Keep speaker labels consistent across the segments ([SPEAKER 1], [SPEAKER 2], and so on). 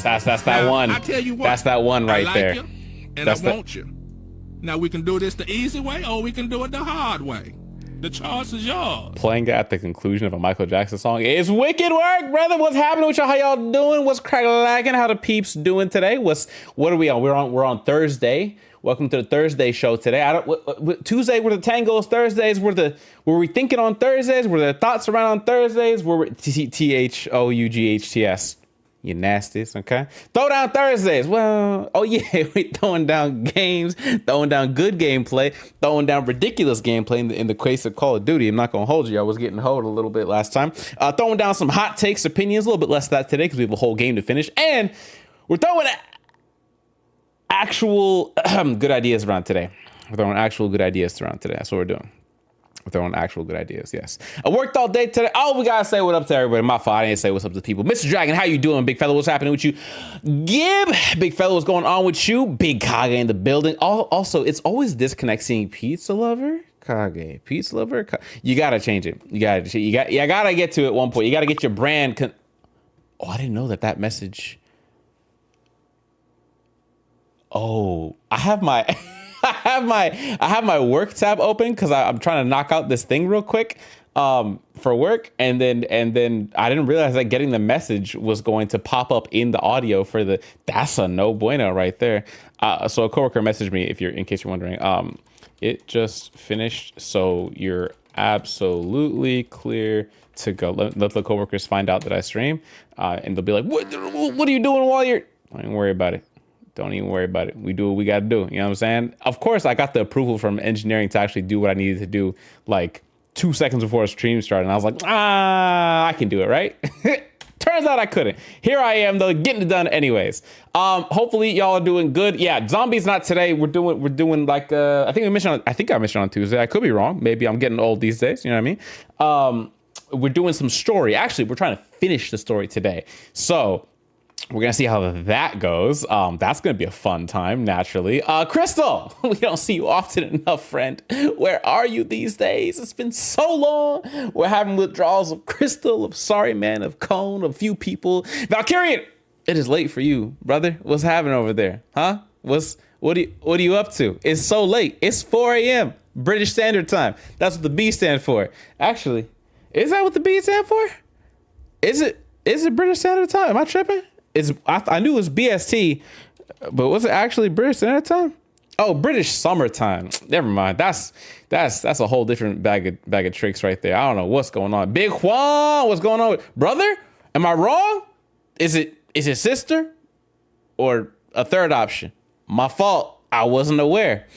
[SPEAKER 1] That's that one.
[SPEAKER 2] I tell you what,
[SPEAKER 1] that's that one right
[SPEAKER 2] I like
[SPEAKER 1] there.
[SPEAKER 2] You, and
[SPEAKER 1] that's
[SPEAKER 2] I want you. Now we can do this the easy way, or we can do it the hard way. The choice is yours.
[SPEAKER 1] Playing at the conclusion of a Michael Jackson song is wicked work, brother. What's happening with y'all? How y'all doing? What's crack-a-lacking? How the peeps doing today? What are we on? We're on Thursday. Welcome to the Thursday show today. Tuesday were the tangos. Thursdays were we thinking on Thursdays? Were there thoughts around on Thursdays? Were THOUGHTS? You nasties, okay? Throw down Thursdays. Well, oh yeah, we throwing down games, throwing down good gameplay, throwing down ridiculous gameplay in the case of Call of Duty. I'm not gonna hold you. I was getting hold a little bit last time. Throwing down some hot takes, opinions, a little bit less of that today because we have a whole game to finish. And we're throwing actual good ideas around today. We're throwing actual good ideas around today. That's what we're doing. We're throwing actual good ideas, yes. I worked all day today. Oh, we gotta say what up to everybody. My fault, I didn't say what's up to people. Mr. Dragon, how you doing, big fella? What's happening with you? Gib, big fella, what's going on with you? Big Kage in the building. Also, it's always disconnect seeing pizza lover. Kage, pizza lover. You gotta change it. You gotta get to it at one point. You gotta get your brand. Oh, I didn't know that message. Oh, I have my I have my work tab open because I'm trying to knock out this thing real quick for work, and then I didn't realize that getting the message was going to pop up in the audio for that's a no bueno right there. So a coworker messaged me, in case you're wondering, it just finished, so you're absolutely clear to go. Let the coworkers find out that I stream, and they'll be like, what are you doing while you're? Don't even worry about it. Don't even worry about it. We do what we got to do. You know what I'm saying? Of course, I got the approval from engineering to actually do what I needed to do like 2 seconds before the stream started. And I was like, I can do it, right? Turns out I couldn't. Here I am, though, getting it done anyways. Hopefully, y'all are doing good. Yeah, zombies not today. We're doing like I think I mentioned on Tuesday. I could be wrong. Maybe I'm getting old these days. You know what I mean? We're doing some story. Actually, we're trying to finish the story today. So we're going to see how that goes. That's going to be a fun time, naturally. Crystal, we don't see you often enough, friend. Where are you these days? It's been so long. We're having withdrawals of Crystal, of Sorry Man, of Cone, of few people. Valkyrian, it is late for you, brother. What's happening over there? Huh? What are you up to? It's so late. It's 4 a.m. British Standard Time. That's what the B stand for. Actually, is that what the B stand for? Is it British Standard Time? Am I tripping? I knew it was BST, but was it actually British Standard Time? Oh, British Summertime. Never mind. That's a whole different bag of tricks right there. I don't know what's going on. Big Juan, what's going on with brother? Am I wrong? Is it sister or a third option? My fault. I wasn't aware.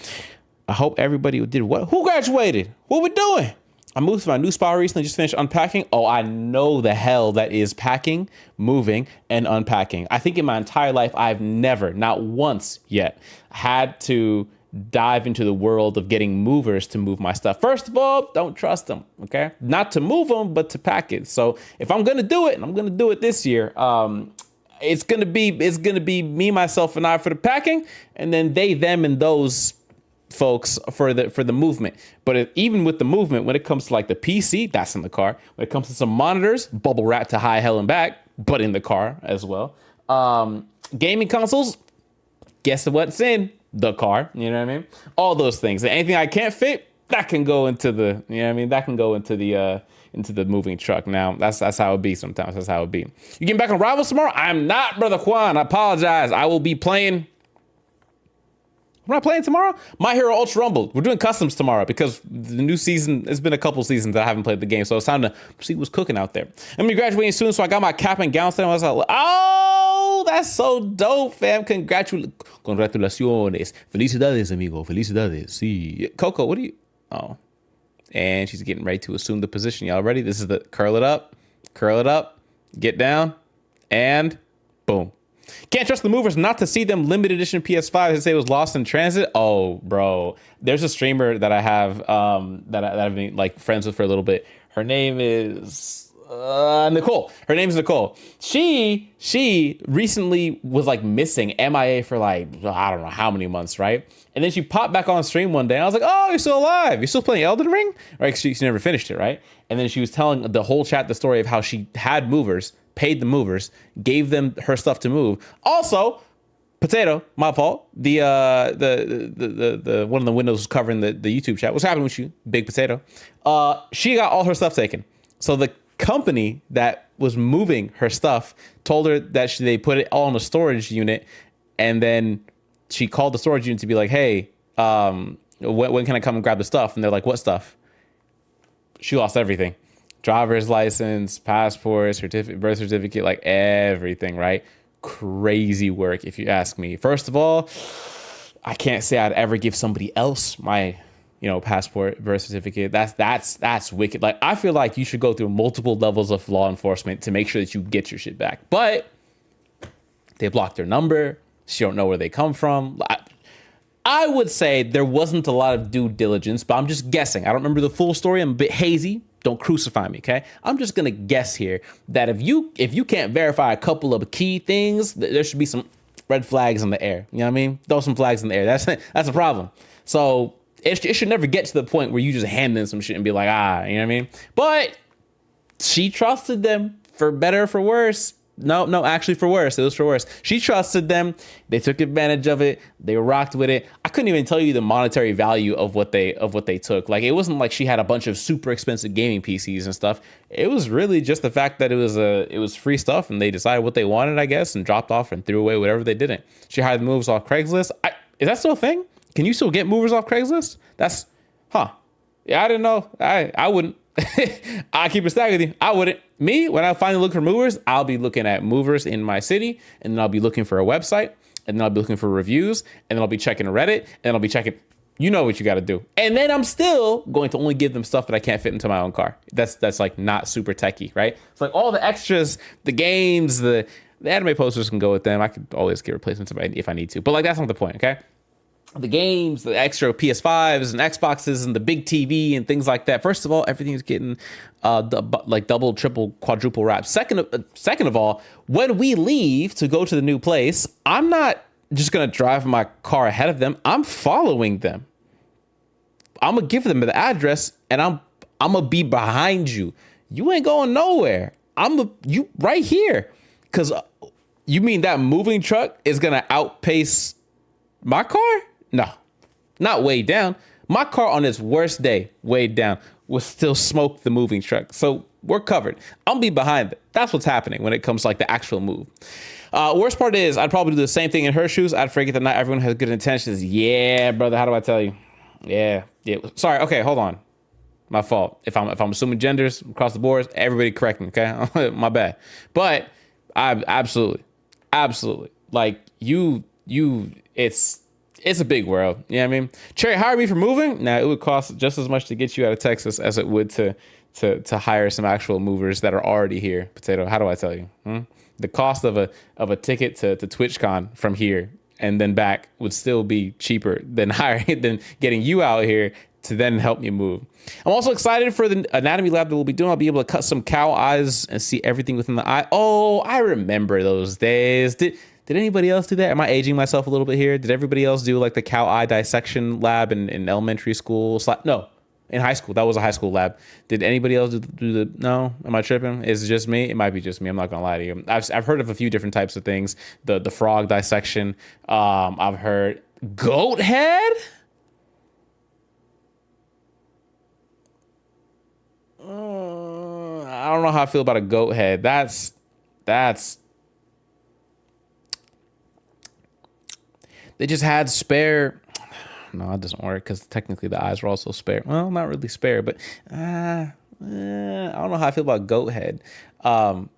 [SPEAKER 1] I hope everybody did what? Who graduated? What we doing? I moved to my new spot recently, just finished unpacking. Oh, I know the hell that is packing, moving, and unpacking. I think in my entire life, I've never, not once yet, had to dive into the world of getting movers to move my stuff. First of all, don't trust them, okay? Not to move them, but to pack it. So if I'm gonna do it, and I'm gonna do it this year, it's gonna be me, myself, and I for the packing, and then they, them, and those folks for the movement. But even with the movement, when it comes to like the PC, that's in the car. When it comes to some monitors, bubble wrap to high, hell, and back, but in the car as well. Gaming consoles, guess what's in the car? You know what I mean? All those things. Anything I can't fit, that can go into the, you know what I mean? That can go into the moving truck. Now, that's how it be sometimes. That's how it be. You getting back on Rivals tomorrow? I'm not, Brother Juan. I apologize. I will be playing. What am I playing tomorrow? My Hero Ultra Rumble. We're doing customs tomorrow because the new season, it's been a couple seasons that I haven't played the game, so it's time to see what's cooking out there. I'm gonna be graduating soon, so I got my cap and gown today. I was like, oh, that's so dope, fam. Congratulations. Felicidades, amigo. Felicidades. See. Coco, what do you... Oh. And she's getting ready to assume the position. Y'all ready? This is the curl it up, get down, and boom. Can't trust the movers not to see them limited edition PS5. They say it was lost in transit. Oh, bro. There's a streamer that I have that I've been like friends with for a little bit. Her name is Nicole. Her name is Nicole. She recently was like missing MIA for like, I don't know how many months, right? And then she popped back on stream one day. And I was like, oh, you're still alive. You're still playing Elden Ring? Right? She never finished it, right? And then she was telling the whole chat the story of how she had movers paid the movers, gave them her stuff to move. Also, Potato, my fault. The one of the windows was covering the YouTube chat. What's happening with you, Big Potato? She got all her stuff taken. So the company that was moving her stuff told her that they put it all in a storage unit, and then she called the storage unit to be like, "Hey, when can I come and grab the stuff?" And they're like, "What stuff?" She lost everything: driver's license, passport, certificate, birth certificate, like everything. Right? Crazy work, if you ask me. First of all, I can't say I'd ever give somebody else my, passport, birth certificate. That's wicked. Like, I feel like you should go through multiple levels of law enforcement to make sure that you get your shit back. But they blocked her number. She don't know where they come from. I would say there wasn't a lot of due diligence, but I'm just guessing. I don't remember the full story. I'm a bit hazy. Don't crucify me, okay? I'm just gonna guess here that if you can't verify a couple of key things, there should be some red flags in the air. You know what I mean? Throw some flags in the air. That's a problem. So it should never get to the point where you just hand them some shit and be like, you know what I mean? But she trusted them, for better or for worse. No, actually for worse. It was for worse. She trusted them. They took advantage of it. They rocked with it. I couldn't even tell you the monetary value of what they took. Like, it wasn't like she had a bunch of super expensive gaming PCs and stuff. It was really just the fact that it was free stuff, and they decided what they wanted, I guess, and dropped off and threw away whatever they didn't. She hired the movers off Craigslist. Is that still a thing? Can you still get movers off Craigslist? Yeah, I didn't know. I wouldn't. I keep it stacked with you. I wouldn't. Me, when I finally look for movers, I'll be looking at movers in my city, and then I'll be looking for a website, and then I'll be looking for reviews, and then I'll be checking Reddit, and then I'll be checking. You know what you got to do. And then I'm still going to only give them stuff that I can't fit into my own car. That's like not super techie, right? It's like all the extras, the games, the anime posters can go with them. I could always get replacements if I need to, but like that's not the point, okay? The games, the extra PS5s and Xboxes and the big TV and things like that. First of all, everything's getting like double, triple, quadruple wrapped. Second of all, when we leave to go to the new place, I'm not just going to drive my car ahead of them. I'm following them. I'm going to give them the address, and I'm going to be behind you. You ain't going nowhere. You right here. Because you mean that moving truck is going to outpace my car? No, not weighed down. My car on its worst day, weighed down, will still smoke the moving truck. So we're covered. I'll be behind it. That's what's happening when it comes to like the actual move. Worst part is I'd probably do the same thing in her shoes. I'd forget that not everyone has good intentions. Yeah, brother. How do I tell you? Yeah. Sorry. Okay, hold on. My fault. If I'm assuming genders across the board, everybody correct me. Okay, my bad. But I absolutely like you. It's a big world. You know what I mean? Cherry, hire me for moving? Now, it would cost just as much to get you out of Texas as it would to hire some actual movers that are already here. Potato, how do I tell you? The cost of a ticket to TwitchCon from here and then back would still be cheaper than getting you out here to then help me move. I'm also excited for the anatomy lab that we'll be doing. I'll be able to cut some cow eyes and see everything within the eye. Oh, I remember those days. Did anybody else do that? Am I aging myself a little bit here? Did everybody else do like the cow eye dissection lab in elementary school? No, in high school. That was a high school lab. Did anybody else do the? No, am I tripping? Is it just me? It might be just me. I'm not gonna lie to you. I've heard of a few different types of things. The frog dissection. I've heard goat head. I don't know how I feel about a goat head. That's. They just had spare. No, it doesn't work because technically the eyes were also spare. Well, not really spare, but I don't know how I feel about goat head. Pause.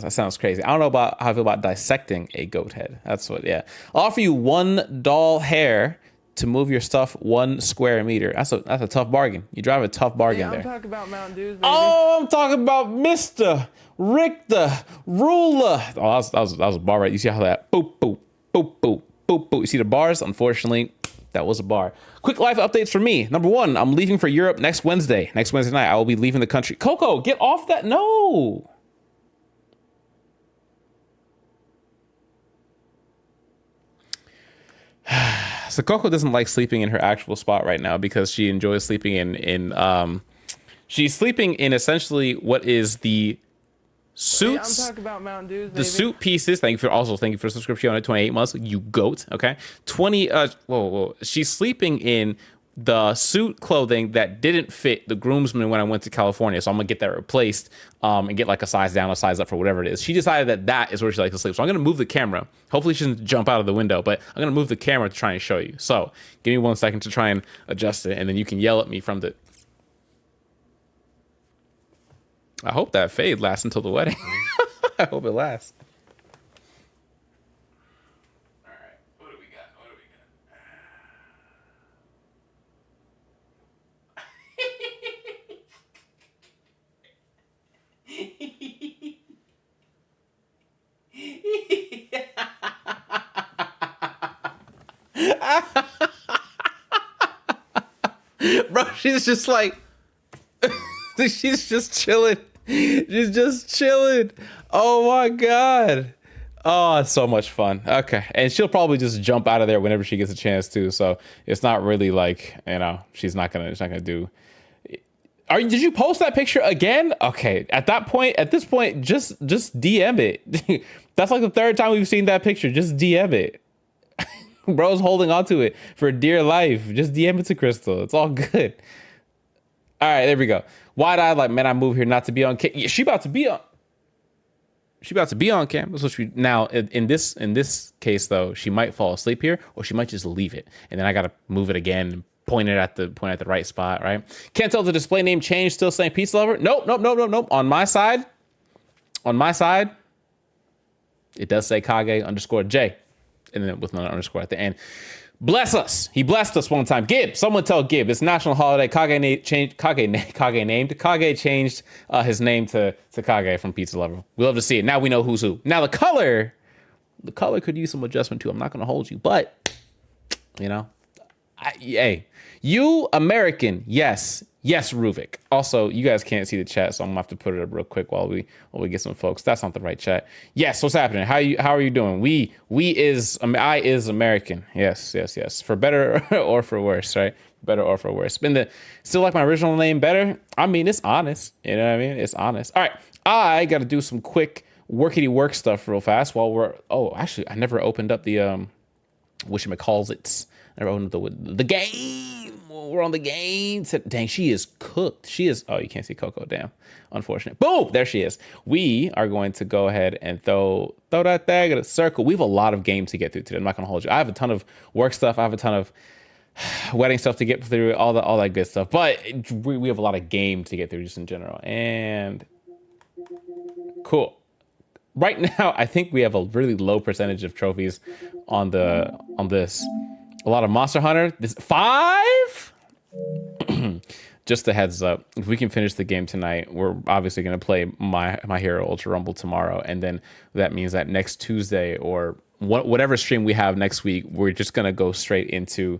[SPEAKER 1] That sounds crazy. I don't know about how I feel about dissecting a goat head. That's what. Yeah. I'll offer you one doll hair to move your stuff 1 square meter. That's a tough bargain. You drive a tough bargain there.
[SPEAKER 3] I'm talking about Mountain Dews, baby.
[SPEAKER 1] Oh, I'm talking about Mr. Richter Ruler. Oh, that was a bar, right? You see how that boop boop. Boop, boop, boop, boop. You see the bars? Unfortunately, that was a bar. Quick life updates for me. Number 1, I'm leaving for Europe next Wednesday. Next Wednesday night, I will be leaving the country. Coco, get off that. No. So Coco doesn't like sleeping in her actual spot right now because she enjoys sleeping in she's sleeping in essentially what is the Suits.
[SPEAKER 3] I'm talking about Mountain Dews, baby.
[SPEAKER 1] The suit pieces. Thank you for subscription on it. 28 months. You goat. Okay. 20. Whoa. She's sleeping in the suit clothing that didn't fit the groomsmen when I went to California. So I'm gonna get that replaced and get like a size down, a size up for whatever it is. She decided that is where she likes to sleep. So I'm gonna move the camera. Hopefully she doesn't jump out of the window, but I'm gonna move the camera to try and show you. So give me 1 second to try and adjust it, and then you can yell at me from the. I hope that fade lasts until the wedding. I hope it lasts. All right, what do we got? Bro, she's just like, she's just chilling. She's just chilling. Oh my God. Oh, it's so much fun. Okay. And she'll probably just jump out of there whenever she gets a chance to. So it's not really like, she's not gonna do. Did you post that picture again? Okay. At this point, just DM it. That's like the third time we've seen that picture. Just DM it. Bro's holding on to it for dear life. Just DM it to Crystal. It's all good. All right, there we go. Wide-eyed, like, man, I moved here not to be on cam. Yeah, she about to be on cam. That's what now in this case though, she might fall asleep here, or she might just leave it, and then I gotta move it again and point at the right spot, right? Can't tell if the display name changed. Still saying Pizza Lover. Nope. On my side, it does say Kage_J, and then with another underscore at the end. Bless us. He blessed us one time. Gib, someone tell Gib it's national holiday. Kage changed his name to Kage from Pizza Lover. We love to see it. Now we know who's who. Now the color could use some adjustment too. I'm not going to hold you, but hey, you American. Yes, Ruvik. Also, you guys can't see the chat, so I'm gonna have to put it up real quick while we get some folks. That's not the right chat. Yes, what's happening? How are you doing? I is American. Yes. For better or for worse, right? Better or for worse. Still like my original name better. I mean, it's honest. You know what I mean? It's honest. All right, I got to do some quick workity work stuff real fast while we're. Oh, actually, I never opened up the whatchamacallits. Never opened up the game. We're on the game. Dang, she is cooked. She is. Oh, you can't see Coco. Damn. Unfortunate. Boom. There she is. We are going to go ahead and throw that thing in a circle. We have a lot of games to get through today. I'm not going to hold you. I have a ton of work stuff. I have a ton of wedding stuff to get through. All that good stuff. But we have a lot of game to get through just in general. And cool. Right now, I think we have a really low percentage of trophies on this. A lot of Monster Hunter. This 5. Just a heads up, if we can finish the game tonight, we're obviously going to play my Hero Ultra Rumble tomorrow, and then that means that next Tuesday or whatever stream we have next week, we're just going to go straight into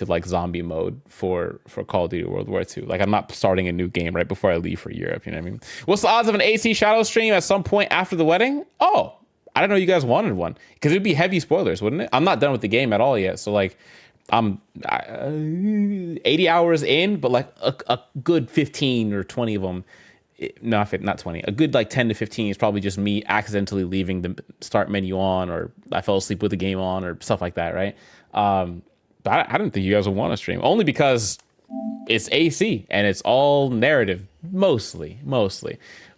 [SPEAKER 1] like zombie mode for Call of Duty World War II. Like, I'm not starting a new game right before I leave for Europe. You know what I mean? What's the odds of an AC Shadow stream at some point after the wedding? Oh, I didn't know you guys wanted one, because it'd be heavy spoilers, wouldn't it? I'm not done with the game at all yet, so like. I'm 80 hours in, but like a good 15 or 20 of them, not 20, a good like 10 to 15 is probably just me accidentally leaving the start menu on, or I fell asleep with the game on, or stuff like that, right? But I didn't think you guys would want to stream, only because it's AC and it's all narrative, mostly.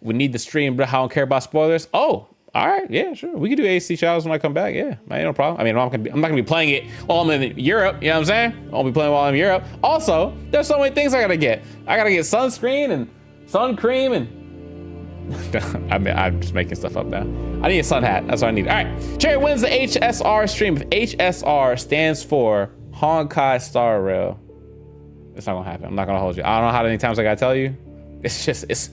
[SPEAKER 1] We need the stream, but I don't care about spoilers. Oh, all right, yeah, sure. We can do AC Shadows when I come back. Yeah, man, no problem. I mean, I'm not gonna be playing it while I'm in Europe. You know what I'm saying? I'll be playing while I'm in Europe. Also, there's so many things I gotta get. I gotta get sunscreen and sun cream and. I mean, I'm just making stuff up now. I need a sun hat. That's what I need. All right, Cherry wins the HSR stream. If HSR stands for Honkai Star Rail, it's not gonna happen. I'm not gonna hold you. I don't know how many times I gotta tell you. It's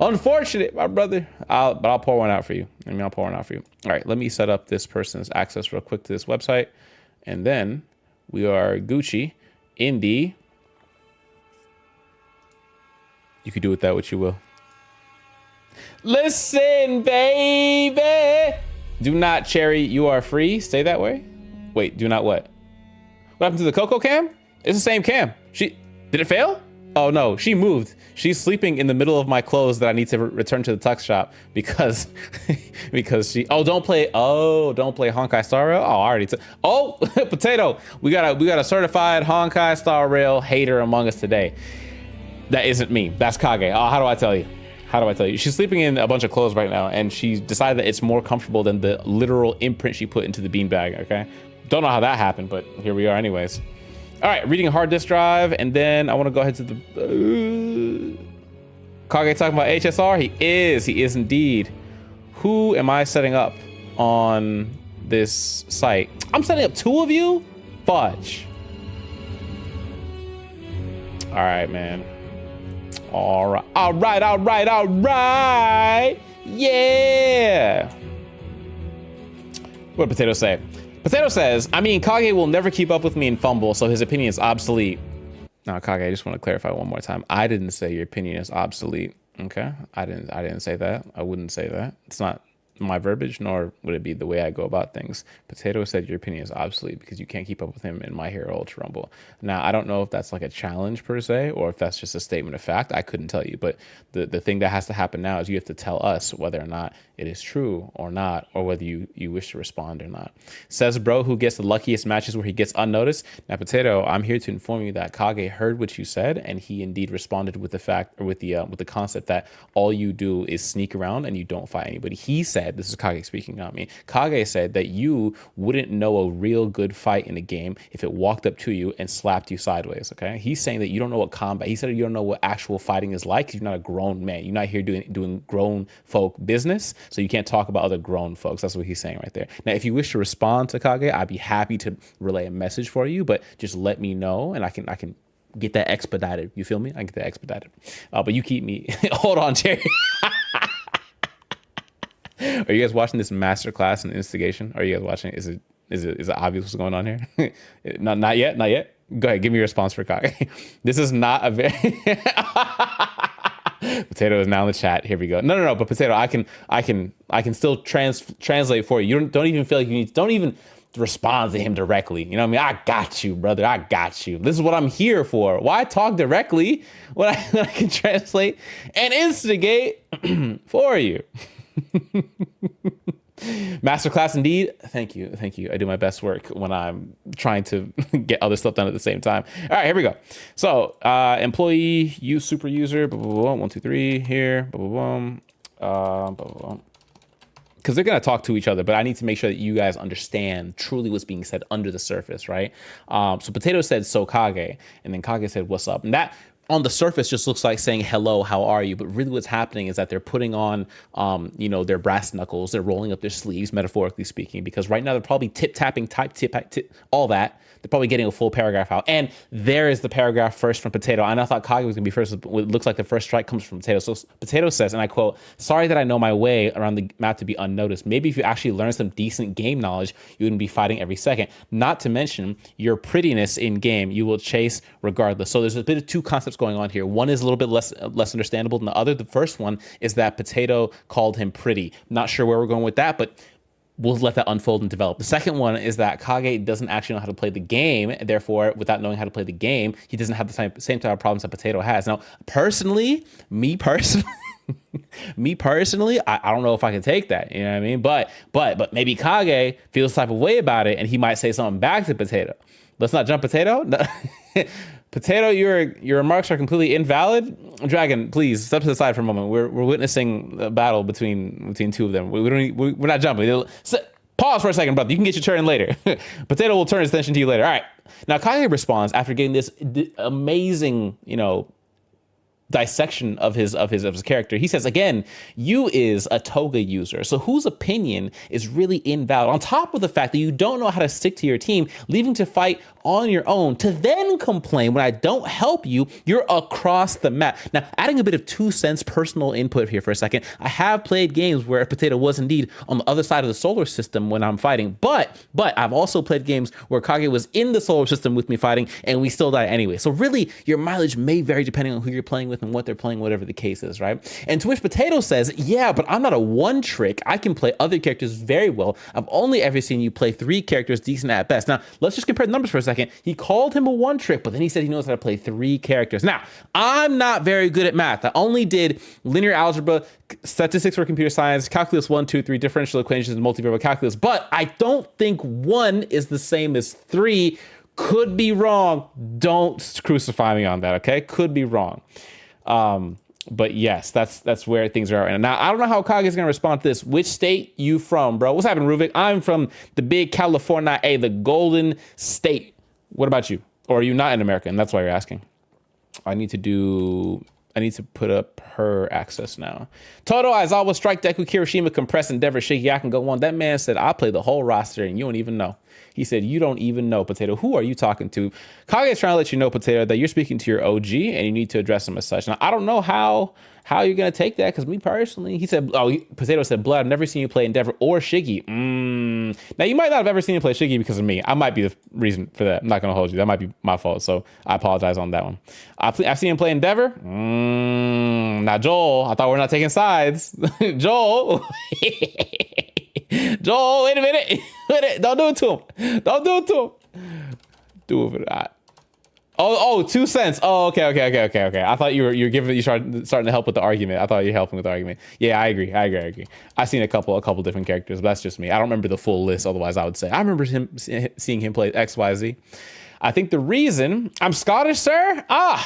[SPEAKER 1] unfortunate, my brother. But I'll pour one out for you. I'll pour one out for you. All right, let me set up this person's access real quick to this website, and then we are Gucci in the. You can do with that what you will. Listen, baby. Do not, Cherry. You are free. Stay that way. Wait, do not what? What happened to the Coco cam? It's the same cam. Did it fail? Oh no, she moved. she's sleeping in the middle of my clothes that I need to return to the tuck shop because she don't play Honkai Star Rail. Oh, I already Potato. We got a certified Honkai Star Rail hater among us today. That isn't me. That's Kage. Oh, how do I tell you? She's sleeping in a bunch of clothes right now, and she decided that it's more comfortable than the literal imprint she put into the beanbag. Okay, don't know how that happened, but here we are anyways. All right, reading a hard disk drive, and then I want to go ahead to the Kage talking about HSR. He is indeed. Who am I setting up on this site? I'm setting up 2 of you? Fudge. All right, man. All right. Yeah. What did Potato say? Potato says, I mean, Kage will never keep up with me in fumble, so his opinion is obsolete. Now, Kage, I just want to clarify one more time. I didn't say your opinion is obsolete. Okay? I didn't say that. I wouldn't say that. It's not my verbiage, nor would it be the way I go about things. Potato said your opinion is obsolete because you can't keep up with him in My Hero Ultra Rumble. Now, I don't know if that's like a challenge per se, or if that's just a statement of fact. I couldn't tell you, but the thing that has to happen now is you have to tell us whether or not it is true or not, or whether you wish to respond or not. Says bro who gets the luckiest matches where he gets unnoticed. Now, Potato, I'm here to inform you that Kage heard what you said, and he indeed responded with the fact, or with the concept that all you do is sneak around and you don't fight anybody. He said, this is Kage speaking, not me. Kage said that you wouldn't know a real good fight in a game if it walked up to you and slapped you sideways. Okay, he's saying that you don't know what combat. He said you don't know what actual fighting is like because you're not a grown man. You're not here doing grown folk business. So you can't talk about other grown folks. That's what he's saying right there. Now, if you wish to respond to Kage, I'd be happy to relay a message for you, but just let me know and I can get that expedited. You feel me? I can get that expedited. But you keep me. Hold on, Jerry. Are you guys watching this masterclass in instigation? Are you guys watching? Is it obvious what's going on here? Not yet. Go ahead. Give me your response for Kage. This is not a very. Potato is now in the chat. Here we go. No. But Potato, I can still translate for you. You don't even feel like you need. Don't even respond to him directly. You know what I mean? I got you, brother. I got you. This is what I'm here for. Why talk directly when I can translate and instigate for you? Masterclass indeed. Thank you. I do my best work when I'm trying to get other stuff done at the same time. All right, here we go. So employee, use super user, blah, blah, blah, 1, 2, 3 here, blah, blah, blah. Because they're going to talk to each other, but I need to make sure that you guys understand truly what's being said under the surface, right? So Potato said, so Kage, and then Kage said, what's up? And that on the surface just looks like saying, hello, how are you? But really what's happening is that they're putting on, their brass knuckles. They're rolling up their sleeves, metaphorically speaking, because right now they're probably tip-tapping, tip, all that. They're probably getting a full paragraph out. And there is the paragraph first from Potato. And I thought Kage was going to be first. It looks like the first strike comes from Potato. So Potato says, and I quote, sorry that I know my way around the map to be unnoticed. Maybe if you actually learn some decent game knowledge, you wouldn't be fighting every second. Not to mention your prettiness in game, you will chase regardless. So there's a bit of 2 concepts going on here. One is a little bit less understandable than the other. The first one is that Potato called him pretty. Not sure where we're going with that, but we'll let that unfold and develop. The second one is that Kage doesn't actually know how to play the game. Therefore, without knowing how to play the game, he doesn't have the same type of problems that Potato has. Now, me personally, I don't know if I can take that. You know what I mean? But maybe Kage feels the type of way about it, and he might say something back to Potato. Let's not jump Potato. No. Potato, your remarks are completely invalid. Dragon, please step to the side for a moment. We're witnessing a battle between 2 of them. We're not jumping. Pause for a second, brother. You can get your turn later. Potato will turn his attention to you later. All right. Now Kage responds after getting this amazing, dissection of his character. He says, again, you is a toga user, so whose opinion is really invalid, on top of the fact that you don't know how to stick to your team, leaving to fight on your own, to then complain when I don't help you, you're across the map. Now, adding a bit of 2 cents personal input here for a second, I have played games where Potato was indeed on the other side of the solar system when I'm fighting, but I've also played games where Kage was in the solar system with me fighting, and we still die anyway. So really, your mileage may vary depending on who you're playing with and what they're playing, whatever the case is, right? And to which Potato says, yeah, but I'm not a one trick. I can play other characters very well. I've only ever seen you play 3 characters decent at best. Now, let's just compare the numbers for a second. second. He called him a one trick, but then he said he knows how to play 3 characters. Now, I'm not very good at math. I only did linear algebra, statistics for computer science, calculus 1, 2, 3, differential equations, and multivariable calculus. But I don't think 1 is the same as 3. Could be wrong. Don't crucify me on that, okay? Could be wrong. But yes, that's where things are. And now I don't know how Kage is gonna respond to this. Which state you from, bro? What's happening, Ruvik? I'm from the big California, the Golden State. What about you? Or are you not in America? And that's why you're asking. I need to put up her access now. Toto, as always, Strike Deku, Kirishima, Compress, Endeavor, Shiggy, I can go on. That man said, I play the whole roster and you don't even know. He said, you don't even know, Potato. Who are you talking to? Kage is trying to let you know, Potato, that you're speaking to your OG and you need to address him as such. Now, I don't know how you're going to take that, because me personally, he said, Potato said, Blood, I've never seen you play Endeavor or Shiggy. Now, you might not have ever seen me play Shiggy because of me. I might be the reason for that. I'm not going to hold you. That might be my fault. So I apologize on that one. I've seen him play Endeavor. Now, Joel, I thought we're not taking sides. Joel. Joel, wait a minute. Don't do it to him. Don't do it to him. Do it for that. Oh, 2 cents. Oh, okay. I thought you starting to help with the argument. I thought you were helping with the argument. Yeah, I agree. I've seen a couple different characters, but that's just me. I don't remember the full list. Otherwise, I would say I remember seeing him play XYZ. I think the reason I'm Scottish, sir. I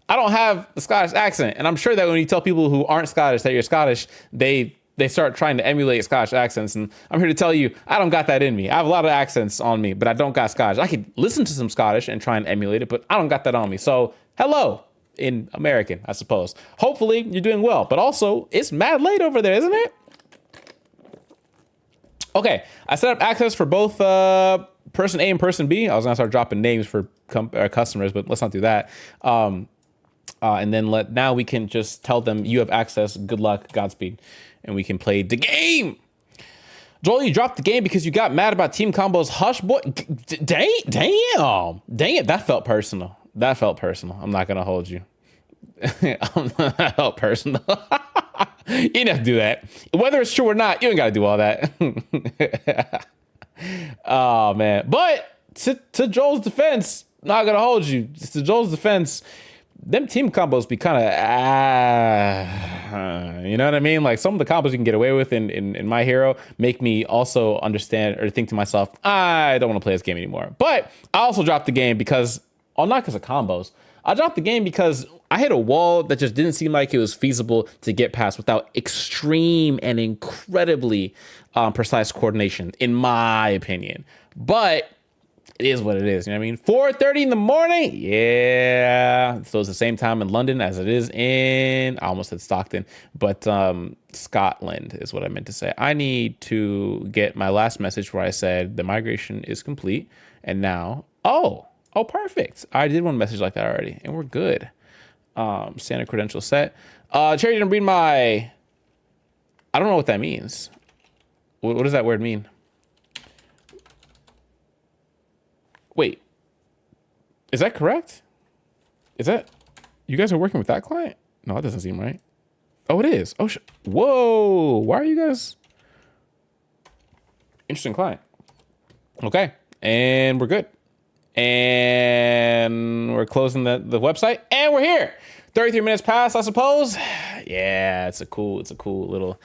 [SPEAKER 1] don't have the Scottish accent, and I'm sure that when you tell people who aren't Scottish that you're Scottish, they start trying to emulate Scottish accents. And I'm here to tell you, I don't got that in me. I have a lot of accents on me, but I don't got Scottish. I could listen to some Scottish and try and emulate it, but I don't got that on me. So hello in American, I suppose. Hopefully you're doing well, but also it's mad late over there, isn't it? Okay, I set up access for both person A and person B. I was gonna start dropping names for customers, but let's not do that. And then now we can just tell them you have access. Good luck, Godspeed. And we can play the game. Joel, you dropped the game because you got mad about Team Combo's Hush Boy. Dang it. That felt personal. I'm not going to hold you. That felt personal. You didn't have to do that. Whether it's true or not, you ain't got to do all that. Oh, man. But to Joel's defense, not going to hold you. To Joel's defense, them team combos be kind of, you know what I mean? Like some of the combos you can get away with in My Hero make me also understand or think to myself, I don't want to play this game anymore. But I also dropped the game because, not because of combos. I dropped the game because I hit a wall that just didn't seem like it was feasible to get past without extreme and incredibly precise coordination, in my opinion. But it is what it is, you know what I mean? 4:30 in the morning? Yeah. So it's the same time in London as it is in, I almost said Stockton, but Scotland is what I meant to say. I need to get my last message where I said the migration is complete. And now, oh, perfect. I did one message like that already, and we're good. Standard credential set. Cherry didn't read my, I don't know what that means. What does that word mean? Wait, is that correct? Is that, you guys are working with that client? No, that doesn't seem right. Oh, it is. Oh, whoa. Why are you guys? Interesting client. Okay. And we're good. And we're closing the website and we're here. 33 minutes past, I suppose. Yeah, it's a cool little,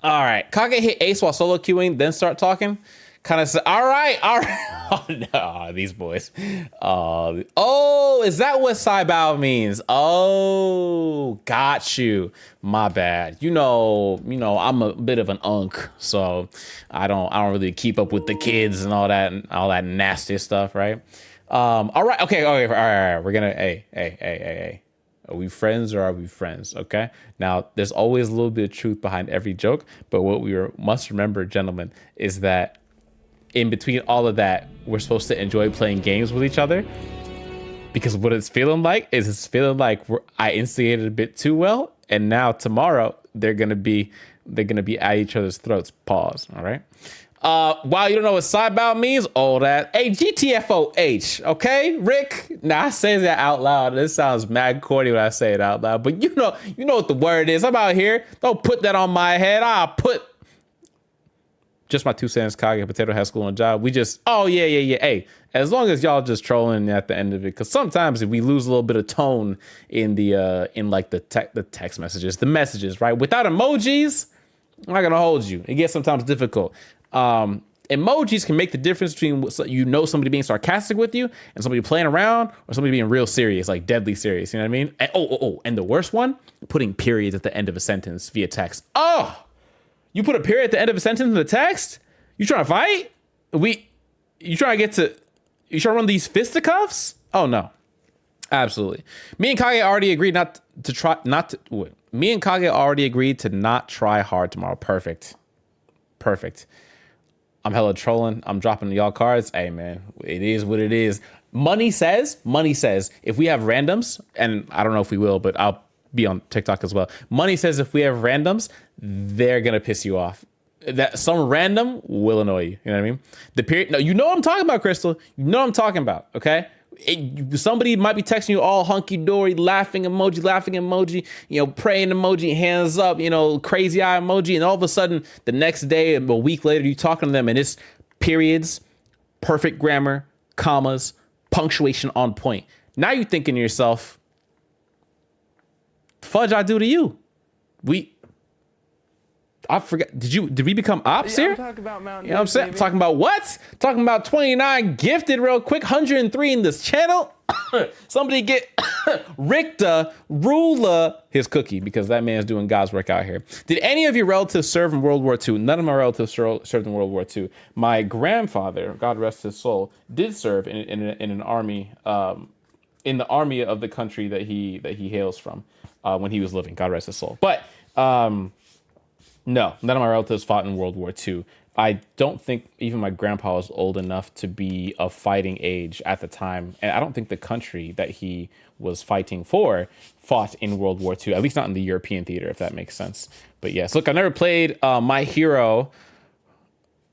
[SPEAKER 1] all right. Kage hit ace while solo queuing, then start talking. Kind of say, all right. Oh, no, these boys. Oh, is that what Saibao means? Oh, got you. My bad. You know, I'm a bit of an unk, so I don't really keep up with the kids and all that nasty stuff, right? All right. Okay. All right. We're gonna. Hey. Are we friends or are we friends? Okay. Now, there's always a little bit of truth behind every joke, but what we must remember, gentlemen, is that in between all of that, we're supposed to enjoy playing games with each other, because what it's feeling like I instigated a bit too well, and now tomorrow they're gonna be at each other's throats. Pause. All right. Wow, you don't know what Saibao means? Oh, that. Hey, GTFOH, okay, Rick? Now I say that out loud. This sounds mad corny when I say it out loud, but you know what the word is. I'm out here. Don't put that on my head. I'll put Just my 2 cents, Kage, Potato Head School and Job. We just, oh, yeah. Hey, as long as y'all just trolling at the end of it, because sometimes if we lose a little bit of tone in the text messages, the messages, right? Without emojis, I'm not gonna hold you. It gets sometimes difficult. Emojis can make the difference between somebody being sarcastic with you and somebody playing around or somebody being real serious, like deadly serious. You know what I mean? And, and the worst one, putting periods at the end of a sentence via text. Oh, you put a period at the end of a sentence in the text? You trying to fight? You trying to run these fisticuffs? Oh no, absolutely. Me and Kage already agreed to not try hard tomorrow. Perfect. I'm hella trolling. I'm dropping y'all cards. Hey man, it is what it is. Money says, if we have randoms, and I don't know if we will, but I'll be on TikTok as well. Money says if we have randoms, they're gonna piss you off. That some random will annoy you. You know what I mean? The period. No, you know what I'm talking about, Crystal. You know what I'm talking about. Okay. Somebody might be texting you all hunky dory, laughing emoji, praying emoji, hands up, crazy eye emoji. And all of a sudden the next day, a week later, you talking to them and it's periods, perfect grammar, commas, punctuation on point. Now you're thinking to yourself, fudge I do to you. I forgot. Did we become ops here?
[SPEAKER 3] I'm talking about Mountain
[SPEAKER 1] You know what I'm saying?
[SPEAKER 3] Baby.
[SPEAKER 1] Talking about what? Talking about 29 gifted real quick. 103 in this channel. Somebody get Rick the ruler his cookie because that man's doing God's work out here. Did any of your relatives serve in World War II? None of my relatives served in World War II. My grandfather, God rest his soul, did serve in an army, in the army of the country that he hails from when he was living. God rest his soul. But no, none of my relatives fought in World War II. I don't think even my grandpa was old enough to be of fighting age at the time. And I don't think the country that he was fighting for fought in World War II, at least not in the European theater, if that makes sense. But yes, look, I never played My Hero.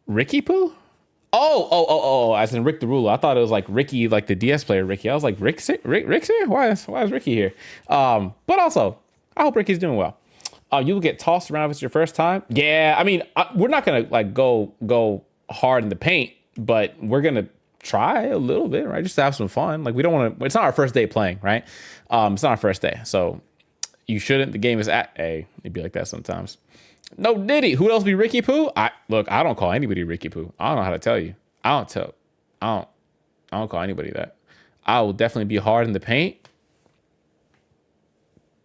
[SPEAKER 1] Ricky Poo? Oh, as in Rick the Ruler. I thought it was like Ricky, like the DS player Ricky. I was like, Rick's here? Why is Ricky here? But also, I hope Ricky's doing well. You will get tossed around if it's your first time. Yeah, I mean, we're not gonna like go hard in the paint, but we're gonna try a little bit, right? Just to have some fun. Like we don't want to. It's not our first day playing, right? It's not our first day, so you shouldn't. The game is at a. It'd be like that sometimes. No Diddy. Who else be Ricky Poo? I don't call anybody Ricky Poo. I don't know how to tell you. I don't call anybody that. I will definitely be hard in the paint.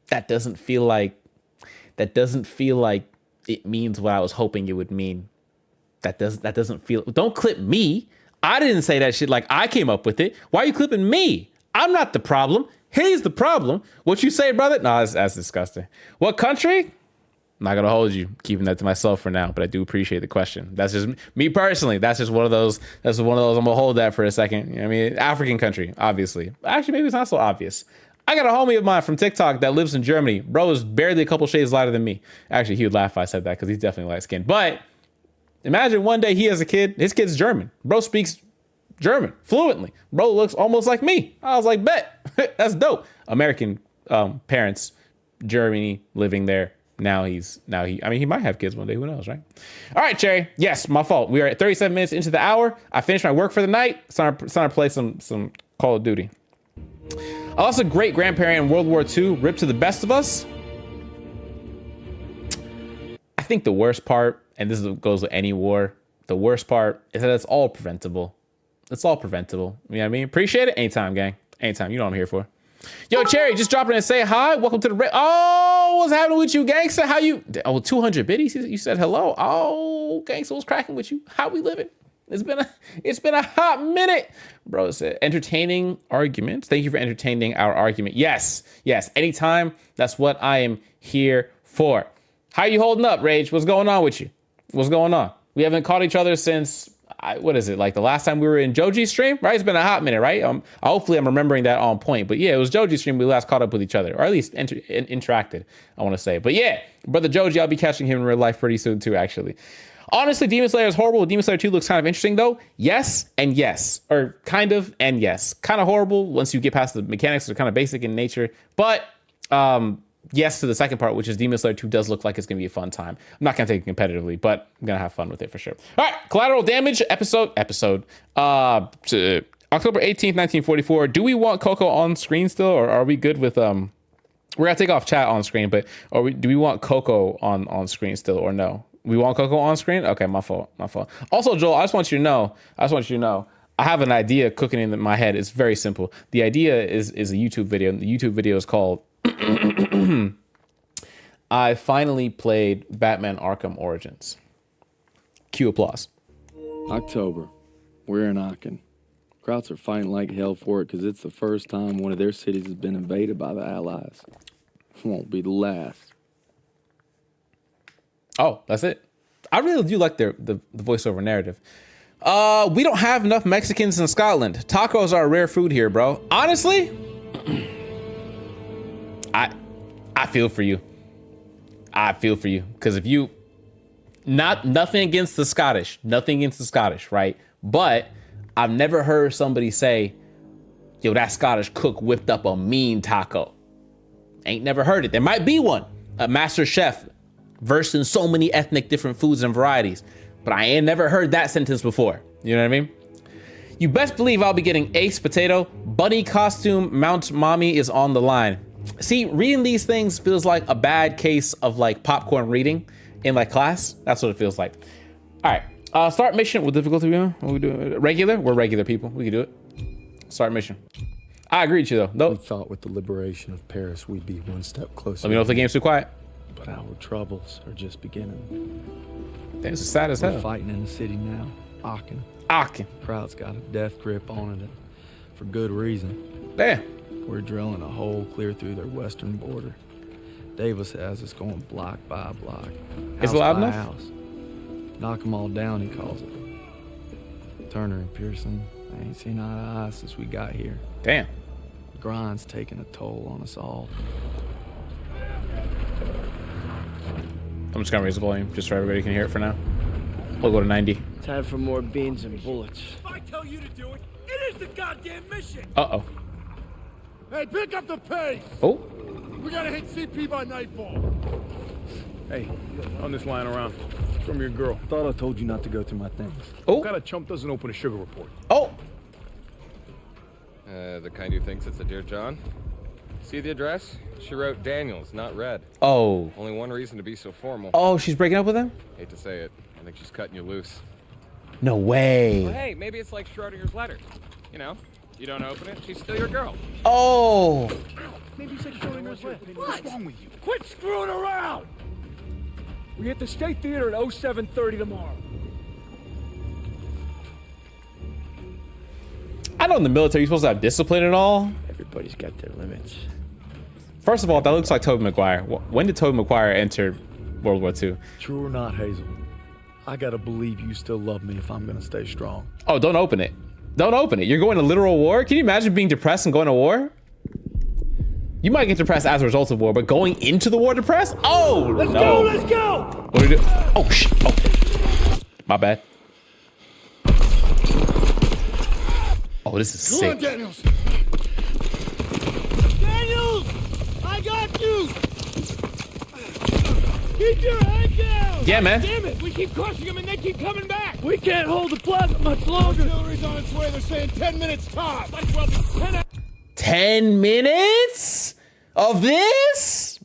[SPEAKER 1] That doesn't feel like it means what I was hoping it would mean. That doesn't feel. Don't clip me. I didn't say that shit. Like I came up with it. Why are you clipping me? I'm not the problem. He's the problem. What you say, brother? No, that's disgusting. What country? I'm not gonna hold you. Keeping that to myself for now, but I do appreciate the question. That's just me personally. That's just one of those. I'm gonna hold that for a second. You know what I mean, African country, obviously. Actually, maybe it's not so obvious. I got a homie of mine from TikTok that lives in Germany. Bro is barely a couple shades lighter than me. Actually, he would laugh if I said that because he's definitely light skinned. But imagine one day he has a kid. His kid's German. Bro speaks German fluently. Bro looks almost like me. I was like, bet. That's dope. American parents, Germany, living there. Now he might have kids one day. Who knows, right? All right, Cherry. Yes, my fault. We are at 37 minutes into the hour. I finished my work for the night. It's time to play some Call of Duty. I lost a great grandparent in World War II. Rip to the best of us. I think the worst part, and this goes with any war, the worst part is that it's all preventable. It's all preventable. You know what I mean? Appreciate it. Anytime, gang. Anytime. You know what I'm here for. Yo, Cherry, just dropping in and say hi. Welcome to the... Oh, what's happening with you, gangster? How you... Oh, 200 biddies? You said hello. Oh, gangster, what's cracking with you? How we living? It's been a hot minute. Bro said entertaining arguments. Thank you for entertaining our argument. Yes. Anytime. That's what I am here for. How you holding up, Rage? What's going on with you? What's going on? We haven't caught each other since, what is it? Like the last time we were in Joji's stream, right? It's been a hot minute, right? Hopefully I'm remembering that on point. But yeah, it was Joji's stream we last caught up with each other, or at least interacted, I want to say. But yeah, brother Joji, I'll be catching him in real life pretty soon too, actually. Honestly, Demon Slayer is horrible. Demon Slayer 2 looks kind of interesting, though. Yes and yes. Or kind of and yes. Kind of horrible once you get past the mechanics. They're kind of basic in nature. But yes to the second part, which is Demon Slayer 2 does look like it's gonna be a fun time. I'm not gonna take it competitively, but I'm gonna have fun with it for sure. All right, Collateral Damage episode. October 18th, 1944. Do we want Coco on screen still, or are we good with we're gonna take off chat on screen, but do we want Coco on screen still, or no? We want Coco on screen? Okay, my fault. Also, Joel, I just want you to know, I have an idea cooking in my head. It's very simple. The idea is a YouTube video, and the YouTube video is called I finally played Batman Arkham Origins. Cue applause.
[SPEAKER 3] October. We're in Aachen. Krauts are fighting like hell for it because it's the first time one of their cities has been invaded by the Allies. Won't be the last.
[SPEAKER 1] Oh, that's it. I really do like the voiceover narrative. We don't have enough Mexicans in Scotland. Tacos are a rare food here, bro. Honestly, I feel for you. Because if you, nothing against the Scottish, right? But I've never heard somebody say, yo, that Scottish cook whipped up a mean taco. Ain't never heard it. There might be one, a master chef versed in so many ethnic different foods and varieties, but I ain't never heard that sentence before. You know what I mean? You best believe I'll be getting ace potato, bunny costume, Mount Mommy is on the line. See, reading these things feels like a bad case of like popcorn reading in like class. That's what it feels like. All right, start mission. What difficulty we on? What we do? Regular? We're regular people. We can do it. Start mission. I agree with you though. Nope.
[SPEAKER 4] We thought with the liberation of Paris, we'd be one step closer.
[SPEAKER 1] Let me know if the game's too quiet.
[SPEAKER 4] But our troubles are just beginning.
[SPEAKER 1] This is sad as hell.
[SPEAKER 3] We're fighting in the city now. Aachen. Krauts got a death grip on it for good reason.
[SPEAKER 1] Damn.
[SPEAKER 3] We're drilling a hole clear through their western border. Davis has us going block by block.
[SPEAKER 1] Is it loud enough?
[SPEAKER 3] House. Knock them all down, he calls it. Turner and Pearson, I ain't seen eye to eye since we got here.
[SPEAKER 1] Damn.
[SPEAKER 3] Grind's taking a toll on us all.
[SPEAKER 1] I'm just gonna raise the volume just so everybody can hear it for now. We'll go to 90.
[SPEAKER 5] Time for more beans and bullets.
[SPEAKER 6] If I tell you to do it, it is the goddamn mission!
[SPEAKER 1] Uh-oh.
[SPEAKER 6] Hey, pick up the pace!
[SPEAKER 1] Oh.
[SPEAKER 6] We gotta hit CP by nightfall.
[SPEAKER 7] Hey, on this line around. From your girl.
[SPEAKER 4] Thought I told you not to go through my things.
[SPEAKER 1] Oh.
[SPEAKER 7] What kind of chump doesn't open a sugar report?
[SPEAKER 1] Oh.
[SPEAKER 8] The kind who thinks it's a Dear John. See the address? She wrote Daniels, not Red.
[SPEAKER 1] Oh.
[SPEAKER 8] Only one reason to be so formal.
[SPEAKER 1] Oh, she's breaking up with him?
[SPEAKER 8] Hate to say it. I think she's cutting you loose.
[SPEAKER 1] No way.
[SPEAKER 8] Well, hey, maybe it's like Schrodinger's letter. You know, you don't open it, she's still your girl.
[SPEAKER 1] Oh.
[SPEAKER 6] Maybe you said Schrodinger's letter. What's wrong with you? Quit screwing around! We hit the State Theater at 07:30 tomorrow.
[SPEAKER 1] I know in the military you're supposed to have discipline and all.
[SPEAKER 5] Everybody's got their limits.
[SPEAKER 1] First of all, that looks like Tobey Maguire. When did Tobey Maguire enter World War II?
[SPEAKER 3] True or not, Hazel, I gotta believe you still love me if I'm gonna stay strong.
[SPEAKER 1] Oh, don't open it. Don't open it. You're going to literal war? Can you imagine being depressed and going to war? You might get depressed as a result of war, but going into the war depressed? Oh,
[SPEAKER 6] Let's
[SPEAKER 1] no.
[SPEAKER 6] go, let's go!
[SPEAKER 1] What do we do? Oh, shit. Oh. My bad. Oh, this is
[SPEAKER 6] Come on,
[SPEAKER 1] sick.
[SPEAKER 6] Daniels! Daniels! I got you! Keep your head down!
[SPEAKER 1] Yeah, man.
[SPEAKER 6] Damn it! We keep crushing them and they keep coming back! We can't hold the plaza much longer! Artillery's on its way. They're saying 10 minutes top! Might as well be 10
[SPEAKER 1] 10 minutes of this?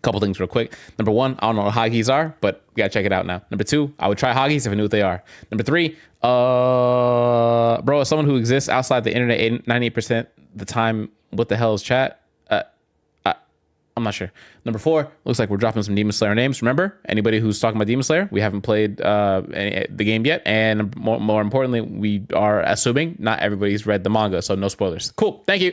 [SPEAKER 1] Couple things real quick. Number one, I don't know what hoggies are, but we gotta check it out now. Number two, I would try hoggies if I knew what they are. Number three, bro, as someone who exists outside the internet 98% the time, what the hell is chat? I'm not sure. Number four, looks like we're dropping some Demon Slayer names. Remember, anybody who's talking about Demon Slayer, we haven't played the game yet. And more importantly, we are assuming not everybody's read the manga, so no spoilers. Cool, thank you.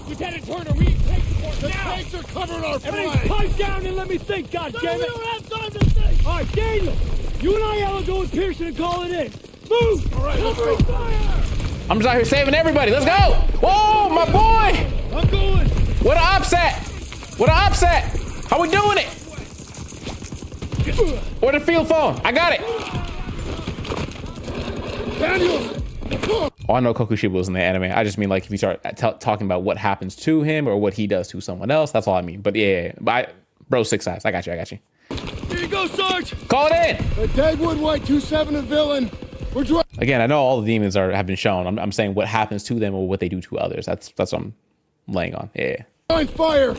[SPEAKER 6] Lieutenant Turner, we need tank support now! The tanks are covering our flank! Everybody pipe down and let me think, goddammit! We don't have time to think! All right, Daniel, you and I will go with Pearson and call it in. Move! All right, covering fire!
[SPEAKER 1] I'm just out here saving everybody. Let's go! Whoa, my boy!
[SPEAKER 6] I'm going!
[SPEAKER 1] What an upset! What an upset! How we doing it? Where the field phone? I got it.
[SPEAKER 6] Daniel!
[SPEAKER 1] Oh, I know Kokushiba was in the anime. I just mean like if you start talking about what happens to him or what he does to someone else, that's all I mean. But yeah, bro, 6 eyes. I got you.
[SPEAKER 6] Here you go, Sarge.
[SPEAKER 1] Call it in.
[SPEAKER 6] A Deadwood White 27 a villain. We're
[SPEAKER 1] Again, I know all the demons have been shown. I'm saying what happens to them or what they do to others. That's what I'm laying on. Yeah.
[SPEAKER 6] fire.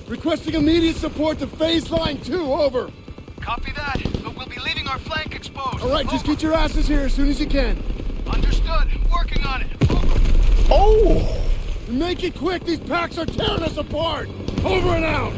[SPEAKER 6] Requesting immediate support to phase line 2. Over.
[SPEAKER 9] Copy that, but we'll be leaving our flank exposed.
[SPEAKER 6] All right, just get your asses here as soon as you can.
[SPEAKER 9] Understood. Working on it. Over.
[SPEAKER 1] Oh!
[SPEAKER 6] Make it quick. These packs are tearing us apart. Over and out.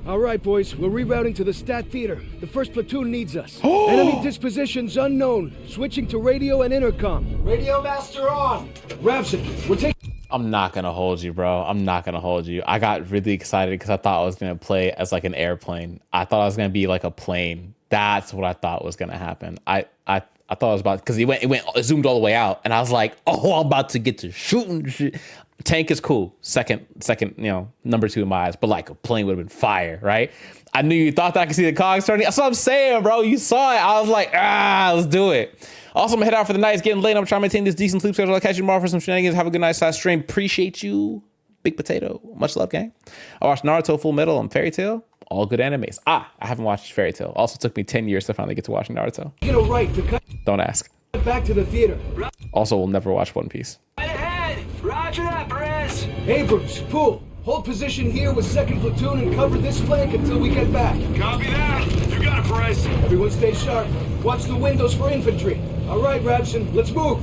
[SPEAKER 10] All right, boys, we're rerouting to the Stat Theater. The first platoon needs us. Enemy dispositions unknown. Switching to radio and intercom.
[SPEAKER 6] Radio master on.
[SPEAKER 10] Rabson, we're taking...
[SPEAKER 1] I'm not gonna hold you, bro. I'm not gonna hold you. I got really excited because I thought I was gonna play as like an airplane. I thought I was gonna be like a plane. That's what I thought was gonna happen. I thought it was about, because it zoomed all the way out, and I was like, oh, I'm about to get to shooting shit. Tank is cool. Second, number 2 in my eyes, but like a plane would have been fire, right? I knew you thought that I could see the cogs turning. That's what I'm saying, bro. You saw it. I was like, let's do it. Also, I'm gonna head out for the night. It's getting late. I'm trying to maintain this decent sleep schedule. I'll catch you tomorrow for some shenanigans. Have a good night slash stream. Appreciate you, Big Potato. Much love, gang. I watched Naruto, Full Metal, and Fairy Tail. All good animes. I haven't watched Fairy Tail. Also took me 10 years to finally get to watch Naruto.
[SPEAKER 10] Get a right to cut
[SPEAKER 1] Don't ask.
[SPEAKER 10] back to the theater.
[SPEAKER 1] Also, will never watch One Piece.
[SPEAKER 10] Right ahead! Roger that, Perez! Abrams, Poole, hold position here with 2nd Platoon and cover this flank until we get back. Copy that! You got it, Perez! Everyone stay sharp. Watch the windows for infantry. All right, Rabson, let's move!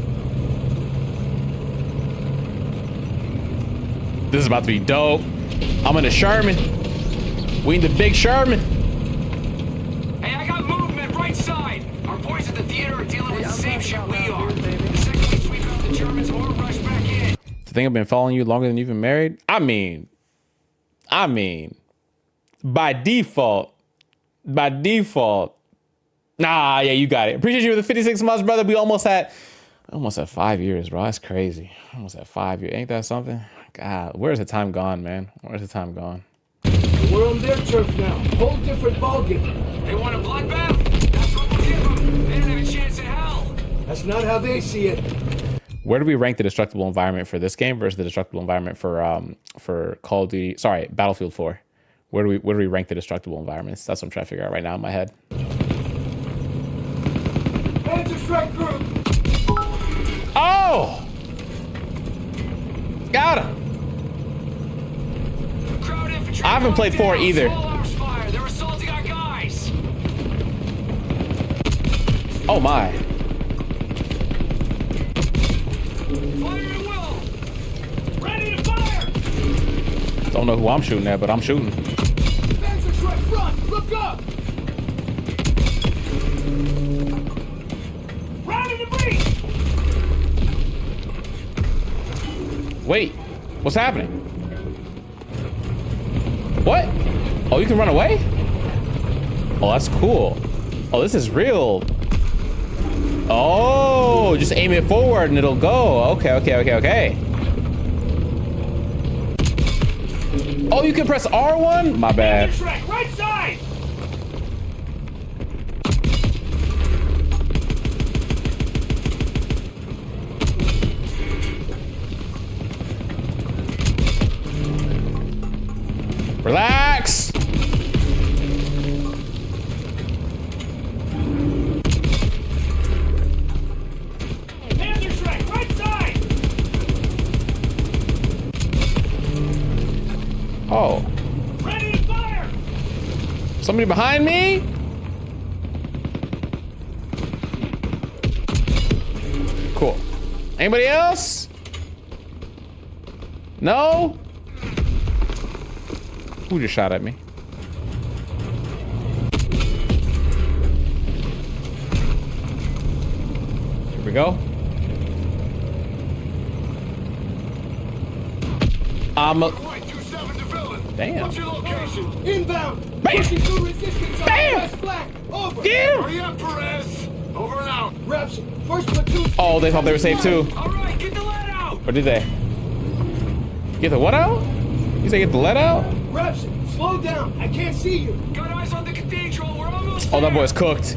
[SPEAKER 1] This is about to be dope. I'm in a Sherman. We in the big Sherman.
[SPEAKER 10] Hey, I got movement, right side! Our boys at the theater are dealing with the same shit we are. The second we sweep out the Germans, we'll rush back in.
[SPEAKER 1] To think I've been following you longer than you've been married? I mean, by default. Nah, yeah, you got it. Appreciate you for the 56 months, brother. We almost at 5 years, bro. That's crazy. Almost at 5 years. Ain't that something? God, where's the time gone, man? Where's the time gone?
[SPEAKER 10] We're on their turf now. Whole different ballgame. They want a bloodbath? That's what we'll give them. They don't have a chance in hell. That's not how they see it.
[SPEAKER 1] Where do we rank the destructible environment for this game versus the destructible environment for Call of Duty? Sorry, Battlefield 4. Where do we rank the destructible environments? That's what I'm trying to figure out right now in my head.
[SPEAKER 6] Panzer strike group.
[SPEAKER 1] Oh! Got him. I haven't played 4 either.
[SPEAKER 10] They're assaulting our guys.
[SPEAKER 1] Oh my.
[SPEAKER 10] Fire at will. Ready to fire.
[SPEAKER 1] Don't know who I'm shooting at, but I'm shooting.
[SPEAKER 6] Panzer strike front. Look up.
[SPEAKER 10] Round the breach.
[SPEAKER 1] Wait, what's happening? What? Oh, you can run away? Oh, that's cool. Oh, this is real. Oh, just aim it forward and it'll go. Okay. Oh, you can press R1? My bad.
[SPEAKER 10] Right side.
[SPEAKER 1] Relax.
[SPEAKER 10] Panzer strike, right side.
[SPEAKER 1] Oh.
[SPEAKER 10] Ready to fire.
[SPEAKER 1] Somebody behind me? Cool. Anybody else? No? Who just shot at me? Here we go. Damn.
[SPEAKER 10] What's your location?
[SPEAKER 6] Inbound.
[SPEAKER 1] Bam.
[SPEAKER 6] Pushing through resistance on
[SPEAKER 1] Bam.
[SPEAKER 6] west flank. Over.
[SPEAKER 1] Get him.
[SPEAKER 10] Hurry up, Perez. Over and out.
[SPEAKER 6] Rabson, first platoon.
[SPEAKER 1] Oh, they thought they were safe too.
[SPEAKER 10] All right, get the lead out.
[SPEAKER 1] Or did they? Get the what out? You say get the lead out?
[SPEAKER 6] Rabson, slow down. I can't see you.
[SPEAKER 10] Got eyes on the cathedral. We're almost
[SPEAKER 1] Oh, that
[SPEAKER 10] there.
[SPEAKER 1] boy's cooked.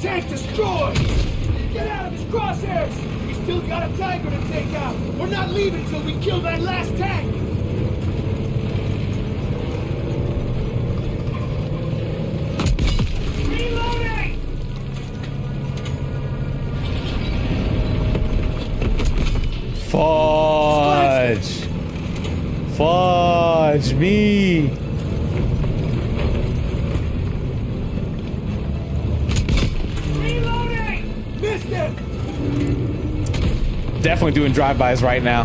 [SPEAKER 10] tank destroyed! Get out of his crosshairs! We still got a Tiger to take out! We're not leaving till we kill that last tank! Reloading!
[SPEAKER 1] Fudge! Fudge me!
[SPEAKER 10] Reloading! Missed it!
[SPEAKER 1] Definitely doing drive-bys right now.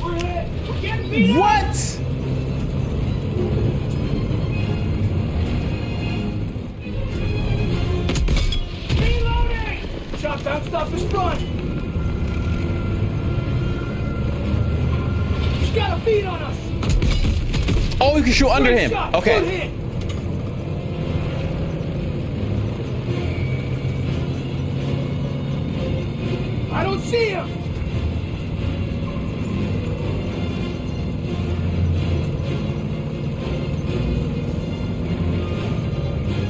[SPEAKER 10] We're hit! We're getting beat up!
[SPEAKER 1] What?
[SPEAKER 10] Reloading! Shotgun stuff is front! He's got a beat on us!
[SPEAKER 1] Oh, you can shoot under
[SPEAKER 10] Great
[SPEAKER 1] him.
[SPEAKER 10] shot.
[SPEAKER 1] Okay.
[SPEAKER 10] Good hit. I don't see him!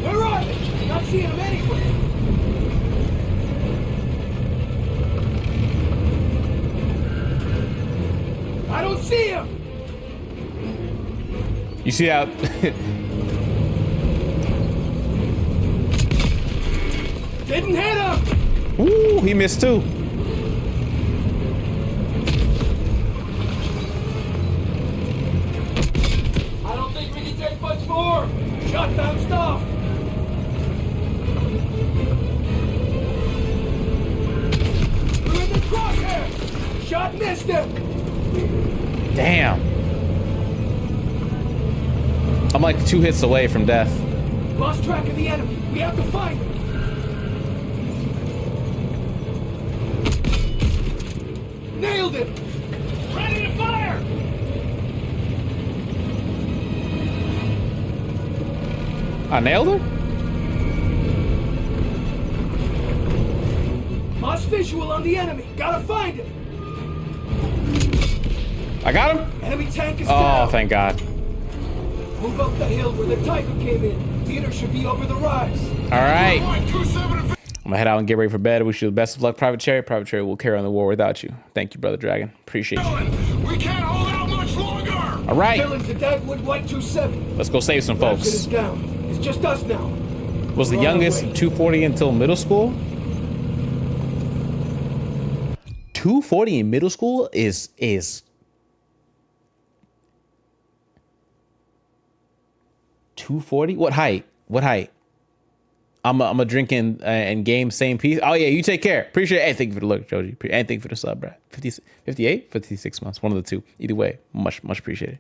[SPEAKER 10] Where are they? Not seeing him anywhere. I don't see him!
[SPEAKER 1] You see how?
[SPEAKER 10] Didn't hit him!
[SPEAKER 1] Ooh, he missed too.
[SPEAKER 10] I don't think we can take much more! Shutdown stuff! We're in the crosshairs! Shot missed him!
[SPEAKER 1] Damn. I'm like 2 hits away from death.
[SPEAKER 10] Lost track of the enemy. We have to find him. Nailed it! Ready to fire!
[SPEAKER 1] I nailed him?
[SPEAKER 10] Lost visual on the enemy. Gotta find him.
[SPEAKER 1] I got him?
[SPEAKER 10] Enemy tank is
[SPEAKER 1] Oh,
[SPEAKER 10] down.
[SPEAKER 1] thank God.
[SPEAKER 10] Move up the hill where the Tiger came in. Theater should be over the rise.
[SPEAKER 1] All right. I'm gonna head out and get ready for bed. Wish you the best of luck, Private Cherry. Private Cherry will carry on the war without you. Thank you, Brother Dragon. Appreciate you.
[SPEAKER 2] We can't hold out much longer!
[SPEAKER 1] All right.
[SPEAKER 10] Villain to Dagwood White 27.
[SPEAKER 1] Let's go save some
[SPEAKER 10] Rapid is
[SPEAKER 1] folks.
[SPEAKER 10] down. It's just us now.
[SPEAKER 1] Was the
[SPEAKER 10] We're on our
[SPEAKER 1] youngest
[SPEAKER 10] way.
[SPEAKER 1] 240 until middle school? 240 in middle school is 240? What height? What height? I'm a drinking and game same piece. Oh yeah, you take care. Appreciate it. Hey, thank you for the look, Joji. And thank you for the sub, bro. 58, 56 months. One of the two. Either way, much appreciated.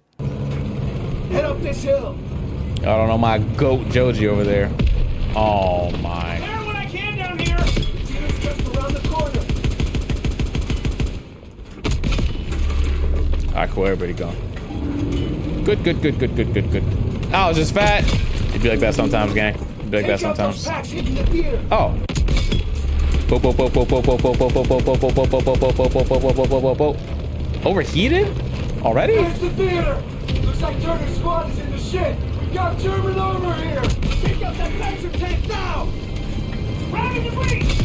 [SPEAKER 10] Head up this hill.
[SPEAKER 1] I don't know my goat Joji over there. Oh my.
[SPEAKER 10] Fire when I can down here. Theater's just around the corner.
[SPEAKER 1] Alright, cool. Everybody gone. Good. I was just fat. It'd be like that sometimes, gang. It'd be like that
[SPEAKER 10] Take out those
[SPEAKER 1] sometimes.
[SPEAKER 10] packs hitting the theater.
[SPEAKER 1] Oh. Overheated? Already?
[SPEAKER 10] There's the theater. Looks like Turner's squad is in the shit. We've got German armor here. Take out that Panzer tank now. Round the breach.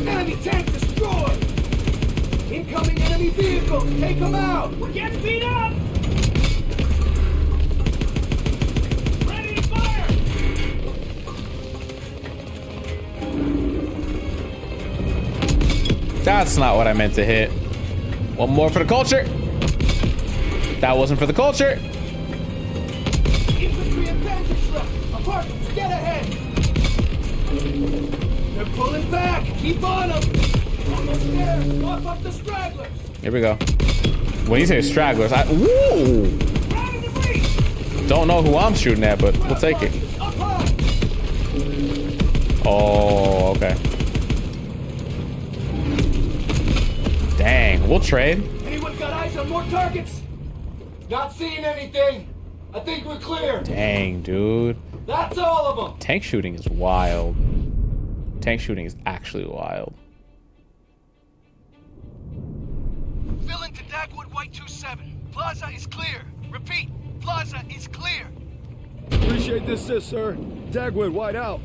[SPEAKER 10] Enemy tank destroyed. Incoming enemy vehicles. Take them out. We're getting beat up. Ready to fire.
[SPEAKER 1] That's not what I meant to hit. One more for the culture. That wasn't for the culture.
[SPEAKER 10] Infantry and bandits left. Apartments, get ahead. They're pulling back. Keep on them. Almost there. Mop up the stragglers.
[SPEAKER 1] Here we go. When you say stragglers, ooh.
[SPEAKER 10] Round the breach.
[SPEAKER 1] Don't know who I'm shooting at, but we'll take it.
[SPEAKER 10] Up high.
[SPEAKER 1] Oh, okay. Dang, we'll trade.
[SPEAKER 10] Anyone got eyes on more targets? Not seeing anything. I think we're clear.
[SPEAKER 1] Dang, dude.
[SPEAKER 10] That's all of them.
[SPEAKER 1] Tank shooting is wild. Tank shooting is actually wild.
[SPEAKER 9] Villain to Dagwood White 27. Plaza is clear. Repeat, Plaza is clear.
[SPEAKER 6] Appreciate the assist, sir. Dagwood, wide out.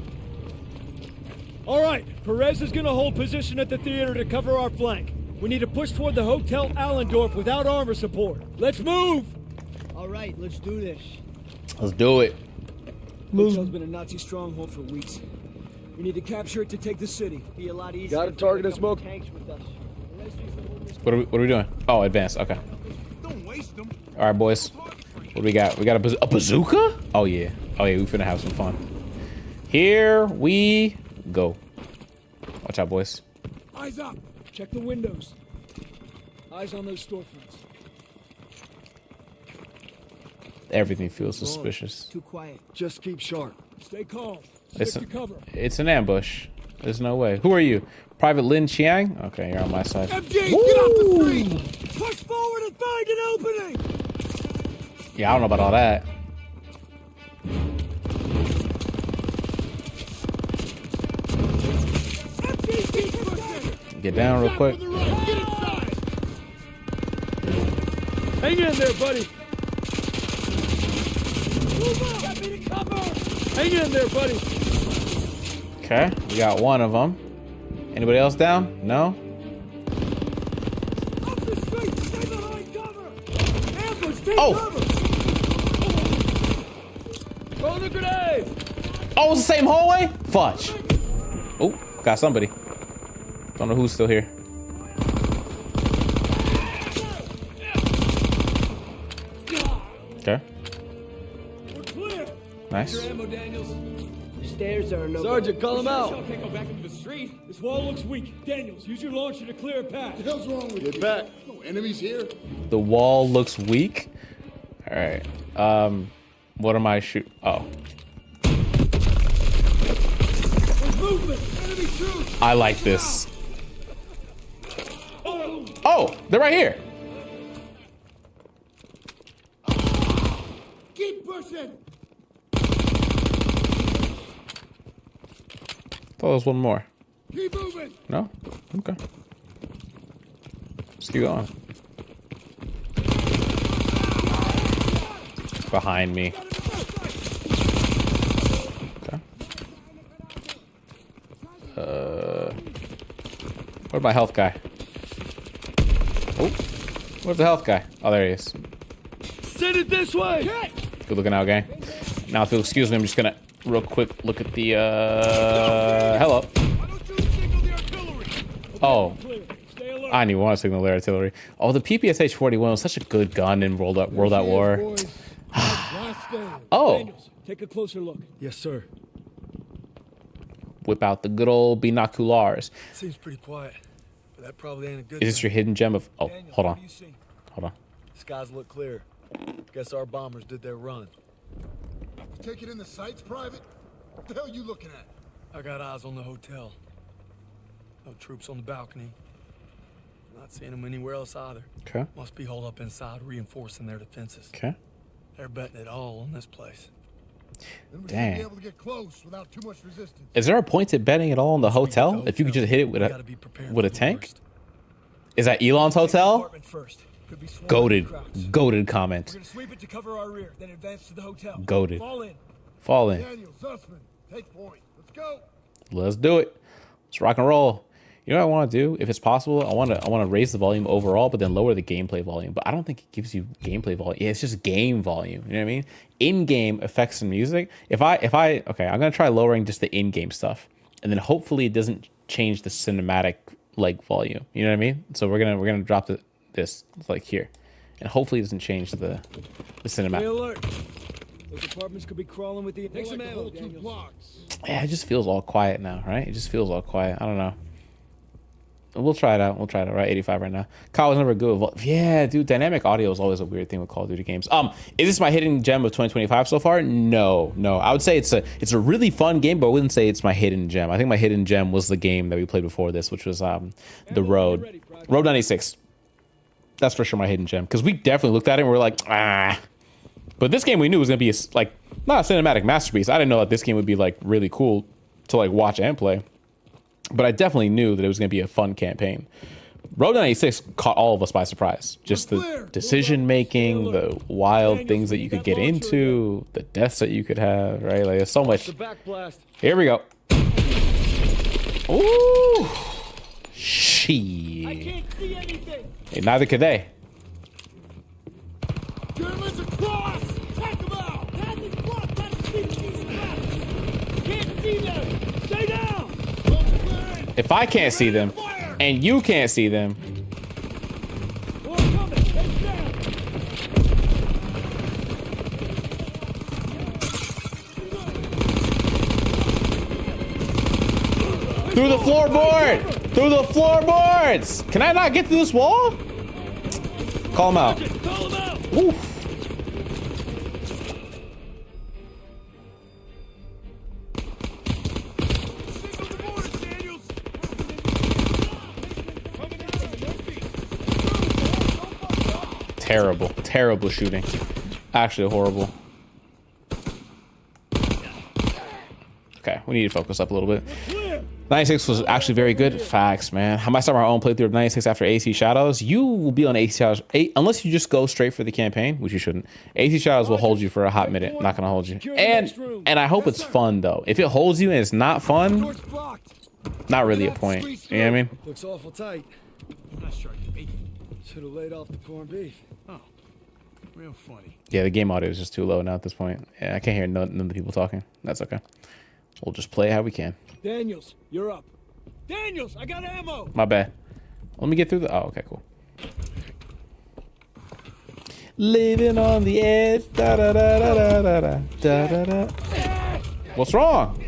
[SPEAKER 6] All right, Perez is gonna hold position at the theater to cover our flank. We need to push toward the Hotel Allendorf without armor support. Let's move!
[SPEAKER 10] All right, let's do this.
[SPEAKER 1] Let's do it.
[SPEAKER 10] Hotel's been a Nazi stronghold for weeks. We need to capture it to take the city. Be a lot easier.
[SPEAKER 6] Got a target and smoke.
[SPEAKER 10] Tanks with us.
[SPEAKER 1] What are we doing? Oh, advance. Okay.
[SPEAKER 2] Don't waste them.
[SPEAKER 1] All right, boys. What do we got? We got a bazooka? Oh yeah. Oh yeah. We finna have some fun. Here we go. Watch out, boys.
[SPEAKER 10] Eyes up. Check the windows. Eyes on those storefronts.
[SPEAKER 1] Everything feels suspicious.
[SPEAKER 10] Too quiet.
[SPEAKER 6] Just keep sharp.
[SPEAKER 10] Stay calm.
[SPEAKER 1] It's
[SPEAKER 10] Stick to cover.
[SPEAKER 1] it's an ambush. There's no way. Who are you? Private Lin Chiang? Okay, you're on my side.
[SPEAKER 10] MJ, get off the street! Push forward and find an opening!
[SPEAKER 1] Yeah, I don't know about all that.
[SPEAKER 10] MJ, keep pushing!
[SPEAKER 1] Get down real quick.
[SPEAKER 10] Get inside!
[SPEAKER 6] Hang in there, buddy.
[SPEAKER 10] Move up! Get me to cover!
[SPEAKER 6] Hang in there, buddy.
[SPEAKER 1] Okay, we got one of them. Anybody else down? No?
[SPEAKER 10] Up the street! Stay behind cover! Ambush! Take
[SPEAKER 1] Oh.
[SPEAKER 10] cover!
[SPEAKER 6] Throw the grenade.
[SPEAKER 1] Oh, it's the same hallway? Fudge. Oh, got somebody. Don't know who's still here. Okay.
[SPEAKER 10] We're clear!
[SPEAKER 1] Nice.
[SPEAKER 10] Ammo, Daniels.
[SPEAKER 5] Stairs are no.
[SPEAKER 6] Sergeant, call him out.
[SPEAKER 10] Can't go back into the street. This wall looks weak. Daniels, use your launcher to clear a path.
[SPEAKER 11] What the hell's wrong with
[SPEAKER 6] Get
[SPEAKER 11] you?
[SPEAKER 6] back.
[SPEAKER 11] No enemies here.
[SPEAKER 1] The wall looks weak. All right. What am I shoot? Oh,
[SPEAKER 10] There's movement! Enemy troops!
[SPEAKER 1] I like this. Oh, they're right here.
[SPEAKER 10] Keep pushing!
[SPEAKER 1] Thought there was one more.
[SPEAKER 10] Keep moving!
[SPEAKER 1] No? Okay. Let's keep going. Behind me. Okay. Where's my health guy? Oh, where's the health guy? Oh, there he is.
[SPEAKER 6] Send it this way.
[SPEAKER 1] Good looking out, gang. Now, if you'll excuse me, I'm just gonna real quick look at the hello. Oh, I didn't even want to signal the artillery. Oh, the PPSH-41 was such a good gun in World at War. Oh,
[SPEAKER 10] Daniels, take a closer look.
[SPEAKER 6] Yes, sir.
[SPEAKER 1] whip out the good old binoculars.
[SPEAKER 6] Seems pretty quiet, but that probably ain't a good.
[SPEAKER 1] Is this your hidden gem of? Oh,
[SPEAKER 10] Daniels,
[SPEAKER 1] hold
[SPEAKER 10] what
[SPEAKER 1] on,
[SPEAKER 10] do you see?
[SPEAKER 1] hold on.
[SPEAKER 6] Skies look clear. Guess our bombers did their run.
[SPEAKER 11] Take it in the sights, Private. What the hell are you looking at?
[SPEAKER 6] I got eyes on the hotel. No troops on the balcony. Not seeing them anywhere else either.
[SPEAKER 1] Okay,
[SPEAKER 6] Must be holed up inside, reinforcing their defenses.
[SPEAKER 1] okay.
[SPEAKER 6] They're betting it all on this place.
[SPEAKER 11] Then we should
[SPEAKER 1] Dang.
[SPEAKER 11] be able to get close without too much resistance.
[SPEAKER 1] Is there a point to betting at all in the hotel? If you could just hit it with
[SPEAKER 6] We
[SPEAKER 1] a
[SPEAKER 6] gotta be prepared
[SPEAKER 1] with a
[SPEAKER 6] for the
[SPEAKER 1] tank?
[SPEAKER 6] worst.
[SPEAKER 1] Is that Elon's hotel?
[SPEAKER 10] Apartment first. Could be swarmed
[SPEAKER 1] Goated,
[SPEAKER 10] with crowds.
[SPEAKER 1] goated comment.
[SPEAKER 10] We're gonna sweep it to cover our rear, then advance to the hotel.
[SPEAKER 1] Goated.
[SPEAKER 10] Fall in.
[SPEAKER 1] Fall in.
[SPEAKER 11] Daniel, Zussman, take point. Let's go.
[SPEAKER 1] Let's do it. Let's rock and roll. You know what I want to do? If it's possible, I want to raise the volume overall, but then lower the gameplay volume. But I don't think it gives you gameplay volume. Yeah, it's just game volume. You know what I mean? In-game effects and music. Okay, I'm gonna try lowering just the in-game stuff, and then hopefully it doesn't change the cinematic like volume. You know what I mean? So we're gonna drop this like here, and hopefully it doesn't change the
[SPEAKER 10] Stay
[SPEAKER 1] cinematic.
[SPEAKER 10] alert. Those apartments could be crawling with the. Take some
[SPEAKER 11] Like the
[SPEAKER 10] ammo,
[SPEAKER 11] whole 2
[SPEAKER 10] Daniels.
[SPEAKER 11] blocks.
[SPEAKER 1] Yeah, it just feels all quiet now, right? It just feels all quiet. I don't know. We'll try it out. We'll try it out. Right, 85 right now. Kyle was never good with. Yeah, dude. Dynamic audio is always a weird thing with Call of Duty games. Is this my hidden gem of 2025 so far? No. I would say it's a really fun game, but I wouldn't say it's my hidden gem. I think my hidden gem was the game that we played before this, which was the Road 96. That's for sure my hidden gem, because we definitely looked at it and we were like, ah. But this game we knew was gonna be like not a cinematic masterpiece. I didn't know that this game would be like really cool to like watch and play. But I definitely knew that it was going to be a fun campaign. Road 96 caught all of us by surprise. Just the decision making, the wild things that you could get into, the deaths that you could have, right? Like, there's so much. Here we go. Ooh. She.
[SPEAKER 6] I can't see anything.
[SPEAKER 1] Hey, neither could they.
[SPEAKER 6] Germans across! Take them out! Can't see them! Stay down!
[SPEAKER 1] If I can't see them, and you can't see them,
[SPEAKER 6] More coming! Head down!
[SPEAKER 1] through the floorboard! Through the floorboards! Can I not get through this wall? Call him out.
[SPEAKER 6] Call them out!
[SPEAKER 1] Oof. Terrible, terrible shooting. Actually horrible. Okay, we need to focus up a little bit. 96 was actually very good. Facts, man. I might start my own playthrough of 96 after AC Shadows. You will be on AC Shadows, unless you just go straight for the campaign, which you shouldn't. AC Shadows will hold you for a hot minute. Not gonna hold you. And I hope it's fun though. If it holds you and it's not fun, not really a point. You know what I mean?
[SPEAKER 10] Looks awful tight.
[SPEAKER 11] I'm not sure you make it.
[SPEAKER 10] Should have laid off the corned beef.
[SPEAKER 11] Oh, real funny.
[SPEAKER 1] Yeah, the game audio is just too low now at this point. Yeah, I can't hear none of the people talking. That's okay. We'll just play how we can.
[SPEAKER 6] Daniels, you're up. Daniels, I got ammo!
[SPEAKER 1] My bad. Let me get through the... Oh, okay, cool. Living on the edge. Da, da, da, da, da, da, da, da, da. What's wrong?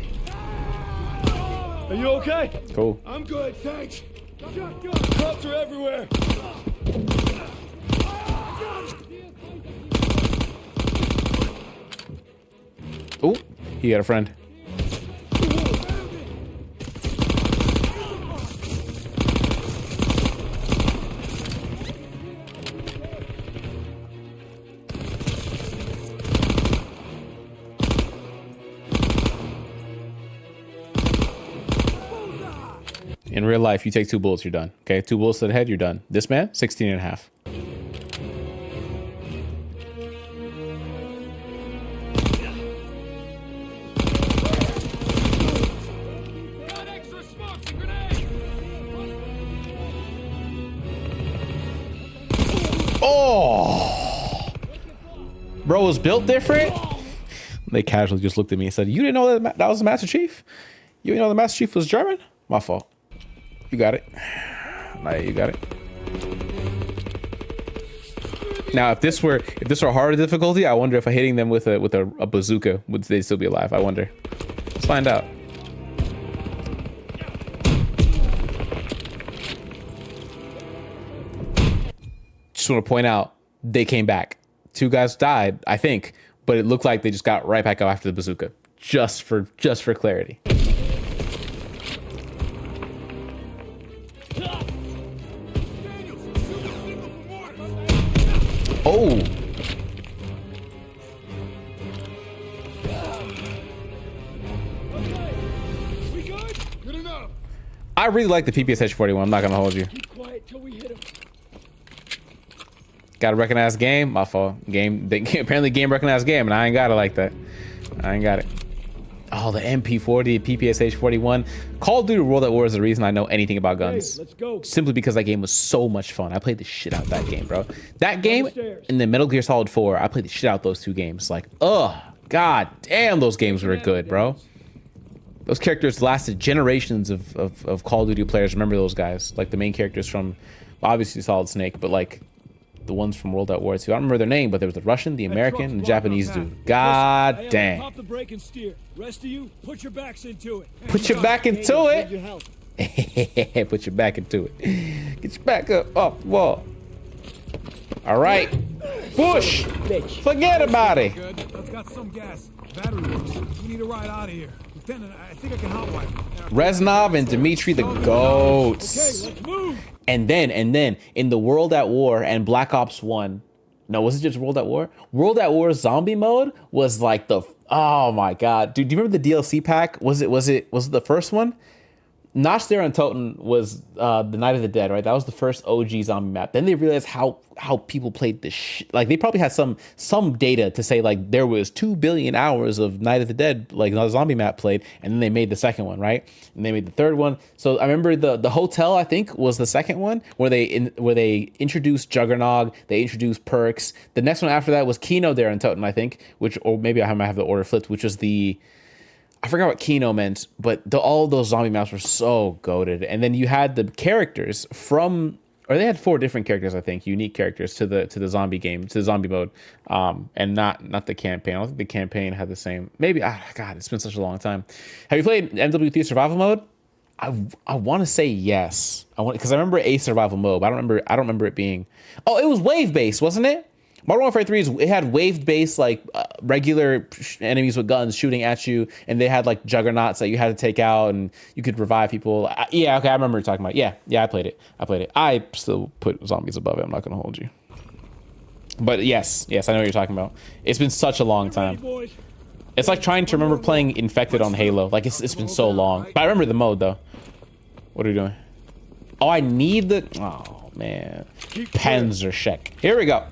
[SPEAKER 6] Are you okay?
[SPEAKER 1] Cool.
[SPEAKER 6] I'm good, thanks. Cops are everywhere.
[SPEAKER 1] Oh, he got a friend. In real life, you take 2 bullets, you're done. Okay, 2 bullets to the head, you're done. This man, 16 and a half. Oh! Bro was built different? They casually just looked at me and said, you didn't know that was the Master Chief? You didn't know the Master Chief was German? My fault. You got it. Nah, you got it. Now, if this were harder difficulty, I wonder if hitting them with a bazooka would they still be alive? I wonder. Let's find out. Just want to point out they came back. 2 guys died, I think, but it looked like they just got right back up after the bazooka. Just for clarity. Oh.
[SPEAKER 6] We good?
[SPEAKER 11] Good enough.
[SPEAKER 1] I really like the PPSH-41. I'm not gonna hold you.
[SPEAKER 6] Keep quiet till we hit him.
[SPEAKER 1] Gotta recognize game. My fault. Apparently game recognized game, and I ain't got it like that. I ain't got it. Oh, the MP40, PPSH-41. Call of Duty World at War is the reason I know anything about guns.
[SPEAKER 6] Hey, let's go.
[SPEAKER 1] Simply because that game was so much fun. I played the shit out of that game, bro. That game and then Metal Gear Solid 4, I played the shit out of those 2 games. Like, ugh, god damn, those games were good, bro. Those characters lasted generations of Call of Duty players. Remember those guys? Like the main characters from, obviously Solid Snake, but like the ones from World at War 2. I don't remember their name, but there was the Russian, the American, and the Japanese dude. God damn.
[SPEAKER 6] Pop the brake and steer. Rest of you, put your backs into it.
[SPEAKER 1] Put your back into it. Put your back into it. Get your back up off the wall. All right. Bush. Forget about it.
[SPEAKER 11] Good. I've got some gas. Battery works. We need a ride out of here. Lieutenant, I think I can hotwire.
[SPEAKER 1] Reznov and Dmitri the goats.
[SPEAKER 6] Okay, let's move.
[SPEAKER 1] And then in the World at War and Black Ops 1. No, was it just World at War? World at War zombie mode was like the, oh my god. Dude, do you remember the DLC pack? Was it the first one? Notch there on Toten was the Night of the Dead, right? That was the first OG zombie map. Then they realized how people played this like they probably had some data to say like there was 2 billion hours of Night of the Dead like a zombie map played, and then they made the second one, right? And they made the third one. So I remember the hotel, I think, was the second one where they introduced Juggernog, they introduced perks. The next one after that was Kino there in Toten, I think, which, or maybe I might have the order flipped, which was I forgot what Kino meant, but all those zombie maps were so goated. And then you had the characters from, or they had 4 different characters, I think, unique characters to the zombie game, to the zombie mode, and not the campaign. I don't think the campaign had the same. Maybe, God, it's been such a long time. Have you played MW3 Survival Mode? I want to say yes. Because I remember a survival mode, but I don't remember it being. Oh, it was wave based, wasn't it? Modern Warfare 3 it had wave-based like regular enemies with guns shooting at you, and they had like juggernauts that you had to take out, and you could revive people. Yeah, okay, I remember what you're talking about. Yeah, I played it. I still put zombies above it. I'm not gonna hold you. But yes, I know what you're talking about. It's been such a long time. It's like trying to remember playing Infected on Halo. Like it's been so long. But I remember the mode though. What are we doing? Oh, I need the. Oh man, Panzerschreck. Here we go.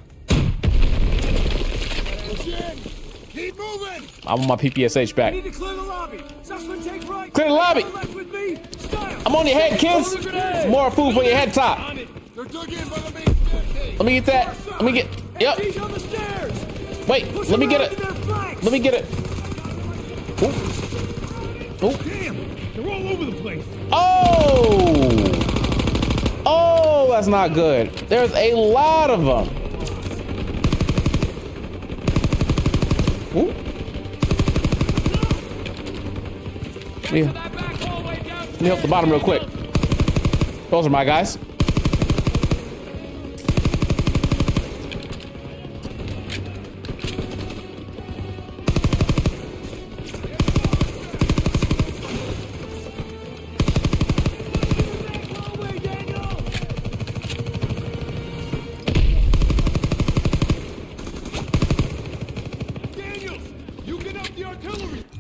[SPEAKER 11] Keep moving.
[SPEAKER 1] I'm on my PPSH back.
[SPEAKER 6] Need to clear the lobby. Zussman, take right.
[SPEAKER 1] Clear the lobby.
[SPEAKER 6] Left with me.
[SPEAKER 1] I'm on your head, kids. More food for your head top.
[SPEAKER 11] They're dug in by the main staircase.
[SPEAKER 1] Let me get that. Let me get. Yep.
[SPEAKER 6] He's on the stairs.
[SPEAKER 1] Wait. Let me get it. Let me get it. Oop. Oop.
[SPEAKER 6] Damn, they're all over the place.
[SPEAKER 1] Oh, that's not good. There's a lot of them. Ooh. Let me help the bottom real quick. Those are my guys.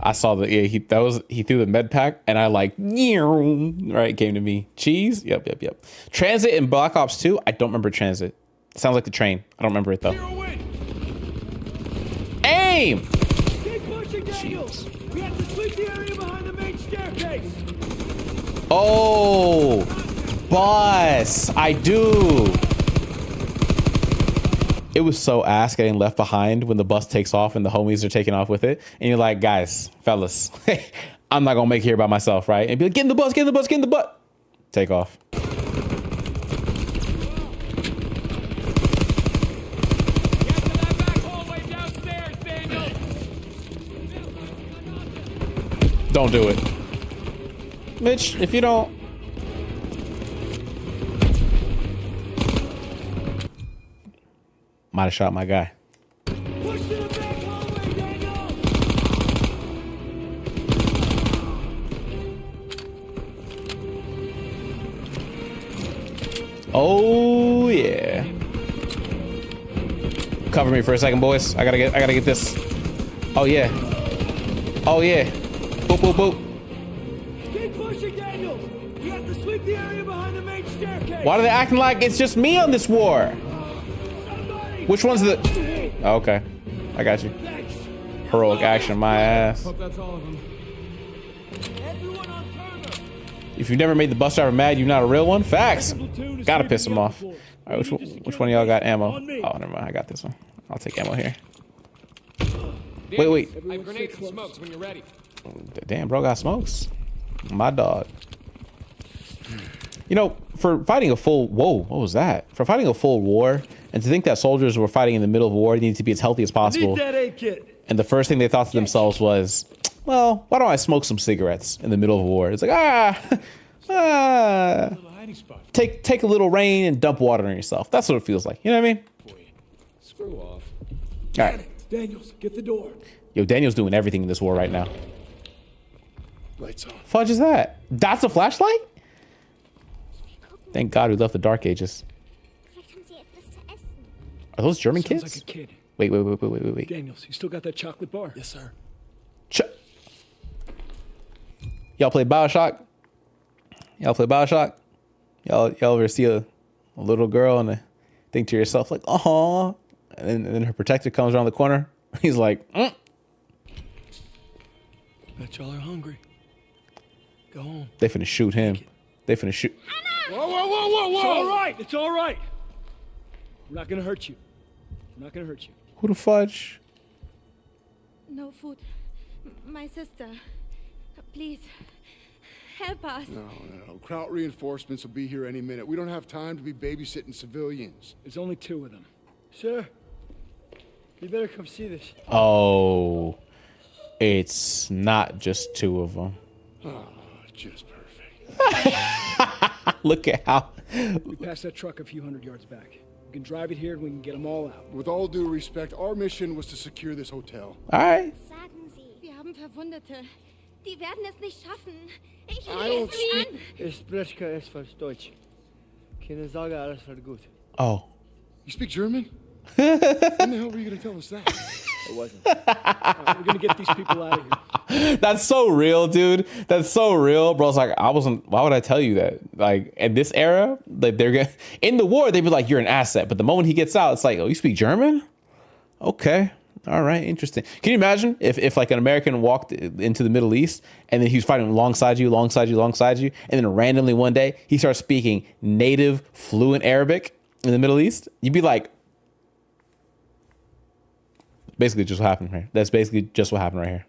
[SPEAKER 1] I saw the he threw the med pack, and I like right came to me. Cheese. Yep. Transit in Black Ops 2. I don't remember Transit. Sounds like the train. I don't remember it though. Aim.
[SPEAKER 6] Keep pushing, Daniels. We have to sweep the area behind the main staircase.
[SPEAKER 1] Oh, boss. I do. It was so ass getting left behind when the bus takes off and the homies are taking off with it. And you're like, guys, fellas, I'm not gonna make it here by myself, right? And be like, get in the bus, get in the bus, get in the bus. Take off.
[SPEAKER 6] Get to that back hallway downstairs, Daniel.
[SPEAKER 1] Don't do it. Mitch, if you don't. Might have shot my guy.
[SPEAKER 6] Push to the back hallway, Daniel.
[SPEAKER 1] Oh yeah. Cover me for a second, boys. I gotta get this. Oh yeah. Oh yeah. Boop boop boop.
[SPEAKER 6] Keep pushing, Daniel. We have to sweep the area behind the main staircase.
[SPEAKER 1] Why are they acting like it's just me on this war? Which one's the... Oh, okay. I got you. Heroic action, my ass.
[SPEAKER 6] Hope that's all of them. Everyone on Turner.
[SPEAKER 1] If you've never made the bus driver mad, you're not a real one. Facts. Gotta piss him off. All right, which one of y'all got ammo? Oh, never mind. I got this one. I'll take ammo here. Wait.
[SPEAKER 8] I have grenades and smokes when you're ready.
[SPEAKER 1] Damn, bro got smokes. My dog. You know, for fighting a full... Whoa, what was that? For fighting a full war... And to think that soldiers were fighting in the middle of a war need to be as healthy as possible.
[SPEAKER 6] Need that aid kit.
[SPEAKER 1] And the first thing they thought to themselves was, well, why don't I smoke some cigarettes in the middle of a war? It's like, take a little rain and dump water on yourself. That's what it feels like. You know what I mean?
[SPEAKER 8] Screw off.
[SPEAKER 1] All right.
[SPEAKER 6] Daniels, get the door.
[SPEAKER 1] Yo, Daniel's doing everything in this war right now.
[SPEAKER 11] Lights on.
[SPEAKER 1] Fudge is that? That's a flashlight? Thank God we left the Dark Ages. Are those German kids?
[SPEAKER 6] Like a kid.
[SPEAKER 1] Wait.
[SPEAKER 6] Daniels, you still got that chocolate bar?
[SPEAKER 11] Yes, sir.
[SPEAKER 1] Y'all play BioShock? Y'all play Bioshock? Y'all ever see a little girl and think to yourself like, "Oh," and then her protector comes around the corner. He's like,
[SPEAKER 10] Bet y'all are hungry. Go home.
[SPEAKER 1] They finna shoot him. They finna shoot.
[SPEAKER 6] Whoa, whoa, whoa, whoa, whoa! It's all right. It's all right. We're not gonna hurt you. We're not gonna hurt you.
[SPEAKER 1] Who the fudge?
[SPEAKER 12] No food. My sister. Please. Help us.
[SPEAKER 11] No. Kraut reinforcements will be here any minute. We don't have time to be babysitting civilians.
[SPEAKER 6] There's only 2 of them. Sir, you better come see this.
[SPEAKER 1] Oh, it's not just 2 of them.
[SPEAKER 11] Oh, just perfect.
[SPEAKER 1] Look at how.
[SPEAKER 6] We passed that truck a few hundred yards back. We can drive it here and we can get them all out.
[SPEAKER 11] With all due respect, our mission was to secure this hotel.
[SPEAKER 1] All right.
[SPEAKER 12] Sagen Sie. Wir haben Verwundete. Die werden es nicht schaffen. Ich
[SPEAKER 5] I don't
[SPEAKER 12] lese sie an.
[SPEAKER 5] speak. Ich spreche etwas Deutsch. Keine Sorge, alles wird gut.
[SPEAKER 1] Oh.
[SPEAKER 11] You speak German? When the hell were you going to tell us that?
[SPEAKER 5] It wasn't.
[SPEAKER 6] We're gonna get these people out of here.
[SPEAKER 1] That's so real, dude. That's so real, bro. It's like, I wasn't, why would I tell you that? Like, in this era, like, they're gonna, in the war, they'd be like, you're an asset. But the moment he gets out, it's like, oh, you speak German? Okay. All right. Interesting. Can you imagine if like an American walked into the Middle East and then he was fighting alongside you, and then randomly one day he starts speaking native, fluent Arabic in the Middle East? You'd be like, basically just what happened here. That's basically just what happened right here.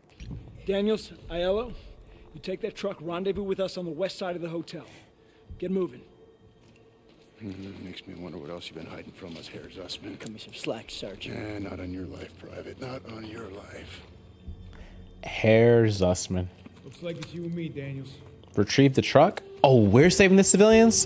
[SPEAKER 6] Daniels, Aiello, you take that truck, rendezvous with us on the west side of the hotel. Get moving.
[SPEAKER 11] Makes me wonder what else you've been hiding from us, Herr Zussman.
[SPEAKER 5] Cut me some slack, Sergeant.
[SPEAKER 11] Not on your life, Private. Not on your life.
[SPEAKER 1] Herr Zussman.
[SPEAKER 6] Looks like it's you and me, Daniels.
[SPEAKER 1] Retrieve the truck? Oh, we're saving the civilians?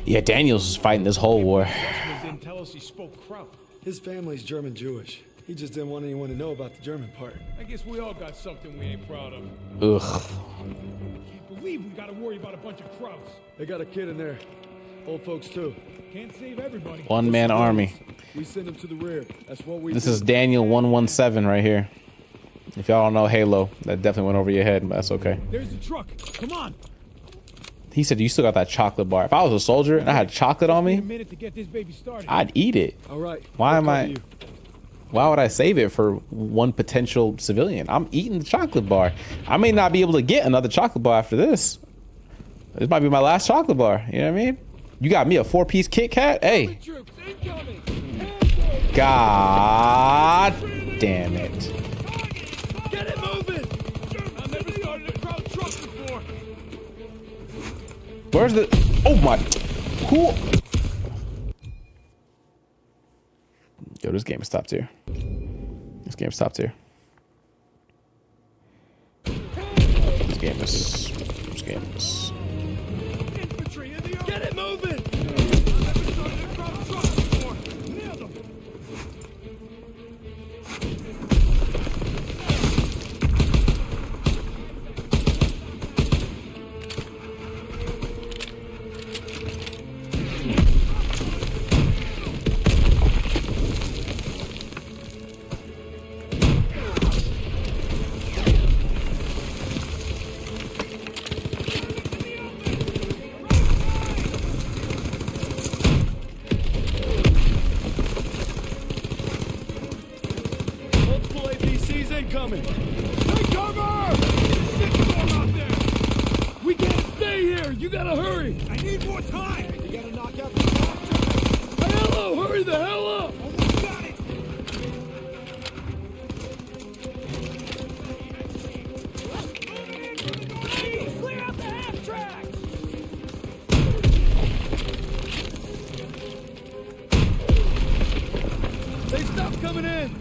[SPEAKER 1] Yeah, Daniels is fighting this whole war.
[SPEAKER 6] Zussman didn't tell us he spoke Kraut.
[SPEAKER 10] His family's German-Jewish. He just didn't want anyone to know about the German part.
[SPEAKER 6] I guess we all got something we ain't proud of.
[SPEAKER 1] Ugh.
[SPEAKER 6] Can't believe we gotta worry about a bunch of Krauts.
[SPEAKER 10] They got a kid in there. Old folks, too.
[SPEAKER 6] Can't save everybody.
[SPEAKER 1] One-man army.
[SPEAKER 10] We send them to the rear. That's what we
[SPEAKER 1] This
[SPEAKER 10] do.
[SPEAKER 1] is Daniel 117 right here. If y'all don't know Halo, that definitely went over your head, but that's okay.
[SPEAKER 6] There's the truck. Come on.
[SPEAKER 1] He said you still got that chocolate bar. If I was a soldier and I had chocolate on
[SPEAKER 6] A
[SPEAKER 1] me,
[SPEAKER 6] minute to get this baby started.
[SPEAKER 1] I'd eat it.
[SPEAKER 10] All right.
[SPEAKER 1] Why am
[SPEAKER 10] I'll
[SPEAKER 1] I?
[SPEAKER 10] cover you.
[SPEAKER 1] Why would I save it for one potential civilian? I'm eating the chocolate bar. I may not be able to get another chocolate bar after this. This might be my last chocolate bar. You know what I mean? You got me a 4-piece Kit Kat? Hey. God damn it.
[SPEAKER 6] Get it moving. I've never started a Kraut truck before.
[SPEAKER 1] Where's the... Oh my... Who... Yo, this game is top tier. This game is top tier. This game is...
[SPEAKER 6] Infantry in the open. Get it moving. I've never started a Kraut truck before. Nailed them.
[SPEAKER 10] Multiple APCs incoming.
[SPEAKER 6] Take cover! Six of them out there! We can't stay here! You gotta hurry! I need more time! You gotta knock out the capture! Hello! Hurry the hell up! Almost got it! Clear out the half tracks!
[SPEAKER 10] They stopped coming in.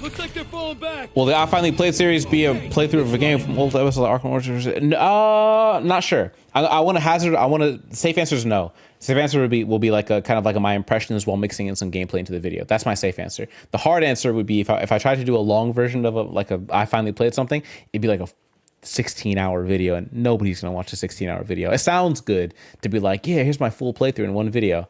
[SPEAKER 10] Looks like they're falling back.
[SPEAKER 1] Will the I Finally Played series be a playthrough of a game from multiple episodes of Arkham Origins? Not sure. I want to hazard. I want to. Safe answer is no. Safe answer will be like a kind of like my impressions while mixing in some gameplay into the video. That's my safe answer. The hard answer would be if I tried to do a long version of I Finally Played something, it'd be like a 16-hour video, and nobody's gonna watch a 16-hour video. It sounds good to be like, yeah, here's my full playthrough in one video.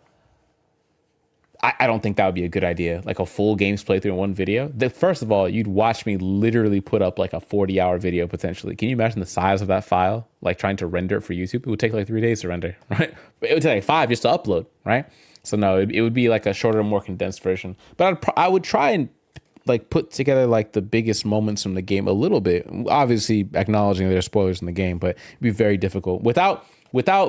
[SPEAKER 1] I don't think that would be a good idea. Like a full games playthrough in one video. First of all, you'd watch me literally put up like a 40-hour video potentially. Can you imagine the size of that file? Like trying to render it for YouTube, it would take like 3 days to render, right? But it would take like 5 just to upload, right? So no, it would be like a shorter, more condensed version. But I would try and like put together like the biggest moments from the game a little bit. Obviously acknowledging there's spoilers in the game, but it'd be very difficult without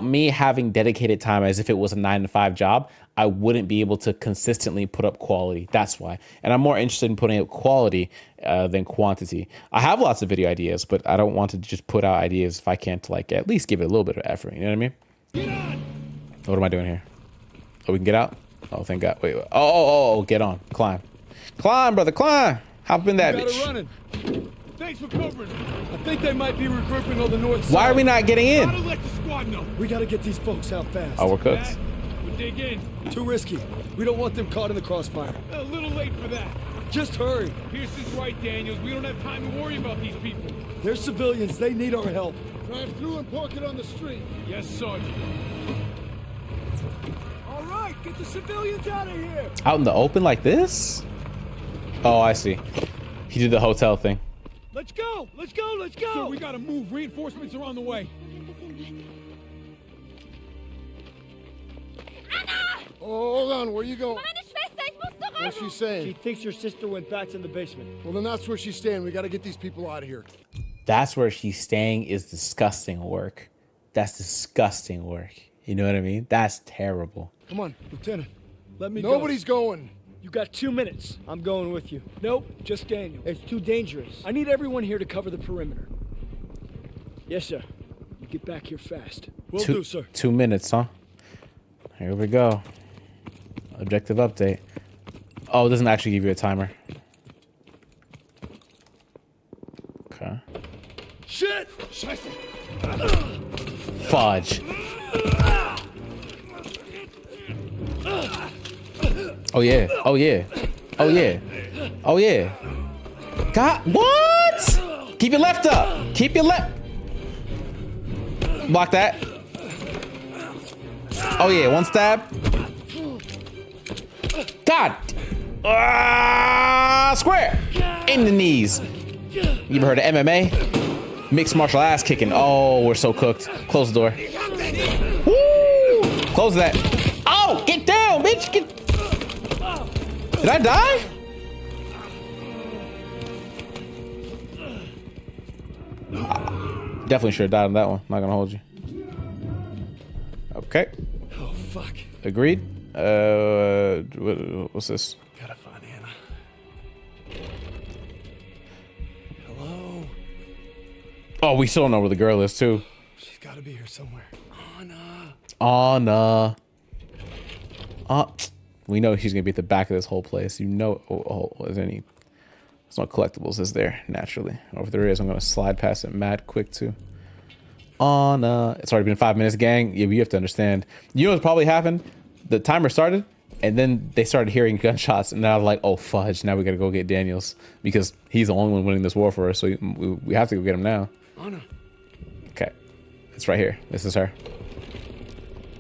[SPEAKER 1] me having dedicated time as if it was a 9-to-5 job. I wouldn't be able to consistently put up quality. That's why. And I'm more interested in putting up quality than quantity. I have lots of video ideas, but I don't want to just put out ideas if I can't like at least give it a little bit of effort. You know what I mean?
[SPEAKER 6] Get on!
[SPEAKER 1] What am I doing here? Oh, we can get out? Oh, thank God. Wait. Oh, get on. Climb. Climb, brother, climb. Hop in that bitch.
[SPEAKER 6] Running. Thanks for covering. I think they might be regrouping on the north side.
[SPEAKER 1] Why are we not getting in?
[SPEAKER 6] Gotta let the squad know. We gotta get these folks out fast.
[SPEAKER 1] Oh, we're cooked.
[SPEAKER 6] We'll dig in. Too risky. We don't want them caught in the crossfire. A little late for that. Just hurry. Pierce is right, Daniels. We don't have time to worry about these people. They're civilians. They need our help.
[SPEAKER 11] Drive through and park it on the street.
[SPEAKER 6] Yes, Sergeant. All right, get the civilians out of here.
[SPEAKER 1] Out in the open like this? Oh, I see. He did the hotel thing.
[SPEAKER 6] Let's go! Let's go! Let's go! Sir, we gotta move. Reinforcements are on the way.
[SPEAKER 11] Oh, hold on. Where you going?
[SPEAKER 12] Meine Schwester, ich muss zurück.
[SPEAKER 11] What's she saying?
[SPEAKER 5] She thinks your sister went back to the basement.
[SPEAKER 11] Well, then that's where she's staying. We got to get these people out of here.
[SPEAKER 1] That's where she's staying is disgusting work. That's disgusting work. You know what I mean? That's terrible.
[SPEAKER 11] Come on.
[SPEAKER 6] Lieutenant, let me go.
[SPEAKER 11] Nobody's going.
[SPEAKER 6] You got 2 minutes.
[SPEAKER 5] I'm going with you.
[SPEAKER 6] Nope, just Daniel.
[SPEAKER 5] It's too dangerous.
[SPEAKER 6] I need everyone here to cover the perimeter.
[SPEAKER 5] Yes, sir.
[SPEAKER 6] You get back here fast. Will
[SPEAKER 1] Two-
[SPEAKER 6] do, sir.
[SPEAKER 1] 2 minutes, huh? Here we go. Objective update. Oh, it doesn't actually give you a timer. Okay.
[SPEAKER 6] Shit! Scheiße!
[SPEAKER 1] Fudge. Oh yeah. Oh yeah. Oh yeah. Oh yeah. God, what? Keep your left up. Keep your left. Block that. Oh yeah, one stab. God. Square. In the knees. You ever heard of MMA? Mixed martial ass kicking. Oh, we're so cooked. Close the door. Woo! Close that. Oh, get down, bitch. Did I die? Definitely should have died on that one. Not gonna hold you. Okay.
[SPEAKER 6] Oh, fuck.
[SPEAKER 1] Agreed. What's this?
[SPEAKER 6] Gotta find Anna. Hello?
[SPEAKER 1] Oh, we still don't know where the girl is, too.
[SPEAKER 6] She's gotta be here somewhere.
[SPEAKER 1] Anna. We know she's gonna be at the back of this whole place. You know. Is there any? There's no collectibles, is there? Naturally. Or if there is, I'm gonna slide past it mad quick too. Anna. It's already been 5 minutes, gang. Yeah, you have to understand. You know what's probably happened? The timer started, and then they started hearing gunshots, and now they're like, "Oh fudge! Now we gotta go get Daniels because he's the only one winning this war for us. So we have to go get him now."
[SPEAKER 6] Anna.
[SPEAKER 1] Okay, it's right here. This is her.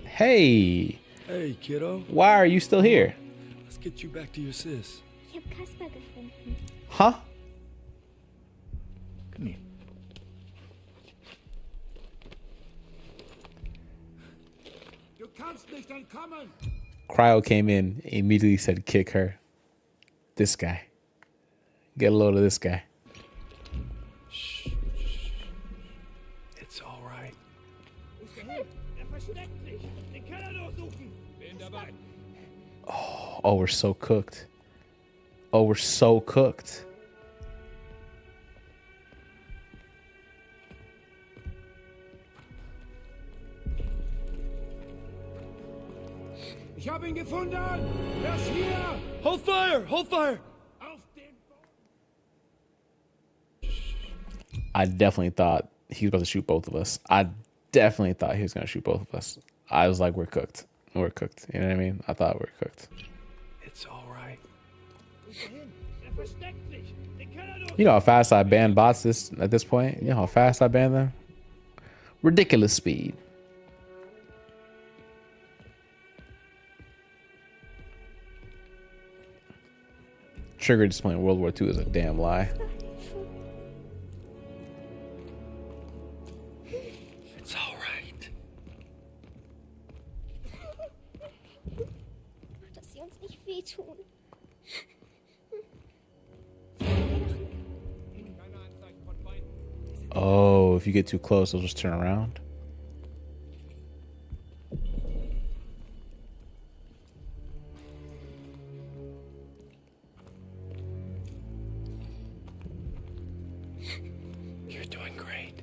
[SPEAKER 1] Hey.
[SPEAKER 6] Hey, kiddo.
[SPEAKER 1] Why are you still here?
[SPEAKER 6] Let's get you back to your sis.
[SPEAKER 12] Ich hab Kasper gefunden.
[SPEAKER 1] Huh?
[SPEAKER 6] Come here.
[SPEAKER 11] Du kannst nicht entkommen.
[SPEAKER 1] Cryo came in, immediately said, kick her. This guy. Get a load of this guy.
[SPEAKER 6] Shh. It's all right.
[SPEAKER 1] Oh, we're so cooked. Oh, we're so cooked.
[SPEAKER 6] Ich hab ihn gefunden! Er ist hier! Hold fire! Hold fire! Auf den
[SPEAKER 1] I definitely thought he was about to shoot both of us. I definitely thought he was going to shoot both of us. I was like, we're cooked. We're cooked. You know what I mean? I thought we were cooked.
[SPEAKER 6] It's all right.
[SPEAKER 1] You know how fast I ban bots at this point? You know how fast I ban them? Ridiculous speed. Trigger displaying World War II is a damn lie.
[SPEAKER 10] It's all right.
[SPEAKER 12] Dass sie uns nicht wehtun.
[SPEAKER 1] Oh, if you get too close, they'll just turn around.
[SPEAKER 10] You're doing great.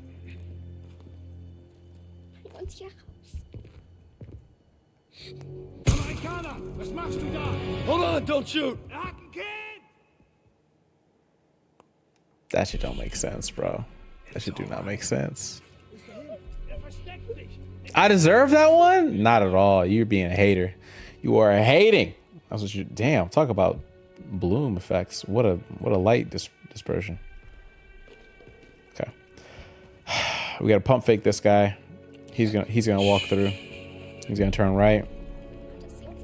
[SPEAKER 12] Bring uns hier raus.
[SPEAKER 6] Amerikaner, was machst du da?
[SPEAKER 10] Hold on, don't shoot.
[SPEAKER 6] Hackenkind!
[SPEAKER 1] That shit don't make sense, bro. That shit do not make sense. I deserve that one? Not at all. You're being a hater. You are hating. That's what you. Damn. Talk about bloom effects. What a light dispersion. Okay. We gotta pump fake this guy. He's gonna walk through. He's gonna turn right.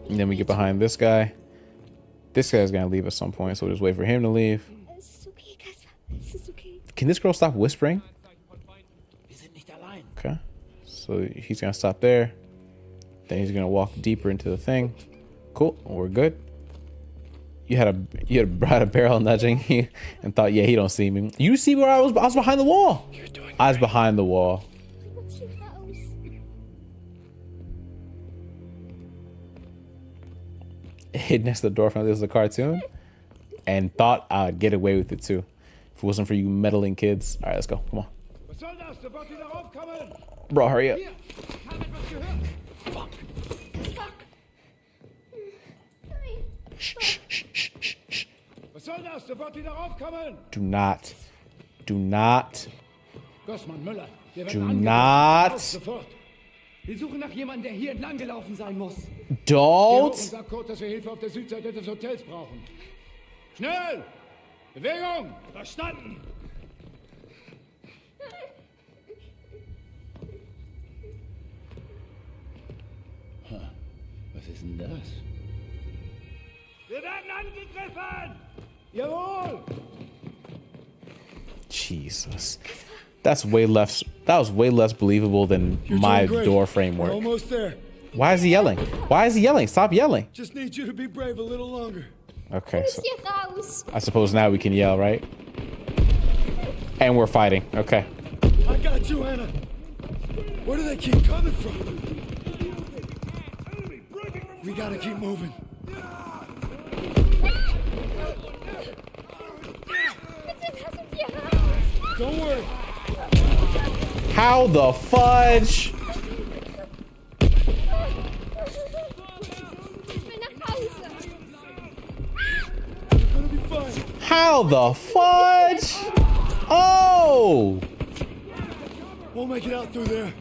[SPEAKER 1] And then we get behind this guy. This guy's gonna leave at some point, so we'll just wait for him to leave.
[SPEAKER 12] Es ist okay, Kaspar. Es ist okay.
[SPEAKER 1] Can this girl stop whispering? Okay. So he's gonna stop there. Then he's gonna walk deeper into the thing. Cool. We're good. You had a barrel nudging you and thought, yeah, he don't see me. You see where I was? I was behind the wall. I was behind the wall.
[SPEAKER 12] Bring uns hier raus.
[SPEAKER 1] Hid next to the door from this was a cartoon, and thought I'd get away with it too, if it wasn't for you meddling kids. All right, let's go. Come on.
[SPEAKER 6] Was soll das? Sofort wieder raufkommen!
[SPEAKER 1] Bro, hurry up.
[SPEAKER 6] Hier, hab etwas gehört.
[SPEAKER 12] Fuck. Nein.
[SPEAKER 1] Shh.
[SPEAKER 6] Was soll das? Sofort wieder raufkommen!
[SPEAKER 1] Do not.
[SPEAKER 6] Gossmann, Müller, wir
[SPEAKER 1] Do
[SPEAKER 6] werden
[SPEAKER 1] not.
[SPEAKER 6] Raus, sofort. Wir suchen nach jemandem, der hier entlang gelaufen sein muss. Geh hoch
[SPEAKER 1] Don't.
[SPEAKER 6] und sag Kurt, dass wir Hilfe auf der Südseite des Hotels brauchen. Schnell! Bewegung! Verstanden! Was ist denn das? Wir werden angegriffen! Jawohl!
[SPEAKER 1] Jesus. That was way less believable than my door framework.
[SPEAKER 10] Almost there.
[SPEAKER 1] Why is he yelling? Stop yelling.
[SPEAKER 10] Just need you to be brave a little longer.
[SPEAKER 1] Okay, so
[SPEAKER 12] Hier raus.
[SPEAKER 1] I suppose now we can yell, right? And we're fighting. Okay.
[SPEAKER 10] I got you, Anna. Where do they keep coming from? We gotta keep moving.
[SPEAKER 12] Bitte lass uns hier raus.
[SPEAKER 10] Don't worry.
[SPEAKER 1] How the fudge?
[SPEAKER 12] Ich will nach Hause.
[SPEAKER 10] We're gonna be fine.
[SPEAKER 1] How the fudge? Oh!
[SPEAKER 10] We'll make it out through there.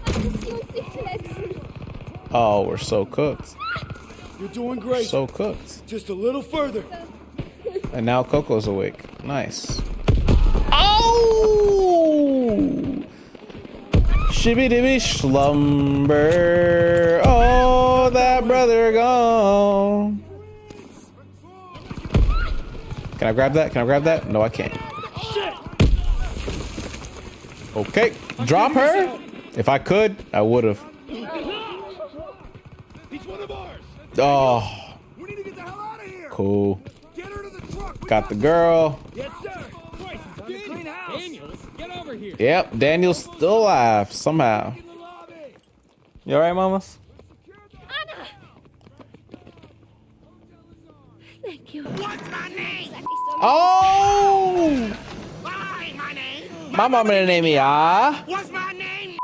[SPEAKER 12] Dass sie uns nicht verletzen.
[SPEAKER 1] Oh, we're so cooked.
[SPEAKER 10] You're doing great.
[SPEAKER 1] So cooked.
[SPEAKER 10] Just a little further.
[SPEAKER 1] And now Coco's awake. Nice. Oh! Shibby dibby slumber. Oh, that brother gone. Can I grab that? No, I can't. Okay. Drop her? If I could, I would have.
[SPEAKER 6] He's one of ours!
[SPEAKER 1] Oh,
[SPEAKER 6] We need to get the hell out of here!
[SPEAKER 1] cool.
[SPEAKER 6] Get her to the truck!
[SPEAKER 1] Got the girl.
[SPEAKER 6] Yes, sir! Clean house! Daniels, get over here!
[SPEAKER 1] Yep, Daniel's still alive somehow. You alright, mamas?
[SPEAKER 12] Anna! Thank you.
[SPEAKER 9] What's my name?
[SPEAKER 12] Sag ich so.
[SPEAKER 1] Oh!
[SPEAKER 9] Why my name?
[SPEAKER 1] My mama named me
[SPEAKER 9] What's my name?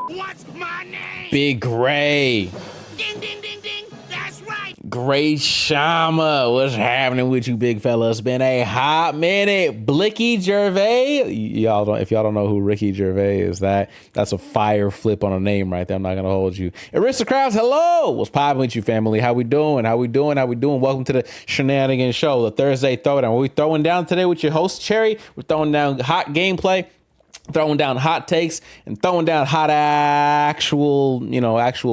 [SPEAKER 9] What's my name?
[SPEAKER 1] Big Gray.
[SPEAKER 9] Ding, ding, ding, ding. That's right.
[SPEAKER 1] Gray Shama. What's happening with you big fellas? Been a hot minute. Blicky Gervais. If y'all don't know who Ricky Gervais is, that's a fire flip on a name right there. I'm not gonna hold you. Aristocrats, hello. What's popping with you, family? How we doing? Welcome to the Shenanigans Show, the Thursday Throwdown. What we throwing down today with your host Cherry? We're throwing down hot gameplay. throwing down hot takes and throwing down hot actual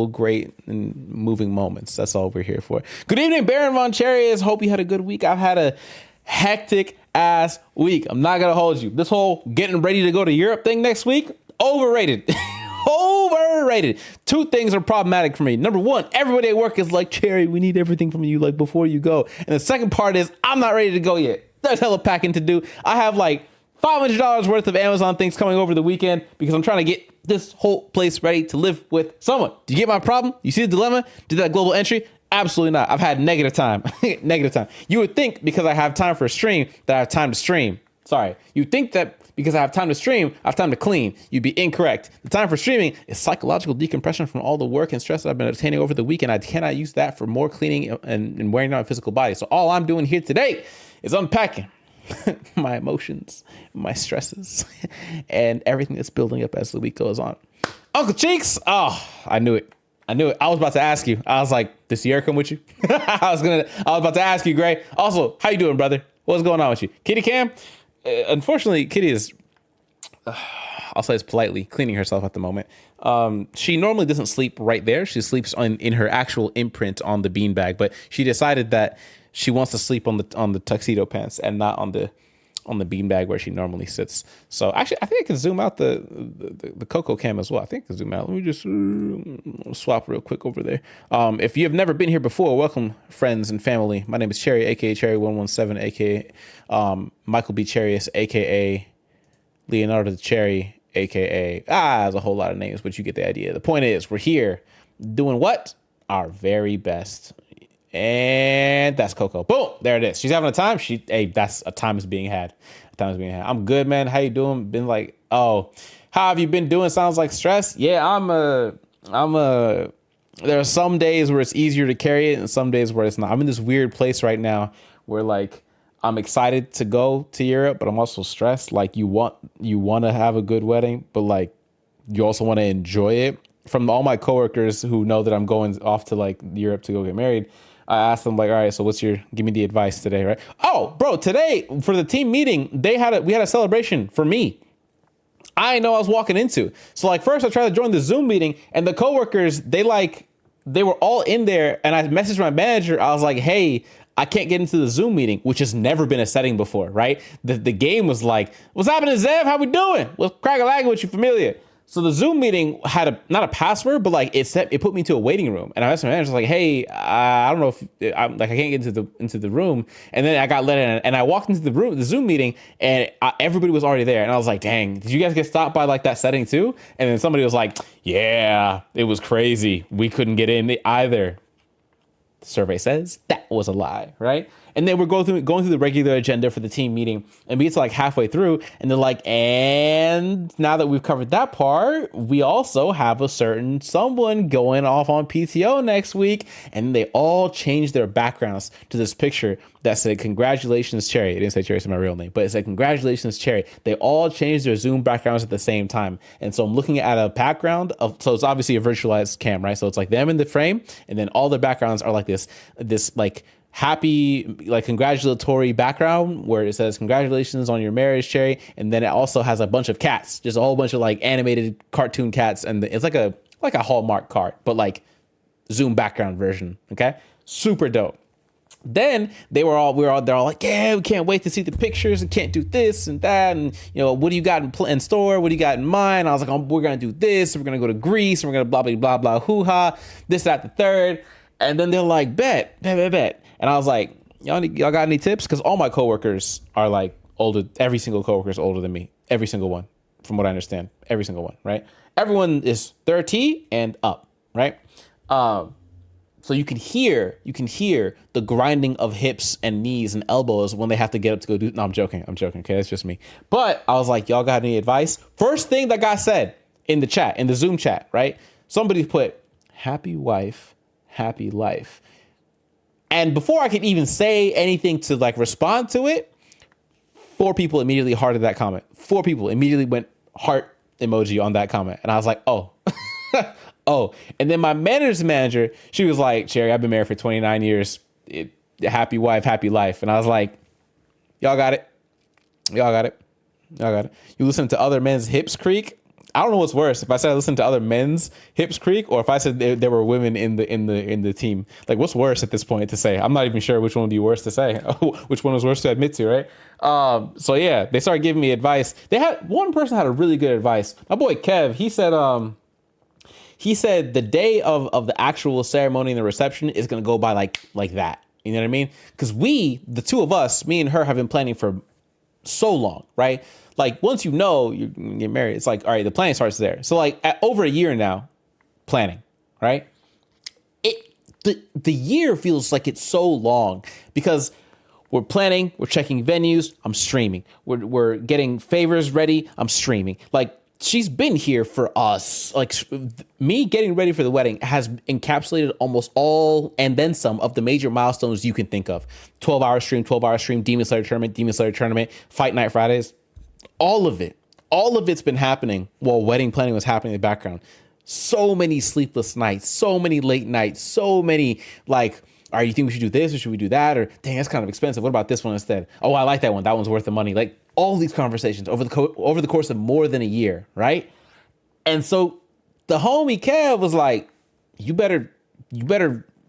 [SPEAKER 1] great and moving moments. That's all we're here for. Good evening, Baron Von Charius. Hope you had a good week. I've had a hectic ass week. I'm not gonna hold you. This whole getting ready to go to Europe thing next week, overrated. Overrated. Two things are problematic for me. Number one, everybody at work is like, Cherry, we need everything from you like before you go. And the second part is I'm not ready to go yet. There's hella packing to do. I have like $500 worth of Amazon things coming over the weekend because I'm trying to get this whole place ready to live with someone. Do you get my problem? You see the dilemma? Did that global entry? Absolutely not. I've had negative time. Negative time. You would think because I have time for a stream that I have time to stream. Sorry. You think that because I have time to stream, I have time to clean. You'd be incorrect. The time for streaming is psychological decompression from all the work and stress that I've been obtaining over the weekend. I cannot use that for more cleaning and wearing down my physical body. So all I'm doing here today is unpacking my emotions, my stresses, and everything that's building up as the week goes on. Uncle Cheeks. Oh, I knew it. I was about to ask you. I was like, does Sierra come with you? I was about to ask you, Gray. Also, how you doing, brother? What's going on with you? Kitty Cam? Unfortunately, Kitty is, I'll say this politely, cleaning herself at the moment. She normally doesn't sleep right there. She sleeps in her actual imprint on the beanbag, but she decided that she wants to sleep on the tuxedo pants and not on the beanbag where she normally sits. So actually, I think I can zoom out the Coco cam as well. I think I can zoom out. Let me just swap real quick over there. If you have never been here before, welcome friends and family. My name is Cherry, aka Cherry117, aka Michael B. Charius, aka Leonardo the Cherry, aka there's a whole lot of names, but you get the idea. The point is, we're here doing what? Our very best. And that's Coco. Boom, there it is. She's having a time. That's a time is being had. A time is being had. I'm good, man. How you doing? Been like, how have you been doing? Sounds like stress. Yeah, there are some days where it's easier to carry it and some days where it's not. I'm in this weird place right now where like I'm excited to go to Europe, but I'm also stressed. Like you want to have a good wedding, but like you also want to enjoy it. From all my coworkers who know that I'm going off to like Europe to go get married, I asked them like, all right, so give me the advice today, right? Oh, bro, today for the team meeting, we had a celebration for me. I didn't know I was walking into. So like first I tried to join the Zoom meeting and the coworkers, they were all in there and I messaged my manager. I was like, hey, I can't get into the Zoom meeting, which has never been a setting before, right? The game was like, what's happening, Zev? How we doing? What's crack-a-lagging with you, familiar? So the Zoom meeting had not a password, but like it put me into a waiting room, and I asked my manager like, "Hey, I don't know if I can't get into the room." And then I got let in, and I walked into the Zoom meeting, and everybody was already there, and I was like, "Dang, did you guys get stopped by like that setting too?" And then somebody was like, "Yeah, it was crazy. We couldn't get in either." The survey says that was a lie, right? And then we're going through the regular agenda for the team meeting, and we get to like halfway through, and they're like, and now that we've covered that part, we also have a certain someone going off on PTO next week, and they all changed their backgrounds to this picture that said, congratulations, Cherry. It didn't say Cherry, it's my real name, but it said, congratulations, Cherry. They all changed their Zoom backgrounds at the same time. And so I'm looking at a background so it's obviously a virtualized cam, right? So it's like them in the frame, and then all the backgrounds are like this like happy, like congratulatory background where it says congratulations on your marriage, Cherry, and then it also has a bunch of cats, just a whole bunch of like animated cartoon cats, and it's like a Hallmark card, but like Zoom background version. Okay, super dope. Then they're all like, yeah, we can't wait to see the pictures and can't do this and that, and what do you got in store? What do you got in mind? I was like, we're gonna do this, we're gonna go to Greece, and we're gonna blah blah blah blah hoo ha, this that the third, and then they're like, bet. And I was like, y'all got any tips? Because all my coworkers are like older. Every single coworker is older than me. Every single one, from what I understand. Every single one, right? Everyone is 30 and up, right? So you can hear the grinding of hips and knees and elbows when they have to get up to go do. No, I'm joking. Okay, that's just me. But I was like, y'all got any advice? First thing that got said in the chat, in the Zoom chat, right? Somebody put, happy wife, happy life. And before I could even say anything to like respond to it, 4 people immediately hearted that comment. 4 people immediately went heart emoji on that comment. And I was like, oh, oh. And then my manager's manager, she was like, Cherry, I've been married for 29 years. Happy wife, happy life. And I was like, y'all got it. I got it. You listen to other men's hips creak. I don't know what's worse, if I said I listened to other men's hips creak, or if I said there were women in the team. Like, what's worse at this point to say? I'm not even sure which one would be worse to say. Which one was worse to admit to, right? So yeah, they started giving me advice. One person had a really good advice. My boy Kev, he said the day of the actual ceremony and the reception is gonna go by like that. You know what I mean? Because the two of us, me and her, have been planning for so long, right? Like, once you know you're gonna get married, it's like, all right, the planning starts there. So like over a year now, planning, right? The year feels like it's so long because we're planning, we're checking venues, I'm streaming. We're getting favors ready, I'm streaming. Like, she's been here for us. Like, me getting ready for the wedding has encapsulated almost all and then some of the major milestones you can think of. 12-hour stream, Demon Slayer tournament, Fight Night Fridays. All of it's been happening while wedding planning was happening in the background. So many sleepless nights, so many late nights, so many like, all right, you think we should do this or should we do that? Or dang, that's kind of expensive. What about this one instead? Oh, I like that one. That one's worth the money. Like, all these conversations over the course of more than a year, right? And so the homie Kev was like, you better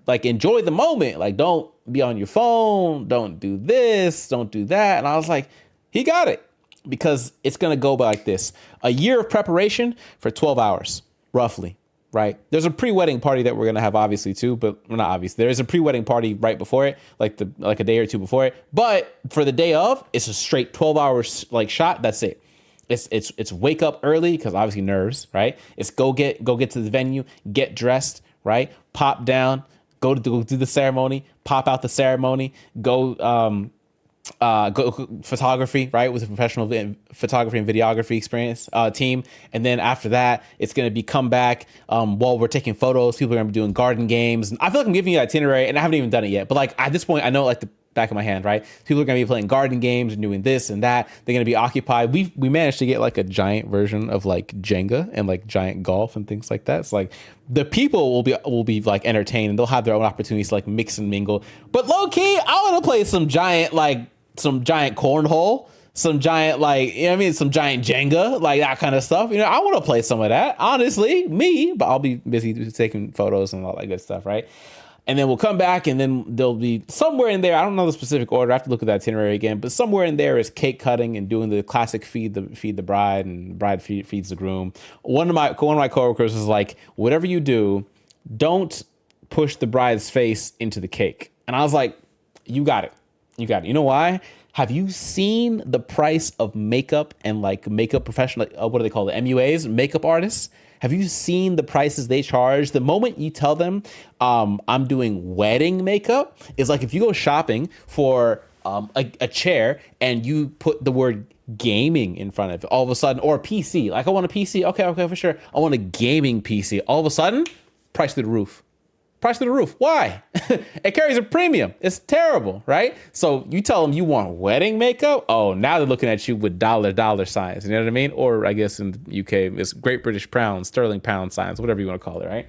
[SPEAKER 1] like enjoy the moment. Like, don't be on your phone. Don't do this. Don't do that. And I was like, he got it. Because it's going to go by like this. A year of preparation for 12 hours, roughly, right? There's a pre-wedding party that we're going to have, obviously, too. But not obviously. There is a pre-wedding party right before it, like a day or two before it. But for the day of, it's a straight 12 hours like shot. That's it. It's wake up early because obviously nerves, right? It's go get to the venue, get dressed, right? Pop down, go do the ceremony, pop out the ceremony, go photography, right, with a professional photography and videography experience team. And then after that, it's going to be come back while we're taking photos. People are going to be doing garden games. I feel like I'm giving you an itinerary and I haven't even done it yet. But like, at this point, I know like the back of my hand, right? People are going to be playing garden games and doing this and that. They're going to be occupied. We managed to get like a giant version of like Jenga and like giant golf and things like that. It's like the people will be like entertained and they'll have their own opportunities to like mix and mingle. But low key, I want to play some giant cornhole, some giant, like, you know what I mean? Some giant Jenga, like that kind of stuff. You know, I want to play some of that, honestly, but I'll be busy taking photos and all that good stuff, right? And then we'll come back and then there'll be somewhere in there, I don't know the specific order, I have to look at that itinerary again, but somewhere in there is cake cutting and doing the classic feed the bride and the bride feeds the groom. One of my coworkers was like, whatever you do, don't push the bride's face into the cake. And I was like, you got it. You know why? Have you seen the price of makeup and like makeup professional, what do they call it? MUAs, makeup artists? Have you seen the prices they charge? The moment you tell them I'm doing wedding makeup, is like if you go shopping for a chair and you put the word gaming in front of it, all of a sudden, or a PC, like I want a PC. Okay, for sure. I want a gaming PC. All of a sudden, price to the roof. Why? It carries a premium. It's terrible, right? So you tell them you want wedding makeup. Oh, now they're looking at you with dollar signs. You know what I mean? Or I guess in the UK, it's Great British pound, sterling pound signs, whatever you want to call it, right?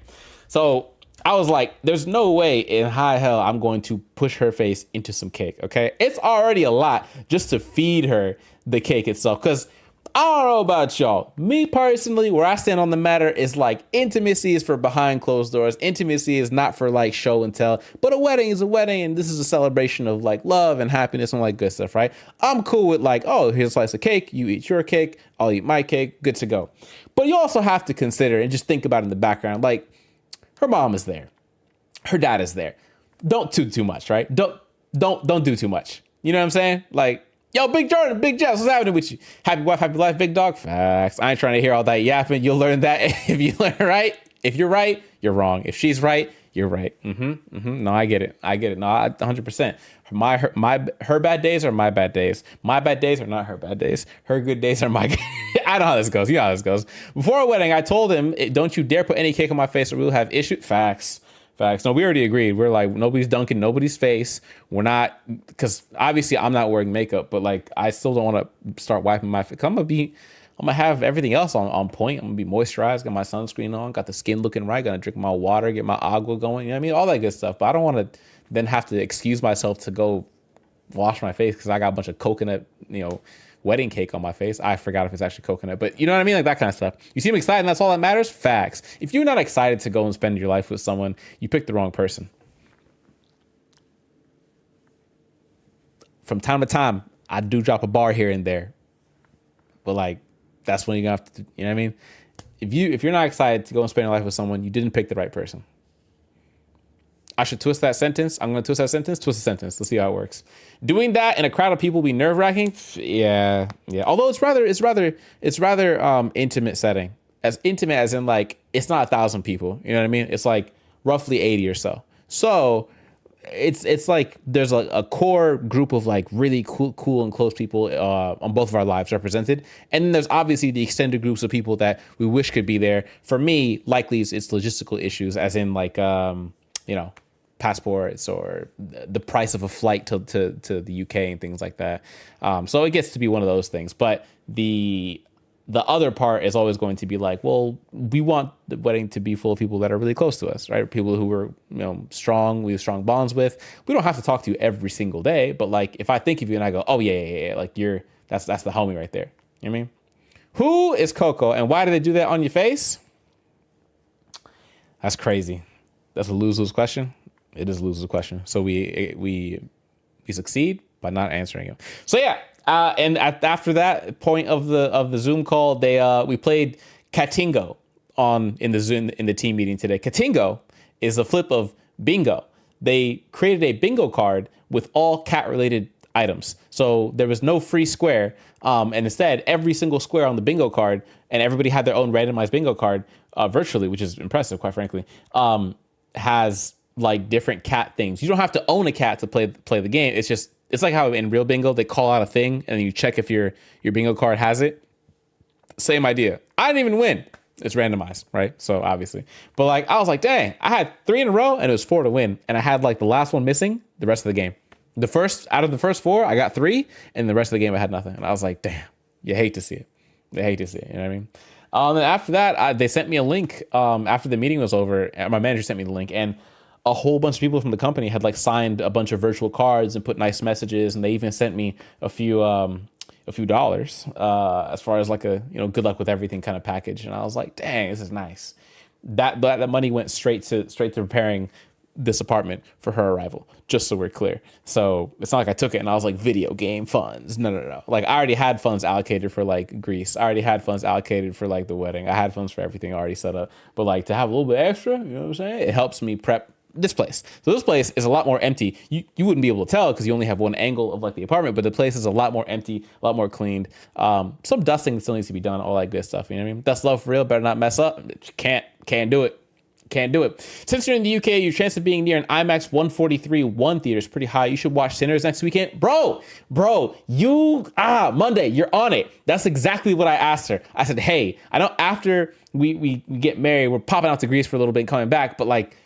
[SPEAKER 1] So I was like, there's no way in high hell I'm going to push her face into some cake, okay? It's already a lot just to feed her the cake itself, because I don't know about y'all. Me personally, where I stand on the matter is like intimacy is for behind closed doors. Intimacy is not for like show and tell. But a wedding is a wedding, and this is a celebration of like love and happiness and like good stuff, right? I'm cool with like, oh, here's a slice of cake. You eat your cake. I'll eat my cake. Good to go. But you also have to consider and just think about it in the background. Like, her mom is there. Her dad is there. Don't do too much, right? Don't do too much. You know what I'm saying? Like, yo, Big Jordan, Big Jess, what's happening with you? Happy wife, happy life, big dog. Facts. I ain't trying to hear all that yapping. You'll learn that if you learn right. If you're right, you're wrong. If she's right, you're right. No, I get it. No, 100%. Her bad days are my bad days. My bad days are not her bad days. Her good days are my. I know how this goes. You know how this goes. Before our wedding, I told him, "Don't you dare put any cake on my face, or we'll have issue." Facts. No, we already agreed. We're like, nobody's dunking nobody's face. We're not, because obviously I'm not wearing makeup, but like I still don't want to start wiping my face. I'm gonna have everything else on point. I'm gonna be moisturized, got my sunscreen on, got the skin looking right, gonna drink my water, get my agua going. You know what I mean? All that good stuff. But I don't want to then have to excuse myself to go wash my face because I got a bunch of coconut, wedding cake on my face. I forgot if it's actually coconut, but you know what I mean? Like that kind of stuff. You seem excited and that's all that matters? Facts. If you're not excited to go and spend your life with someone, you picked the wrong person. From time to time, I do drop a bar here and there, but like, that's when you're gonna have to, you know what I mean? If you're not excited to go and spend your life with someone, you didn't pick the right person. I should twist that sentence. I'm going to twist that sentence. Twist the sentence. Let's see how it works. Doing that in a crowd of people be nerve wracking. Yeah. Although it's rather intimate setting. As intimate as in like, it's not 1,000 people. You know what I mean? It's like roughly 80 or so. So it's like there's a core group of like really cool and close people on both of our lives represented. And then there's obviously the extended groups of people that we wish could be there. For me, likely it's logistical issues, as in like, passports or the price of a flight to the UK and things like that. So it gets to be one of those things. But the other part is always going to be like, well, we want the wedding to be full of people that are really close to us, right? People who are, strong, we have strong bonds with. We don't have to talk to you every single day, but like if I think of you and I go, oh yeah, like that's the homie right there. You know what I mean? Who is Coco and why do they do that on your face? That's crazy. That's a lose-lose question. It is a lose-lose question. So we succeed by not answering it. So yeah, and after that point of the Zoom call, we played Katingo in the team meeting today. Katingo is a flip of bingo. They created a bingo card with all cat-related items. So there was no free square, and instead every single square on the bingo card, and everybody had their own randomized bingo card virtually, which is impressive, quite frankly. Has like different cat things. You don't have to own a cat to play the game. It's like how in real bingo they call out a thing and you check if your bingo card has it. Same idea. I didn't even win. It's randomized, right? So obviously, but like I was like, dang, I had 3 in a row and it was 4 to win, and I had like the last one missing the rest of the game. Out of the first 4, I got 3, and the rest of the game I had nothing. And I was like, damn, you hate to see it. You know what I mean? And then after that, they sent me a link after the meeting was over. My manager sent me the link, and a whole bunch of people from the company had like signed a bunch of virtual cards and put nice messages, and they even sent me a few dollars as far as like a good luck with everything kind of package. And I was like, dang, this is nice. That money went straight to preparing this apartment for her arrival, just so we're clear. So it's not like I took it and I was like, video game funds. No. Like I already had funds allocated for like Greece. I already had funds allocated for like the wedding. I had funds for everything already set up. But like to have a little bit extra, you know what I'm saying? It helps me prep this place. So this place is a lot more empty. You wouldn't be able to tell because you only have one angle of like the apartment, but the place is a lot more empty, a lot more cleaned. Some dusting still needs to be done, all that good stuff. You know what I mean? Dust love for real, better not mess up. Can't do it. Can't do it. Since you're in the UK, your chance of being near an IMAX 143-1 theater is pretty high. You should watch Sinners next weekend. Bro, Monday, you're on it. That's exactly what I asked her. I said, hey, I know after we get married, we're popping out to Greece for a little bit and coming back, but like,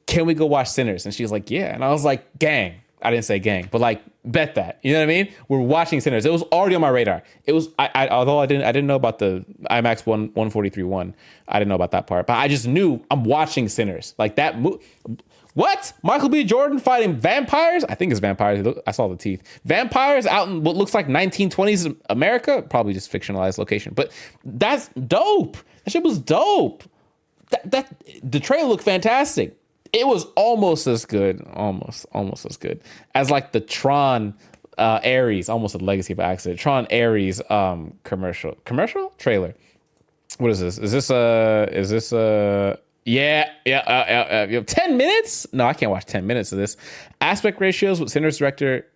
[SPEAKER 1] can we go watch Sinners? And she's like, yeah. And I was like, gang. I didn't say gang, but like, bet that. You know what I mean? We're watching Sinners. It was already on my radar. It was, although I didn't know about the IMAX 143-1. I didn't know about that part, but I just knew I'm watching Sinners. Like that what? Michael B. Jordan fighting vampires? I think it's vampires. I saw the teeth. Vampires out in what looks like 1920s America? Probably just fictionalized location, but that's dope. That shit was dope. The trailer looked fantastic. It was almost as good as like the Tron Ares, almost a legacy by accident. Tron Ares commercial trailer. What is this? Is this 10 minutes? No, I can't watch 10 minutes of this. Aspect ratios with Sinners director.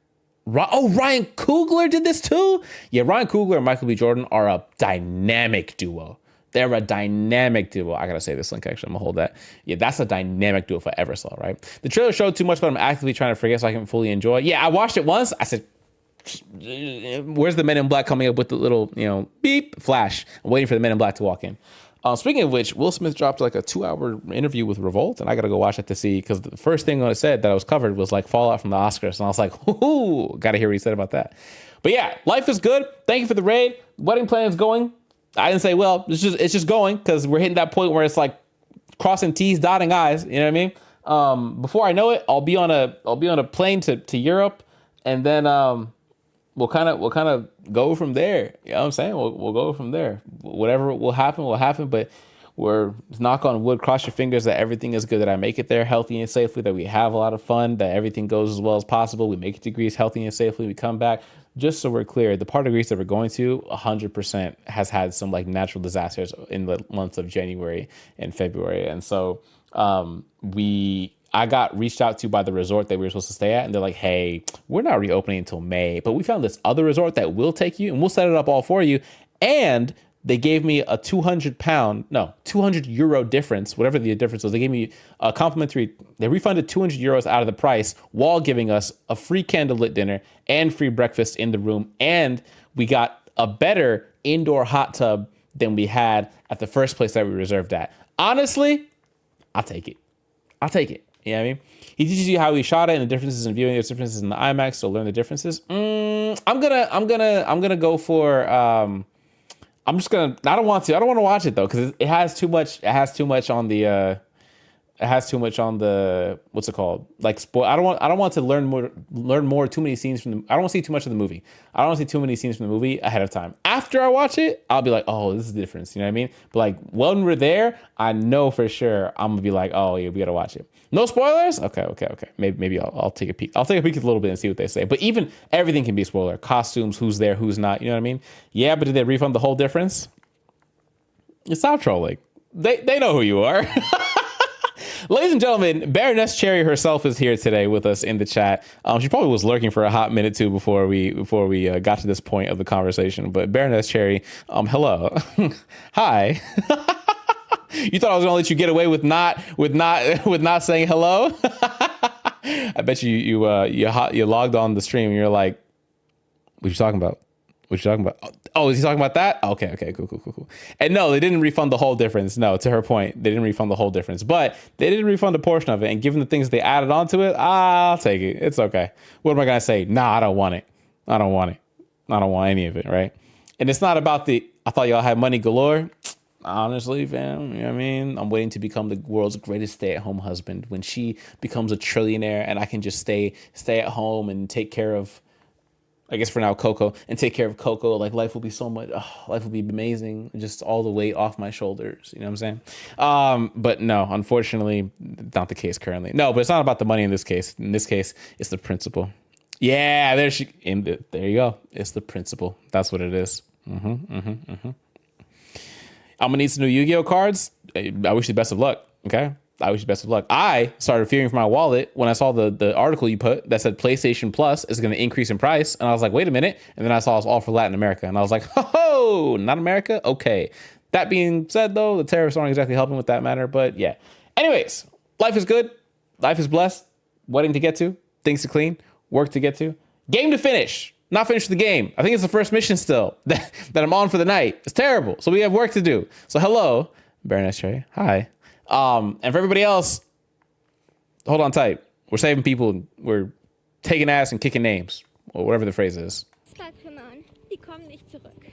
[SPEAKER 1] Ryan Coogler did this too? Yeah, Ryan Coogler and Michael B. Jordan are a dynamic duo. They're a dynamic duo. I gotta say this link, actually. I'm gonna hold that. Yeah, that's a dynamic duo if I ever saw, right? The trailer showed too much, but I'm actively trying to forget so I can fully enjoy. Yeah, I watched it once. I said, where's the Men in Black coming up with the little, beep, flash? I'm waiting for the Men in Black to walk in. Speaking of which, Will Smith dropped like a 2-hour interview with Revolt, and I gotta go watch it to see, because the first thing I said that I was covered was like fallout from the Oscars, and I was like, ooh, gotta hear what he said about that. But yeah, life is good. Thank you for the raid. Wedding plan's going. I didn't say, well, it's just going, because we're hitting that point where it's like crossing T's, dotting I's. You know what I mean? Before I know it, I'll be on a plane to Europe, and then we'll kind of go from there. You know what I'm saying? We'll go from there. Whatever will happen. But we're knock on wood, cross your fingers that everything is good, that I make it there healthy and safely, that we have a lot of fun, that everything goes as well as possible. We make it to Greece healthy and safely. We come back. Just so we're clear, the part of Greece that we're going to 100% has had some like natural disasters in the months of January and February. And so I got reached out to by the resort that we were supposed to stay at, and they're like, hey, we're not reopening until May, but we found this other resort that will take you and we'll set it up all for you. And they gave me a 200 euro difference, whatever the difference was. They gave me a complimentary, they refunded 200 euros out of the price while giving us a free candlelit dinner and free breakfast in the room. And we got a better indoor hot tub than we had at the first place that we reserved at. Honestly, I'll take it. You know what I mean? He teaches you how he shot it and the differences in viewing, there's differences in the IMAX, so learn the differences. I'm gonna go for I don't want to watch it though, because it has too much on the what's it called? Like spoil. I don't want to learn more too many scenes from the, I don't want to see too much of the movie. I don't want to see too many scenes from the movie ahead of time. After I watch it, I'll be like, oh, this is the difference. You know what I mean? But like when we're there, I know for sure I'm gonna be like, oh yeah, we gotta watch it. No spoilers? Okay. Maybe I'll take a peek. I'll take a peek a little bit and see what they say. But even everything can be a spoiler. Costumes, who's there, who's not. You know what I mean? Yeah, but did they refund the whole difference? Stop trolling. They know who you are. Ladies and gentlemen, Baroness Cherry herself is here today with us in the chat. She probably was lurking for a hot minute too before we got to this point of the conversation. But Baroness Cherry, hello, hi. You thought I was gonna let you get away with not saying hello? I bet you logged on the stream and you're like, what you talking about? Oh, is he talking about that? Okay, cool. And no, they didn't refund the whole difference. No, to her point, they didn't refund the whole difference, but they didn't refund a portion of it. And given the things they added onto it, I'll take it. It's okay. What am I gonna say? Nah, I don't want it. I don't want any of it, right? And it's not about I thought y'all had money galore. Honestly, fam, you know what I mean? I'm waiting to become the world's greatest stay-at-home husband when she becomes a trillionaire and I can just stay at home and take care of, I guess for now, Coco, and take care of Coco. Like life will be life will be amazing. Just all the weight off my shoulders. You know what I'm saying? But no, unfortunately, not the case currently. No, but it's not about the money in this case. In this case, it's the principle. Yeah, there you go. It's the principle. That's what it is. I'm gonna need some new Yu-Gi-Oh cards. I wish you the best of luck. Okay. I wish you the best of luck. I started fearing for my wallet when I saw the article you put that said PlayStation Plus is going to increase in price. And I was like, wait a minute. And then I saw it's all for Latin America. And I was like, ho, not America? Okay. That being said, though, the tariffs aren't exactly helping with that matter. But yeah. Anyways, life is good. Life is blessed. Wedding to get to. Things to clean. Work to get to. Game to finish. Not finished the game. I think it's the first mission still that I'm on for the night. It's terrible. So we have work to do. So hello, Baroness Cherry. Hi. And for everybody else, hold on tight. We're saving people. We're taking ass and kicking names, or whatever the phrase is.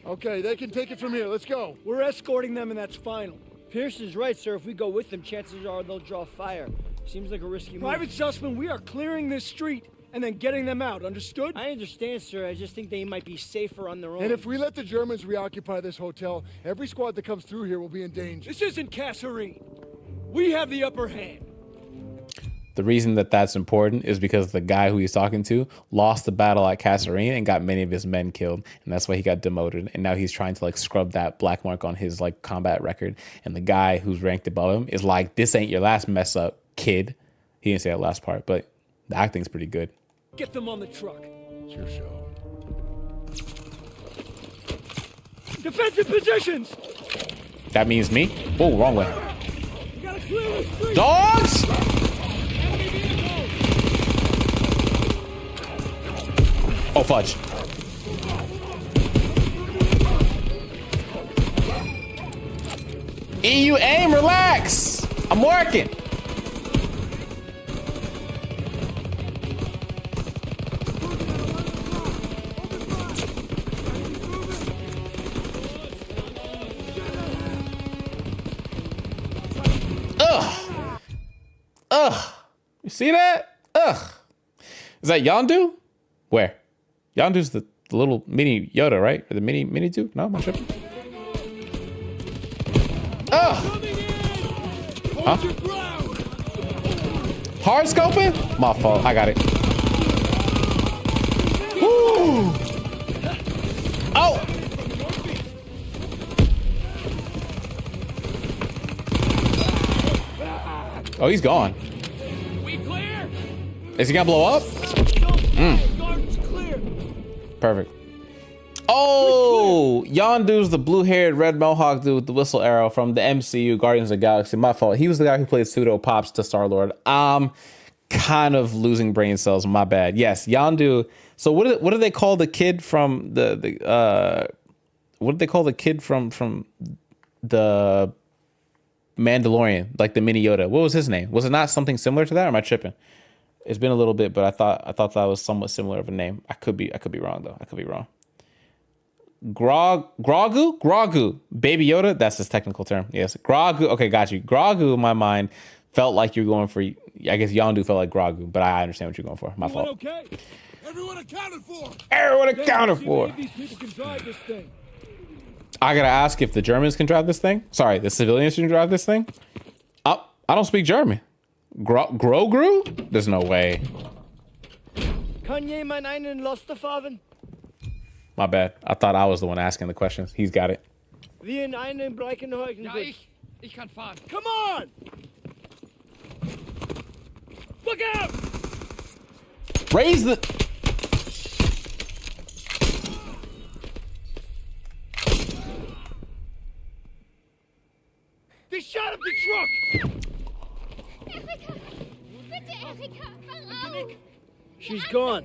[SPEAKER 11] Okay, they can take it from here. Let's go.
[SPEAKER 5] We're escorting them, and that's final. Pearson's right, sir. If we go with them, chances are they'll draw fire. Seems like a risky move.
[SPEAKER 6] Private Sussman, we are clearing this street and then getting them out. Understood?
[SPEAKER 5] I understand, sir. I just think they might be safer on their own.
[SPEAKER 11] And if we let the Germans reoccupy this hotel, every squad that comes through here will be in danger.
[SPEAKER 6] This isn't Kasserine. We have the upper hand.
[SPEAKER 1] The reason that that's important is because the guy who he's talking to lost the battle at Kasserine and got many of his men killed. And that's why he got demoted. And now he's trying to like scrub that black mark on his like combat record. And the guy who's ranked above him is like, this ain't your last mess up, kid. He didn't say that last part, but the acting's pretty good.
[SPEAKER 6] Get them on the truck.
[SPEAKER 11] It's your show.
[SPEAKER 6] Defensive positions.
[SPEAKER 1] That means me? Oh, wrong way.
[SPEAKER 6] You gotta clear the street.
[SPEAKER 1] Dogs! Oh, fudge. EU aim, relax. I'm working. Ugh. You see that? Ugh. Is that Yondu? Where? Yondu's the The little mini Yoda, right? Or the mini dude? No, am I tripping? Oh! Huh? Hard scoping? My fault. I got it. Woo! Oh! Oh, he's gone. Is he gonna blow up? Perfect. Oh, Yondu's the blue-haired red mohawk dude with the whistle arrow from the MCU Guardians of the Galaxy. My fault. He was the guy who played pseudo pops to Star-Lord. I'm kind of losing brain cells. My bad. Yes, Yondu. So what do they call the kid from what did they call the kid from the Mandalorian, like the mini Yoda? What was his name? Was it not something similar to that, or am I tripping? It's been a little bit, but I thought that was somewhat similar of a name. I could be wrong though. I could be wrong. Grogu, Baby Yoda. That's his technical term. Yes, Grogu. Okay, got you. Grogu, in my mind, felt like you're going for. I guess Yondu felt like Grogu, but I understand what you're going for. My fault.
[SPEAKER 6] Okay. Everyone accounted for.
[SPEAKER 1] Everyone accounted for.
[SPEAKER 6] These people can drive this thing.
[SPEAKER 1] I gotta ask if the Germans can drive this thing. Sorry, the civilians can drive this thing. I don't speak German. Grogu? There's no way.
[SPEAKER 5] Kann jemand einen Laster fahren?
[SPEAKER 1] My bad. I thought I was the one asking the questions. He's got it.
[SPEAKER 5] Wie in einem Breckenhäusen.
[SPEAKER 9] Ja, ich kann fahren.
[SPEAKER 5] Come on! Look out!
[SPEAKER 1] Raise the...
[SPEAKER 6] They shot up the truck!
[SPEAKER 12] Erika! Bitte, Erika! Hör auf!
[SPEAKER 5] She's gone.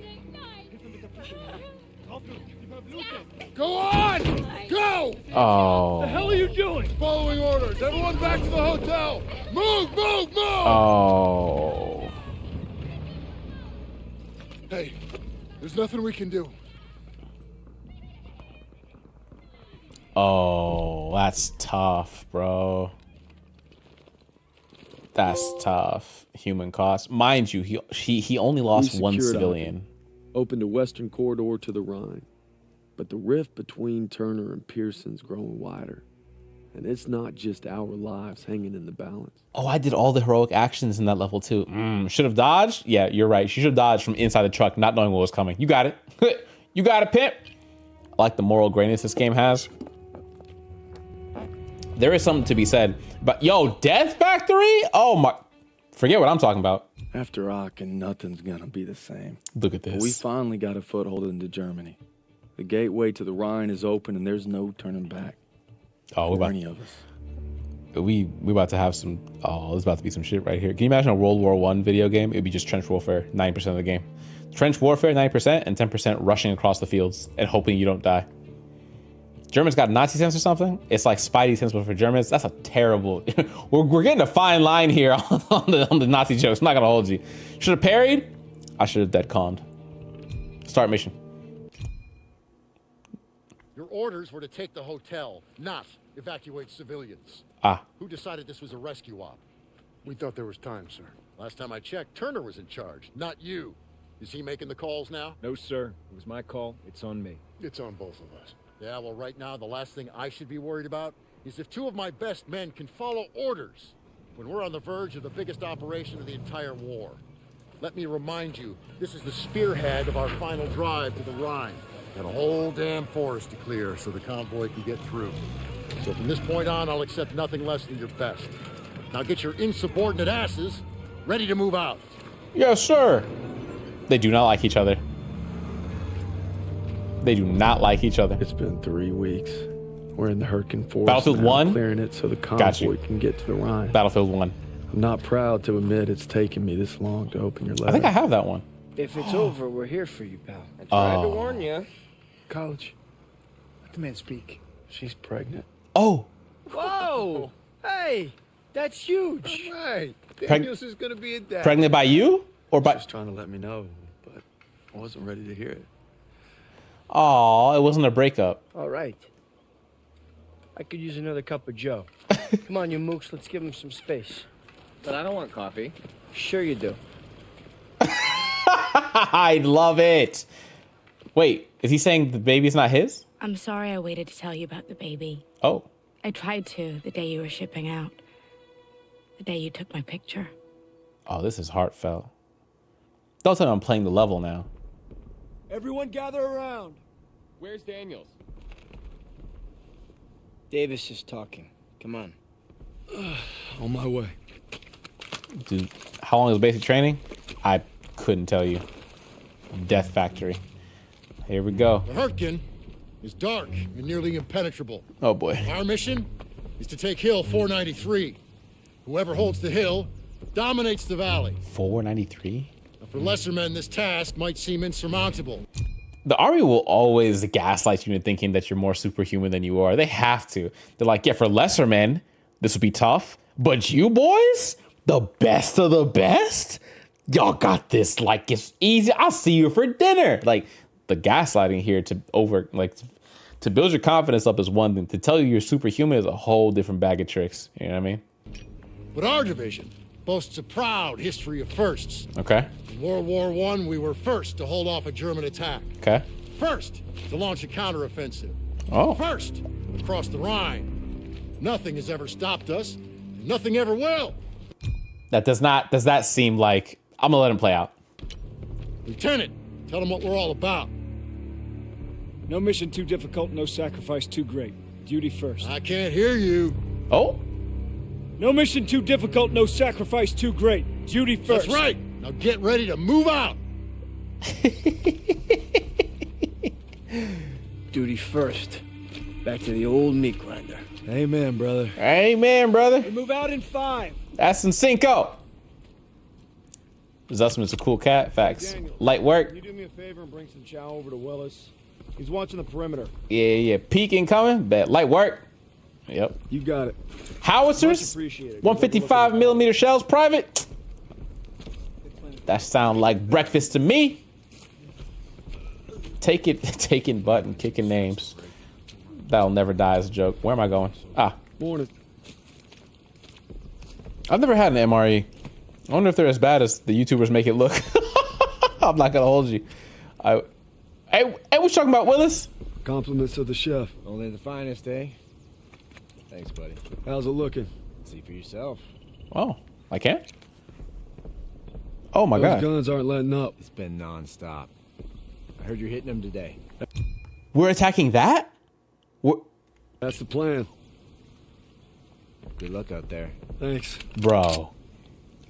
[SPEAKER 6] Go on! Go!
[SPEAKER 1] Oh.
[SPEAKER 6] The hell are you doing? Following orders. Everyone back to the hotel. Move, move, move!
[SPEAKER 1] Oh.
[SPEAKER 11] Hey, there's nothing we can do.
[SPEAKER 1] Oh, that's tough, bro. That's tough. Human cost. Mind you, he only lost one civilian.
[SPEAKER 3] Opened a western corridor to the Rhine. But the rift between Turner and Pearson's growing wider. And it's not just our lives hanging in the balance.
[SPEAKER 1] Oh, I did all the heroic actions in that level too. Should have dodged? Yeah, you're right. She should have dodged from inside the truck, not knowing what was coming. You got it. You got it, Pimp. I like the moral grayness this game has. There is something to be said. But yo, Death Factory? Oh my. Forget what I'm talking about.
[SPEAKER 3] After Aachen, nothing's gonna be the same.
[SPEAKER 1] Look at this.
[SPEAKER 3] But we finally got a foothold into Germany. The gateway to the Rhine is open and there's no turning back.
[SPEAKER 1] Oh, we're about,
[SPEAKER 3] any of us.
[SPEAKER 1] We about to have some. Oh, there's about to be some shit right here. Can you imagine a World War I video game? It'd be just trench warfare, 9% of the game. Trench warfare, 9%, and 10% rushing across the fields and hoping you don't die. Germans got Nazi sense or something? It's like Spidey sense, but for Germans, that's a terrible. we're getting a fine line here on the Nazi jokes. I'm not gonna hold you. Should have parried. I should have dead calmed. Start mission.
[SPEAKER 13] Your orders were to take the hotel, not evacuate civilians. Who decided this was a rescue op?
[SPEAKER 11] We thought there was time, sir.
[SPEAKER 13] Last time I checked, Turner was in charge, not you. Is he making the calls now?
[SPEAKER 4] No, sir. It was my call. It's on me.
[SPEAKER 11] It's on both of us.
[SPEAKER 13] Yeah, well, right now, the last thing I should be worried about is if two of my best men can follow orders when we're on the verge of the biggest operation of the entire war. Let me remind you, this is the spearhead of our final drive to the Rhine. Got a whole damn forest to clear so the convoy can get through. So from this point on, I'll accept nothing less than your best. Now get your insubordinate asses ready to move out.
[SPEAKER 1] Yes, sir. They do not like each other. They do not like each other.
[SPEAKER 3] It's been 3 weeks. We're in the Hurricane Forest.
[SPEAKER 1] Battlefield 1?
[SPEAKER 3] Clearing it so the convoy can get to the Rhine.
[SPEAKER 1] Battlefield 1.
[SPEAKER 3] I'm not proud to admit it's taken me this long to open your letter.
[SPEAKER 1] I think I have that one.
[SPEAKER 5] If it's over, we're here for you, pal.
[SPEAKER 8] I tried to warn you.
[SPEAKER 11] College. Let the man speak.
[SPEAKER 3] She's pregnant.
[SPEAKER 1] Oh.
[SPEAKER 5] Whoa! Hey, that's huge.
[SPEAKER 11] Hey, Daniels is gonna be a dad.
[SPEAKER 1] Pregnant by you? Or by...
[SPEAKER 3] Just trying to let me know, but I wasn't ready to hear it.
[SPEAKER 1] Oh, it wasn't a breakup.
[SPEAKER 5] All right. I could use another cup of joe. Come on, you mooks, let's give him some space.
[SPEAKER 8] But I don't want coffee.
[SPEAKER 5] Sure you do.
[SPEAKER 1] I love it. Wait, is he saying the baby's not his?
[SPEAKER 14] I'm sorry I waited to tell you about the baby.
[SPEAKER 1] Oh.
[SPEAKER 14] I tried to the day you were shipping out. The day you took my picture.
[SPEAKER 1] Oh, this is heartfelt. Don't tell me I'm playing the level now.
[SPEAKER 5] Everyone gather around.
[SPEAKER 8] Where's Daniels?
[SPEAKER 5] Davis is talking. Come on.
[SPEAKER 3] On my way.
[SPEAKER 1] Dude, how long is basic training? I couldn't tell you. Death Factory. Here we go.
[SPEAKER 13] The Hurtgen is dark and nearly impenetrable.
[SPEAKER 1] Oh boy.
[SPEAKER 13] Our mission is to take Hill 493. Whoever holds the hill dominates the valley.
[SPEAKER 1] 493?
[SPEAKER 13] For lesser men, this task might seem insurmountable.
[SPEAKER 1] The army will always gaslight you into thinking that you're more superhuman than you are. They have to. They're like, yeah, for lesser men, this would be tough. But you boys, the best of the best, y'all got this like it's easy. I'll see you for dinner. Like the gaslighting here to build your confidence up is one thing. To tell you you're superhuman is a whole different bag of tricks. You know what I mean?
[SPEAKER 13] But our division boasts a proud history of firsts.
[SPEAKER 1] Okay.
[SPEAKER 13] In World War I, we were first to hold off a German attack.
[SPEAKER 1] Okay.
[SPEAKER 13] First to launch a counteroffensive.
[SPEAKER 1] Oh.
[SPEAKER 13] First across the Rhine. Nothing has ever stopped us. Nothing ever will.
[SPEAKER 1] Does that seem like I'm gonna let him play out?
[SPEAKER 13] Lieutenant, tell them what we're all about.
[SPEAKER 5] No mission too difficult, no sacrifice too great. Duty first.
[SPEAKER 13] I can't hear you.
[SPEAKER 1] Oh?
[SPEAKER 5] No mission too difficult, no sacrifice too great. Duty first.
[SPEAKER 13] That's right. Now get ready to move out.
[SPEAKER 5] Duty first. Back to the old meat grinder.
[SPEAKER 3] Amen, brother.
[SPEAKER 1] Amen, brother.
[SPEAKER 5] We move out in 5.
[SPEAKER 1] That's in Cinco. Zussman's a cool cat. Facts.
[SPEAKER 6] Daniel,
[SPEAKER 1] Light work.
[SPEAKER 6] Can you do me a favor and bring some chow over to Willis? He's watching the perimeter.
[SPEAKER 1] Yeah. Peek incoming. Bet. Light work. Yep.
[SPEAKER 3] You got it.
[SPEAKER 1] Howitzers. 155 millimeter shells. Private. That sound like breakfast to me. Taking butt and kicking names. That'll never die as a joke. Where am I going?
[SPEAKER 3] Morning.
[SPEAKER 1] I've never had an MRE. I wonder if they're as bad as the YouTubers make it look. I'm not gonna hold you. Hey, what you talking about, Willis?
[SPEAKER 3] Compliments of the chef.
[SPEAKER 6] Only the finest, eh? Thanks, buddy.
[SPEAKER 3] How's it looking?
[SPEAKER 6] See for yourself.
[SPEAKER 1] Oh, I can't? Oh my
[SPEAKER 3] Those
[SPEAKER 1] God.
[SPEAKER 3] guns aren't letting up.
[SPEAKER 6] It's been non-stop. I heard you're hitting them today.
[SPEAKER 1] We're attacking that?
[SPEAKER 3] That's the plan.
[SPEAKER 6] Good luck out there.
[SPEAKER 3] Thanks.
[SPEAKER 1] Bro.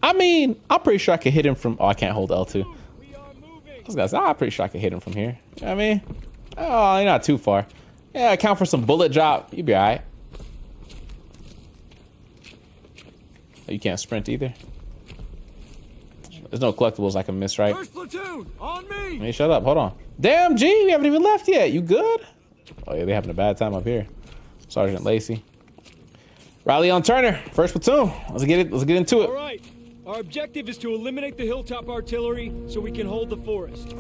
[SPEAKER 1] I mean, I'm pretty sure I could hit him from... Oh, I can't hold L2. I was gonna say, I'm pretty sure I could hit him from here. You know what I mean? Oh, you're not too far. Yeah, account for some bullet drop. You'll be all right. Oh, you can't sprint either. There's no collectibles I can miss, right?
[SPEAKER 6] First platoon, on me!
[SPEAKER 1] Hey, shut up. Hold on. Damn, G, we haven't even left yet. You good? Oh, yeah, they having a bad time up here. Sergeant Lacey. Riley on Turner. First platoon. Let's get into it.
[SPEAKER 5] All right. Our objective is to eliminate the hilltop artillery so we can hold the forest.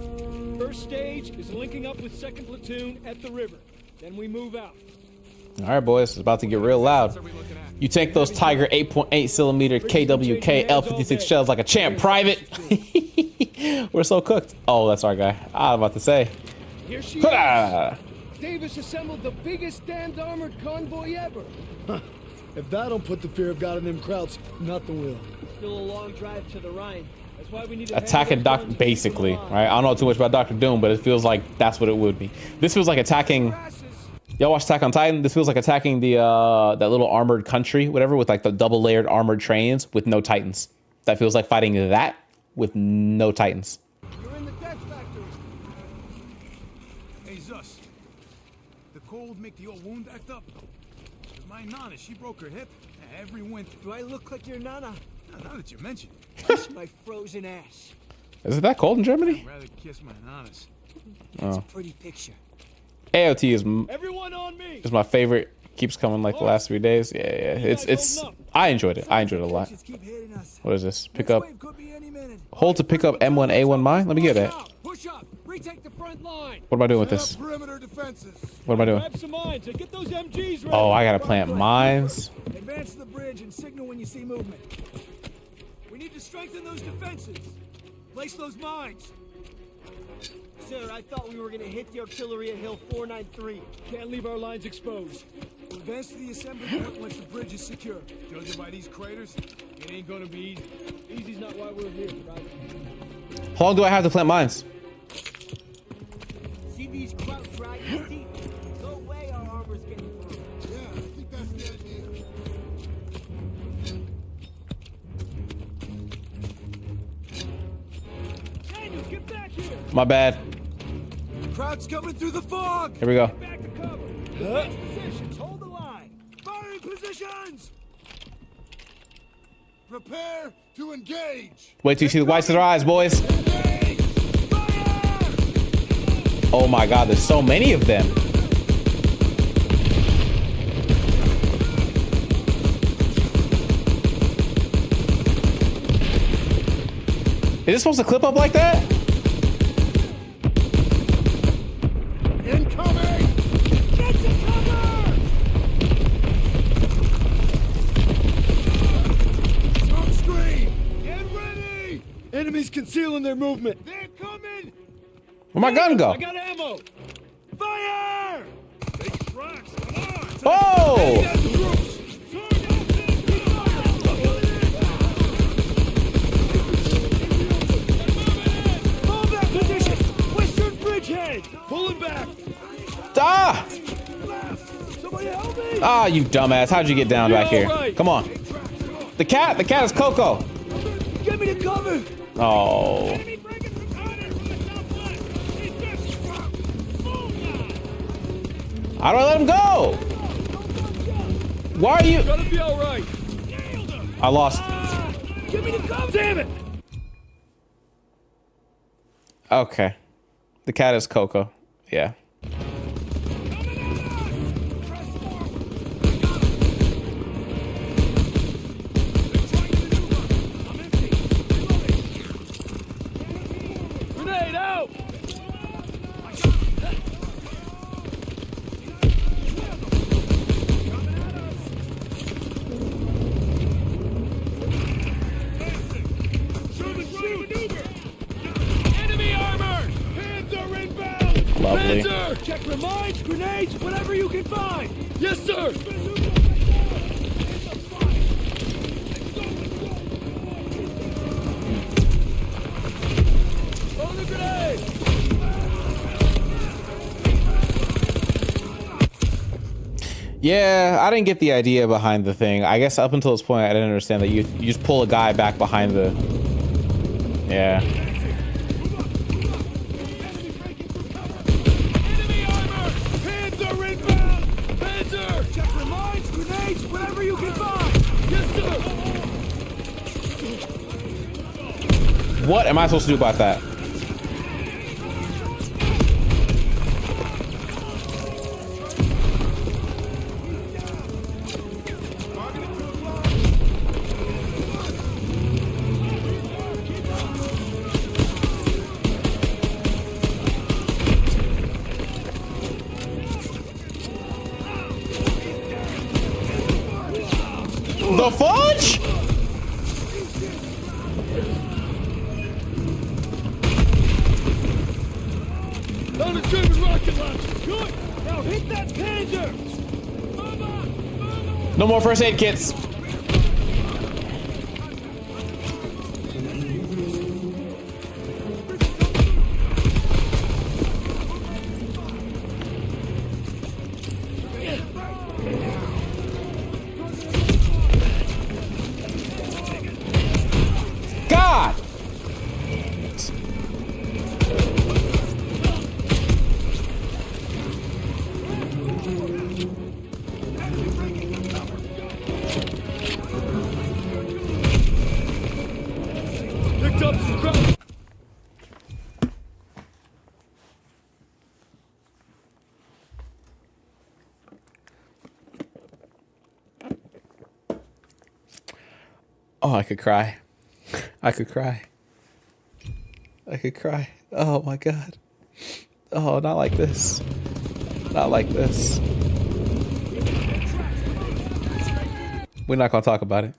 [SPEAKER 5] First stage is linking up with 2nd platoon at the river. Then we move out.
[SPEAKER 1] All right, boys. It's about to get real loud. You take those Tiger 8.8 millimeter KWK L56 shells like a champ, Private. We're so cooked. Oh, that's our guy. I was about to say.
[SPEAKER 6] Here she
[SPEAKER 1] is.
[SPEAKER 6] Davis assembled the biggest stand armored convoy ever.
[SPEAKER 3] If that don't put the fear of God in them crowds, nothing will.
[SPEAKER 5] Still a long drive to the Rhine. That's why we need to
[SPEAKER 1] attacking Doctor, basically, right? I don't know too much about Dr. Doom, but it feels like that's what it would be. This feels like attacking. Y'all watch Attack on Titan? This feels like attacking the that little armored country, whatever, with like the double layered armored trains with no Titans. That feels like fighting that with no Titans.
[SPEAKER 6] You're in the death factory.
[SPEAKER 11] Hey, Zus. The cold make the old wound act up? My Nana, she broke her hip every winter.
[SPEAKER 6] Do I look like your Nana?
[SPEAKER 11] No, now that you mention it.
[SPEAKER 6] Kiss my frozen ass.
[SPEAKER 1] Is it that cold in Germany?
[SPEAKER 11] I'd rather kiss my Nanas.
[SPEAKER 6] That's a pretty picture.
[SPEAKER 1] AOT is
[SPEAKER 5] everyone on me.
[SPEAKER 1] Is my favorite. Keeps coming like the last 3 days. Yeah. It's I enjoyed it. I enjoyed it a lot. What is this? Pick up. Hold to pick up M1A1 mine. Let me get that.
[SPEAKER 6] Push up. Retake the front line.
[SPEAKER 1] What am I doing with this?
[SPEAKER 11] Perimeter defenses.
[SPEAKER 1] What am I doing?
[SPEAKER 5] Grab some mines and get those MGs ready.
[SPEAKER 1] Oh, I gotta plant mines.
[SPEAKER 6] Advance to the bridge and signal when you see movement.
[SPEAKER 11] We need to strengthen those defenses. Place those mines.
[SPEAKER 6] Sir, I thought we were gonna hit the artillery at Hill 493. Can't leave our lines exposed.
[SPEAKER 11] We'll advance to the assembly point once the bridge is secure. Judging by these craters, it ain't gonna be easy.
[SPEAKER 6] Easy's not why we're here, right?
[SPEAKER 1] How long do I have to plant mines?
[SPEAKER 6] See these Kraut dragons deep? No way our armor's getting through.
[SPEAKER 13] Yeah, I think that's the idea.
[SPEAKER 6] Daniel, get back here!
[SPEAKER 1] My bad.
[SPEAKER 11] Kraut's coming through the fog!
[SPEAKER 1] Here we go.
[SPEAKER 6] Back to cover. Positions, hold the line.
[SPEAKER 11] Firing positions!
[SPEAKER 13] Prepare to engage!
[SPEAKER 1] Wait till you see the whites of their eyes, boys. Oh my god, there's so many of them. Is it supposed to clip up like that?
[SPEAKER 13] Incoming!
[SPEAKER 6] Get to cover!
[SPEAKER 13] Smoke screen! Get ready!
[SPEAKER 6] Enemies concealing their movement.
[SPEAKER 11] They're coming!
[SPEAKER 1] Where'd my gun go?
[SPEAKER 6] I got ammo.
[SPEAKER 11] Fire! Big trucks, come on!
[SPEAKER 1] Oh!
[SPEAKER 6] Hold that position. Western bridgehead. Pulling back.
[SPEAKER 1] Ah!
[SPEAKER 6] Somebody help me.
[SPEAKER 1] Ah, you dumbass. How'd you get down back here?
[SPEAKER 6] Right.
[SPEAKER 1] Come on. The cat is Coco.
[SPEAKER 6] Get me to cover.
[SPEAKER 1] Oh. How do I let him go? Why are you?
[SPEAKER 6] Gonna be all right.
[SPEAKER 1] I lost.
[SPEAKER 6] Get me to cover. Damn it.
[SPEAKER 1] Okay. The cat is Coco. Yeah.
[SPEAKER 6] Grenade out. Enemy armor. Hands are inbound.
[SPEAKER 1] Lovely.
[SPEAKER 6] Panzer. Check your mines, grenades, whatever you can find. Yes, sir. Throw the grenade.
[SPEAKER 1] Yeah, I didn't get the idea behind the thing. I guess up until this point, I didn't understand that you just pull a guy back behind the. Yeah.
[SPEAKER 6] Enemy armor. Hands are inbound. Panzer. Check your mines, grenades, whatever you can find. Yes, sir.
[SPEAKER 1] What am I supposed to do about that? The fudge?
[SPEAKER 6] Found a German rocket launcher. Good. Now hit that Panzer.
[SPEAKER 1] No more first aid kits. God!
[SPEAKER 6] Picked up some crap.
[SPEAKER 1] Oh, I could cry. I could cry. I could cry. Oh my God. Oh, not like this. Not like this. We're not gonna talk about it.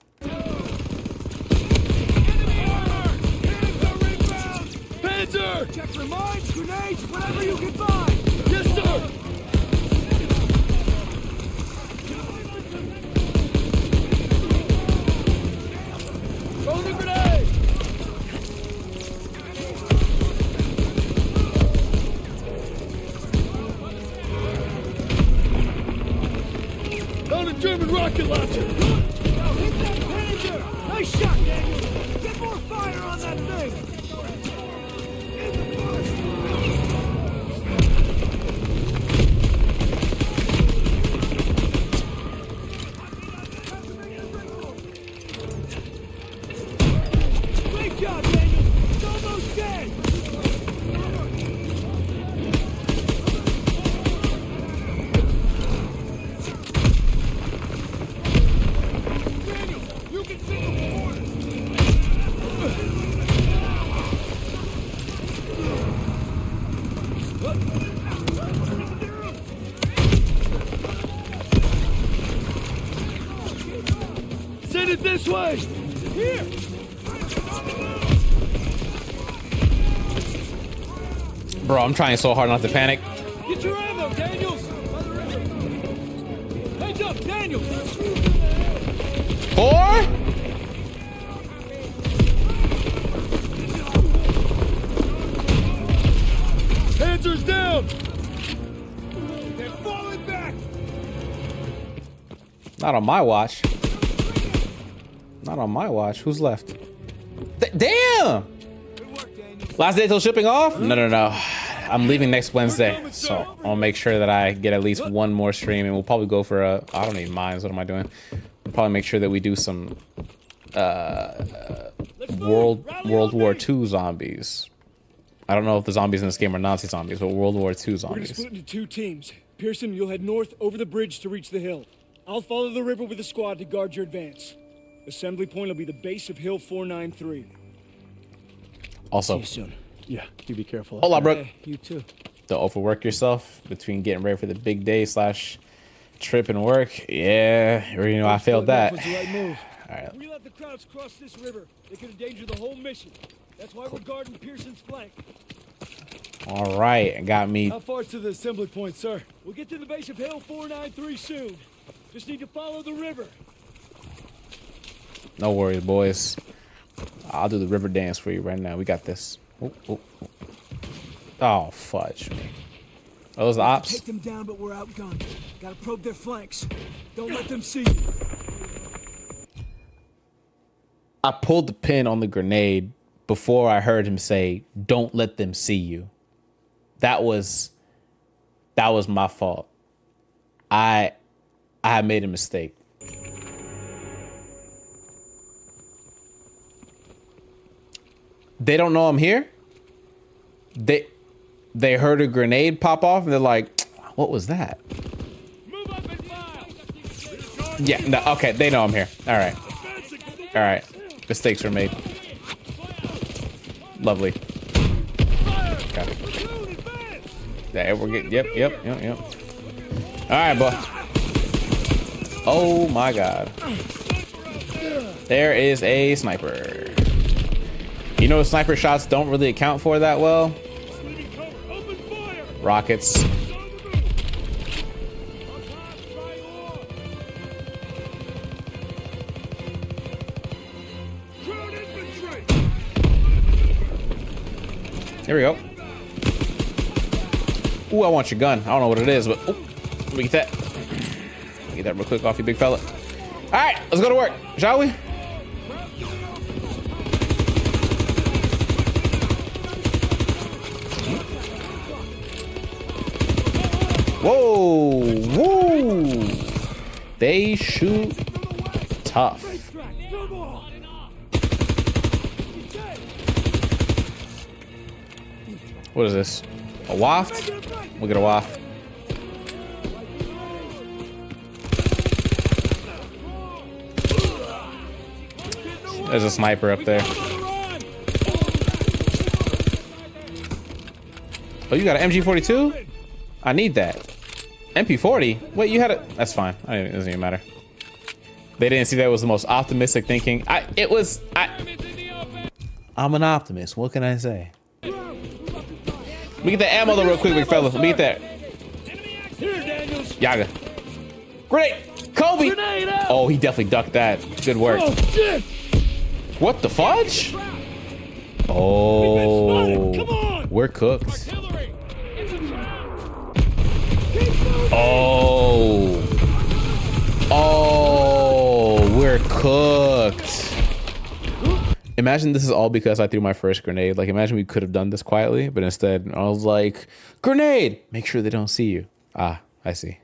[SPEAKER 6] Panzer! Check your mines, grenades, German rocket launcher! Now hit that Panzer! Nice shot, Daniel! Get more fire on that thing! Great job, Daniel! It's almost dead! Daniel, you can signal for orders! Send it this way! Here!
[SPEAKER 1] Bro, I'm trying so hard not to panic.
[SPEAKER 6] Get your ammo, Daniels! Heads up, Daniel!
[SPEAKER 1] 4?
[SPEAKER 6] Panzer's down! They're falling back!
[SPEAKER 1] Not on my watch. Not on my watch. Who's left? Damn! Last day till shipping off? No. I'm leaving next Wednesday, so I'll make sure that I get at least one more stream, and we'll probably go for a. I don't even mind. What am I doing? We'll probably make sure that we do some World War II zombies. I don't know if the zombies in this game are Nazi zombies, but World War II
[SPEAKER 5] We're gonna
[SPEAKER 1] zombies.
[SPEAKER 5] split into 2 teams. Pearson, you'll head north over the bridge to reach the hill. I'll follow the river with a squad to guard your advance. Assembly point will be the base of Hill 493.
[SPEAKER 1] Also,
[SPEAKER 4] See you soon. Yeah, you be careful.
[SPEAKER 1] Hola, bro.
[SPEAKER 4] Hey, you too.
[SPEAKER 1] Don't overwork yourself between getting ready for the big day / trip and work. Yeah, or, I failed that.
[SPEAKER 5] Was the right move.
[SPEAKER 1] All right.
[SPEAKER 5] We let the Krauts cross this river. They could endanger the whole mission. That's why we're guarding Pearson's flank.
[SPEAKER 1] All right, I got me.
[SPEAKER 5] How far to the assembly point, sir? We'll get to the base of Hill 493 soon. Just need to follow the river.
[SPEAKER 1] No worries, boys. I'll do the river dance for you right now. We got this. Oh, fudge. Are those the ops?
[SPEAKER 5] Take them down, but we're outgunned. Gotta probe their flanks. Don't let them see you.
[SPEAKER 1] I pulled the pin on the grenade before I heard him say, "Don't let them see you." That was my fault. I made a mistake. They don't know I'm here. They heard a grenade pop off and they're like, "What was that?" Yeah, no, okay, they know I'm here. All right. Mistakes were made. Lovely. Okay. Yeah, we're getting. Yep. All right, boy. Oh my God. There is a sniper. You know, sniper shots don't really account for that well. Rockets. Here we go. Ooh, I want your gun. I don't know what it is, but ooh, let me get that. Let me get that real quick off you, big fella. All right, let's go to work, shall we? Whoa, whoa. They shoot tough. What is this? A waft? We'll get a waft. There's a sniper up there. Oh, you got an MG42? I need that. MP40? Wait, you had it? That's fine. It doesn't even matter. They didn't see that was the most optimistic thinking. I'm an optimist. What can I say? Let me get the ammo though real quick, big fella. Let me get that. Yaga. Grenade! Kobe! Oh, he definitely ducked that. Good work.
[SPEAKER 6] Oh, shit!
[SPEAKER 1] What the fudge? Oh, we're cooked. Oh. cooked. Imagine this is all because I threw my first grenade. Like, imagine we could have done this quietly, but instead I was like, grenade! Make sure they don't see you. Ah, I see.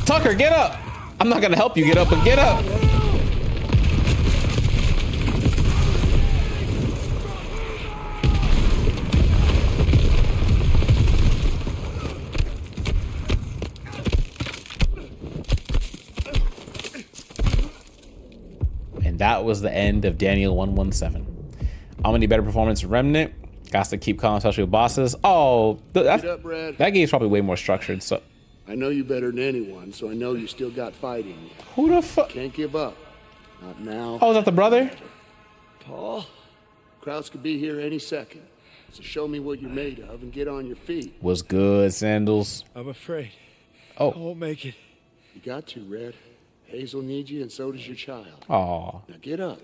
[SPEAKER 1] Tucker, get up! I'm not gonna help you get up, but get up! And that was the end of Daniel 117. I'm gonna need better performance in Remnant. Got to keep calm, especially with bosses. Oh, that game's probably way more structured. So
[SPEAKER 15] I know you better than anyone, so I know you still got fight in you.
[SPEAKER 1] Who the fuck?
[SPEAKER 15] Can't give up. Not now.
[SPEAKER 1] Oh, is that the brother?
[SPEAKER 15] Paul? Krauts could be here any second. So show me what you're made of and get on your feet.
[SPEAKER 1] What's good, Sandals?
[SPEAKER 5] I'm afraid.
[SPEAKER 1] Oh.
[SPEAKER 5] I won't make it.
[SPEAKER 15] You got to, Red. Hazel needs you, and so does your child.
[SPEAKER 1] Aw.
[SPEAKER 15] Now get up.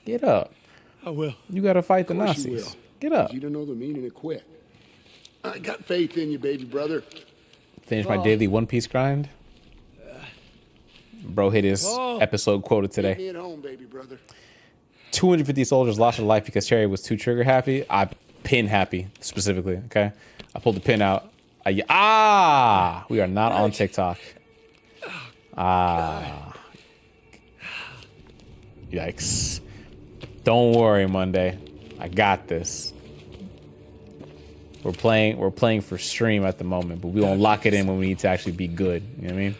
[SPEAKER 1] Get up.
[SPEAKER 5] I will.
[SPEAKER 1] You gotta fight the
[SPEAKER 15] Of course
[SPEAKER 1] Nazis.
[SPEAKER 15] you will.
[SPEAKER 1] Get up.
[SPEAKER 15] You don't know the meaning of quit. I got faith in you, baby brother.
[SPEAKER 1] Finish my daily One Piece grind. Bro hit his episode quota
[SPEAKER 15] Meet
[SPEAKER 1] today.
[SPEAKER 15] me at home, baby brother.
[SPEAKER 1] 250 soldiers lost their life because Cherry was too trigger happy. I pin happy specifically. Okay, I pulled the pin out. We are not on TikTok. Yikes! Don't worry, Monday. I got this. We're playing for stream at the moment, but we won't lock it in when we need to actually be good. You know what I mean?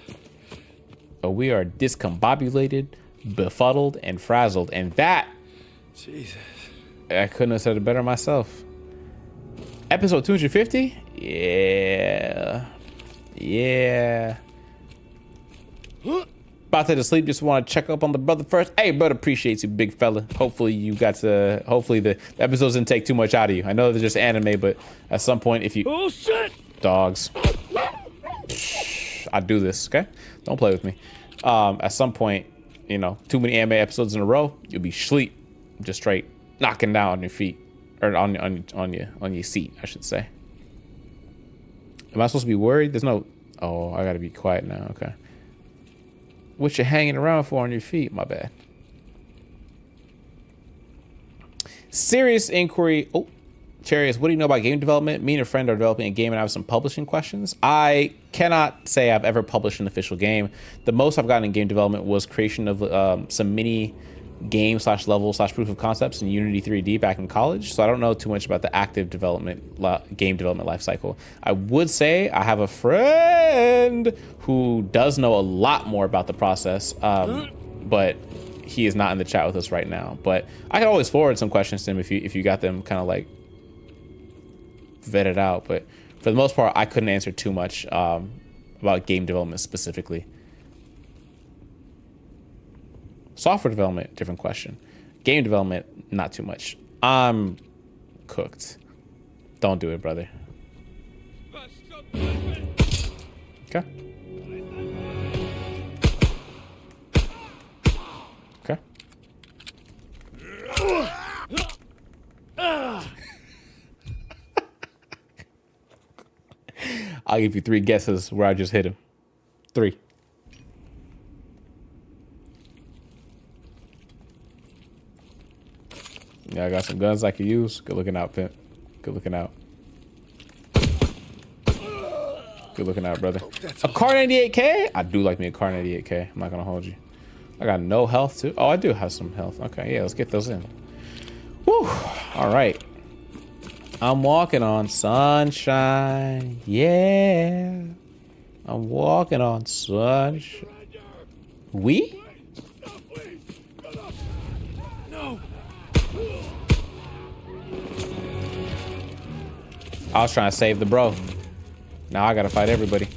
[SPEAKER 1] But we are discombobulated, befuddled, and frazzled, and that.
[SPEAKER 5] Jesus.
[SPEAKER 1] I couldn't have said it better myself. Episode 250? Yeah. About to sleep, just want to check up on the brother first. Hey, brother, appreciate you, big fella. Hopefully the episodes didn't take too much out of you. I know they're just anime, but at some point, if you...
[SPEAKER 5] Oh, shit!
[SPEAKER 1] Dogs. I do this, okay? Don't play with me. At some point, you know, too many anime episodes in a row, you'll be sleep. Just straight knocking down on your feet. Or on your seat, I should say. Am I supposed to be worried? There's no... Oh, I gotta be quiet now, okay. What you hanging around for on your feet? My bad. Serious inquiry. Oh, Charius, what do you know about game development? Me and a friend are developing a game and I have some publishing questions. I cannot say I've ever published an official game. The most I've gotten in game development was creation of some mini game / level / proof of concepts in Unity 3D back in college. So I don't know too much about the active development game development lifecycle. I would say I have a friend who does know a lot more about the process, but he is not in the chat with us right now. But I can always forward some questions to him if you got them kind of like vetted out. But for the most part, I couldn't answer too much about game development specifically. Software development, different question. Game development, not too much. I'm cooked. Don't do it, brother. Okay. Okay. I'll give you 3 guesses where I just hit him. 3. Yeah, I got some guns I could use. Good looking out, Pimp. Good looking out. Good looking out, brother. A Car 98K? I do like me a Car 98K. I'm not gonna hold you. I got no health too. Oh, I do have some health. Okay, yeah, let's get those in. Woo! All right. I'm walking on sunshine. Yeah. I'm walking on sunshine. We? I was trying to save the bro. Now I gotta fight everybody.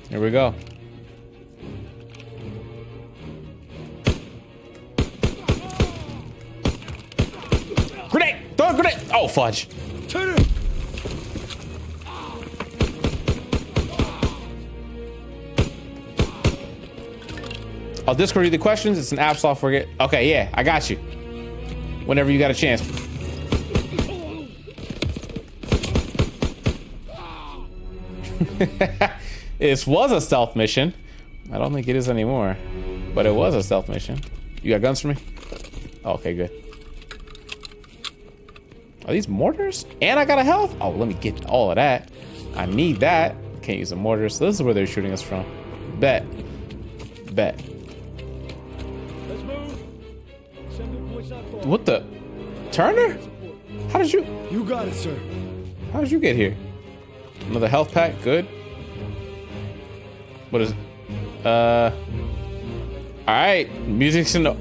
[SPEAKER 1] Here we go. Grenade! Throw a grenade! Oh, fudge.
[SPEAKER 5] Turn it!
[SPEAKER 1] I'll Discord read the questions. It's an app software. Okay, yeah, I got you. Whenever you got a chance. This was a stealth mission. I don't think it is anymore, but it was a stealth mission. You got guns for me? Oh, okay, good. Are these mortars? And I got a health? Oh, let me get all of that. I need that. Can't use the mortars. So this is where they're shooting us from. Bet. Bet.
[SPEAKER 5] Let's move. Assembly point's not far.
[SPEAKER 1] What the? Turner? How did you?
[SPEAKER 10] You got it, sir.
[SPEAKER 1] How did you get here? Another health pack. Good. What is it? All right. Music's in the...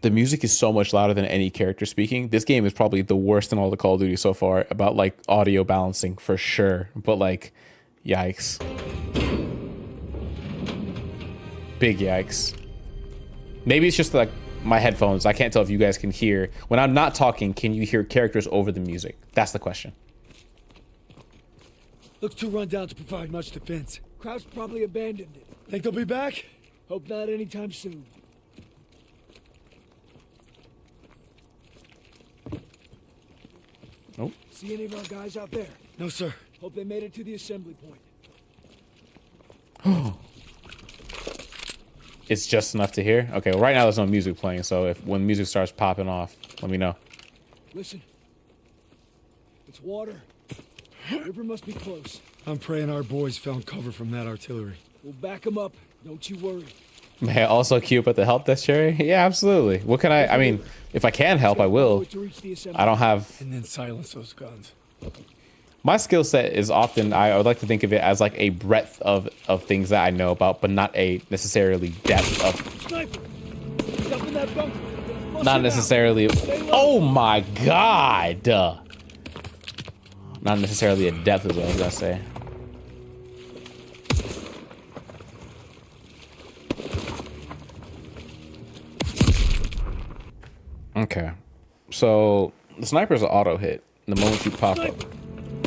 [SPEAKER 1] The music is so much louder than any character speaking. This game is probably the worst in all the Call of Duty so far about like audio balancing for sure. But like, yikes. Big yikes. Maybe it's just like my headphones. I can't tell if you guys can hear. When I'm not talking, can you hear characters over the music? That's the question.
[SPEAKER 5] Looks too run down to provide much defense. Crowd's probably abandoned it. Think they'll be back? Hope not anytime soon.
[SPEAKER 1] Nope.
[SPEAKER 5] See any of our guys out there?
[SPEAKER 10] No, sir.
[SPEAKER 5] Hope they made it to the assembly point.
[SPEAKER 1] It's just enough to hear? Okay, well, right now there's no music playing, so if when music starts popping off, let me know.
[SPEAKER 5] Listen. It's water. The river must be close.
[SPEAKER 10] I'm praying our boys found cover from that artillery.
[SPEAKER 5] We'll back them up. Don't you worry.
[SPEAKER 1] May I also queue up at the help desk, Cherry? Yeah, absolutely. What can I mean, if I can help, I will. I don't have...
[SPEAKER 10] And then silence those guns.
[SPEAKER 1] My skill set is often, I would like to think of it as like a breadth of things that I know about, but not a necessarily depth of...
[SPEAKER 5] Sniper! He's up in that bunker.
[SPEAKER 1] Not necessarily... Oh my god! Not necessarily a depth is what I was gonna say. Okay, so the sniper's an auto hit the moment you pop up.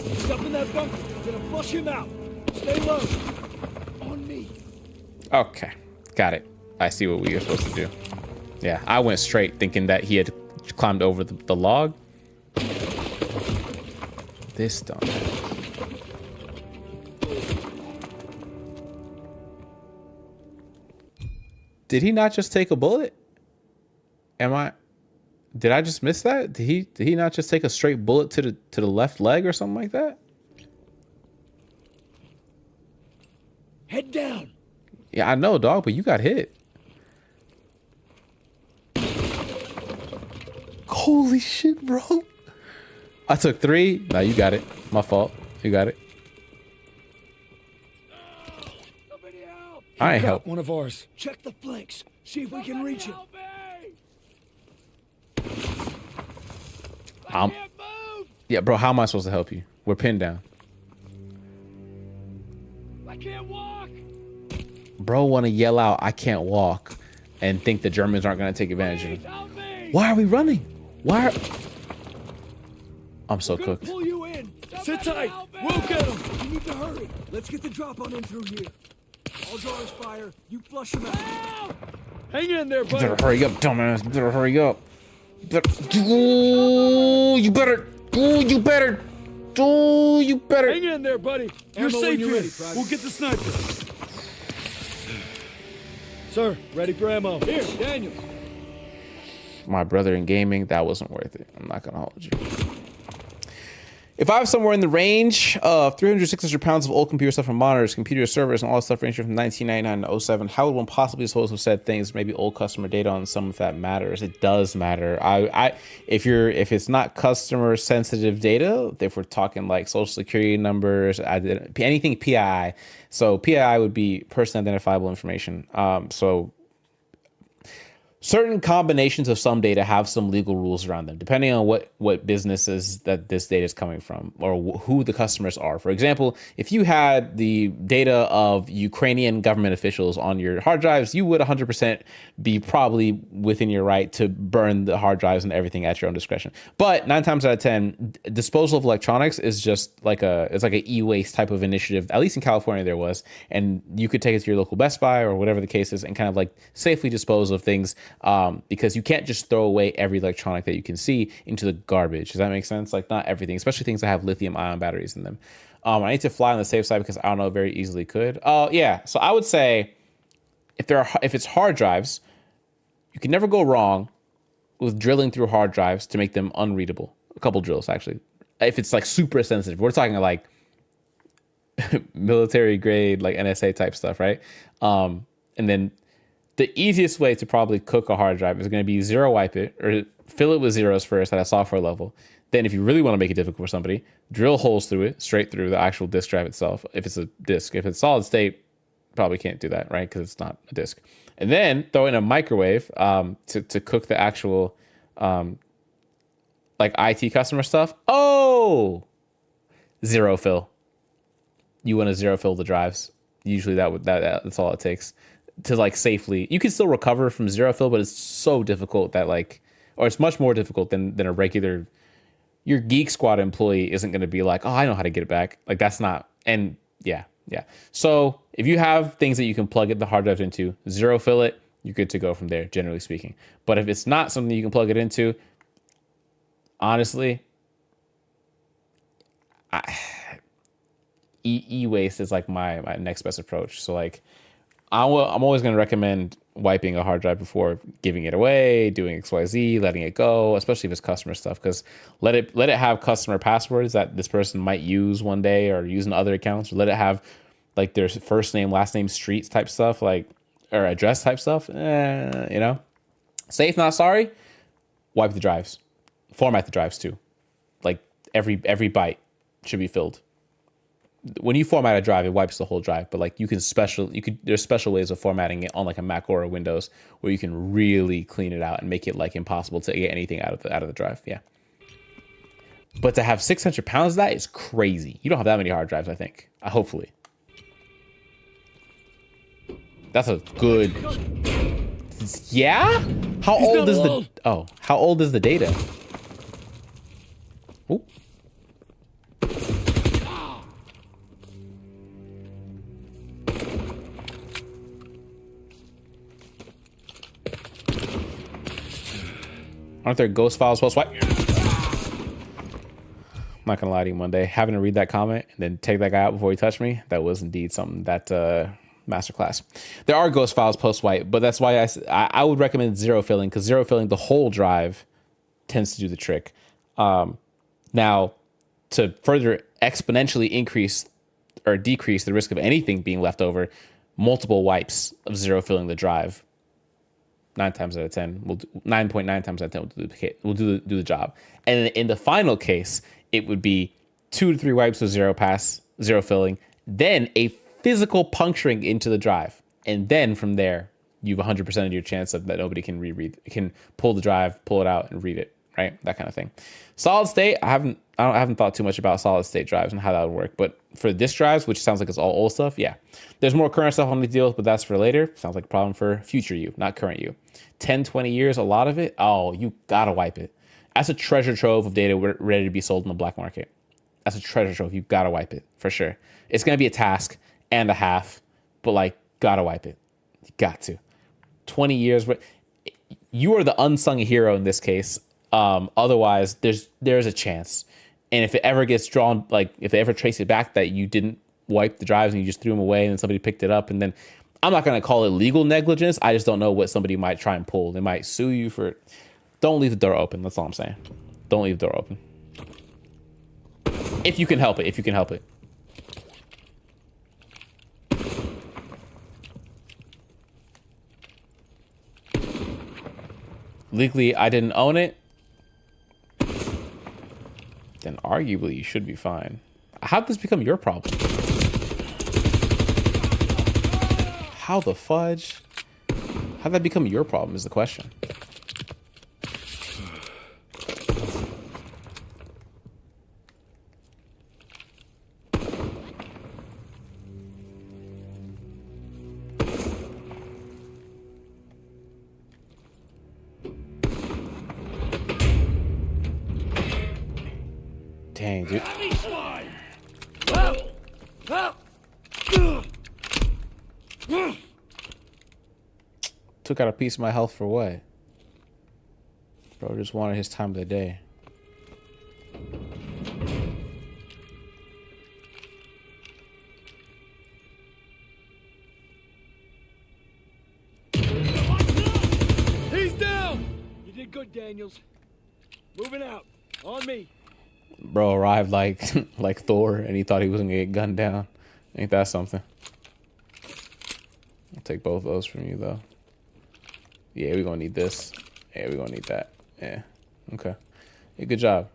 [SPEAKER 5] He's up in that bunker. We're gonna flush him out. Stay low. On me.
[SPEAKER 1] Okay, got it. I see what we were supposed to do. Yeah, I went straight thinking that he had climbed over the log. This dumb. Did he not just take a bullet? Did I just miss that? Did he not just take a straight bullet to the left leg or something like that?
[SPEAKER 5] Head down.
[SPEAKER 1] Yeah, I know, dog, but you got hit. Holy shit, bro. I took 3. Nah, you got it. My fault. You got it. I ain't help.
[SPEAKER 10] One of ours.
[SPEAKER 5] Check the flanks. See if we can reach him.
[SPEAKER 1] Yeah, bro, how am I supposed to help you? We're pinned down.
[SPEAKER 5] I can't walk.
[SPEAKER 1] Bro want to yell out, I can't walk, and think the Germans aren't going to take advantage of him. Why are we running? Why are... I'm so cooked.
[SPEAKER 5] Pull you in. Sit tight. We'll get him. We need to hurry. Let's get the drop on in through here. I'll draw his fire. You flush him out. Hang in there, buddy.
[SPEAKER 1] You better hurry up, dumbass. You better hurry up. You better.
[SPEAKER 5] Hang in there, buddy. You're safe here. We'll get the sniper. Sir, ready for ammo. Here, Daniel.
[SPEAKER 1] My brother in gaming, that wasn't worth it. I'm not gonna hold you. If I have somewhere in the range of 300, 600 pounds of old computer stuff from monitors, computer servers, and all that stuff ranging from 1999 to 07, how would one possibly dispose of said things? Maybe old customer data on some if that matters. It does matter. If it's not customer sensitive data, if we're talking like social security numbers, anything PII. So PII would be person identifiable information. So certain combinations of some data have some legal rules around them, depending on what businesses that this data is coming from or who the customers are. For example, if you had the data of Ukrainian government officials on your hard drives, you would 100% be probably within your right to burn the hard drives and everything at your own discretion. But 9 times out of 10, disposal of electronics is just like it's like an e-waste type of initiative. At least in California there was, and you could take it to your local Best Buy or whatever the case is and kind of like safely dispose of things. Because you can't just throw away every electronic that you can see into the garbage. Does that make sense? Like not everything, especially things that have lithium ion batteries in them. I need to fly on the safe side because I don't know, very easily could. Yeah. So I would say if it's hard drives, you can never go wrong with drilling through hard drives to make them unreadable. A couple drills actually. If it's like super sensitive, we're talking like military grade, like NSA type stuff, right? And then the easiest way to probably cook a hard drive is going to be zero wipe it or fill it with zeros first at a software level. Then if you really want to make it difficult for somebody, drill holes through it, straight through the actual disk drive itself. If it's a disk, if it's solid state, probably can't do that, right? Because it's not a disk. And then throw in a microwave to cook the actual like IT customer stuff. Oh, zero fill. You want to zero fill the drives. Usually that's all it takes to like safely. You can still recover from zero fill, but it's so difficult that like, or it's much more difficult than a regular. Your Geek Squad employee isn't going to be like, oh, I know how to get it back. Like that's not. And yeah. So if you have things that you can plug the hard drive into, zero fill it, you're good to go from there, generally speaking. But if it's not something you can plug it into, honestly, e-waste is like my next best approach. So like, I'm always going to recommend wiping a hard drive before giving it away, doing XYZ, letting it go, especially if it's customer stuff, because let it have customer passwords that this person might use one day or use in other accounts, or let it have like their first name, last name, streets type stuff, like, or address type stuff, safe, not sorry. Wipe the drives, format the drives too. Like every byte should be filled. When you format a drive, it wipes the whole drive, but like there's special ways of formatting it on like a Mac or a Windows where you can really clean it out and make it like impossible to get anything out of the drive. Yeah. But to have 600 pounds of that is crazy. You don't have that many hard drives, I think. Hopefully. That's a good. Yeah? How old is the data? Ooh. Aren't there ghost files post wipe? I'm not gonna lie to you, Monday, having to read that comment and then take that guy out before he touched me, that was indeed something that masterclass. There are ghost files post wipe, but that's why I would recommend zero filling, because zero filling the whole drive tends to do the trick. Now, to further exponentially increase or decrease the risk of anything being left over, multiple wipes of zero filling the drive. 9 times out of 10, 9.9 times out of 10 will do the job. And in the final case, it would be 2 to 3 wipes of zero filling, then a physical puncturing into the drive. And then from there, you have 100% of your chance of that nobody can pull the drive, pull it out and read it, right? That kind of thing. Solid state, I haven't thought too much about solid state drives and how that would work. But for disk drives, which sounds like it's all old stuff, yeah. There's more current stuff on the deal, but that's for later. Sounds like a problem for future you, not current you. 10, 20 years, a lot of it, oh, you gotta wipe it. That's a treasure trove of data ready to be sold in the black market. That's a treasure trove. You gotta wipe it, for sure. It's gonna be a task and a half, but like, gotta wipe it. You got to. 20 years, you are the unsung hero in this case. Otherwise, there's a chance. And if it ever gets drawn, like if they ever trace it back that you didn't wipe the drives and you just threw them away and then somebody picked it up, and then I'm not going to call it legal negligence. I just don't know what somebody might try and pull. They might sue you for. Don't leave the door open. That's all I'm saying. Don't leave the door open. If you can help it. Legally, I didn't own it. Then arguably you should be fine. How did this become your problem? How the fudge? How'd that become your problem is the question. Dang, dude. Took out a piece of my health for what? Bro just wanted his time of the day.
[SPEAKER 5] He's down! You did good, Daniels. Moving out. On me.
[SPEAKER 1] Bro arrived like like Thor, and he thought he was gonna get gunned down. Ain't that something? I'll take both of those from you though. Yeah, we're gonna need this. Yeah, we're gonna need that. Yeah. Okay. Yeah, good job.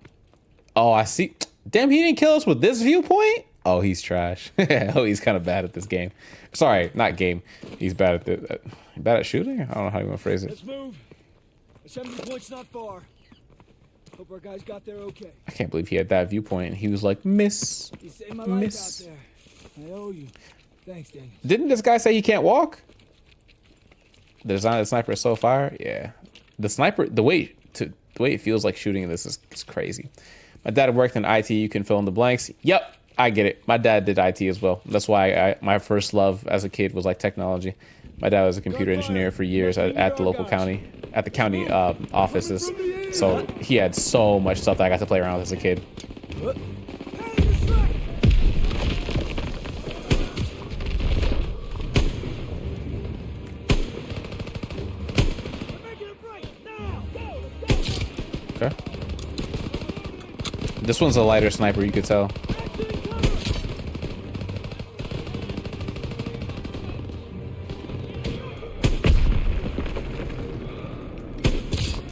[SPEAKER 1] Oh, I see. Damn, he didn't kill us with this viewpoint? Oh, he's trash. Oh, he's kind of bad at this game. Sorry, not game. He's bad at the bad at shooting? I don't know how you want to phrase it.
[SPEAKER 5] Let's move. Assembly point's not far. Hope our guys got there okay.
[SPEAKER 1] I can't believe he had that viewpoint. He was like, miss.
[SPEAKER 5] You saved my life out there. I owe you. Thanks, Daniel.
[SPEAKER 1] Didn't this guy say he can't walk? The design of the sniper is so fire. Yeah. The sniper, the way it feels like shooting in this is crazy. My dad worked in IT. You can fill in the blanks. Yep, I get it. My dad did IT as well. That's why my first love as a kid was like technology. My dad was a computer engineer for years at the local county, at the county offices. So he had so much stuff that I got to play around with as a kid. Okay. This one's a lighter sniper, you could tell.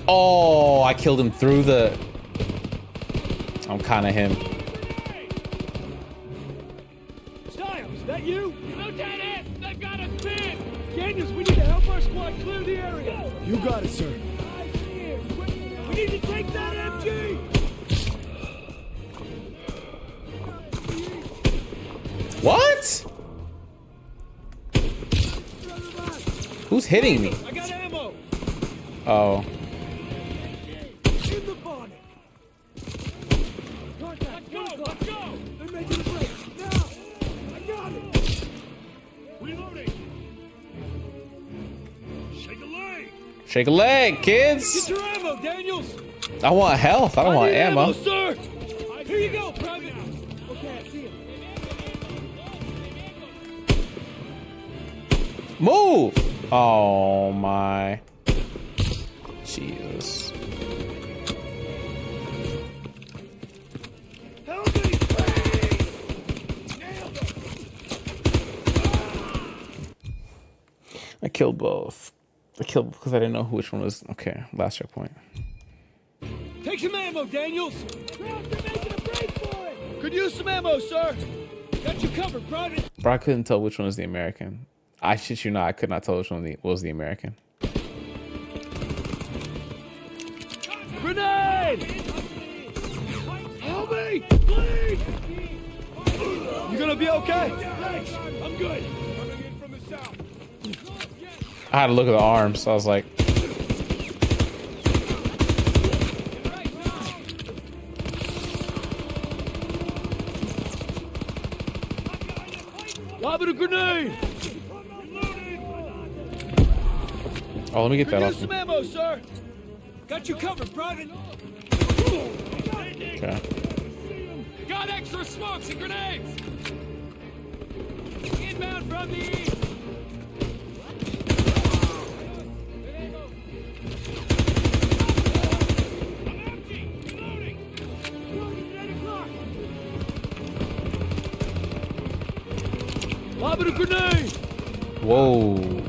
[SPEAKER 1] Oh, I killed him through the... I'm kind of him.
[SPEAKER 5] Styles, is that you? Lieutenant, they've got us pinned! Daniels, we need to help our squad clear the area. You got it, sir. We need to take that MG!
[SPEAKER 1] What? Who's hitting me?
[SPEAKER 5] I got ammo.
[SPEAKER 1] Oh.
[SPEAKER 5] In the bonnet. Contact. Let's go. They're making a break. Now. I got it. Reloading. Shake a leg.
[SPEAKER 1] Shake a leg, kids.
[SPEAKER 5] Get your ammo, Daniels.
[SPEAKER 1] I want health. I don't want ammo.
[SPEAKER 5] Sir. Here you go, Private. Okay, I see him.
[SPEAKER 1] Move. Oh my. Jesus. I killed both. I killed because I didn't know which one was. Okay, last checkpoint.
[SPEAKER 5] Take some ammo, Daniels. Could use some ammo, sir. Got you covered, Private.
[SPEAKER 1] Bro, I couldn't tell which one was the American. I shit you not, I could not tell which one was the American.
[SPEAKER 5] Grenade! Help me, please! You gonna be okay? Thanks. I'm good. Coming in from the south.
[SPEAKER 1] I had to look at the arms, so I was like,
[SPEAKER 5] Lob it a grenade!
[SPEAKER 1] oh, let me get that
[SPEAKER 5] Could
[SPEAKER 1] off.
[SPEAKER 5] use some ammo, sir. Got you covered, Private.
[SPEAKER 1] Okay.
[SPEAKER 5] Got extra smokes and grenades. Inbound from the east. I'm empty. Reloading. Lob it a grenade.
[SPEAKER 1] Whoa.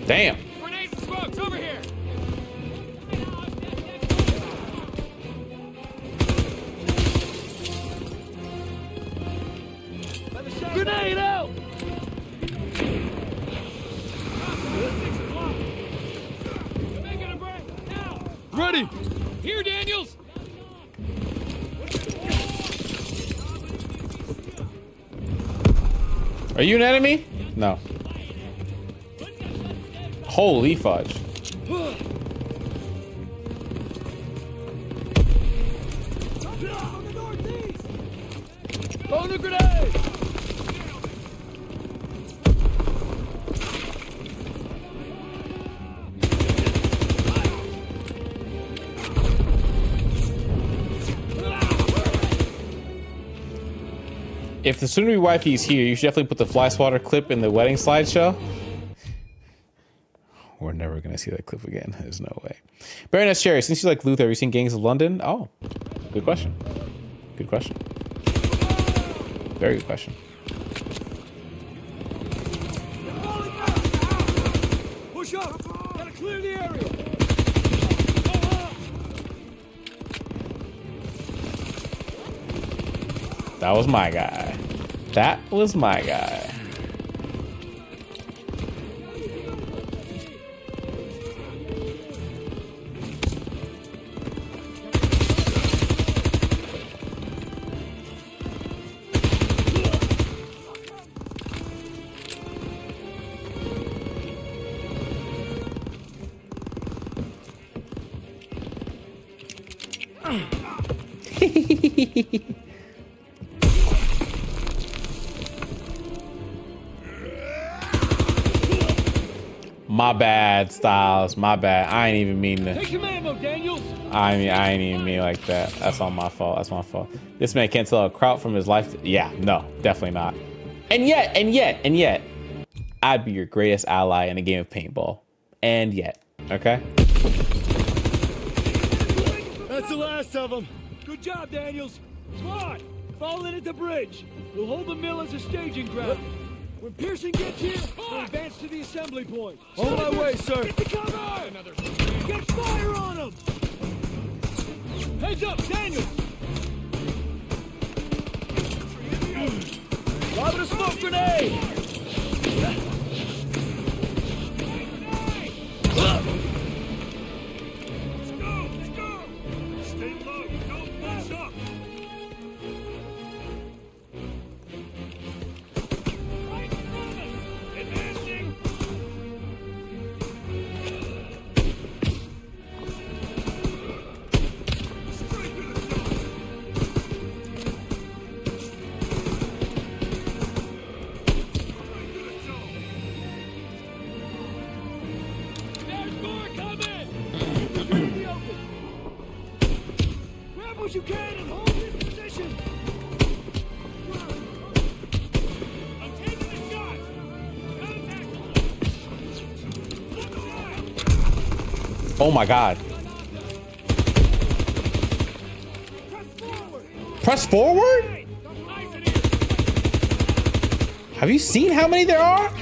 [SPEAKER 1] Damn.
[SPEAKER 5] Grenades and smokes over here. Grenade out! Ready! Here, Daniels!
[SPEAKER 1] Are you an enemy? No. Holy fudge.
[SPEAKER 5] Throw the grenade!
[SPEAKER 1] If the soon-to-be wifey is here, you should definitely put the fly swatter clip in the wedding slideshow. We're never gonna see that clip again. There's no way. Baroness Cherry, since you like Luther, have you seen Gangs of London? Oh, good question. Good question. Very good question.
[SPEAKER 5] Push up! Gotta clear the area!
[SPEAKER 1] That was my guy. That was my guy. My bad, Styles. My bad. I ain't even mean to.
[SPEAKER 5] Take some ammo, Daniels!
[SPEAKER 1] I ain't even mean like that. That's all my fault. That's my fault. This man can't tell a kraut from his life. Yeah, no, definitely not. And yet, I'd be your greatest ally in a game of paintball. And yet, okay?
[SPEAKER 5] That's the last of them. Good job, Daniels. Squad, fall in at the bridge. We'll hold the mill as a staging ground. When Pearson gets here, we'll advance to the assembly point. On my way, sir. Get the cover! Get fire on them! Heads up, Daniels! Lob a smoke grenade!
[SPEAKER 11] Let's go! Stay low, don't push up!
[SPEAKER 5] What you can and hold this position.
[SPEAKER 11] I'm taking the shot!
[SPEAKER 1] Oh my God. Press forward? Have you seen how many there are?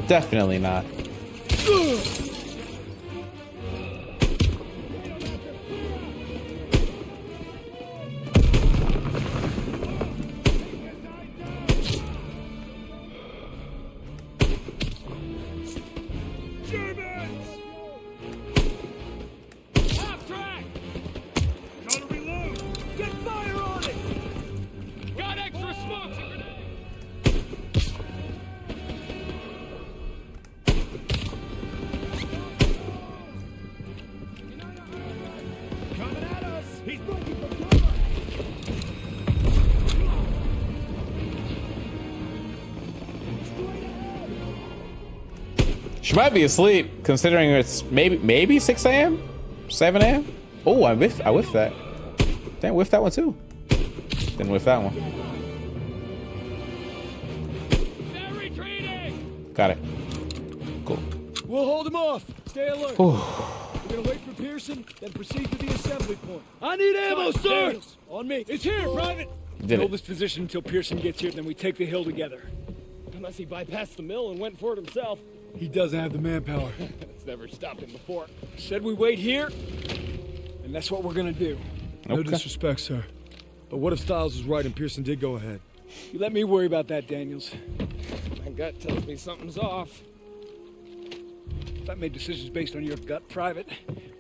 [SPEAKER 1] Definitely not. She might be asleep, considering it's maybe 6 a.m., 7 a.m. Oh, I whiffed that. Damn, whiffed that one too. Didn't whiff that one. Got it. Cool.
[SPEAKER 5] We'll hold him off. Stay alert. We're gonna wait for Pearson, then proceed to the assembly point. I need ammo, sir. Daniels, on me. It's here, Private. Hold this position until Pearson gets here, then we take the hill together. Unless he bypassed the mill and went for it himself.
[SPEAKER 10] He doesn't have the manpower.
[SPEAKER 5] It's never stopped him before. Said we wait here, and that's what we're gonna do.
[SPEAKER 10] No disrespect, sir,
[SPEAKER 5] But what if Styles is right and Pearson did go ahead? You let me worry about that, Daniels.
[SPEAKER 6] My gut tells me something's off.
[SPEAKER 5] If I made decisions based on your gut private,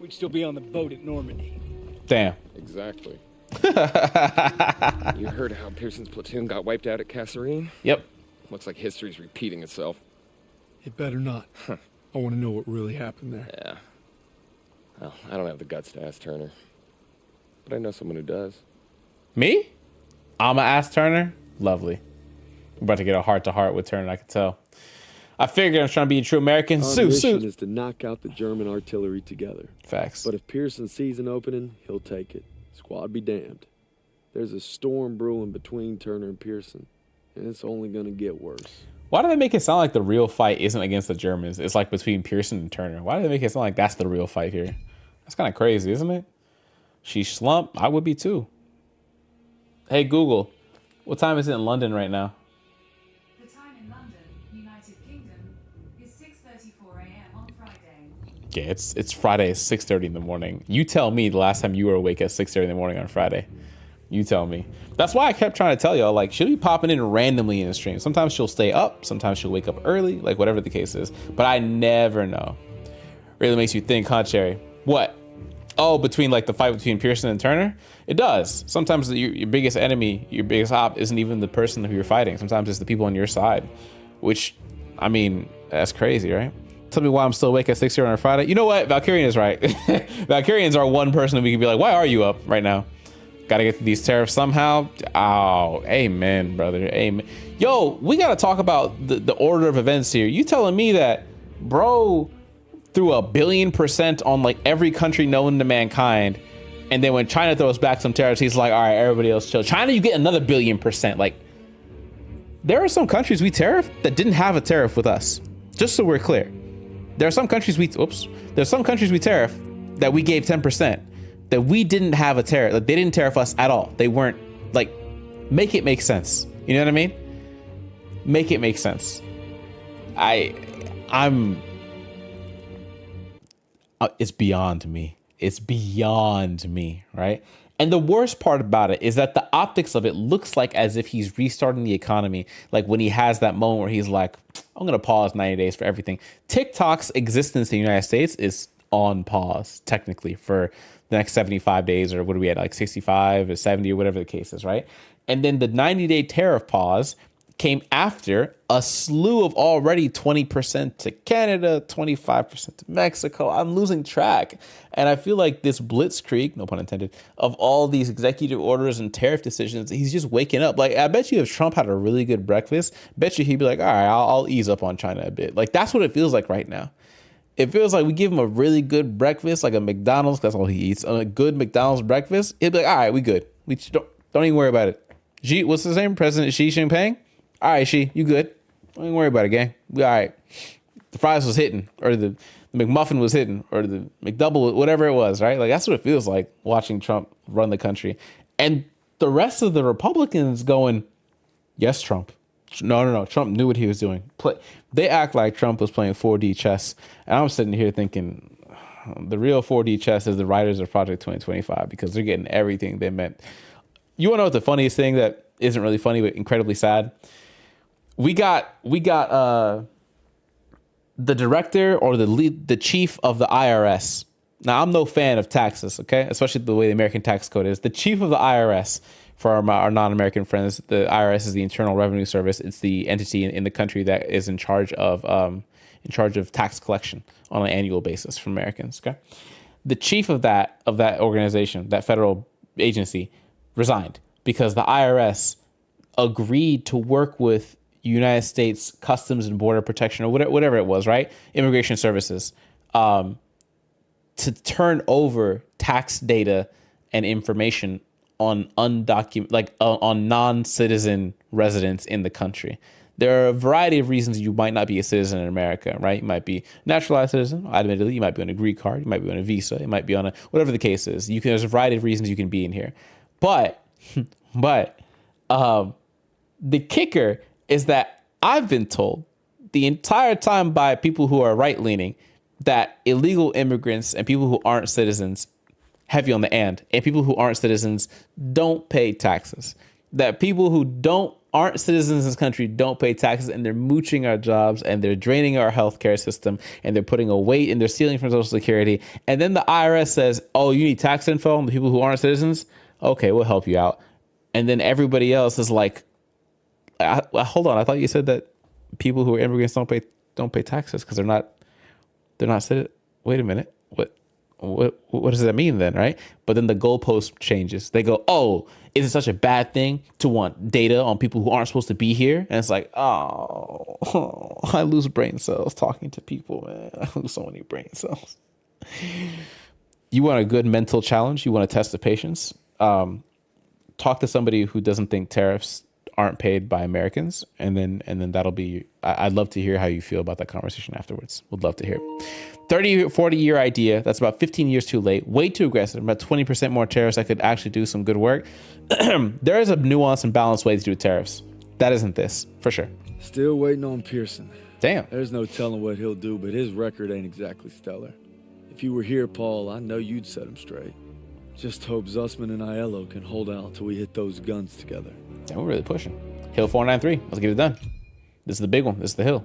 [SPEAKER 5] we'd still be on the boat at Normandy.
[SPEAKER 1] Damn.
[SPEAKER 8] Exactly. You heard how Pearson's platoon got wiped out at Kasserine?
[SPEAKER 1] Yep.
[SPEAKER 8] Looks like history's repeating itself.
[SPEAKER 5] It better not. I want to know what really happened there.
[SPEAKER 8] Yeah. Well, I don't have the guts to ask Turner. But I know someone who does.
[SPEAKER 1] Me? I'ma ask Turner? Lovely. We're about to get a heart-to-heart with Turner, I can tell. I figured I'm trying to be a true American.
[SPEAKER 3] Our mission is to knock out the German artillery together.
[SPEAKER 1] Facts.
[SPEAKER 3] But if Pearson sees an opening, he'll take it. Squad be damned. There's a storm brewing between Turner and Pearson, and it's only going to get worse.
[SPEAKER 1] Why do they make it sound like the real fight isn't against the Germans? It's like between Pearson and Turner. Why do they make it sound like that's the real fight here? That's kind of crazy, isn't it? She slumped. I would be too. Hey, Google, what time is it in London right now?
[SPEAKER 16] The time in London, United Kingdom, is 6:34 a.m. on Friday.
[SPEAKER 1] Yeah, it's Friday at 6:30 in the morning. You tell me the last time you were awake at 6:30 in the morning on Friday. You tell me. That's why I kept trying to tell y'all, like, she'll be popping in randomly in the stream. Sometimes she'll stay up. Sometimes she'll wake up early, like whatever the case is. But I never know. Really makes you think, huh, Cherry? What? Oh, between like the fight between Pearson and Turner? It does. Sometimes your biggest enemy, your biggest op isn't even the person who you're fighting. Sometimes it's the people on your side, which, I mean, that's crazy, right? Tell me why I'm still awake at 6 here on a Friday. You know what? Valkyrian is right. Valkyrians are one person that we can be like, why are you up right now? Got to get through these tariffs somehow. Oh, amen, brother. Amen. Yo, we got to talk about the order of events here. You telling me that, bro, threw 1 billion% on like every country known to mankind, and then when China throws back some tariffs, he's like, all right, everybody else chill. China, you get another 1 billion%. Like, there are some countries we tariff that didn't have a tariff with us. Just so we're clear. There are some countries there's some countries we tariff that we gave 10%, that we didn't have a tariff. Like, they didn't tariff us at all. They weren't, like, make it make sense. You know what I mean? Make it make sense. It's beyond me. It's beyond me, right? And the worst part about it is that the optics of it looks like as if he's restarting the economy. Like when he has that moment where he's like, I'm going to pause 90 days for everything. TikTok's existence in the United States is on pause, technically, for the next 75 days, or what are we at, like 65 or 70 or whatever the case is, right? And then the 90-day tariff pause came after a slew of already 20% to Canada, 25% to Mexico. I'm losing track. And I feel like this blitzkrieg, no pun intended, of all these executive orders and tariff decisions, he's just waking up. Like, I bet you if Trump had a really good breakfast, bet you he'd be like, all right, I'll ease up on China a bit. Like, that's what it feels like right now. It feels like we give him a really good breakfast, like a McDonald's, that's all he eats, a good McDonald's breakfast. He'd be like, all right, we good. We don't even worry about it. What's his name? President Xi Jinping? All right, Xi, you good. Don't even worry about it, gang. We all right. The fries was hitting, or the McMuffin was hitting, or the McDouble, whatever it was, right? Like, that's what it feels like watching Trump run the country. And the rest of the Republicans going, yes, Trump. No. Trump knew what he was doing. They act like Trump was playing 4D chess. And I'm sitting here thinking, the real 4D chess is the writers of Project 2025, because they're getting everything they meant. You want to know what the funniest thing that isn't really funny, but incredibly sad? We got the director or the chief of the IRS. Now, I'm no fan of taxes, okay? Especially the way the American tax code is. The chief of the IRS, for our non-American friends, the IRS is the Internal Revenue Service. It's the entity in the country that is in charge of tax collection on an annual basis from Americans, okay? The chief of that organization, that federal agency, resigned because the IRS agreed to work with United States Customs and Border Protection, or whatever it was, right? Immigration Services, to turn over tax data and information on on non-citizen residents in the country. There are a variety of reasons you might not be a citizen in America, right? You might be a naturalized citizen, admittedly. You might be on a green card. You might be on a visa. You might be on whatever the case is. There's a variety of reasons you can be in here. But the kicker is that I've been told the entire time by people who are right-leaning that illegal immigrants and people who aren't citizens heavy on the and people who aren't citizens don't pay taxes. That people who aren't citizens in this country don't pay taxes, and they're mooching our jobs, and they're draining our healthcare system, and they're putting a weight and they're stealing from Social Security. And then the IRS says, oh, you need tax info on the people who aren't citizens? Okay, we'll help you out. And then everybody else is like, hold on, I thought you said that people who are immigrants don't pay taxes because they're not citizens. Wait a minute, what does that mean then, right? But then the goalpost changes. They go, oh, is it such a bad thing to want data on people who aren't supposed to be here? And it's like, oh, I lose brain cells talking to people, man. I lose so many brain cells. You want a good mental challenge? You want to test the patience? Talk to somebody who doesn't think tariffs aren't paid by Americans, and then that'll be. I'd love to hear how you feel about that conversation afterwards. Would love to hear. 30, 40-year idea. That's about 15 years too late. Way too aggressive. About 20% more tariffs. I could actually do some good work. There is a nuanced and balanced way to do tariffs. That isn't this, for sure.
[SPEAKER 3] Still waiting on Pearson.
[SPEAKER 1] Damn.
[SPEAKER 3] There's no telling what he'll do, but his record ain't exactly stellar. If you were here, Paul, I know you'd set him straight. Just hope Zussman and Aiello can hold out till we hit those guns together.
[SPEAKER 1] And we're really pushing. Hill 493. Let's get it done. This is the big one. This is the hill.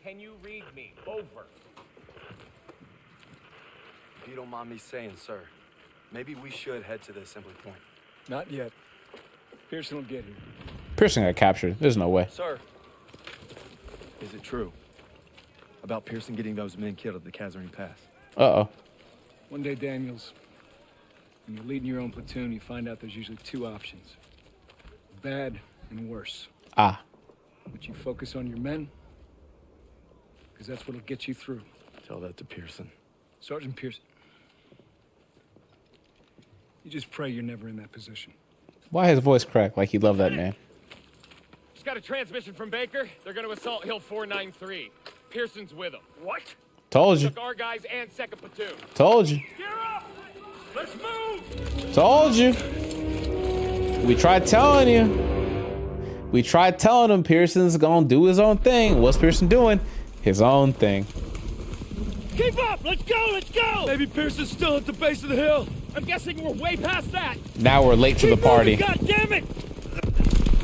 [SPEAKER 17] Can you read me? Over.
[SPEAKER 18] If you don't mind me saying, sir, maybe we should head to the assembly point.
[SPEAKER 5] Not yet. Pearson will get here.
[SPEAKER 1] Pearson got captured. There's no way.
[SPEAKER 18] Sir, is it true about Pearson getting those men killed at the Kazarine Pass?
[SPEAKER 1] Uh-oh.
[SPEAKER 5] One day, Daniels, when you're leading your own platoon, you find out there's usually two options. Bad and worse.
[SPEAKER 1] Ah.
[SPEAKER 5] But you focus on your men, because that's what'll get you through.
[SPEAKER 18] Tell that to Pearson.
[SPEAKER 5] Sergeant Pearson. You just pray you're never in that position.
[SPEAKER 1] Why his voice cracked like he loved that man?
[SPEAKER 17] Just got a transmission from Baker. They're going to assault Hill 493. Pearson's with them. What?
[SPEAKER 1] Told you.
[SPEAKER 17] Took our guys and second platoon.
[SPEAKER 1] Told you.
[SPEAKER 17] Gear up! Let's move!
[SPEAKER 1] Told you. We tried telling you. We tried telling him Pearson's gonna do his own thing. What's Pearson doing? His own thing.
[SPEAKER 5] Keep up! Let's go! Let's go! Maybe Pearson's still at the base of the hill.
[SPEAKER 17] I'm guessing we're way past that.
[SPEAKER 1] Now we're late to the party.
[SPEAKER 5] God damn it!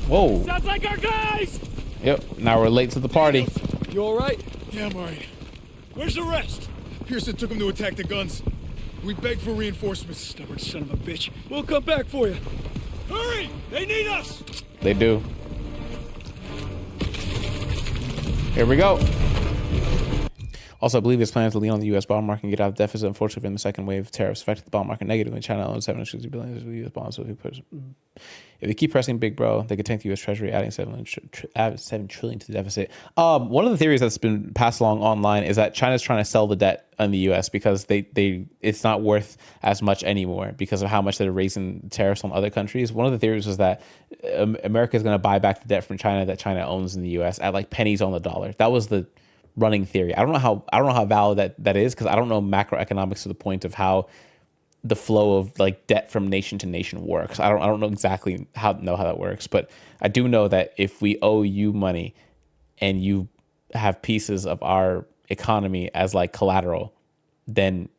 [SPEAKER 1] Whoa.
[SPEAKER 17] Sounds like our guys!
[SPEAKER 1] Yep, now we're late to the party.
[SPEAKER 5] You all right?
[SPEAKER 11] Yeah, I'm all right.
[SPEAKER 5] Where's the rest?
[SPEAKER 11] Pearson took him to attack the guns. We begged for reinforcements.
[SPEAKER 5] Stubborn son of a bitch. We'll come back for you. Hurry! They need us!
[SPEAKER 1] They do. Here we go. Also, I believe his plan to lean on the U.S. bond market and get out of deficit. Unfortunately, in the second wave of tariffs affected the bond market negatively. China owns $760 billion of U.S. bonds. So if they keep pressing big bro, they could tank the U.S. Treasury, adding $7 trillion to the deficit. One of the theories that's been passed along online is that China's trying to sell the debt in the U.S. because it's not worth as much anymore because of how much they're raising tariffs on other countries. One of the theories was that America is going to buy back the debt from China that China owns in the U.S. at like pennies on the dollar. That was the running theory. I don't know how valid that is because I don't know macroeconomics to the point of how the flow of like debt from nation to nation works. I don't know exactly how that works, but I do know that if we owe you money and you have pieces of our economy as like collateral, then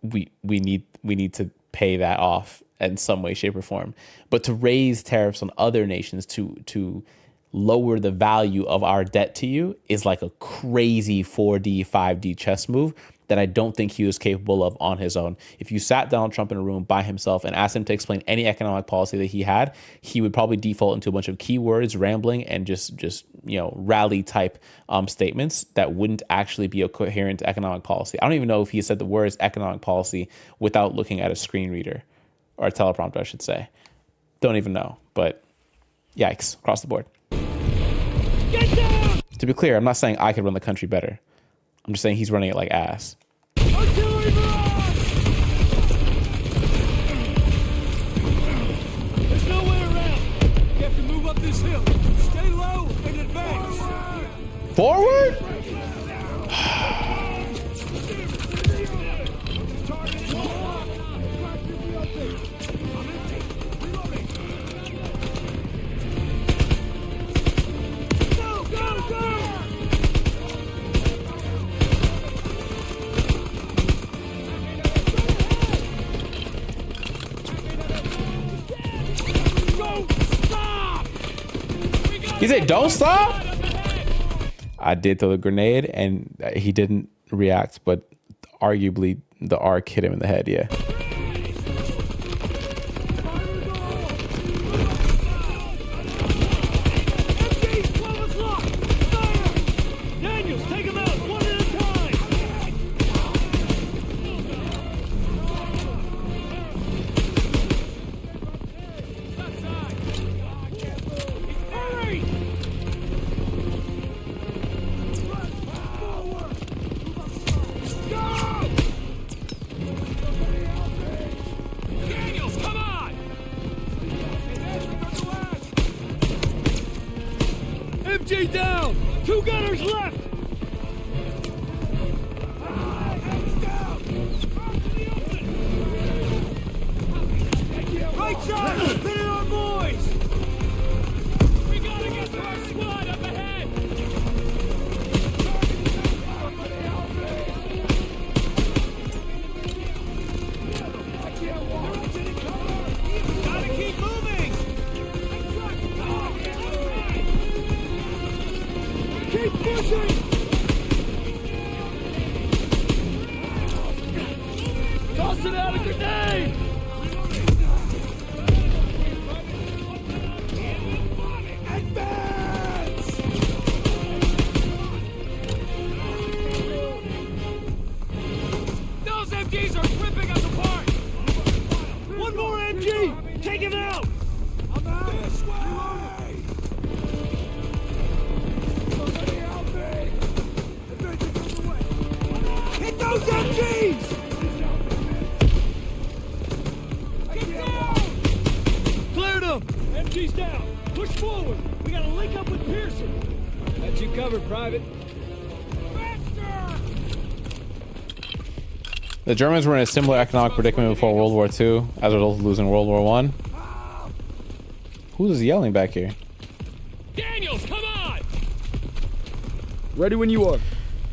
[SPEAKER 1] we need to pay that off in some way, shape, or form. But to raise tariffs on other nations to lower the value of our debt to you is like a crazy 4D, 5D chess move that I don't think he was capable of on his own. If you sat Donald Trump in a room by himself and asked him to explain any economic policy that he had, he would probably default into a bunch of keywords, rambling, and just rally type statements that wouldn't actually be a coherent economic policy. I don't even know if he said the words economic policy without looking at a screen reader or a teleprompter, I should say. Don't even know, but yikes, across the board. To be clear, I'm not saying I could run the country better. I'm just saying he's running it like ass.
[SPEAKER 5] Artillery barrage! There's no way around. You have to move up this hill. Stay low and advance.
[SPEAKER 1] Forward? He said, "Don't stop." I did throw the grenade, and he didn't react, but arguably the arc hit him in the head. Yeah.
[SPEAKER 5] Daniels, take him out one at a time. Hurry! Daniels, come on! MG down! 2 gunners left! Right side! Finish our boys! We gotta get to our squad up ahead! Gotta keep moving! Keep pushing! Tossing out a grenade! Advance! Those MGs are ripping us apart! One more MG! Take him out! I'm out! This way! Somebody help me! The bridge is away! Hit those MGs! Get down! Cleared them! MG's down! Push forward! We gotta link up with Pearson! Got you covered, Private.
[SPEAKER 1] The Germans were in a similar economic predicament before World War II, as a result of losing World War I. Who's yelling back here?
[SPEAKER 5] Daniels, come on!
[SPEAKER 3] Ready when you are.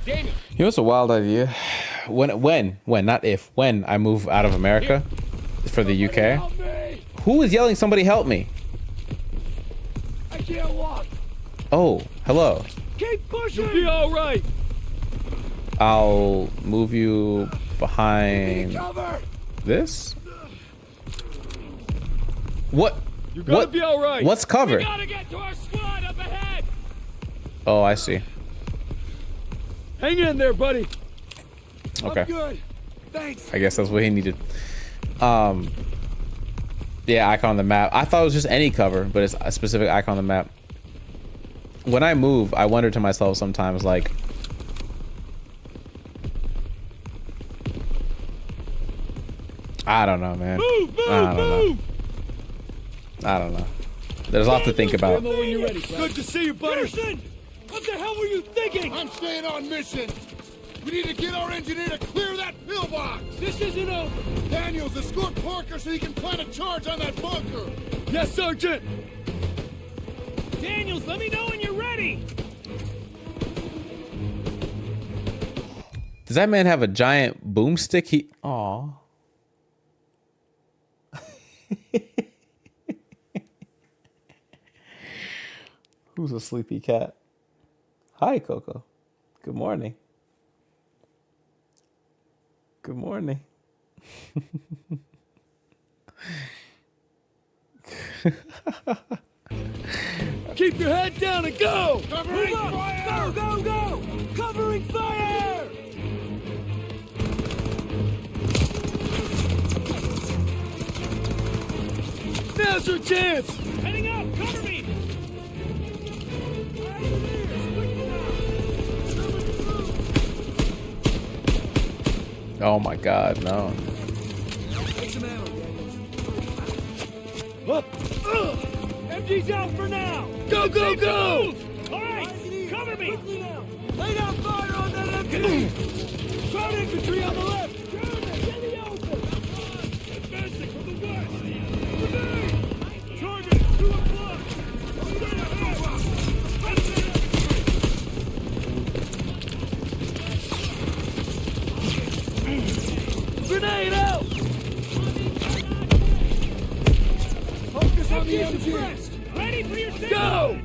[SPEAKER 5] Daniels!
[SPEAKER 1] You know, it's a wild idea. When, not if, when I move out of America for the UK. Who is yelling, "Somebody help me"?
[SPEAKER 5] I can't walk!
[SPEAKER 1] Oh, hello.
[SPEAKER 5] Keep pushing! You'll be alright!
[SPEAKER 1] I'll move you behind this. What?
[SPEAKER 5] You're gonna be alright!
[SPEAKER 1] What's cover?
[SPEAKER 5] We gotta get to our squad up ahead!
[SPEAKER 1] Oh, I see.
[SPEAKER 5] Hang in there, buddy!
[SPEAKER 1] Okay.
[SPEAKER 5] I'm good. Thanks.
[SPEAKER 1] I guess that's what he needed. Yeah, icon on the map. I thought it was just any cover, but it's a specific icon on the map. When I move, I wonder to myself sometimes, like, I don't know, man. I don't know. There's a lot to think about.
[SPEAKER 5] Good to see you, buddy. Pearson! What the hell were you thinking?
[SPEAKER 13] I'm staying on mission. We need to get our engineer to clear that pillbox.
[SPEAKER 5] This isn't over.
[SPEAKER 13] Daniels, escort Parker so he can plant a charge on that bunker.
[SPEAKER 5] Yes, Sergeant. Daniels, let me know when you're ready.
[SPEAKER 1] Does that man have a giant boomstick? Aw. Who's a sleepy cat? Hi, Coco. Good morning. Good morning.
[SPEAKER 5] Keep your head down and go!
[SPEAKER 13] Covering fire!
[SPEAKER 5] Go, go, go! Covering fire! Now's your chance! Heading up! Cover me!
[SPEAKER 1] Oh my God, no.
[SPEAKER 5] Take some ammo, MG's out for now! Go, go, go! All right, cover me! Lay down fire on that MG! Crowd infantry on the left! German, get the open! Advancing from the west! Grenade! Target, 2 o'clock! Grenade out! Focus on the MG! Ready for your go!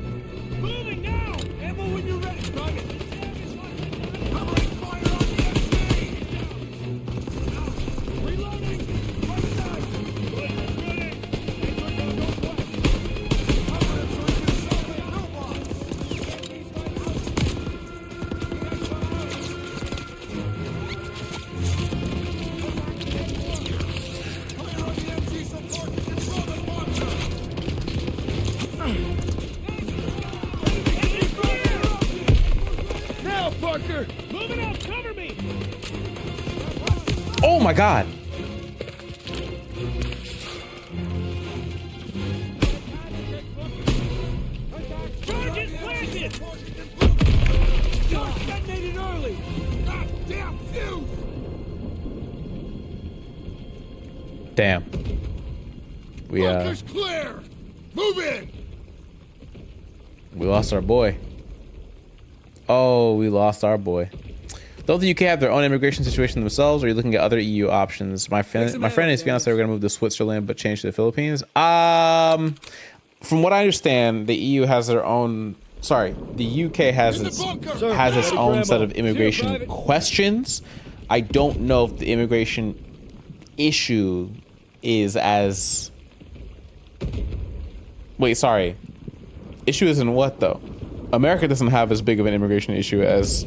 [SPEAKER 5] bunker! Moving up, cover me!
[SPEAKER 1] Oh my God.
[SPEAKER 5] Charges planted! Charge detonated early! Goddamn fuse!
[SPEAKER 1] Damn.
[SPEAKER 11] Bunker's clear! Move in!
[SPEAKER 1] We lost our boy. Oh, we lost our boy. Don't the UK have their own immigration situation themselves, or are you looking at other EU options? My friend and his fiance were going to move to Switzerland, but change to the Philippines. From what I understand, the EU has their own. Sorry, the UK has its own set of immigration questions. I don't know if the immigration issue is as. Wait, sorry. Issue is in what though? America doesn't have as big of an immigration issue as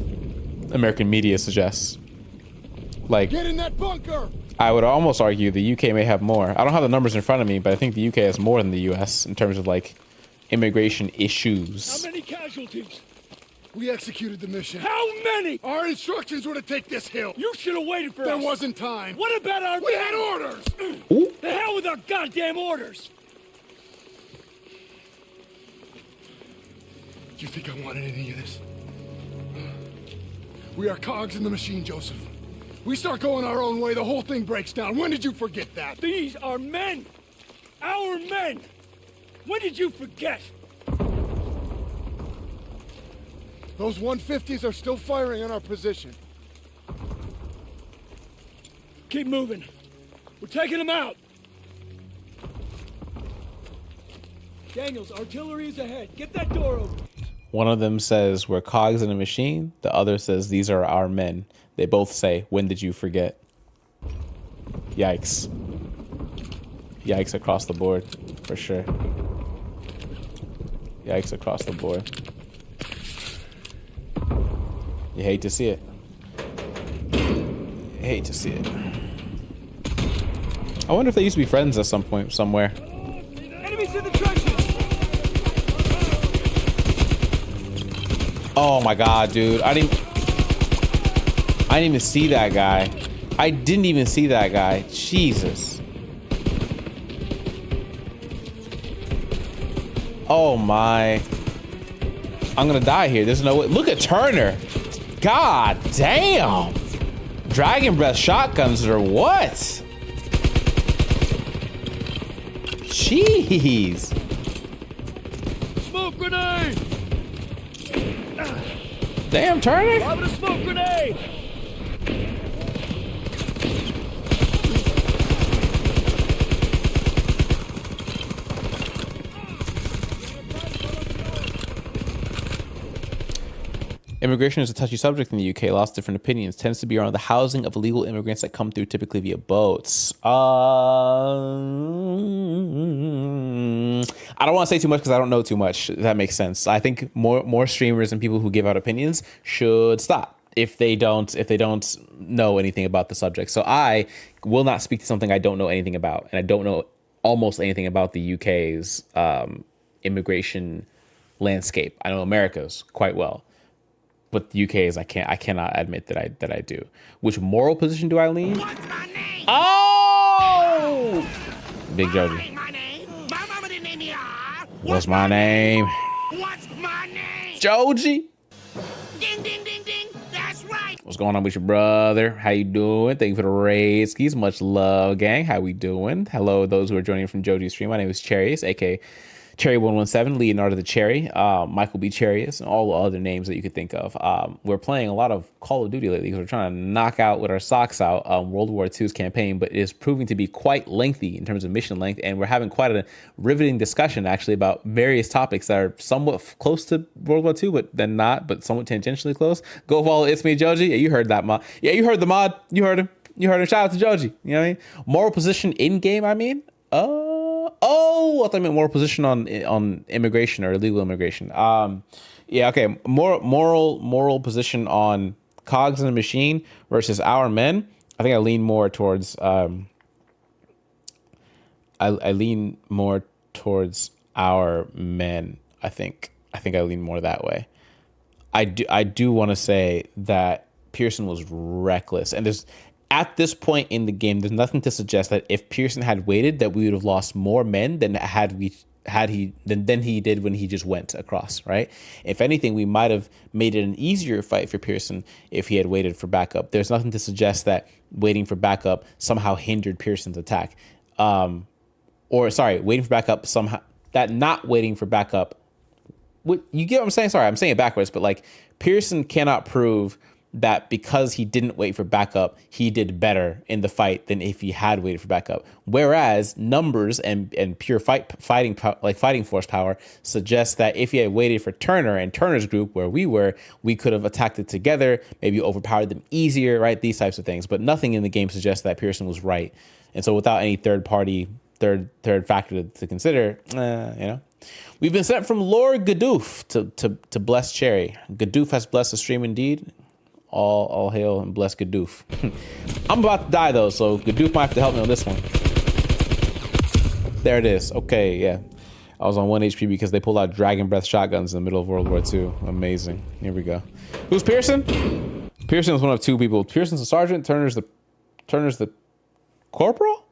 [SPEAKER 1] American media suggests. Like,
[SPEAKER 11] get in that bunker!
[SPEAKER 1] I would almost argue the UK may have more. I don't have the numbers in front of me, but I think the UK has more than the US in terms of like immigration issues.
[SPEAKER 5] How many casualties?
[SPEAKER 11] We executed the mission.
[SPEAKER 5] How many?
[SPEAKER 11] Our instructions were to take this hill.
[SPEAKER 5] You should have waited for us.
[SPEAKER 11] There wasn't time.
[SPEAKER 5] What about our...
[SPEAKER 11] We had orders!
[SPEAKER 1] Ooh.
[SPEAKER 5] The hell with our goddamn orders!
[SPEAKER 11] Do you think I wanted any of this? We are cogs in the machine, Joseph. We start going our own way, the whole thing breaks down. When did you forget that?
[SPEAKER 5] These are men! Our men! When did you forget?
[SPEAKER 11] Those 150s are still firing on our position.
[SPEAKER 5] Keep moving. We're taking them out. Daniels, artillery is ahead. Get that door open.
[SPEAKER 1] One of them says we're cogs in a machine. The other says these are our men. They both say, when did you forget? Yikes. Yikes across the board, for sure. Yikes across the board. You hate to see it. You hate to see it. I wonder if they used to be friends at some point somewhere.
[SPEAKER 5] Enemies in the trenches!
[SPEAKER 1] Oh my God, dude. I didn't even see that guy. I didn't even see that guy. Jesus. Oh my. I'm gonna die here. There's no way. Look at Turner. God damn. Dragon breath shotguns or what? Jeez.
[SPEAKER 5] Smoke grenade!
[SPEAKER 1] Damn, Turner.
[SPEAKER 5] Lobbing a smoke grenade!
[SPEAKER 1] Immigration is a touchy subject in the UK. Lots of different opinions. Tends to be around the housing of illegal immigrants that come through typically via boats. I don't want to say too much because I don't know too much. If that makes sense. I think more streamers and people who give out opinions should stop if they don't know anything about the subject. So I will not speak to something I don't know anything about, and I don't know almost anything about the UK's immigration landscape. I know America's quite well. But the UK's I cannot admit that I do. Which moral position do I lean?
[SPEAKER 9] What's my name?
[SPEAKER 1] Oh! Big Joji.
[SPEAKER 9] My name? My mama didn't name me.
[SPEAKER 1] What's my name?
[SPEAKER 9] What's my name?
[SPEAKER 1] Joji.
[SPEAKER 9] Ding, ding, ding, ding. That's right.
[SPEAKER 1] What's going on with your brother? How you doing? Thank you for the raid skis. Much love, gang. How we doing? Hello, those who are joining from Joji's stream. My name is Charius, aka Cherry117, Leonardo the Cherry, Michael B. Charius, and all the other names that you could think of. We're playing a lot of Call of Duty lately because we're trying to knock out with our socks out World War II's campaign, but it is proving to be quite lengthy in terms of mission length, and we're having quite a riveting discussion actually about various topics that are somewhat close to World War II, but then not, but somewhat tangentially close. Go follow It's Me Joji. Yeah, you heard that mod. Yeah, you heard the mod. You heard him. You heard him. Shout out to Joji. You know what I mean? Moral position in game, I mean? Oh, I thought I meant moral position on immigration or illegal immigration. Yeah, okay. Moral position on cogs in the machine versus our men. I think I lean more towards I lean more towards our men. I think I lean more that way. I do want to say that Pearson was reckless, and there's at this point in the game, there's nothing to suggest that if Pearson had waited, that we would have lost more men than than he did when he just went across, right? If anything, we might have made it an easier fight for Pearson if he had waited for backup. There's nothing to suggest that waiting for backup somehow hindered Pearson's attack. Waiting for backup somehow, that not waiting for backup, you get what I'm saying? Sorry, I'm saying it backwards, but like Pearson cannot prove that because he didn't wait for backup, he did better in the fight than if he had waited for backup. Whereas numbers and pure fighting force power suggest that if he had waited for Turner and Turner's group where we were, we could have attacked it together, maybe overpowered them easier, right? These types of things. But nothing in the game suggests that Pearson was right. And so without any third factor to consider, we've been sent from Lord Gadoof to bless Cherry. Gadoof has blessed the stream indeed. All hail and bless Gadoof. I'm about to die though, so Gadoof might have to help me on this one. There it is. Okay, yeah. I was on 1 HP because they pulled out Dragon Breath shotguns in the middle of World War II. Amazing. Here we go. Who's Pearson? Pearson is one of two people. Pearson's the sergeant. Turner's the corporal.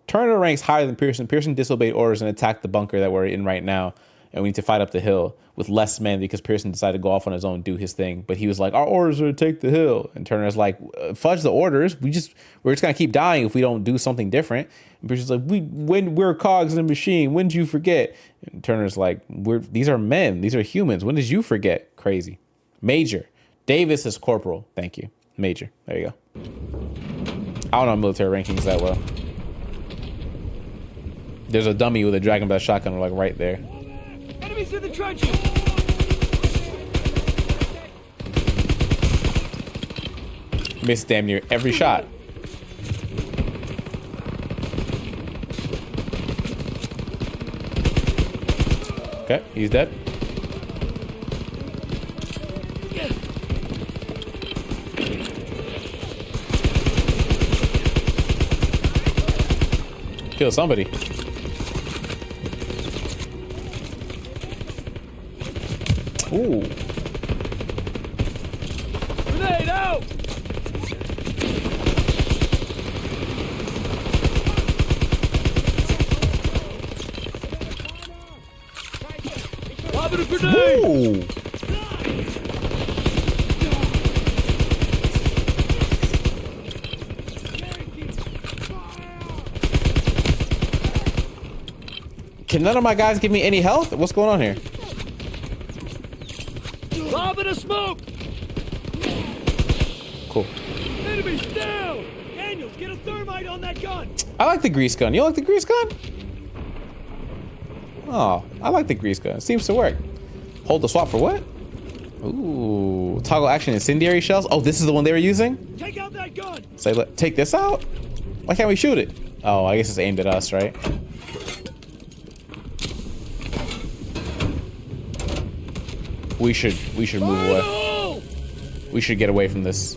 [SPEAKER 1] Turner ranks higher than Pearson. Pearson disobeyed orders and attacked the bunker that we're in right now. And we need to fight up the hill with less men because Pearson decided to go off on his own, do his thing. But he was like, our orders are to take the hill. And Turner's like, fudge the orders. We're just gonna keep dying if we don't do something different. And Pearson's like, we're cogs in a machine. When did you forget? And Turner's like, these are men. These are humans. When did you forget? Crazy. Major. Davis is corporal. Thank you. Major. There you go. I don't know military rankings that well. There's a dummy with a Dragon Breath shotgun like right there.
[SPEAKER 5] Enemies in the trenches!
[SPEAKER 1] Missed damn near every shot. Okay, he's dead. Kill somebody. Ooh.
[SPEAKER 5] Grenade out! Lobbing a grenade!
[SPEAKER 1] Ooh. Can none of my guys give me any health? What's going on here?
[SPEAKER 5] Lobbing a smoke!
[SPEAKER 1] Cool.
[SPEAKER 5] Enemies down! Daniels, get a thermite on that gun!
[SPEAKER 1] I like the grease gun. You like the grease gun? Oh, I like the grease gun. It seems to work. Hold the swap for what? Ooh, toggle action incendiary shells. Oh, this is the one they were using?
[SPEAKER 5] Take out that gun!
[SPEAKER 1] Say, take this out? Why can't we shoot it? Oh, I guess it's aimed at us, right? We should move away. We should get away from this.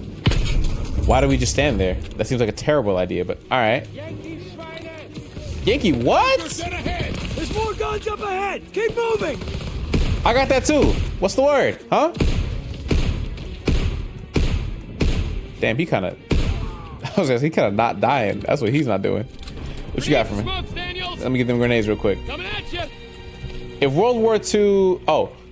[SPEAKER 1] Why do we just stand there? That seems like a terrible idea, but all right. Yankee, what?
[SPEAKER 5] There's more guns up ahead. Keep moving.
[SPEAKER 1] I got that too. What's the word? Huh? Damn, he kind of not dying. That's what he's not doing. What you got for me? Let me get them grenades real quick.
[SPEAKER 5] Coming at you.
[SPEAKER 1] If World War II,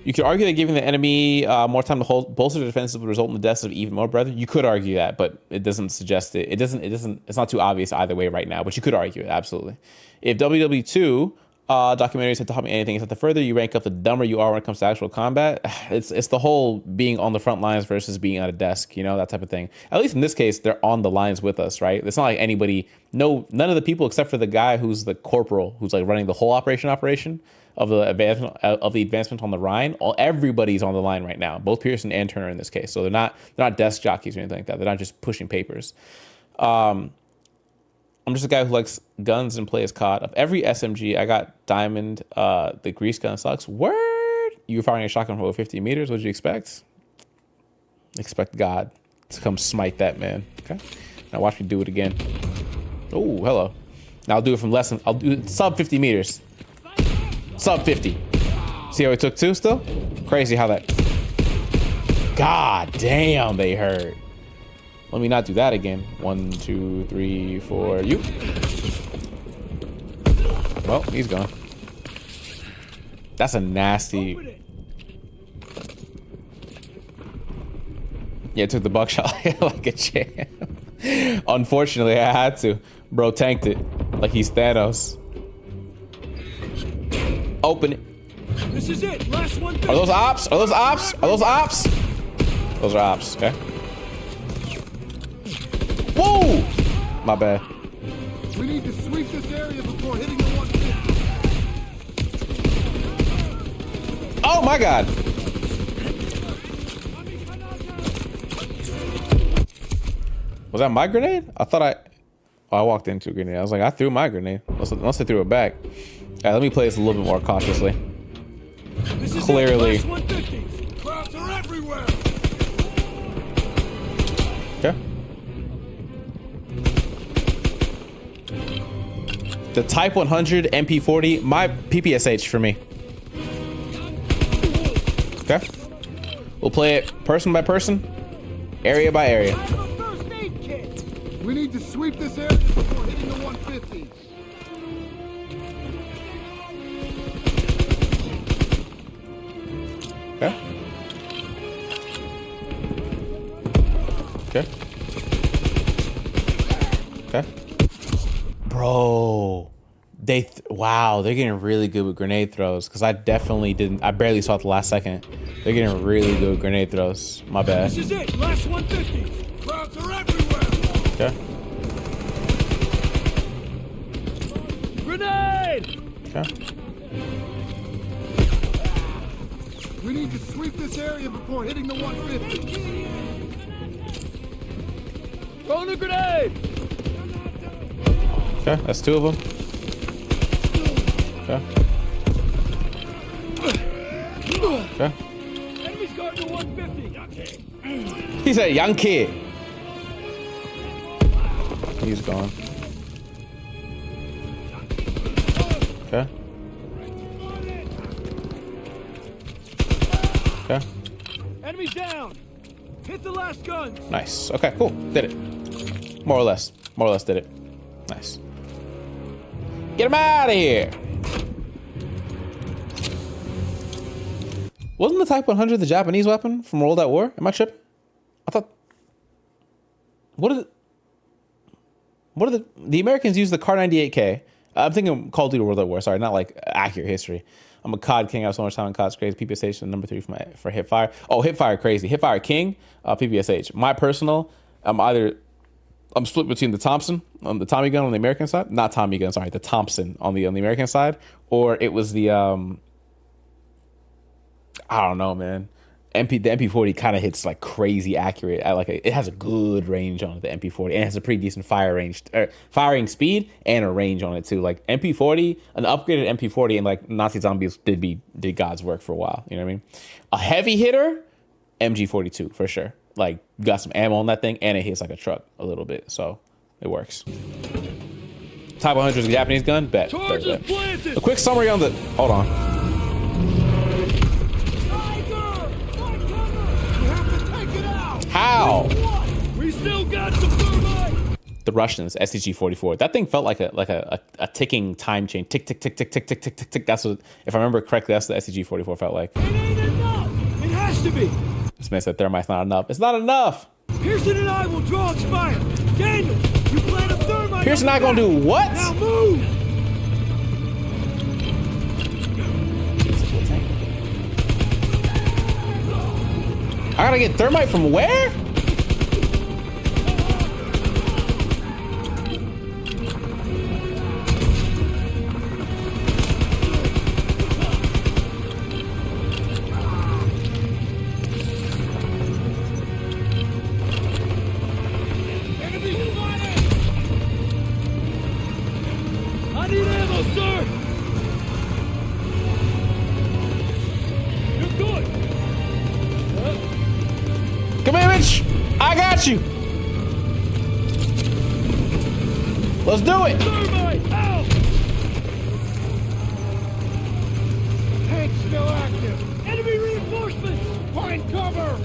[SPEAKER 1] you could argue that giving the enemy more time to bolster the defenses would result in the deaths of even more brethren. You could argue that, but it doesn't suggest it. It's not too obvious either way right now, but you could argue it, absolutely. If WWII documentaries have taught me anything, it's that the further you rank up, the dumber you are when it comes to actual combat. It's the whole being on the front lines versus being at a desk, that type of thing. At least in this case, they're on the lines with us, right? It's not like none of the people except for the guy who's the corporal, who's like running the whole operation of the advancement on the Rhine. Everybody's on the line right now, both Pearson and Turner in this case. So they're not desk jockeys or anything like that. They're not just pushing papers. I'm just a guy who likes guns and plays COD. Of every SMG, I got Diamond. The grease gun sucks. Word! You were firing a shotgun from over 50 meters. What did you expect? Expect God to come smite that man. Okay. Now watch me do it again. Oh, hello. Now I'll do it from I'll do it sub 50 meters. Sub 50. See how he took two still? Crazy how that God damn, they hurt. Let me not do that again. 1, 2, 3, 4. You. Well, he's gone. That's a nasty. Yeah, took the buckshot like a champ. Unfortunately, I had to. Bro tanked it like he's Thanos. Open it.
[SPEAKER 5] This is it. Last one.
[SPEAKER 1] Are those ops? Are those ops? Are those ops? Those are ops. Okay. Whoa! My bad.
[SPEAKER 13] We need to sweep this area before hitting the 150.
[SPEAKER 1] Oh my God. Was that my grenade? I thought I walked into a grenade. I was like, I threw my grenade. Unless I threw it back. All right, let me play this a little bit more cautiously. Clearly.
[SPEAKER 11] Crowds are everywhere.
[SPEAKER 1] Okay. The Type 100 MP40, my PPSH for me. Okay. We'll play it person by person, area by area.
[SPEAKER 13] We need to sweep this area before hitting the 150.
[SPEAKER 1] Okay. Okay. Okay. Bro, wow, they're getting really good with grenade throws because I definitely didn't. I barely saw it the last second. They're getting really good with grenade throws. My bad.
[SPEAKER 5] This is it. Last 150.
[SPEAKER 11] Crowds are everywhere.
[SPEAKER 1] Okay.
[SPEAKER 5] Grenade.
[SPEAKER 1] Okay.
[SPEAKER 13] We need to sweep this area before hitting the 150.
[SPEAKER 5] Throwing a grenade.
[SPEAKER 1] Okay, that's 2 of them. Okay. Okay.
[SPEAKER 5] Enemy's guarding the 150.
[SPEAKER 1] He's a young kid. He's gone. Okay. Okay.
[SPEAKER 5] Enemy's down. Hit the last guns.
[SPEAKER 1] Nice. Okay, cool. Did it. More or less. More or less did it. Nice. Get him out of here. Wasn't the Type 100 the Japanese weapon from World at War? Am I tripping? I thought. What did the Americans use the Kar 98K? I'm thinking Call of Duty World at War. Sorry, not like accurate history. I'm a COD king. I have so much time in COD's crazy. PPSH number 3 for Hipfire. Oh, Hipfire crazy. Hipfire king. PPSH. My personal. I'm split between the Thompson on the Tommy gun on the American side. Not Tommy gun. Sorry, the Thompson on the American side. Or it was the I don't know, man. The MP40 kind of hits like crazy accurate. It has a good range on it, the MP40, and it has a pretty decent firing speed and a range on it too. Like MP40, an upgraded MP40, and like Nazi Zombies did God's work for a while. You know what I mean? A heavy hitter, MG42 for sure. Like got some ammo on that thing, and it hits like a truck a little bit, so it works. Type 100 is a Japanese gun. Bet. A quick summary on the. Hold on. How?
[SPEAKER 5] We still got some thermite.
[SPEAKER 1] The Russians, STG-44. That thing felt like a ticking time chain. Tick, tick, tick, tick, tick, tick, tick, tick, tick. That's what, if I remember correctly, that's what the STG-44 felt like.
[SPEAKER 5] It ain't enough. It has to be.
[SPEAKER 1] This man said thermite's not enough. It's not enough.
[SPEAKER 5] Pearson and I will draw expire. Daniel, you plant a thermite.
[SPEAKER 1] Pearson not gonna do what?
[SPEAKER 5] Now move.
[SPEAKER 1] I gotta get thermite from where?
[SPEAKER 5] I need ammo, sir. You're good.
[SPEAKER 1] Come here, bitch. I got you. Let's do it.
[SPEAKER 5] Thermite out.
[SPEAKER 13] Tank's still active.
[SPEAKER 5] Enemy reinforcements.
[SPEAKER 13] Find cover.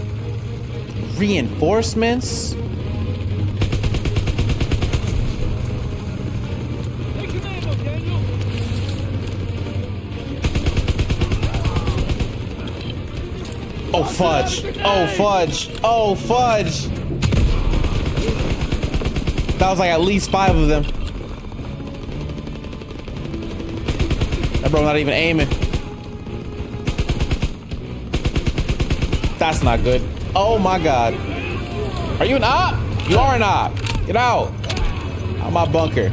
[SPEAKER 1] Reinforcements? Oh fudge! Oh fudge! Oh fudge! That was like at least 5 of them. That bro not even aiming. That's not good. Oh my god. Are you an op? You are an op. Get out. Out of my bunker.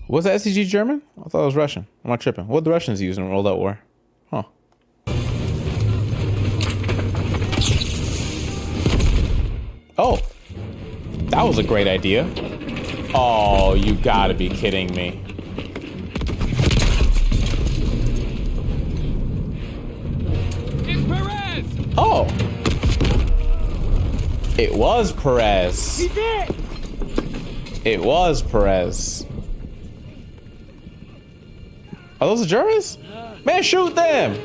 [SPEAKER 1] Was the SCG German? I thought it was Russian. Am I tripping? What did the Russians use in World at War? Huh. Oh. That was a great idea. Oh, you gotta be kidding me.
[SPEAKER 6] It's Perez!
[SPEAKER 1] Oh. It was Perez.
[SPEAKER 6] He's it!
[SPEAKER 1] It was Perez. Are those the Germans? Man, shoot them!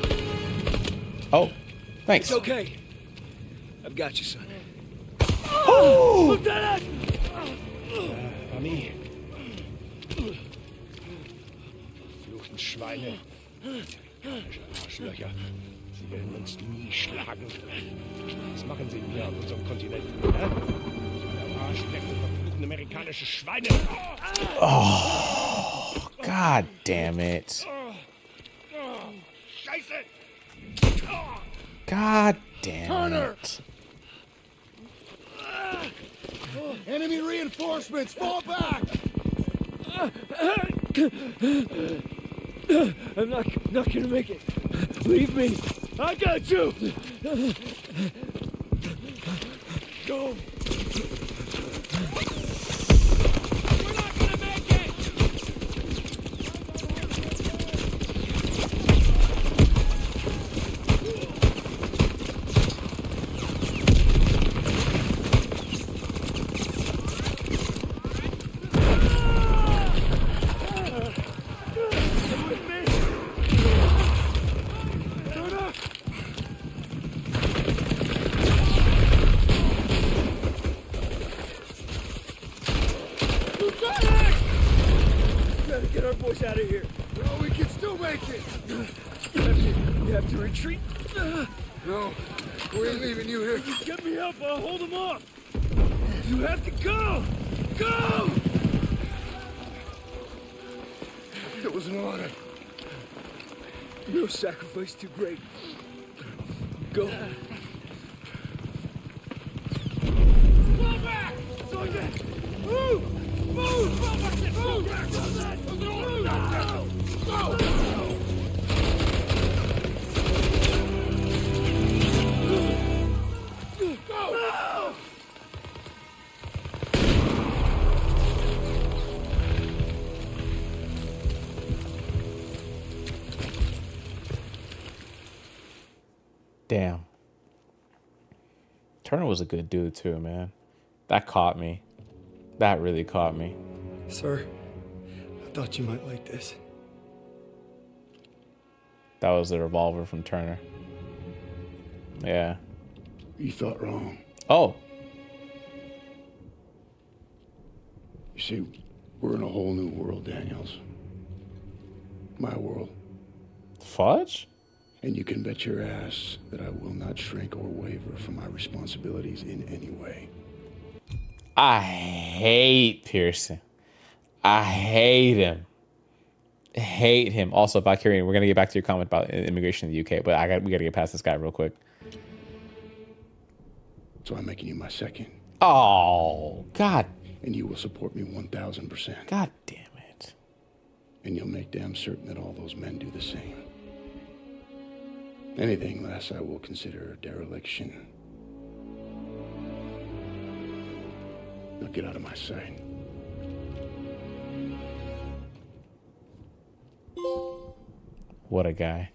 [SPEAKER 1] Oh, thanks.
[SPEAKER 10] It's okay. I've got you, son.
[SPEAKER 1] Oh!
[SPEAKER 6] Lieutenant!
[SPEAKER 5] Ami. Verfluchten Schweine. Arschlöcher. Sie werden uns nie schlagen. Was machen sie hier auf unserem Kontinent? Am Arsch lecken verfluchten amerikanische Schweine.
[SPEAKER 1] Oh, god damn it.
[SPEAKER 5] Scheiße!
[SPEAKER 1] God damn
[SPEAKER 13] Turner!
[SPEAKER 1] it.
[SPEAKER 13] Enemy reinforcements, fall back!
[SPEAKER 6] I'm not gonna make it. Leave me. I got you. Go. We're not gonna make it. Get our boys out of here.
[SPEAKER 13] No, we can still make it!
[SPEAKER 6] You have to retreat.
[SPEAKER 13] No, we ain't leaving you here.
[SPEAKER 6] Get me up, I'll hold them off. You have to go! Go!
[SPEAKER 13] It was an order.
[SPEAKER 6] No sacrifice too great. Go. Fall back! Sergeant! Move! Move! Fall back! Move! Back! Move! Go! Go!
[SPEAKER 1] Damn. Turner was a good dude too, man. That caught me. That really caught me.
[SPEAKER 3] Sir, I thought you might like this.
[SPEAKER 1] That was the revolver from Turner. Yeah.
[SPEAKER 15] You thought wrong.
[SPEAKER 1] Oh.
[SPEAKER 15] You see, we're in a whole new world, Daniels. My world.
[SPEAKER 1] Fudge?
[SPEAKER 15] And you can bet your ass that I will not shrink or waver from my responsibilities in any way.
[SPEAKER 1] I hate Pearson. I hate him. Hate him. Also, Valkyrian, we're gonna get back to your comment about immigration in the UK, but we gotta get past this guy real quick.
[SPEAKER 15] So I'm making you my second.
[SPEAKER 1] Oh, God.
[SPEAKER 15] And you will support me 1,000%.
[SPEAKER 1] God damn it.
[SPEAKER 15] And you'll make damn certain that all those men do the same. Anything less I will consider dereliction. Now get out of my sight.
[SPEAKER 1] What a guy.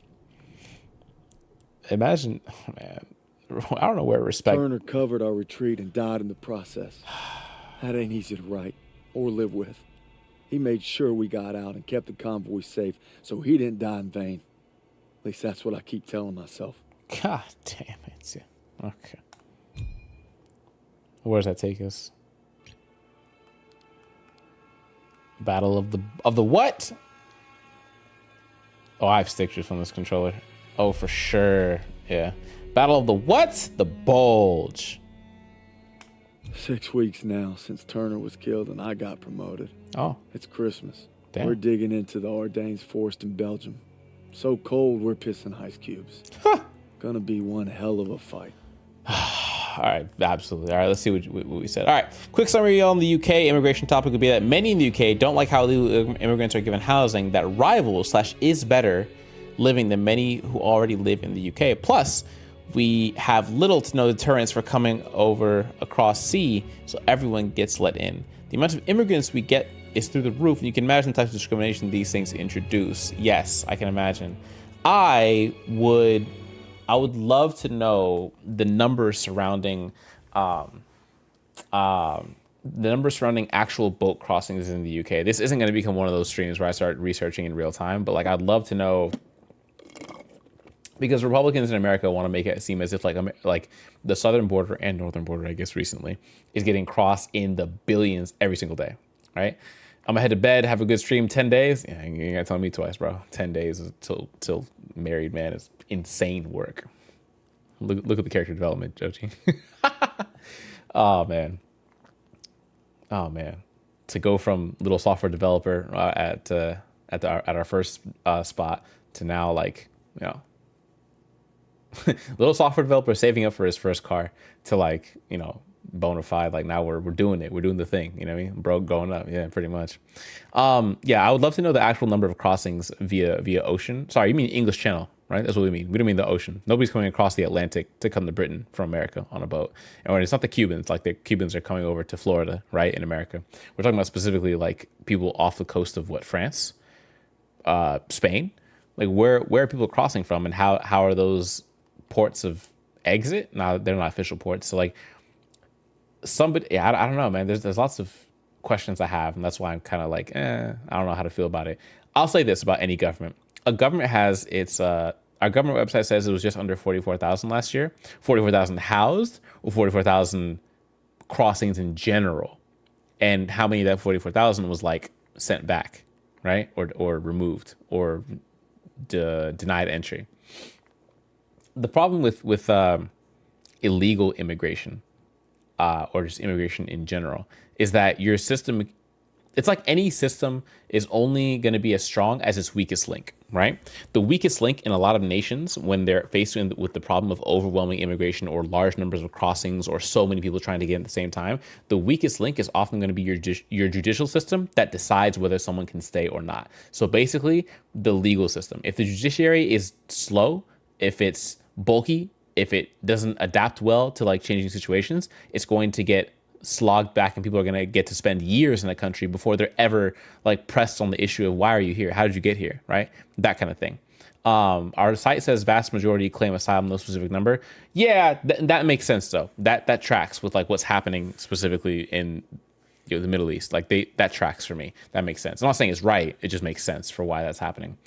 [SPEAKER 1] Imagine, oh man, I don't know where respect.
[SPEAKER 3] Turner covered our retreat and died in the process. That ain't easy to write or live with. He made sure we got out and kept the convoy safe so he didn't die in vain. At least that's what I keep telling myself.
[SPEAKER 1] God damn it. Yeah. Okay. Where does that take us? Battle of the what? Oh, I have stick drift on this controller. Oh, for sure. Yeah. Battle of the what? The Bulge.
[SPEAKER 3] 6 weeks now since Turner was killed and I got promoted.
[SPEAKER 1] Oh.
[SPEAKER 3] It's Christmas.
[SPEAKER 1] Damn.
[SPEAKER 3] We're digging into the Ardennes forest in Belgium. So cold, we're pissing ice cubes. Gonna be one hell of a fight.
[SPEAKER 1] All right, absolutely. All right, let's see what we said. All right, quick summary on the UK immigration topic would be that many in the UK don't like how illegal immigrants are given housing that rivals / is better living than many who already live in the UK. Plus, we have little to no deterrence for coming over across sea, so everyone gets let in. The amount of immigrants we get is through the roof, and you can imagine the types of discrimination these things introduce. Yes, I can imagine. I would love to know the numbers surrounding actual boat crossings in the UK. This isn't going to become one of those streams where I start researching in real time, but like I'd love to know, because Republicans in America want to make it seem as if like the southern border and northern border, I guess recently, is getting crossed in the billions every single day, right? I'm gonna head to bed, have a good stream, 10 days. Yeah, you ain't gotta tell me twice, bro. 10 days till married man is insane work. Look at the character development, Joji. Oh man. To go from little software developer at our first spot to now, like, you know, little software developer saving up for his first car to, like, you know, bona fide, like now we're doing it, we're doing the thing, you know what I mean? Broke going up, yeah, pretty much. Yeah, I would love to know the actual number of crossings via ocean. Sorry, you mean English Channel, right? That's what we mean. We don't mean the ocean. Nobody's coming across the Atlantic to come to Britain from America on a boat. And it's not the Cubans, like the Cubans are coming over to Florida, right, in America. We're talking about specifically like people off the coast of what, France, Spain? Like where are people crossing from, and how are those ports of exit? Now they're not official ports, so like somebody, yeah, I don't know, man. There's lots of questions I have, and that's why I'm kind of like, I don't know how to feel about it. I'll say this about any government. A government has its, our government website says it was just under 44,000 last year. 44,000 housed, or 44,000 crossings in general. And how many of that 44,000 was like sent back, right? Or removed, or denied entry. The problem with illegal immigration, or just immigration in general, is that your system, it's like any system is only going to be as strong as its weakest link, right? The weakest link in a lot of nations, when they're faced with the problem of overwhelming immigration or large numbers of crossings or so many people trying to get in at the same time, the weakest link is often going to be your judicial system that decides whether someone can stay or not. So basically, the legal system. If the judiciary is slow, if it's bulky, if it doesn't adapt well to like changing situations, it's going to get slogged back, and people are going to get to spend years in a country before they're ever like pressed on the issue of why are you here? How did you get here? Right? That kind of thing. Our site says vast majority claim asylum, no specific number. Yeah, that makes sense though. That tracks with like what's happening specifically in, you know, the Middle East. Like that tracks for me. That makes sense. I'm not saying it's right. It just makes sense for why that's happening.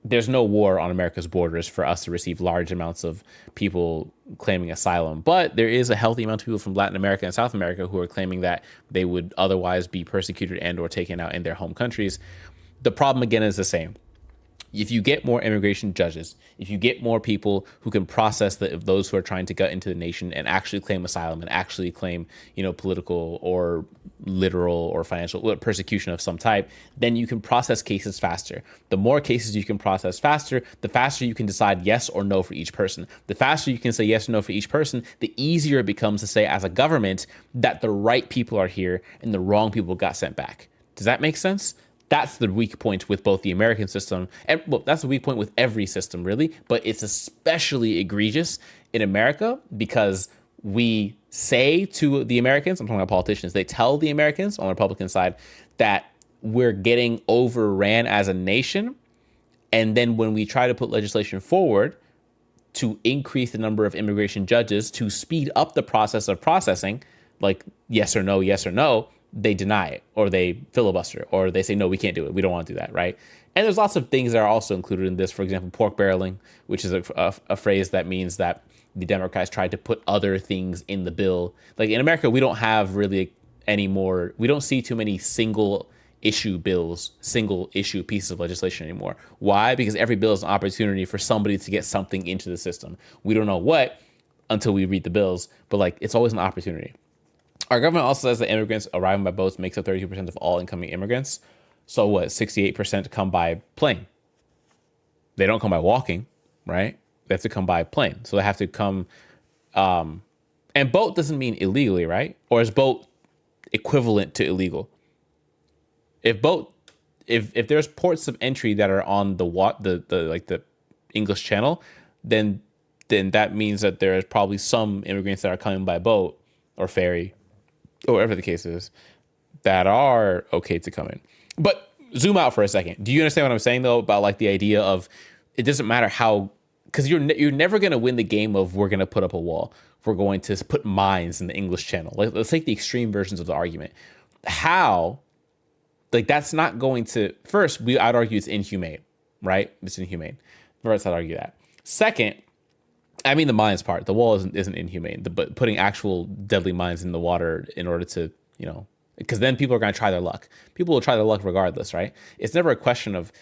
[SPEAKER 1] There's no war on America's borders for us to receive large amounts of people claiming asylum, but there is a healthy amount of people from Latin America and South America who are claiming that they would otherwise be persecuted and or taken out in their home countries. The problem again is the same. If you get more immigration judges, if you get more people who can process those who are trying to get into the nation and actually claim asylum and actually claim, you know, political or literal or financial persecution of some type, then you can process cases faster. The more cases you can process faster, the faster you can decide yes or no for each person. The faster you can say yes or no for each person, the easier it becomes to say as a government that the right people are here and the wrong people got sent back. Does that make sense? That's the weak point with both the American system, and well, that's the weak point with every system, really, but it's especially egregious in America because we say to the Americans, I'm talking about politicians, they tell the Americans on the Republican side that we're getting overran as a nation, and then when we try to put legislation forward to increase the number of immigration judges to speed up the process of processing, like yes or no, they deny it, or they filibuster, or they say, no, we can't do it. We don't want to do that, right? And there's lots of things that are also included in this. For example, pork barreling, which is a phrase that means that the Democrats tried to put other things in the bill. Like in America, we don't have really any more, we don't see too many single issue bills, single issue pieces of legislation anymore. Why? Because every bill is an opportunity for somebody to get something into the system. We don't know what until we read the bills, but like it's always an opportunity. Our government also says that immigrants arriving by boats makes up 32% of all incoming immigrants. So what, 68% come by plane. They don't come by walking, right? They have to come by plane. So they have to come, and boat doesn't mean illegally, right? Or is boat equivalent to illegal? If there's ports of entry that are on the English Channel, then that means that there is probably some immigrants that are coming by boat or ferry, or whatever the case is, that are okay to come in. But zoom out for a second. Do you understand what I'm saying though about like the idea of it doesn't matter how, because you're never going to win the game of we're going to put up a wall. We're going to put mines in the English Channel. Let's take the extreme versions of the argument. How, like that's not going to, first, I'd argue it's inhumane, right? It's inhumane. First, I'd argue that. Second, I mean the mines part. The wall isn't inhumane. But putting actual deadly mines in the water in order to, because then people are going to try their luck. People will try their luck regardless, right? It's never a question of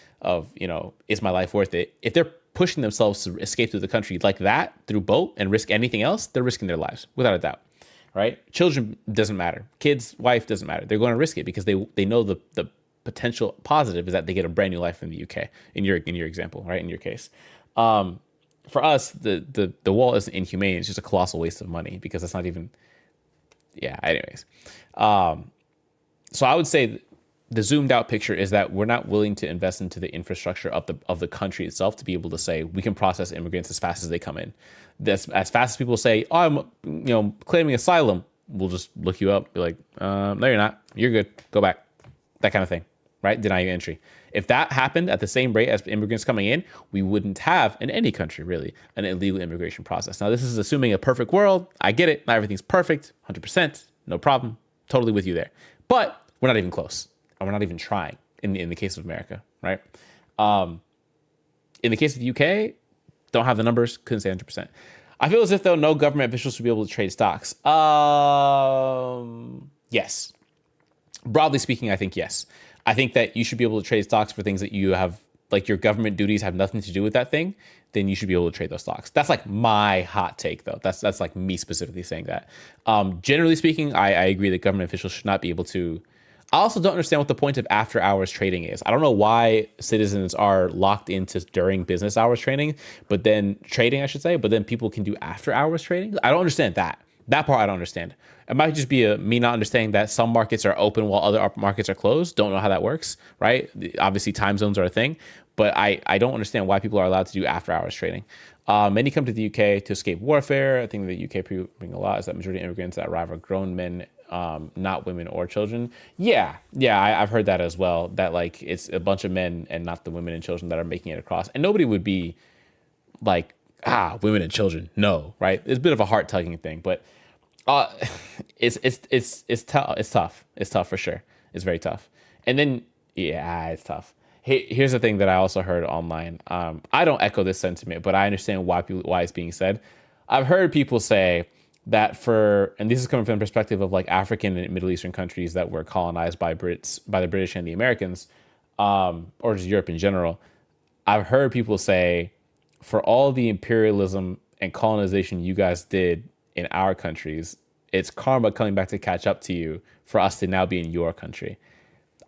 [SPEAKER 1] is my life worth it? If they're pushing themselves to escape through the country like that through boat and risk anything else, they're risking their lives without a doubt, right? Children doesn't matter. Kids, wife doesn't matter. They're going to risk it because they know the potential positive is that they get a brand new life in the UK. In your example, right? In your case. For us, the wall isn't inhumane. It's just a colossal waste of money because it's not even. Yeah. Anyways, so I would say the zoomed out picture is that we're not willing to invest into the infrastructure of the country itself to be able to say we can process immigrants as fast as they come in. This as fast as people say, oh, I'm claiming asylum. We'll just look you up, be like, no, you're not. You're good. Go back. That kind of thing, right? Deny you entry. If that happened at the same rate as immigrants coming in, we wouldn't have, in any country really, an illegal immigration process. Now, this is assuming a perfect world. I get it. Not everything's perfect, 100%, no problem. Totally with you there. But we're not even close. And we're not even trying in the case of America, right? In the case of the UK, don't have the numbers, couldn't say 100%. I feel as if, though, no government officials should be able to trade stocks. Yes. Broadly speaking, I think yes. I think that you should be able to trade stocks for things that you have, like your government duties have nothing to do with that thing, then you should be able to trade those stocks. That's like my hot take, though. That's like me specifically saying that. Generally speaking, I agree that government officials should not be able to. I also don't understand what the point of after hours trading is. I don't know why citizens are locked into during business hours trading, but then people can do after hours trading. I don't understand that. That part I don't understand. It might just be me not understanding that some markets are open while other markets are closed. Don't know how that works, right? Obviously, time zones are a thing, but I don't understand why people are allowed to do after hours trading. Many come to the UK to escape warfare. I think the UK bring a lot is that majority of immigrants that arrive are grown men, not women or children. Yeah, I've heard that as well. That like it's a bunch of men and not the women and children that are making it across. And nobody would be like, women and children. No, right? It's a bit of a heart tugging thing, but it's tough. It's tough for sure. It's very tough. And then it's tough. Here's the thing that I also heard online. I don't echo this sentiment, but I understand why it's being said. I've heard people say that and this is coming from the perspective of like African and Middle Eastern countries that were colonized by the British and the Americans, or just Europe in general. I've heard people say, for all the imperialism and colonization you guys did in our countries, it's karma coming back to catch up to you for us to now be in your country.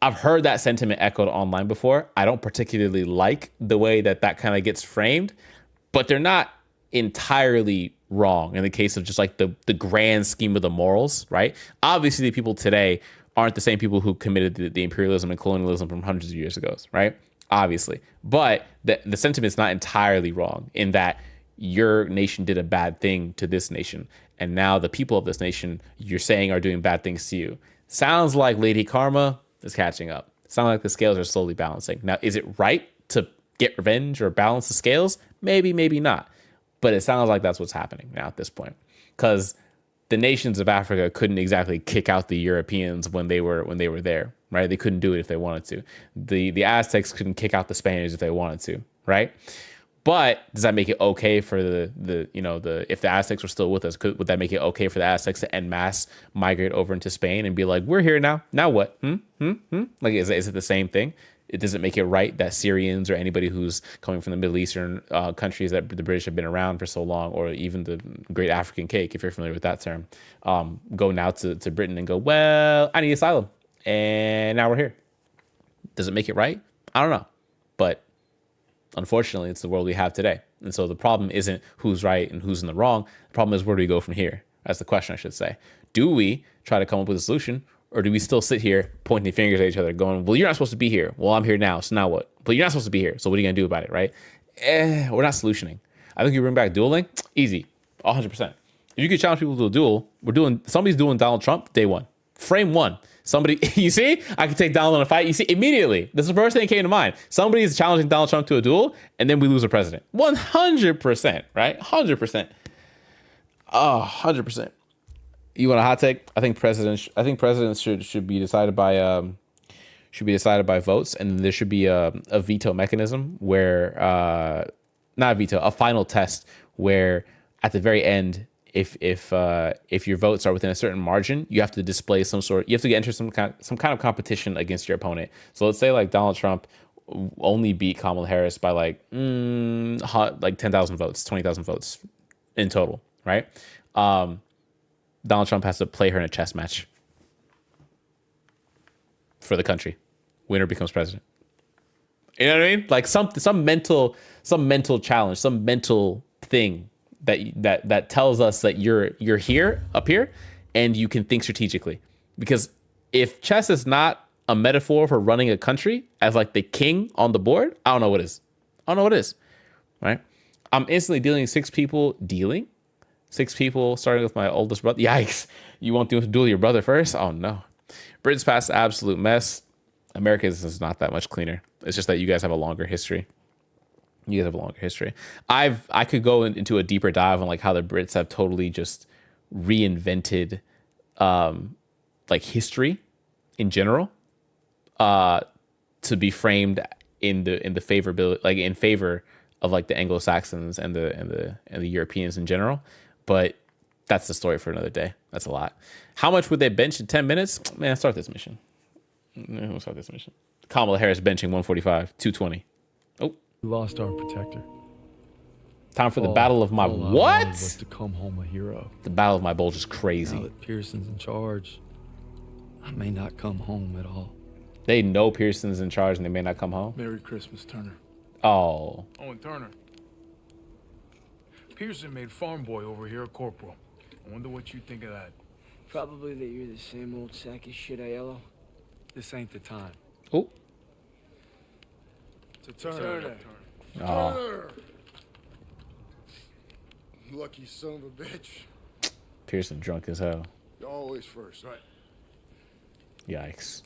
[SPEAKER 1] I've heard that sentiment echoed online before. I don't particularly like the way that kind of gets framed, but they're not entirely wrong in the case of just like the grand scheme of the morals, right? Obviously, the people today aren't the same people who committed the imperialism and colonialism from hundreds of years ago, right? Obviously. But the sentiment's not entirely wrong in that your nation did a bad thing to this nation, and now the people of this nation you're saying are doing bad things to you. Sounds like Lady Karma is catching up. Sounds like the scales are slowly balancing. Now, is it right to get revenge or balance the scales? Maybe, maybe not. But it sounds like that's what's happening now at this point, because the nations of Africa couldn't exactly kick out the Europeans when they were there, right? They couldn't do it if they wanted to. The Aztecs couldn't kick out the Spaniards if they wanted to, right? But does that make it okay for if the Aztecs were still with us, would that make it okay for the Aztecs to en masse migrate over into Spain and be like, we're here now? Now what? Like, is it the same thing? It doesn't make it right that Syrians or anybody who's coming from the Middle Eastern countries that the British have been around for so long, or even the Great African Cake, if you're familiar with that term, go now to Britain and go, well, I need asylum. And now we're here. Does it make it right? I don't know. But unfortunately, it's the world we have today. And so the problem isn't who's right and who's in the wrong. The problem is, where do we go from here? That's the question, I should say. Do we try to come up with a solution? Or do we still sit here pointing fingers at each other going, well, you're not supposed to be here. Well, I'm here now. So now what? But you're not supposed to be here. So what are you going to do about it, right? We're not solutioning. I think you bring back dueling. Easy. 100%. If you could challenge people to a duel, somebody's dueling Donald Trump day one. Frame one. Somebody, you see, I can take Donald in a fight. You see, immediately, this is the first thing that came to mind. Somebody's challenging Donald Trump to a duel, and then we lose a president. 100%, right? 100%. Oh, 100%. You want a hot take? I think presidents should be decided by votes, and there should be a veto mechanism where not a veto, a final test where at the very end, if your votes are within a certain margin, you have to display you have to enter some kind of competition against your opponent. So let's say like Donald Trump only beat Kamala Harris by like 10,000 votes, 20,000 votes in total, right? Donald Trump has to play her in a chess match for the country. Winner becomes president. You know what I mean? Like some mental challenge, some mental thing that tells us that you're here, up here, and you can think strategically. Because if chess is not a metaphor for running a country as like the king on the board, I don't know what is. Right? I'm instantly dealing 6 people, starting with my oldest brother. Yikes. You want to duel your brother first? Oh, no. Britain's past an absolute mess. America's is not that much cleaner. It's just that you guys have a longer history. I could go into a deeper dive on like how the Brits have totally just reinvented like history in general to be framed in favor of like the Anglo-Saxons and the Europeans in general. But that's the story for another day. That's a lot. How much would they bench in 10 minutes? Man, start this mission. Kamala Harris benching 145, 220. Oh.
[SPEAKER 4] We lost our protector.
[SPEAKER 1] Time for the battle of my what?
[SPEAKER 4] Was to come home a hero.
[SPEAKER 1] The battle of my bulge is crazy.
[SPEAKER 4] Now that Pearson's in charge, I may not come home at all.
[SPEAKER 1] They know Pearson's in charge and they may not come home?
[SPEAKER 11] Merry Christmas, Turner.
[SPEAKER 1] Oh.
[SPEAKER 11] Oh, and Turner. Pearson made farm boy over here a corporal. I wonder what you think of that.
[SPEAKER 19] Probably that you're the same old sack of shit, Aiello.
[SPEAKER 11] This ain't the time.
[SPEAKER 1] Oh.
[SPEAKER 11] To Turner.
[SPEAKER 1] Oh.
[SPEAKER 13] Turner! Lucky son of a bitch.
[SPEAKER 1] Pearson drunk as hell.
[SPEAKER 13] You're always first, right?
[SPEAKER 1] Yikes.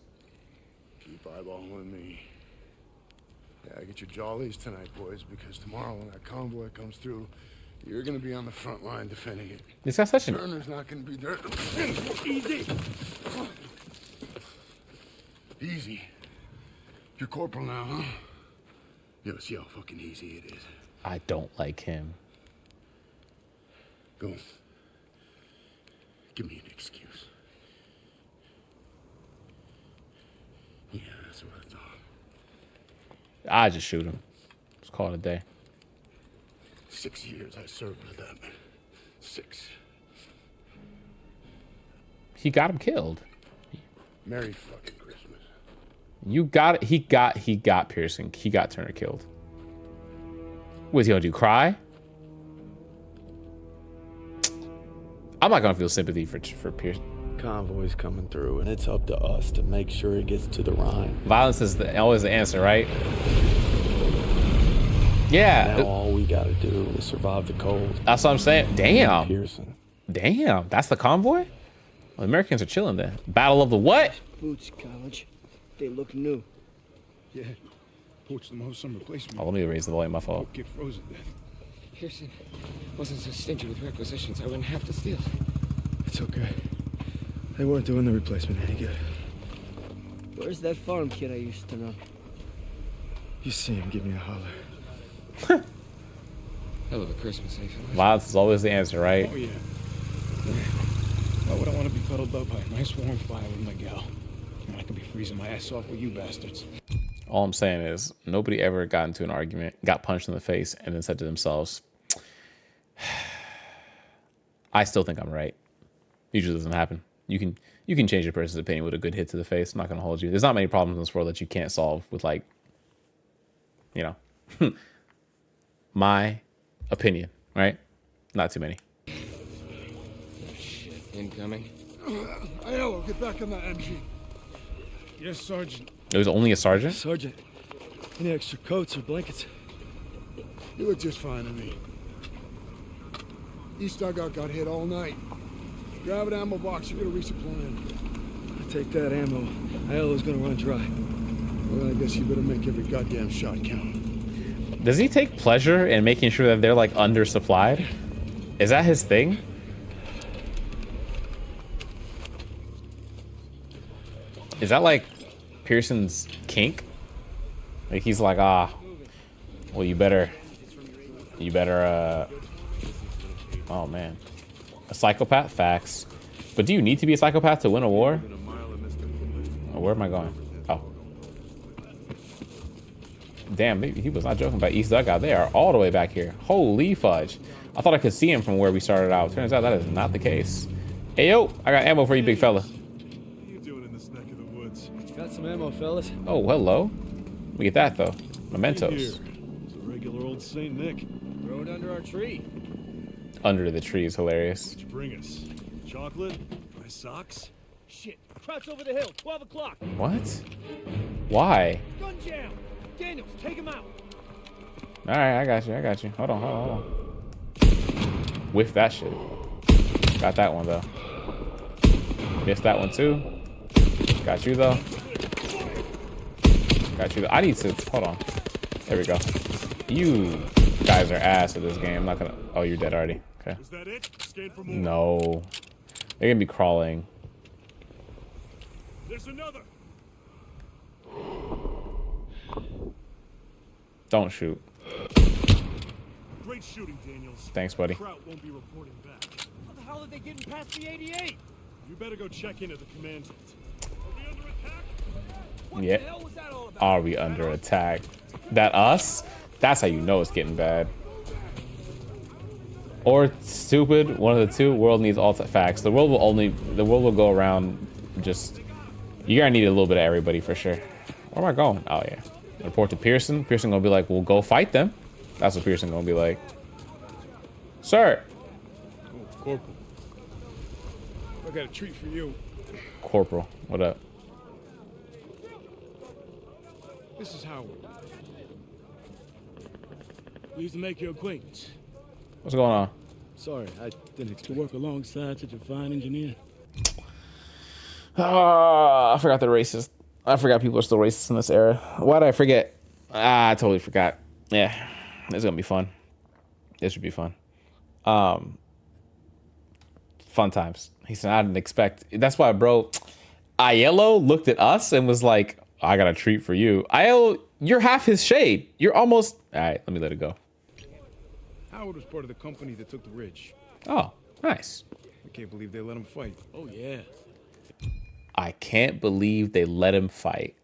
[SPEAKER 13] Keep eyeballing me. Yeah, get your jollies tonight, boys, because tomorrow when that convoy comes through, you're gonna be on the front line defending it.
[SPEAKER 1] This guy's such
[SPEAKER 13] Turner's not gonna be there. Easy. Easy. You're corporal now, huh? Yeah, see how fucking easy it is.
[SPEAKER 1] I don't like him.
[SPEAKER 13] Go. Give me an excuse. Yeah, that's what I thought.
[SPEAKER 1] I just shoot him. Just call it a day.
[SPEAKER 13] 6 years I served with them. 6.
[SPEAKER 1] He got him killed.
[SPEAKER 13] Merry fucking Christmas.
[SPEAKER 1] You got it. He got Pearson. He got Turner killed. What's he gonna do? Cry? I'm not gonna feel sympathy for Pearson.
[SPEAKER 4] Convoy's coming through, and it's up to us to make sure it gets to the Rhine.
[SPEAKER 1] Violence is always the answer, right? Yeah.
[SPEAKER 4] Now all we gotta do is survive the cold.
[SPEAKER 1] That's what I'm saying. Damn.
[SPEAKER 4] Pearson.
[SPEAKER 1] Damn. That's the convoy? Well, the Americans are chilling then. Battle of the what?
[SPEAKER 19] Boots, college. They look new.
[SPEAKER 11] Yeah. Poached them off some replacement.
[SPEAKER 1] Oh, let me raise the volume. My fault.
[SPEAKER 11] Get frozen death.
[SPEAKER 19] Pearson wasn't so stingy with requisitions, I wouldn't have to steal.
[SPEAKER 3] It's okay. They weren't doing the replacement any good.
[SPEAKER 19] Where's that farm kid I used to know?
[SPEAKER 3] You see him, give me a holler.
[SPEAKER 19] Hell of a Christmas, eh, fellas?
[SPEAKER 1] Violence is always the answer, right?
[SPEAKER 11] Oh, yeah. Why would I want to be cuddled up by a nice warm fire with my gal? I could be freezing my ass off with you bastards.
[SPEAKER 1] All I'm saying is nobody ever got into an argument, got punched in the face, and then said to themselves, I still think I'm right. Usually doesn't happen. You can change a person's opinion with a good hit to the face. I'm not gonna hold you. There's not many problems in this world that you can't solve with, like, you know, my opinion, right? Not too many.
[SPEAKER 19] Shit, incoming.
[SPEAKER 11] Aiello, get back on that MG. Yes, Sergeant.
[SPEAKER 1] It was only a sergeant?
[SPEAKER 3] Sergeant, any extra coats or blankets?
[SPEAKER 11] You look just fine to me. East dugout got hit all night. Grab an ammo box, you're gonna resupply him.
[SPEAKER 3] I take that ammo. Aiello's gonna run dry.
[SPEAKER 11] Well, I guess you better make every goddamn shot count.
[SPEAKER 1] Does he take pleasure in making sure that they're, like, undersupplied? Is that his thing? Is that, like, Pearson's kink? Like, he's like, well, you better, oh, man. A psychopath? Facts. But do you need to be a psychopath to win a war? Oh, where am I going? Oh. Damn, maybe he was not joking about East Dugout. They are all the way back here. Holy fudge. I thought I could see him from where we started out. Turns out that is not the case. Hey, yo, I got ammo for you, big fella.
[SPEAKER 3] Got some ammo, fellas.
[SPEAKER 1] Oh, hello. Let me get that, though. Mementos.
[SPEAKER 11] It's a regular old St. Nick.
[SPEAKER 19] Throw it under our tree.
[SPEAKER 1] Under the tree is hilarious.
[SPEAKER 11] What'd you bring us? Chocolate? My socks?
[SPEAKER 5] Shit. Crouch over the hill. 12 o'clock.
[SPEAKER 1] What? Why?
[SPEAKER 5] Gun jam. Daniels, take him out.
[SPEAKER 1] All right, I got you. Hold on. Whiff that shit. Got that one, though. Missed that one, too. Got you, though. I need to, hold on. There we go. You guys are ass at this game. I'm not gonna, oh, you're dead already. Okay.
[SPEAKER 11] Is that it? Stayed for more?
[SPEAKER 1] No. They're gonna be crawling.
[SPEAKER 11] There's another.
[SPEAKER 1] Don't shoot.
[SPEAKER 11] Great shooting, Daniels.
[SPEAKER 1] Thanks, buddy.
[SPEAKER 11] Kraut won't be reporting back.
[SPEAKER 5] How the hell are they getting past the 88?
[SPEAKER 11] You better go check in at the command tent. Are we under attack?
[SPEAKER 1] Yeah. Are we under attack? That us? That's how you know it's getting bad. Or stupid, one of the two. World needs all facts. The world will go around just, you're gonna need a little bit of everybody for sure. Where am I going? Oh yeah. Report to Pearson. Pearson gonna be like, well, go fight them. That's what Pearson gonna be like. Sir.
[SPEAKER 11] Oh, Corporal. I got a treat for you.
[SPEAKER 1] Corporal, what up?
[SPEAKER 11] This is Howard. Pleased to make your acquaintance.
[SPEAKER 1] What's going on?
[SPEAKER 3] Sorry, I didn't expect
[SPEAKER 11] to work alongside such a fine engineer.
[SPEAKER 1] I forgot they're racist. I forgot people are still racist in this era. Why did I forget? I totally forgot. Yeah, it's gonna be fun. This should be fun. Fun times. He said, I didn't expect. That's why, bro. Aiello looked at us and was like, I got a treat for you. Aiello, you're half his shade. You're almost. All right, let me let it go.
[SPEAKER 11] Howard was part of the company that took the ridge.
[SPEAKER 1] Oh, nice.
[SPEAKER 11] I can't believe they let him fight. Oh, yeah.
[SPEAKER 1] I can't believe they let him fight.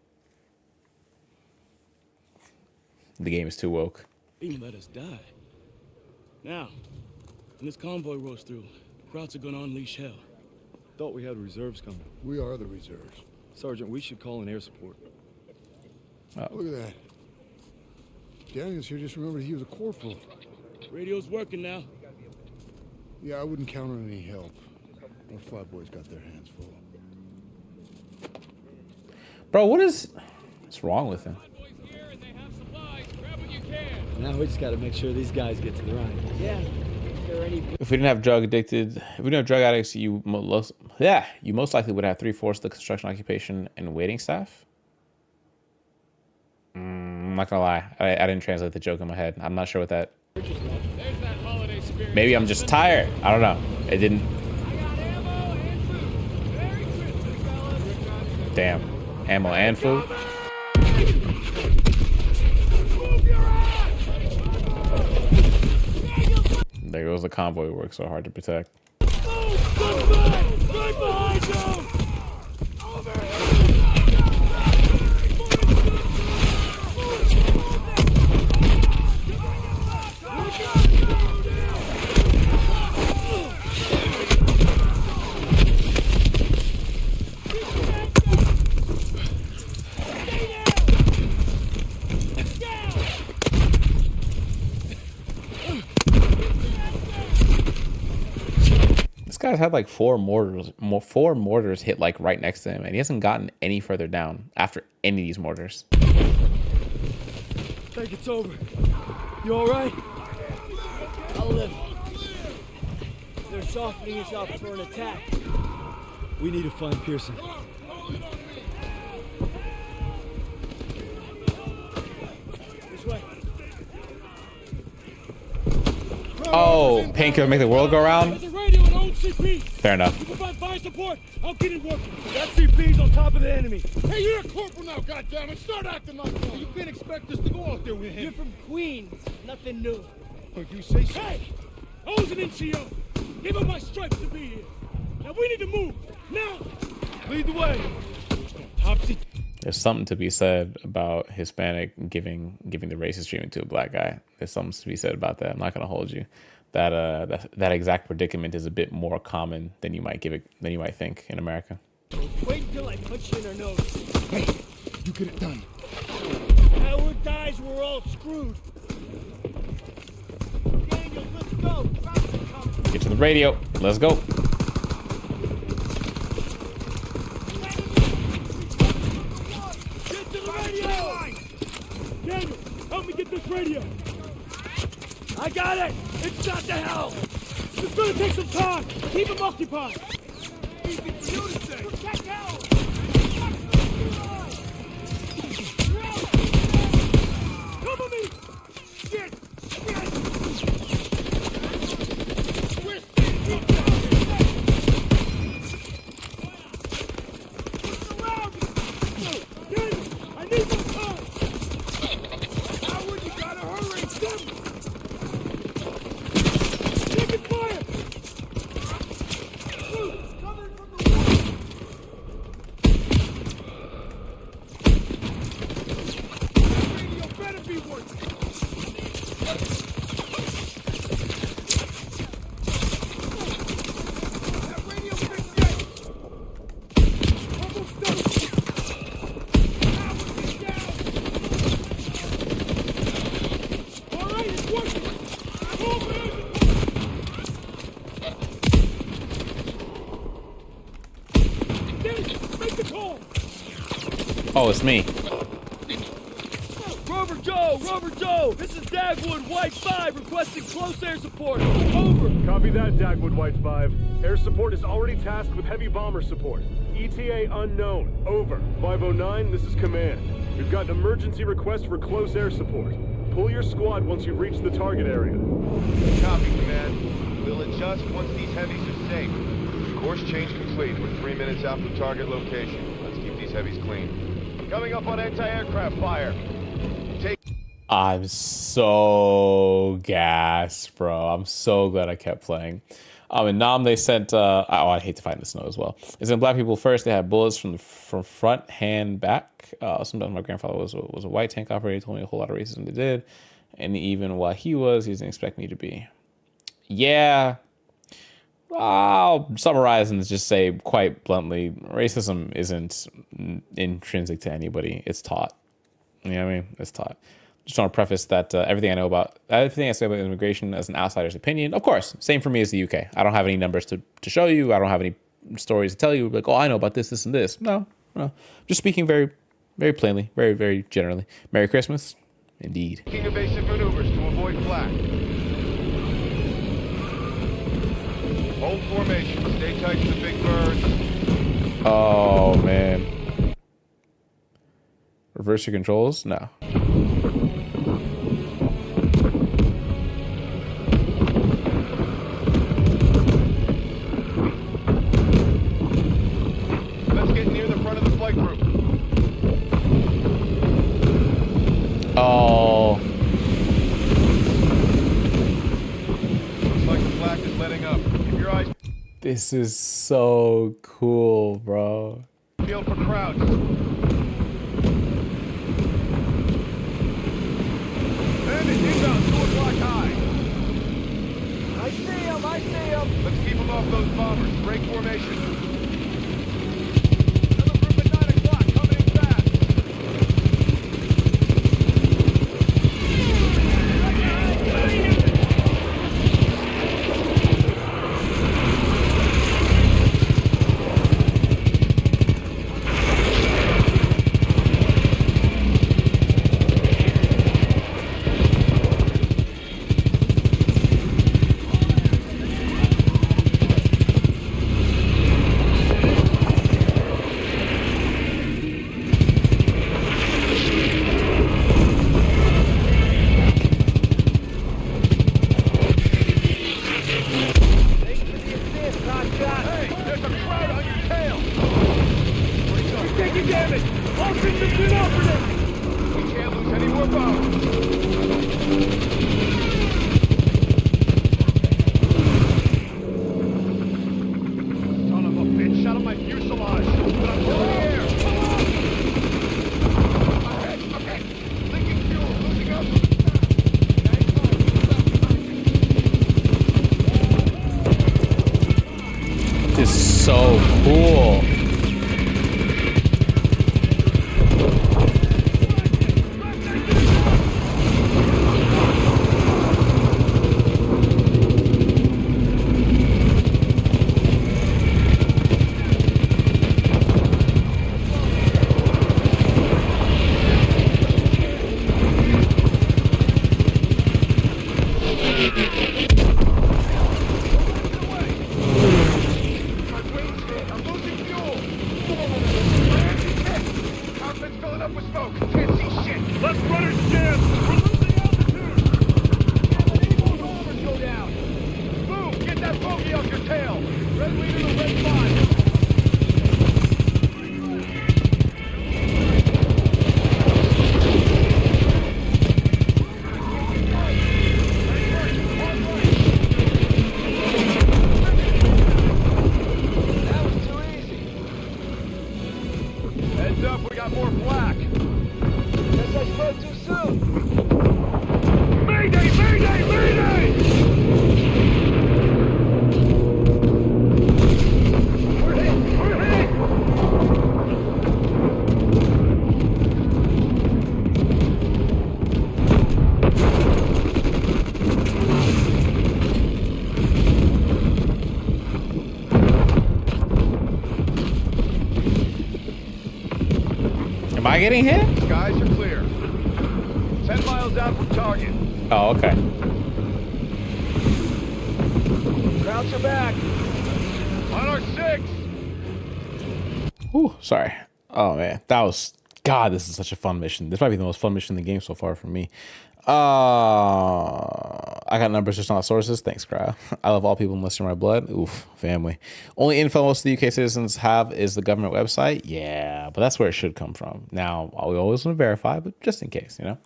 [SPEAKER 1] The game is too woke.
[SPEAKER 11] He let us die. Now, when this convoy rolls through, Krauts are gonna unleash hell.
[SPEAKER 3] Thought we had reserves coming.
[SPEAKER 15] We are the reserves.
[SPEAKER 3] Sergeant, we should call in air support.
[SPEAKER 15] Oh. Look at that. Daniels here just remembered he was a corporal.
[SPEAKER 11] Radio's working now.
[SPEAKER 15] Yeah, I wouldn't count on any help. Our flyboys got their hands full.
[SPEAKER 1] Bro, what's wrong with him?
[SPEAKER 3] Now we just got to make sure these guys get to the Rhine.
[SPEAKER 19] Yeah.
[SPEAKER 1] If we didn't have drug addicts, you most likely would have 3/4 of the construction occupation and waiting staff. I'm not gonna lie, I didn't translate the joke in my head. I'm not sure what that.
[SPEAKER 17] There's that
[SPEAKER 1] Maybe I'm just tired. I don't know. It didn't. Damn. Ammo and food. There goes the convoy we worked so hard to protect.
[SPEAKER 5] Right behind you!
[SPEAKER 1] This guy's had like four mortars hit like right next to him, and he hasn't gotten any further down after any of these mortars.
[SPEAKER 5] Think it's over. You all right? I'll live. They're softening us up for an attack. We need to find Pearson. This way.
[SPEAKER 1] Oh, painkiller make the world go round? Fair enough.
[SPEAKER 5] You provide fire support. I'll get it working. That CP's on top of the enemy.
[SPEAKER 11] Hey, you're a corporal now, goddammit! Start acting like one! You can't expect us to go out there with him.
[SPEAKER 5] You're from Queens. Nothing new.
[SPEAKER 11] Oh, you say so?
[SPEAKER 5] Hey! I was an NCO. Give up my stripes to be here. Now we need to move. Now! Lead the way. Topsy.
[SPEAKER 1] There's something to be said about Hispanic giving the racist treatment to a black guy. There's something to be said about that. I'm not gonna hold you. That exact predicament is a bit more common than you might think in America.
[SPEAKER 5] Wait until I punch you in her nose.
[SPEAKER 11] Hey, you get it done.
[SPEAKER 5] Howard dies, we're all screwed. Daniel, let's go.
[SPEAKER 1] Get to the radio. Let's go.
[SPEAKER 5] Get to the radio! Daniel, help me get this radio. I got it! It's shot to hell! It's gonna take some time! Keep him occupied! Easy for you to say! Protect hell! Cover me! Shit! Shit! We're surrounded! Daniel, I need some time! Howard, you gotta hurry! Them! Taking fire! It's coming from the west! That radio better be working! That radio fixed yet! Almost done! Howard, get down! All right, it's working! Move it! Make the call!
[SPEAKER 1] Oh, it's me.
[SPEAKER 5] Rover Joe! This is Dagwood White 5 requesting close air support. Over!
[SPEAKER 7] Copy that, Dagwood White 5. Air support is already tasked with heavy bomber support. ETA unknown. Over. 509, this is command. We've got an emergency request for close air support. Pull your squad once you reach the target area.
[SPEAKER 20] Copy, command. We'll adjust once these heavies are safe. Course change complete. We're 3 minutes out from target location. Let's keep these heavies clean. Coming up on anti-aircraft fire.
[SPEAKER 1] I'm so gassed, bro. I'm so glad I kept playing. In Nam, they sent, I hate to fight in the snow as well. They sent black people first. They had bullets from front, hand, back. Sometimes my grandfather was a white tank operator. He told me a whole lot of racism they did. And even while he didn't expect me to be. Yeah. I'll summarize and just say quite bluntly, racism isn't intrinsic to anybody. It's taught. You know what I mean? It's taught. Just want to preface that everything I say about immigration as an outsider's opinion, of course, same for me as the UK. I don't have any numbers to show you. I don't have any stories to tell you. Like, oh, I know about this, this, and this. No. Just speaking very, very plainly, very, very generally. Merry Christmas, indeed.
[SPEAKER 20] Making evasive maneuvers to avoid flak. Hold formation. Stay tight to the big birds.
[SPEAKER 1] Oh man. Reverse your controls? No. This is so cool, bro.
[SPEAKER 20] Field for Krauts. Bandit inbound, 2 o'clock high.
[SPEAKER 6] I see him, I see him.
[SPEAKER 20] Let's keep them off those bombers. Break formation. Another group at 9 o'clock, coming in fast.
[SPEAKER 1] This is so cool.
[SPEAKER 20] Heads up, we got more flak.
[SPEAKER 6] Guess I spoke too soon.
[SPEAKER 20] Mayday! Mayday! Mayday! We're hit! We're hit!
[SPEAKER 1] Am I getting hit?
[SPEAKER 20] Skies are clear. 10 miles out from target.
[SPEAKER 1] Oh, okay.
[SPEAKER 6] Krauts are back.
[SPEAKER 20] On our 6.
[SPEAKER 1] Ooh, sorry. Oh man, that was God. This is such a fun mission. This might be the most fun mission in the game so far for me. I got numbers, just not sources. Thanks, Crowd. I love all people unless you're my blood. Oof, family. Only info most of the UK citizens have is the government website. Yeah, but that's where it should come from. Now, we always want to verify, but just in case, you know.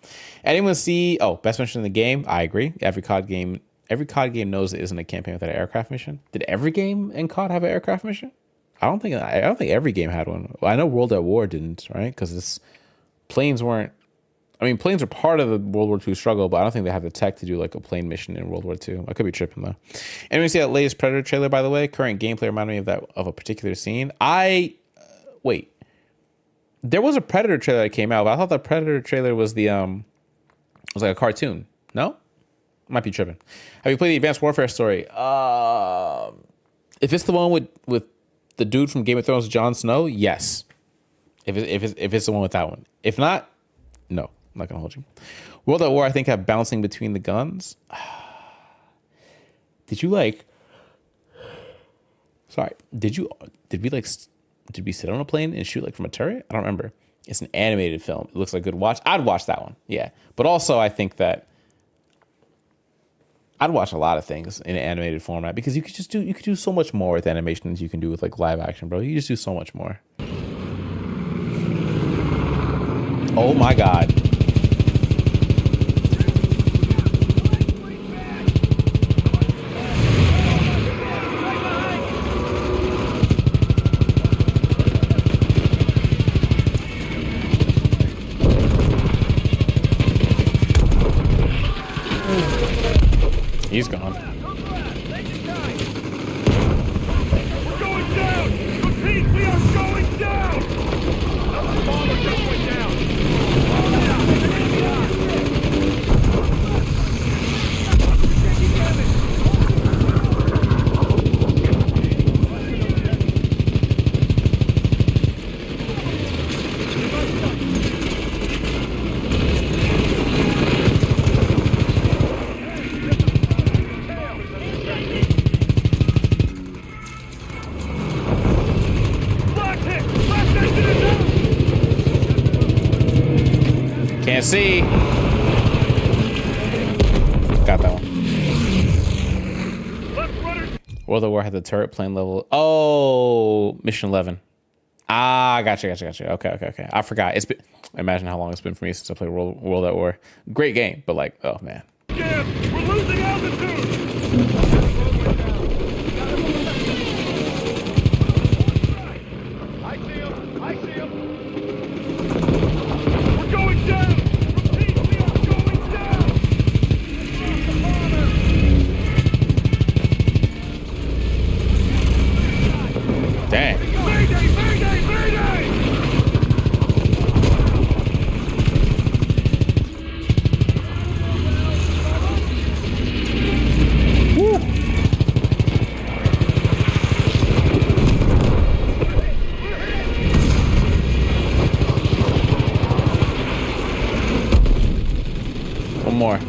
[SPEAKER 1] Anyone see? Oh, best mission in the game. I agree. Every COD game knows it isn't a campaign without an aircraft mission. Did every game in COD have an aircraft mission? I don't think every game had one. Well, I know World at War didn't, right? Because planes weren't. I mean, planes are part of the World War II struggle, but I don't think they have the tech to do like a plane mission in World War II. I could be tripping though. Anyone see that latest Predator trailer, by the way? Current gameplay reminded me of a particular scene. Wait. There was a Predator trailer that came out, but I thought the Predator trailer was was like a cartoon. No? Might be tripping. Have you played the Advanced Warfare story? If it's the one with the dude from Game of Thrones, Jon Snow, yes. If it's the one with that one. If not, no. I'm not gonna hold you. World at War, I think, had bouncing between the guns. Did we sit on a plane and shoot like from a turret? I don't remember. It's an animated film. It looks like a good watch. I'd watch that one. Yeah. But also I think that I'd watch a lot of things in an animated format because you could do so much more with animation than you can do with like live action, bro. You just do so much more. Oh my God. He's gone.
[SPEAKER 5] We're going down! Repeat, we are going down! Another bomber just went down!
[SPEAKER 1] Can't see. Got that one. World of War had the turret plane level. Oh, mission 11. Ah, gotcha. Okay. I forgot. It's been. Imagine how long it's been for me since I played World at War. Great game, but like, oh man.
[SPEAKER 5] Yeah, we're losing altitude. I see him. We're going down. Repeat, we are going down.
[SPEAKER 1] Dang.
[SPEAKER 5] Mayday!
[SPEAKER 1] Woo. One more.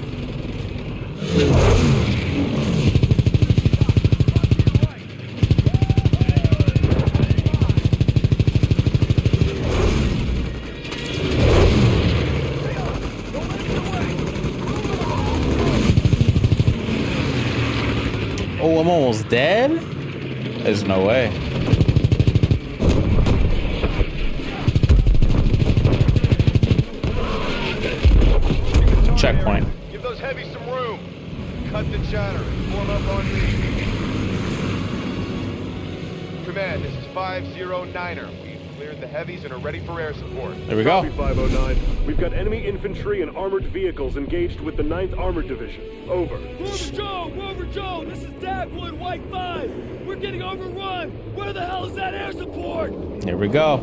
[SPEAKER 1] Oh, I'm almost dead? There's no way. Checkpoint.
[SPEAKER 20] Give those heavies some room. Cut the chatter. Form up on me. Command, this is 509er. We've cleared the heavies and are ready for air support.
[SPEAKER 1] There we go.
[SPEAKER 7] Copy, 509. We've got enemy infantry and armored vehicles engaged with the 9th Armored Division. Over.
[SPEAKER 5] Rover Joe, this is WWII 5. We're getting overrun. Where the hell is that air support?
[SPEAKER 1] Here we go.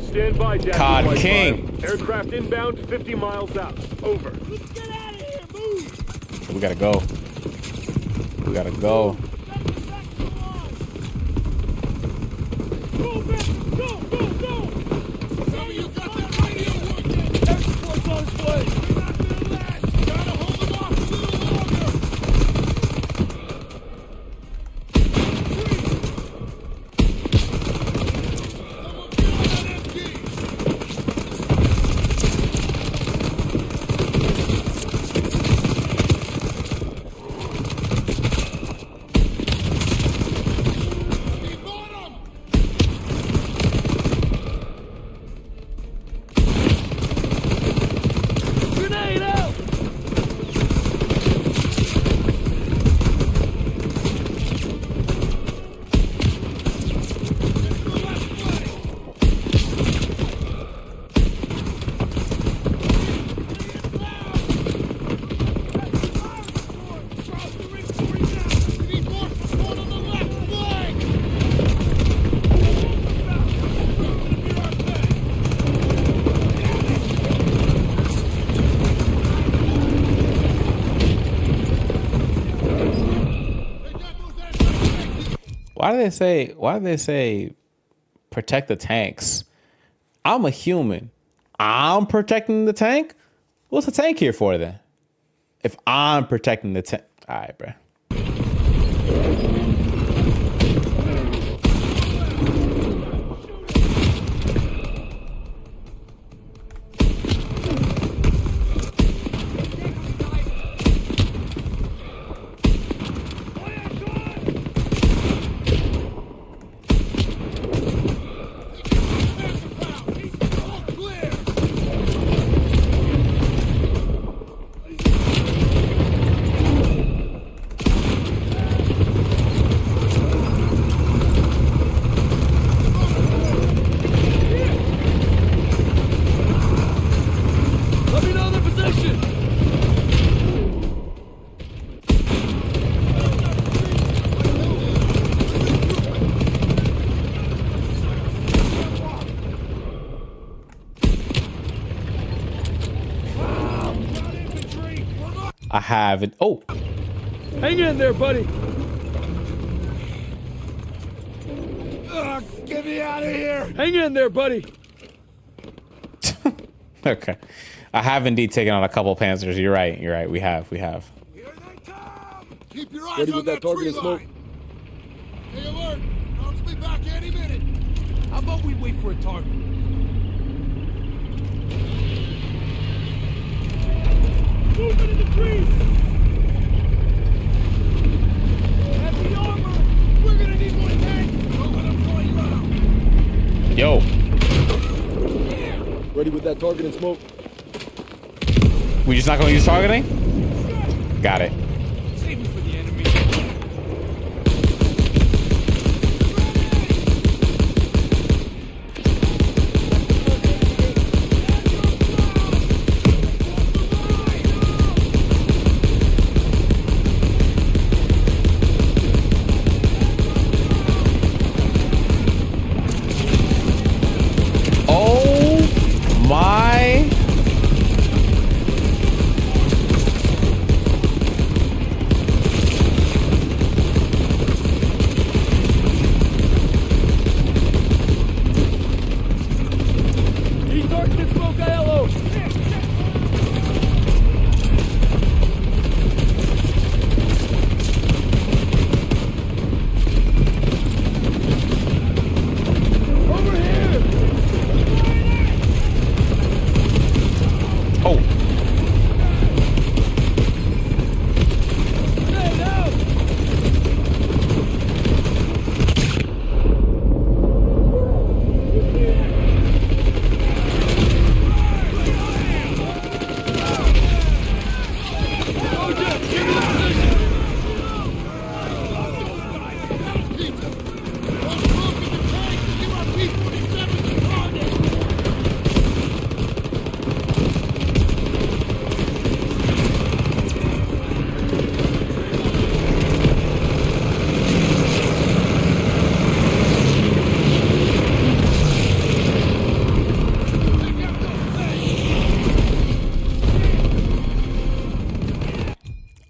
[SPEAKER 7] Stand by,
[SPEAKER 1] COD
[SPEAKER 7] WWII
[SPEAKER 1] King.
[SPEAKER 7] 5. Aircraft inbound 50 miles out. Over.
[SPEAKER 5] Let's get out of here. Move.
[SPEAKER 1] We gotta go. We gotta go.
[SPEAKER 5] Go, go. Some of you got that radio working. Air support's on its way. We're not gonna last. Gotta hold them off a little longer. Grenade out!
[SPEAKER 1] Why do they say protect the tanks? I'm a human. I'm protecting the tank? What's the tank here for then? If I'm protecting the tank. All right, bro. I haven't. Oh,
[SPEAKER 5] Hang in there, buddy.
[SPEAKER 11] Get me out of here!
[SPEAKER 5] Hang in there, buddy.
[SPEAKER 1] okay. I have indeed taken on a couple Panzers. You're right. You're right. We have.
[SPEAKER 13] Keep your eyes
[SPEAKER 3] Ready
[SPEAKER 13] on
[SPEAKER 3] with that target
[SPEAKER 13] tree
[SPEAKER 3] and smoke.
[SPEAKER 13] line. Stay alert. I'll be back any minute.
[SPEAKER 11] How about we wait for a target?
[SPEAKER 5] Movement in the trees. Heavy armor. We're gonna need more tanks.
[SPEAKER 11] Don't let them fly you out.
[SPEAKER 1] Yo.
[SPEAKER 3] Ready with that target and smoke.
[SPEAKER 1] We just not gonna use targeting? Got it.
[SPEAKER 11] Save me for the enemy.
[SPEAKER 1] Oh my.
[SPEAKER 5] Need target and smoke ILO. Over here.
[SPEAKER 1] Oh.
[SPEAKER 5] Grenade out.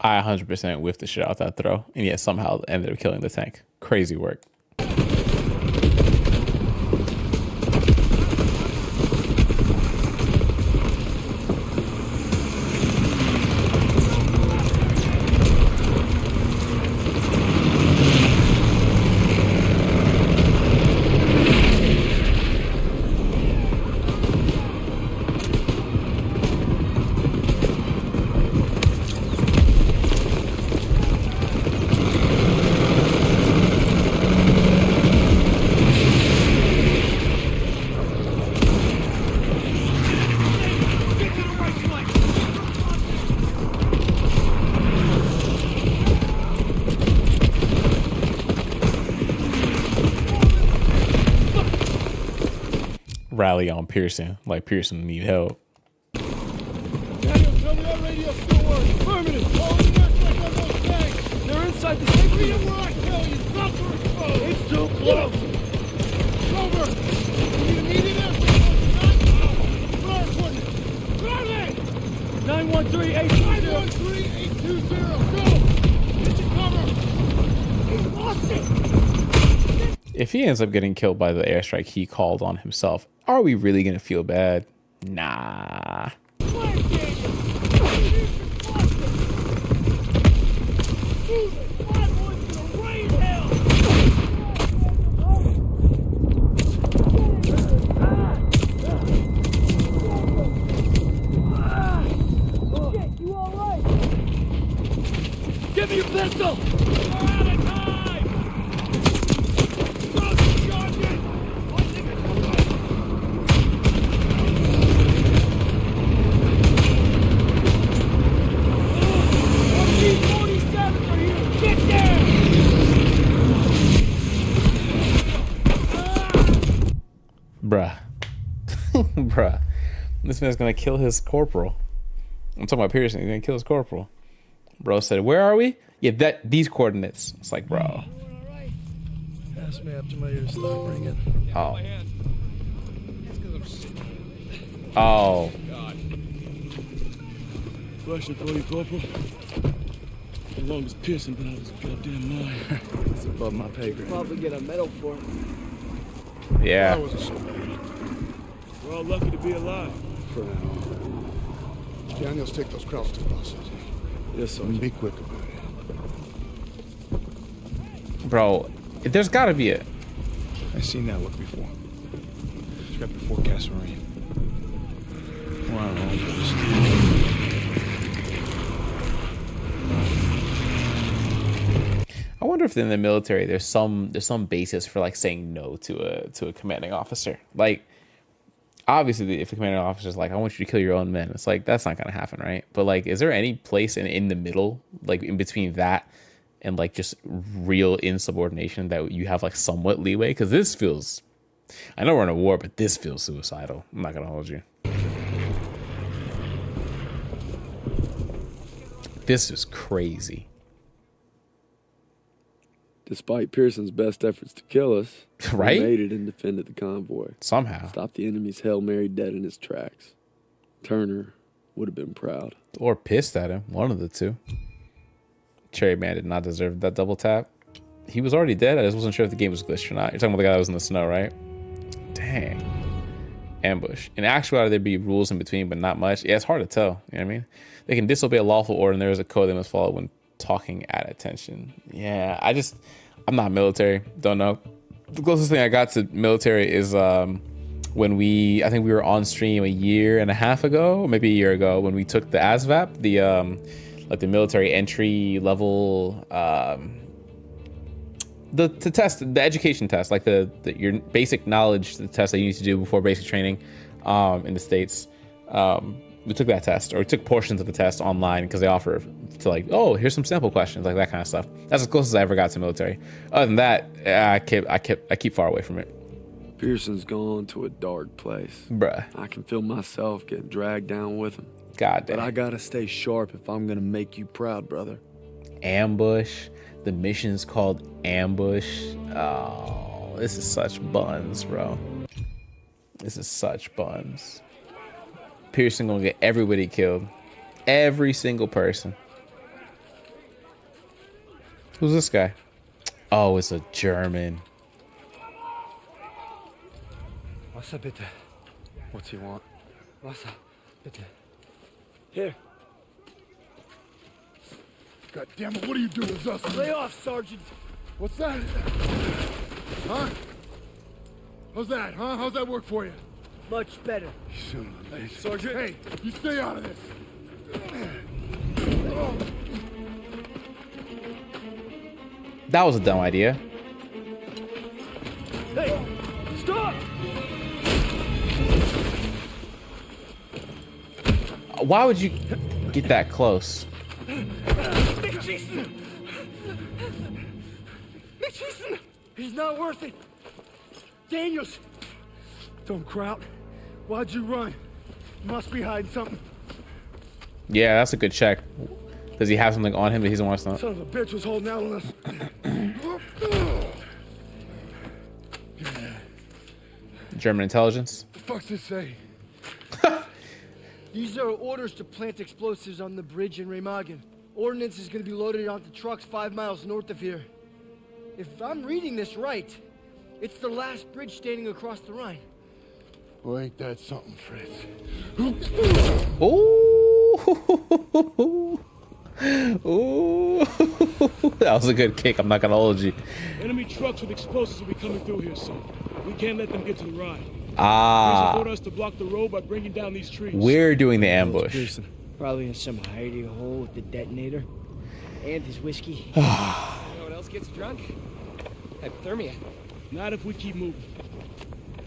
[SPEAKER 1] I 100% whiffed the shit out that throw, and yet somehow ended up killing the tank. Crazy work. Rally on Pearson, like Pearson need help.
[SPEAKER 5] Daniel, tell me that radio still works. Affirmative. All in the airstrike on those tanks. They're inside the safe field. Where I tell you, drop or explode. It's too close.
[SPEAKER 13] Over. You need immediate airstrike. Fire coordinates. Charlie!
[SPEAKER 5] 913-820.
[SPEAKER 13] 913-820. Go. Get your cover. He lost it.
[SPEAKER 1] If he ends up getting killed by the airstrike he called on himself, are we really gonna feel bad? Nah.
[SPEAKER 5] You all right? Give me your pistol! We're out of time!
[SPEAKER 1] Bruh. Bruh. This man's gonna kill his corporal. I'm talking about Pearson. He's gonna kill his corporal. Bro said, where are we? Yeah, these coordinates. It's like, bro.
[SPEAKER 11] Pass me after my ears start ringing.
[SPEAKER 1] Oh. Oh.
[SPEAKER 5] Question for you, Corporal. How long has Pearson been out of his goddamn mind?
[SPEAKER 11] It's above my pay grade.
[SPEAKER 19] Probably get a medal for it.
[SPEAKER 1] Yeah.
[SPEAKER 11] That wasn't so bad.
[SPEAKER 5] We're all lucky to be alive.
[SPEAKER 11] For now. Daniels, take those crowds to the buses. Yes, sir. And be quick about it.
[SPEAKER 1] Bro, there's gotta be a...
[SPEAKER 11] I've seen that look before. It's right before Castle Rain. We're on our own, boys.
[SPEAKER 1] I wonder if in the military there's some basis for like saying no to a commanding officer. Like, obviously, if the commanding officer is like, I want you to kill your own men, it's like, that's not gonna happen, right? But like, is there any place in the middle, like in between that and like just real insubordination, that you have like somewhat leeway? Because this feels, I know we're in a war, but this feels suicidal. I'm not gonna hold you. This is crazy.
[SPEAKER 3] Despite Pearson's best efforts to kill us,
[SPEAKER 1] right?
[SPEAKER 3] He made it and defended the convoy.
[SPEAKER 1] Somehow.
[SPEAKER 3] Stopped the enemy's Hail Mary dead in his tracks. Turner would have been proud.
[SPEAKER 1] Or pissed at him. One of the two. Cherry Man did not deserve that double tap. He was already dead. I just wasn't sure if the game was glitched or not. You're talking about the guy that was in the snow, right? Dang. Ambush. In actuality, there'd be rules in between, but not much. Yeah, it's hard to tell. You know what I mean? They can disobey a lawful order, and there is a code they must follow when talking at attention. Yeah, I'm not military. Don't know. The closest thing I got to military is when I think we were on stream a year and a half ago, or maybe a year ago, when we took the ASVAP, the like the military entry level, the test, the education test, like the your basic knowledge, the test that you need to do before basic training in the States. We took that test, or we took portions of the test online because they offer to like, oh, here's some sample questions, like that kind of stuff. That's as close as I ever got to military. Other than that, I keep far away from it.
[SPEAKER 3] Pearson's gone to a dark place.
[SPEAKER 1] Bruh.
[SPEAKER 3] I can feel myself getting dragged down with him.
[SPEAKER 1] God damn.
[SPEAKER 3] But I gotta stay sharp if I'm gonna make you proud, brother.
[SPEAKER 1] Ambush. The mission's called Ambush. Oh, this is such buns, bro. This is such buns. Pearson gonna get everybody killed. Every single person. Who's this guy? Oh, it's a German.
[SPEAKER 19] Wasser bitte.
[SPEAKER 11] What's he want?
[SPEAKER 19] Wasser bitte.
[SPEAKER 5] Here.
[SPEAKER 11] God damn it, what are you doing, Zussman?
[SPEAKER 5] Lay off, Sergeant.
[SPEAKER 11] What's that? Huh? How's that, huh? How's that work for you?
[SPEAKER 5] Much better.
[SPEAKER 11] Son of a bitch.
[SPEAKER 5] Sergeant.
[SPEAKER 11] Hey, you stay out of this.
[SPEAKER 1] That was a dumb idea.
[SPEAKER 5] Hey, stop!
[SPEAKER 1] Why would you get that close?
[SPEAKER 5] He's not worth it. Daniels. Don't crowd. Why'd you run? Must be hiding something.
[SPEAKER 1] Yeah, that's a good check. Does he have something on him that he doesn't want to know?
[SPEAKER 5] Son of a bitch was holding out on us.
[SPEAKER 1] German intelligence.
[SPEAKER 11] What the fuck's this say?
[SPEAKER 19] These are orders to plant explosives on the bridge in Remagen. Ordnance is going to be loaded onto trucks 5 miles north of here. If I'm reading this right, it's the last bridge standing across the Rhine.
[SPEAKER 11] Well, ain't that something, Fritz?
[SPEAKER 1] Ooh. Ooh. That was a good kick. I'm not going to hold you.
[SPEAKER 5] Enemy trucks with explosives will be coming through here soon. We can't let them get to the Rhine.
[SPEAKER 1] Ah.
[SPEAKER 5] Ordered us to block the road by bringing down these trees.
[SPEAKER 1] We're doing the ambush.
[SPEAKER 19] Probably in some hidey hole with the detonator. And his whiskey.
[SPEAKER 17] You know what else gets drunk? Hypothermia.
[SPEAKER 5] Not if we keep moving.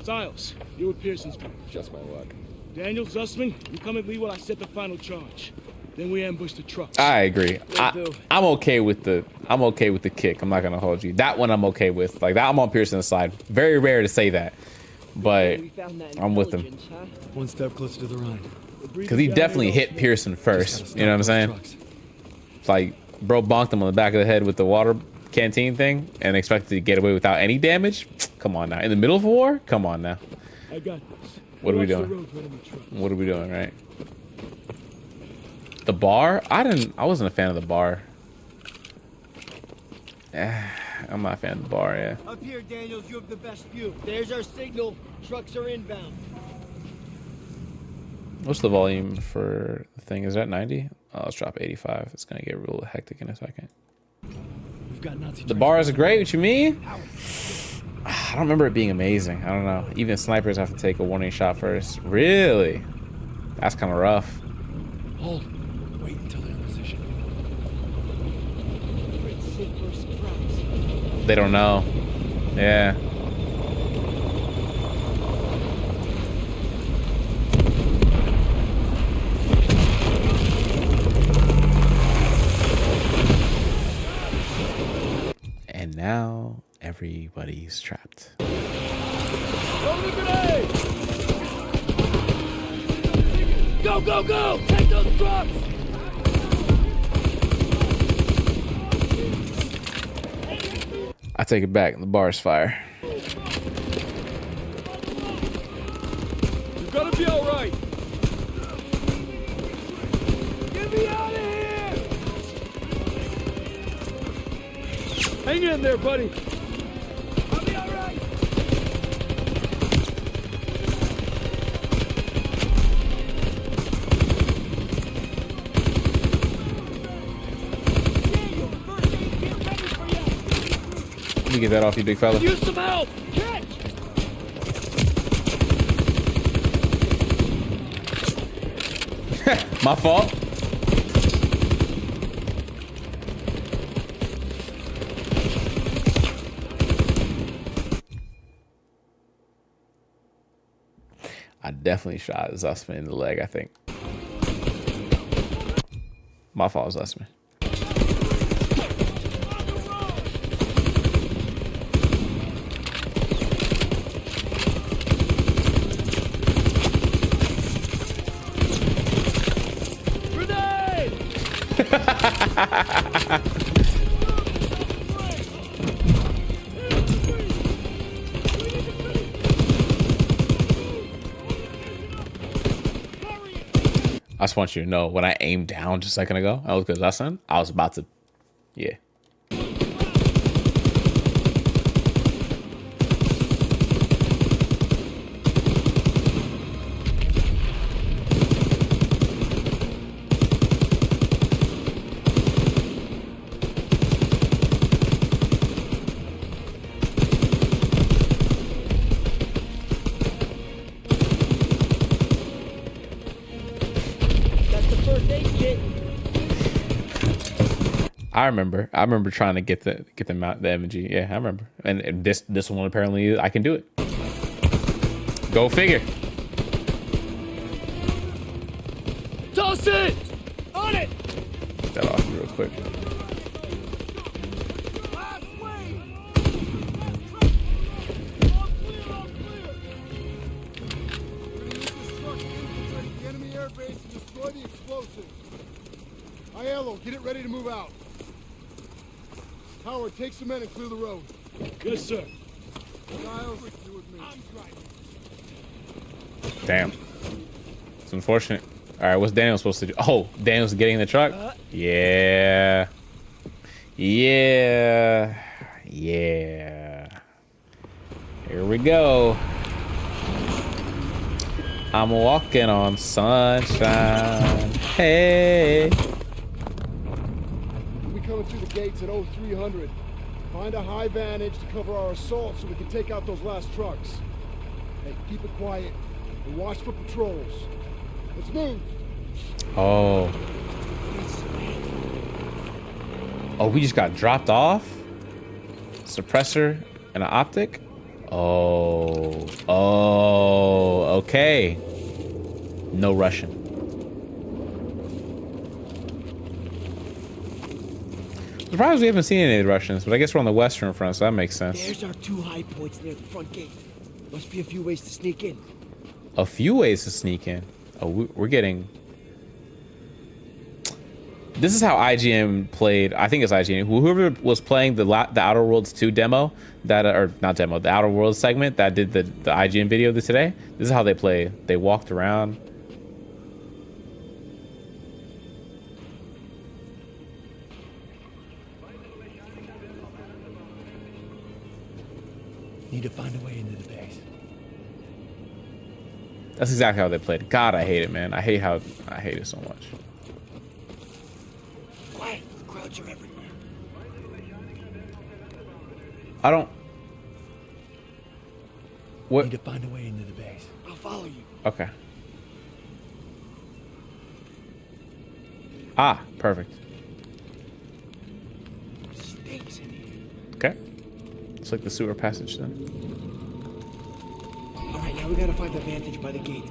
[SPEAKER 5] Stiles, you're with Pearson's group.
[SPEAKER 8] Just my luck.
[SPEAKER 5] Daniel, Zussman, you come and lead while I set the final charge. Then we ambush the trucks.
[SPEAKER 1] I agree. I'm okay with the kick. I'm not gonna hold you. That one I'm okay with. Like that, I'm on Pearson's side. Very rare to say that, but I'm with him.
[SPEAKER 19] Huh?
[SPEAKER 3] One step closer to the Rhine.
[SPEAKER 1] Because he definitely hit Pearson first. You know what I'm saying? It's like bro bonked him on the back of the head with the water canteen thing and expected to get away without any damage. Come on now. In the middle of a war? Come on now.
[SPEAKER 5] I got this.
[SPEAKER 1] What are we doing? What are we doing, right? The bar? I wasn't a fan of the bar. I'm not a fan of the bar, yeah.
[SPEAKER 19] Up here, Daniels, you have the best view. There's our signal. Trucks are inbound.
[SPEAKER 1] What's the volume for the thing? Is that 90? Oh, let's drop 85. It's gonna get real hectic in a second.
[SPEAKER 5] We've got Nazi
[SPEAKER 1] The bar is great, what you mean? I don't remember it being amazing. I don't know. Even snipers have to take a warning shot first. Really? That's kind of rough.
[SPEAKER 5] Hold. Wait until they're in position.
[SPEAKER 1] They don't know. Yeah. And now everybody's trapped.
[SPEAKER 5] Go, go, go! Take those trucks!
[SPEAKER 1] I take it back. The bar's fire.
[SPEAKER 5] You're gonna be all right. Get me out of here! Hang in there, buddy. I'll be all right.
[SPEAKER 1] Let me get that off you, big fella.
[SPEAKER 5] Use some help! Catch!
[SPEAKER 1] My fault. I definitely shot Zussman in the leg, I think. My fault, Zussman. I just want you to know, when I aimed down just a second ago, I was because I was about to, yeah. I remember trying to get them out the MG. Yeah, I remember. And this one apparently I can do it. Go figure.
[SPEAKER 5] Toss it! On it!
[SPEAKER 1] Get that off real quick.
[SPEAKER 13] The enemy airbase and destroy the explosives. Aiello, get it ready to move out. Howard, take some men and clear the road.
[SPEAKER 5] Yes, sir.
[SPEAKER 13] Giles, you with me. I'm driving.
[SPEAKER 1] Damn. It's unfortunate. All right, what's Daniel supposed to do? Oh, Daniel's getting in the truck? Yeah. Yeah. Yeah. Here we go. I'm walking on sunshine. Hey.
[SPEAKER 13] We'll be coming through the gates at 0300. Find a high vantage to cover our assault so we can take out those last trucks. Hey, keep it quiet and watch for patrols. Let's move.
[SPEAKER 1] Oh. Oh, we just got dropped off? Suppressor and an optic? Oh. Oh, okay. No Russian. Surprised we haven't seen any of the Russians, but I guess we're on the western front, so that makes sense.
[SPEAKER 19] There's our two high points near the front gate. Must be a few ways to sneak in.
[SPEAKER 1] A few ways to sneak in. Oh, we're getting... This is how IGN played. I think it's IGN. Whoever was playing the Outer Worlds 2 demo, that or not demo, the Outer Worlds segment that did the IGN video this today. This is how they play. They walked around.
[SPEAKER 11] to find a way into the base.
[SPEAKER 1] That's exactly how they played. God, I hate it, man. I hate it so much.
[SPEAKER 6] Quiet. Crowds are everywhere.
[SPEAKER 1] I don't. What?
[SPEAKER 11] Need to find a way into the base.
[SPEAKER 6] I'll follow you.
[SPEAKER 1] Okay. Ah, perfect.
[SPEAKER 6] Stinks in here.
[SPEAKER 1] Okay. It's like the sewer passage then.
[SPEAKER 6] All right, now we gotta find the vantage by the gate.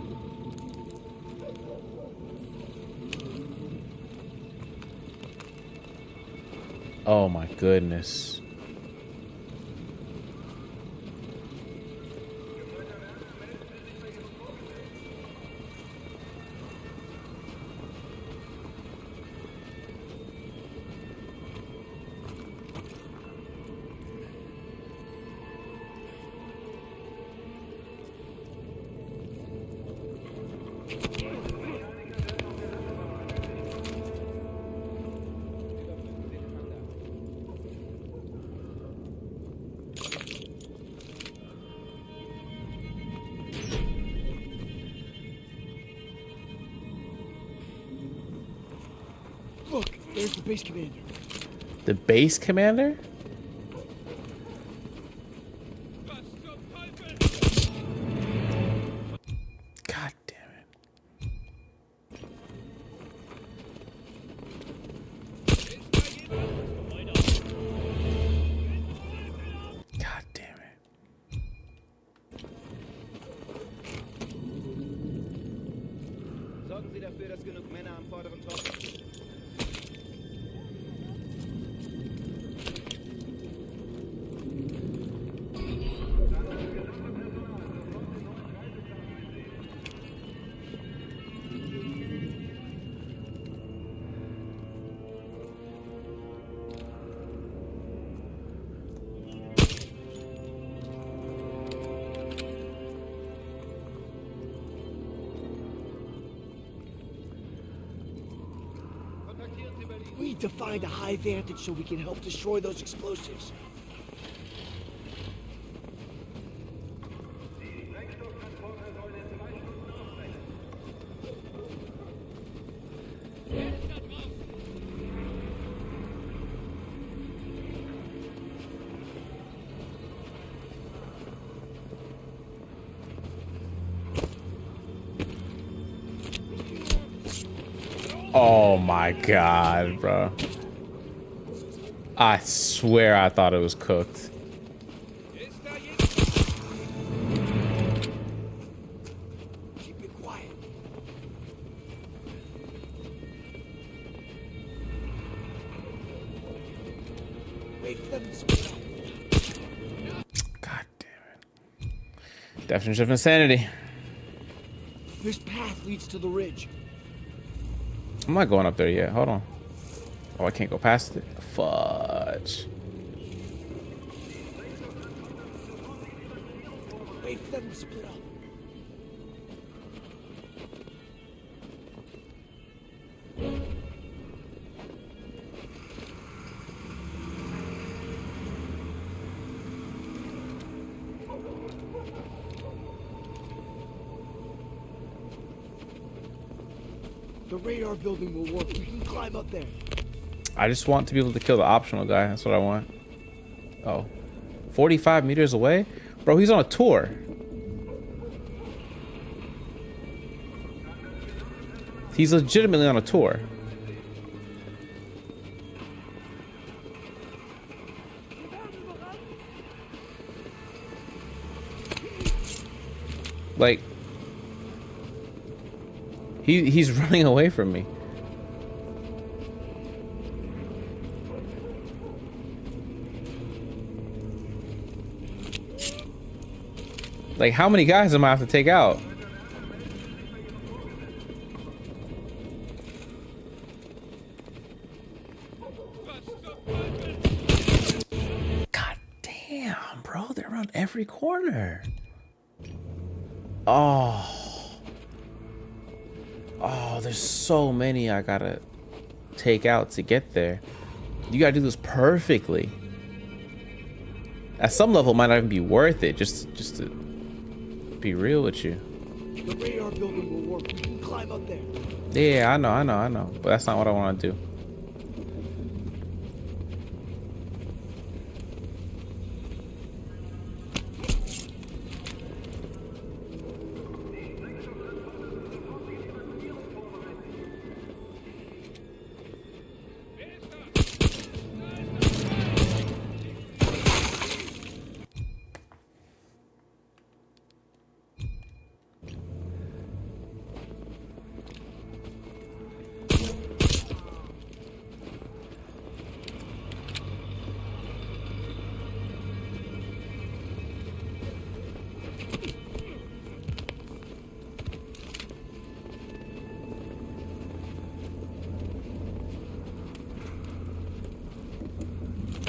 [SPEAKER 1] Oh my goodness.
[SPEAKER 6] Look, there's the base commander.
[SPEAKER 1] The base commander? God damn it. God damn it.
[SPEAKER 21] Sorgen Sie dafür, dass genug Männer am vorderen Tor sind.
[SPEAKER 6] We need to find a high vantage so we can help destroy those explosives.
[SPEAKER 1] Oh my God, bro. I swear I thought it was cooked.
[SPEAKER 6] Keep it quiet. Wait for them to split up.
[SPEAKER 1] God damn it. Definition of insanity.
[SPEAKER 6] This path leads to the ridge.
[SPEAKER 1] I'm not going up there yet. Hold on. Oh, I can't go past it. Fudge.
[SPEAKER 6] Wait for them to split up. The radar building will work. We can climb up there.
[SPEAKER 1] I just want to be able to kill the optional guy. That's what I want. Oh. 45 meters away? Bro, he's on a tour. He's legitimately on a tour. Like, he's running away from me. Like, how many guys am I have to take out? God damn, bro, they're around every corner. Oh, there's so many I gotta take out to get there. You gotta do this perfectly. At some level, it might not even be worth it. Just to be real with you.
[SPEAKER 5] The radar building will work. We can climb up there.
[SPEAKER 1] Yeah, I know. But that's not what I want to do.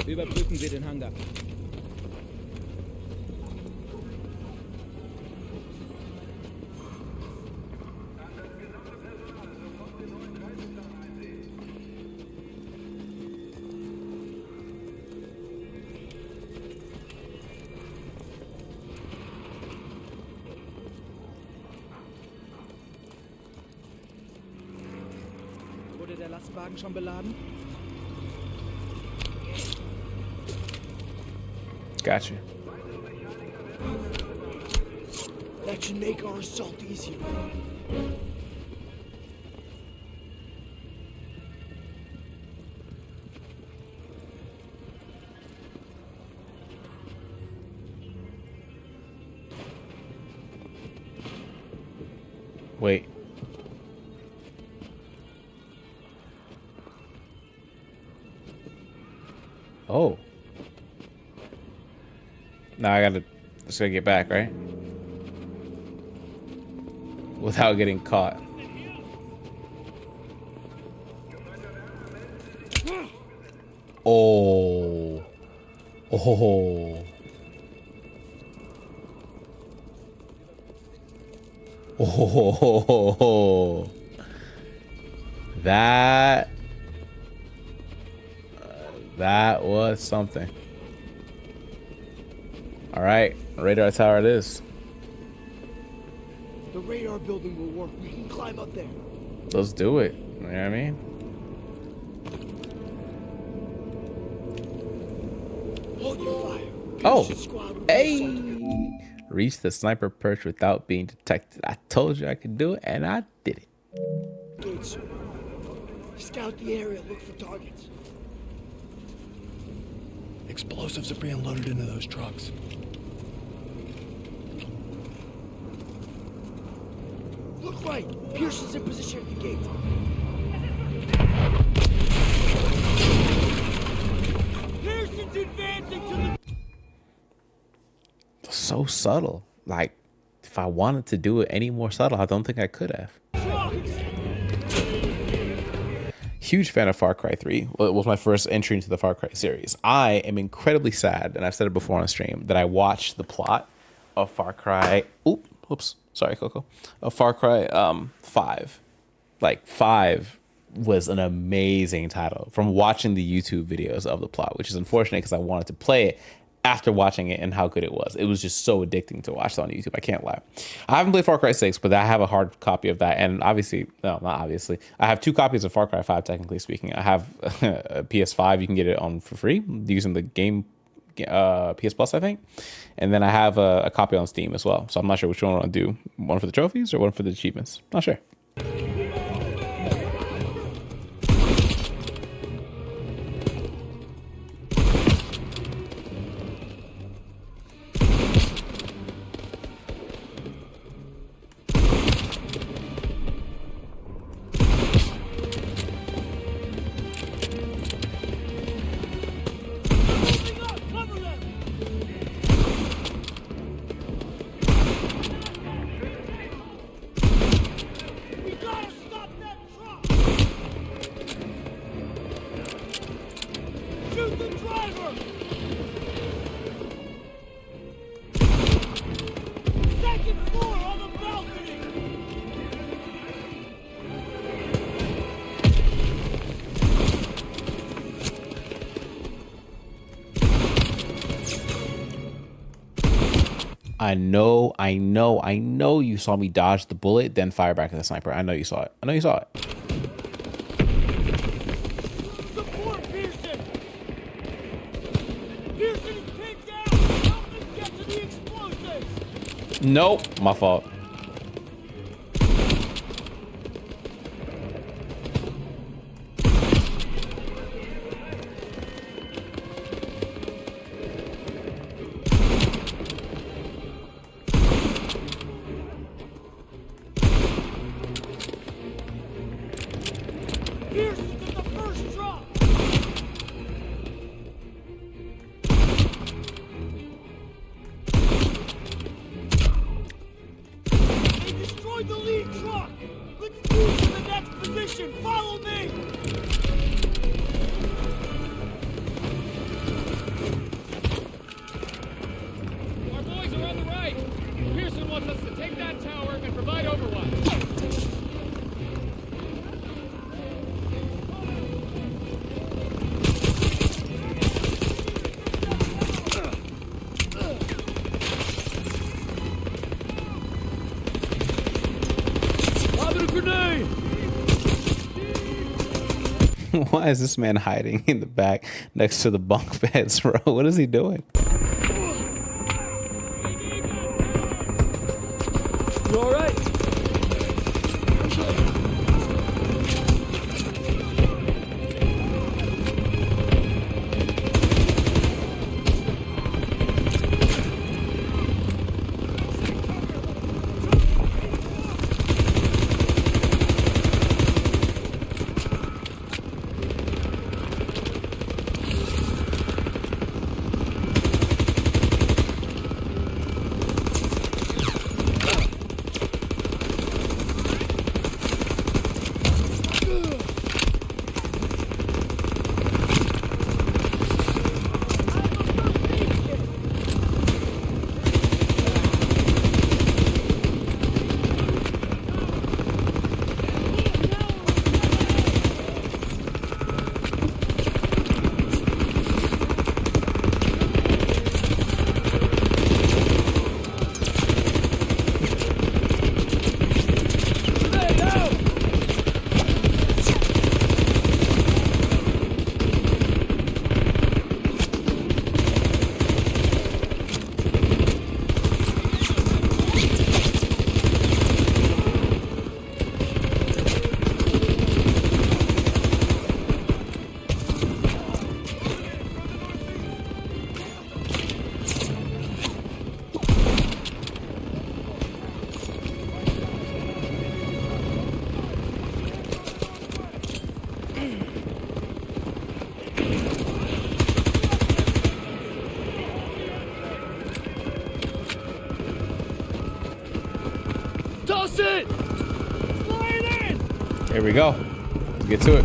[SPEAKER 21] Überprüfen Sie den Hangar. Wurde der Lastwagen schon beladen?
[SPEAKER 1] Got you.
[SPEAKER 5] That should make our assault easier.
[SPEAKER 1] Wait. Oh. Now I just gotta get back, right? Without getting caught. Oh. Oh. Oh. That was something. All right, radar tower it is.
[SPEAKER 5] The radar building will work. We can climb up there.
[SPEAKER 1] Let's do it. You know what I mean?
[SPEAKER 5] Hold your fire.
[SPEAKER 1] Oh, hey! Reach the sniper perch without being detected. I told you I could do it, and I did it.
[SPEAKER 5] Gates. Scout the area. Look for targets.
[SPEAKER 4] Explosives are being loaded into those trucks.
[SPEAKER 5] Look right. Pearson's in position at the gate. Pearson's advancing to the...
[SPEAKER 1] So subtle. Like, if I wanted to do it any more subtle, I don't think I could have. Huge fan of Far Cry 3. Well, it was my first entry into the Far Cry series. I am incredibly sad, and I've said it before on stream, that I watched the plot of Far Cry... Oops. Sorry, Coco. Of Far Cry 5. Like, 5 was an amazing title from watching the YouTube videos of the plot, which is unfortunate because I wanted to play it after watching it and how good it was. It was just so addicting to watch on YouTube. I can't lie. I haven't played Far Cry 6, but I have a hard copy of that. And obviously, no, not obviously. I have 2 copies of Far Cry 5, technically speaking. I have a PS5. You can get it on for free using the game PS Plus, I think. And then I have a copy on Steam as well. So I'm not sure which one I want to do. One for the trophies or one for the achievements. Not sure.
[SPEAKER 5] We got a
[SPEAKER 1] I know you saw me dodge the bullet, then fire back at the sniper. I know you saw it. I know you saw it.
[SPEAKER 6] Support Pearson! Pearson is pinned down! Help them get to the explosives!
[SPEAKER 1] Nope, my fault.
[SPEAKER 6] Pearson's at the first drop! They destroyed the lead truck! Let's move to the next position! Follow me!
[SPEAKER 17] Our boys are on the right. Pearson wants us to take that tower and provide overwatch.
[SPEAKER 1] Why is this man hiding in the back next to the bunk beds, bro? What is he doing?
[SPEAKER 6] You all right? Toss it! Fly it in!
[SPEAKER 1] Here we go. Let's get to it.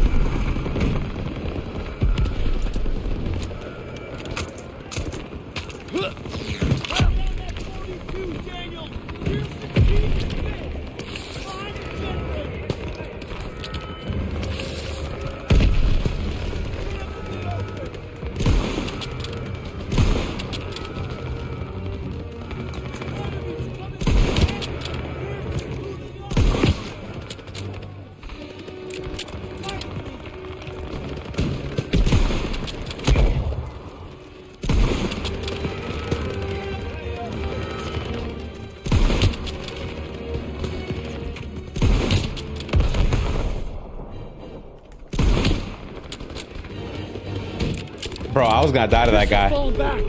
[SPEAKER 1] Bro, I was gonna die to that guy.
[SPEAKER 6] Falling back.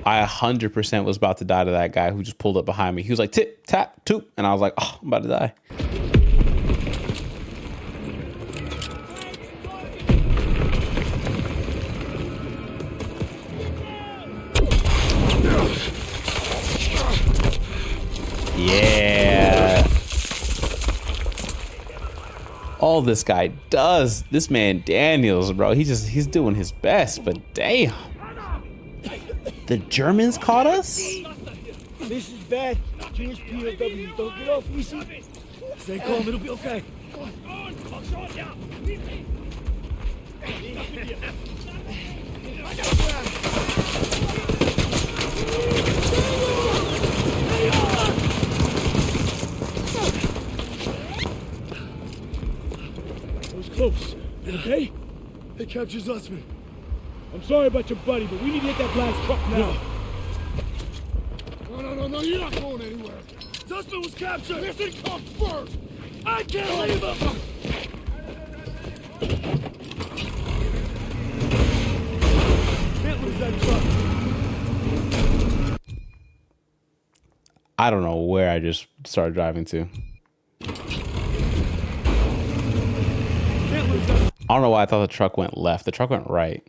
[SPEAKER 1] I 100% was about to die to that guy who just pulled up behind me. He was like, tip, tap, toop. And I was like, oh, I'm about to die. Yeah. All this guy does, this man Daniels, bro, he's doing his best, but damn. The Germans caught us?
[SPEAKER 6] This is bad. Jewish POWs don't get off easy. Stay calm, it'll be okay.
[SPEAKER 5] That was close. You okay?
[SPEAKER 3] They captured Zussman.
[SPEAKER 5] I'm sorry about your buddy, but we need to hit that last truck now.
[SPEAKER 11] No, you're not going anywhere.
[SPEAKER 5] Zussman was captured!
[SPEAKER 11] Pearson comes first!
[SPEAKER 5] I can't leave him! Can't lose that truck.
[SPEAKER 1] I don't know where I just started driving to. I don't know why I thought the truck went left. The truck went right.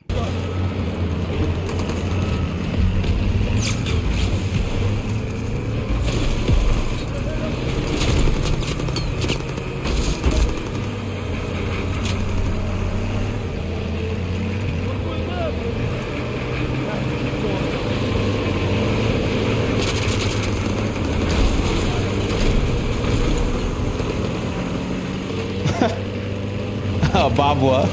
[SPEAKER 1] Babwa.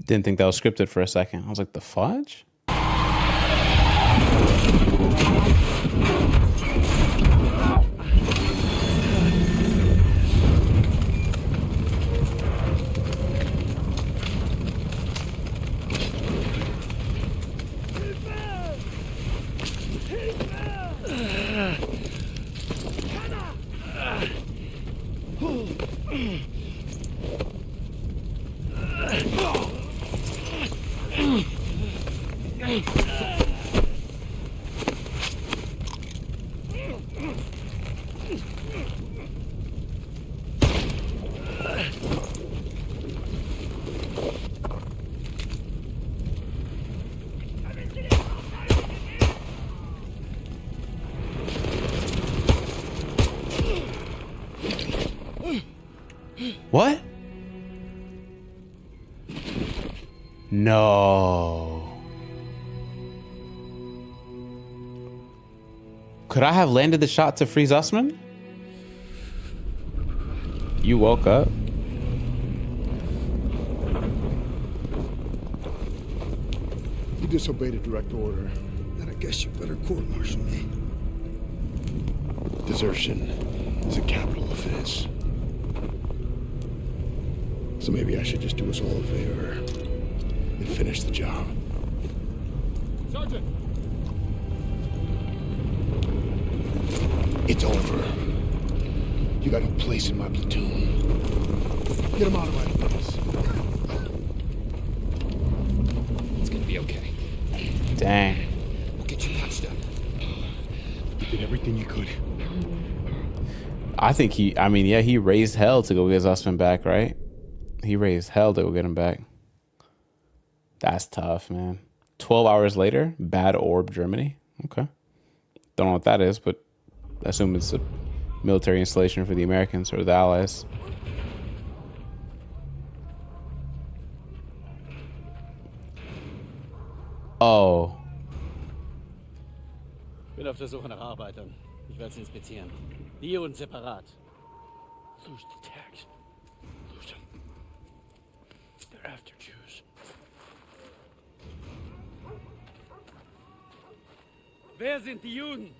[SPEAKER 1] Didn't think that was scripted for a second. I was like, the fudge? What? No. Could I have landed the shot to free Zussman? You woke up.
[SPEAKER 11] You disobeyed a direct order. Then I guess you better court-martial me. Desertion is a capital offense. So maybe I should just do us all a favor and finish the job.
[SPEAKER 5] Sergeant!
[SPEAKER 11] It's over. You got no place in my platoon. Get him out of my face.
[SPEAKER 9] It's gonna be okay.
[SPEAKER 1] Dang.
[SPEAKER 9] We'll get you patched up.
[SPEAKER 11] You did everything you could.
[SPEAKER 1] I think he raised hell to go get Zussman back, right? He raised hell to go get him back. That's tough, man. 12 hours later, Bad Orb, Germany. Okay. Don't know what that is, but I assume it's a military installation for the Americans or the Allies. Oh.
[SPEAKER 2] Bin auf der Suche nach Arbeitern. Ich werde sie inspizieren. Hier und separat.
[SPEAKER 11] Lose the tags. Lose them. They're after Jews.
[SPEAKER 2] Wer sind die Juden?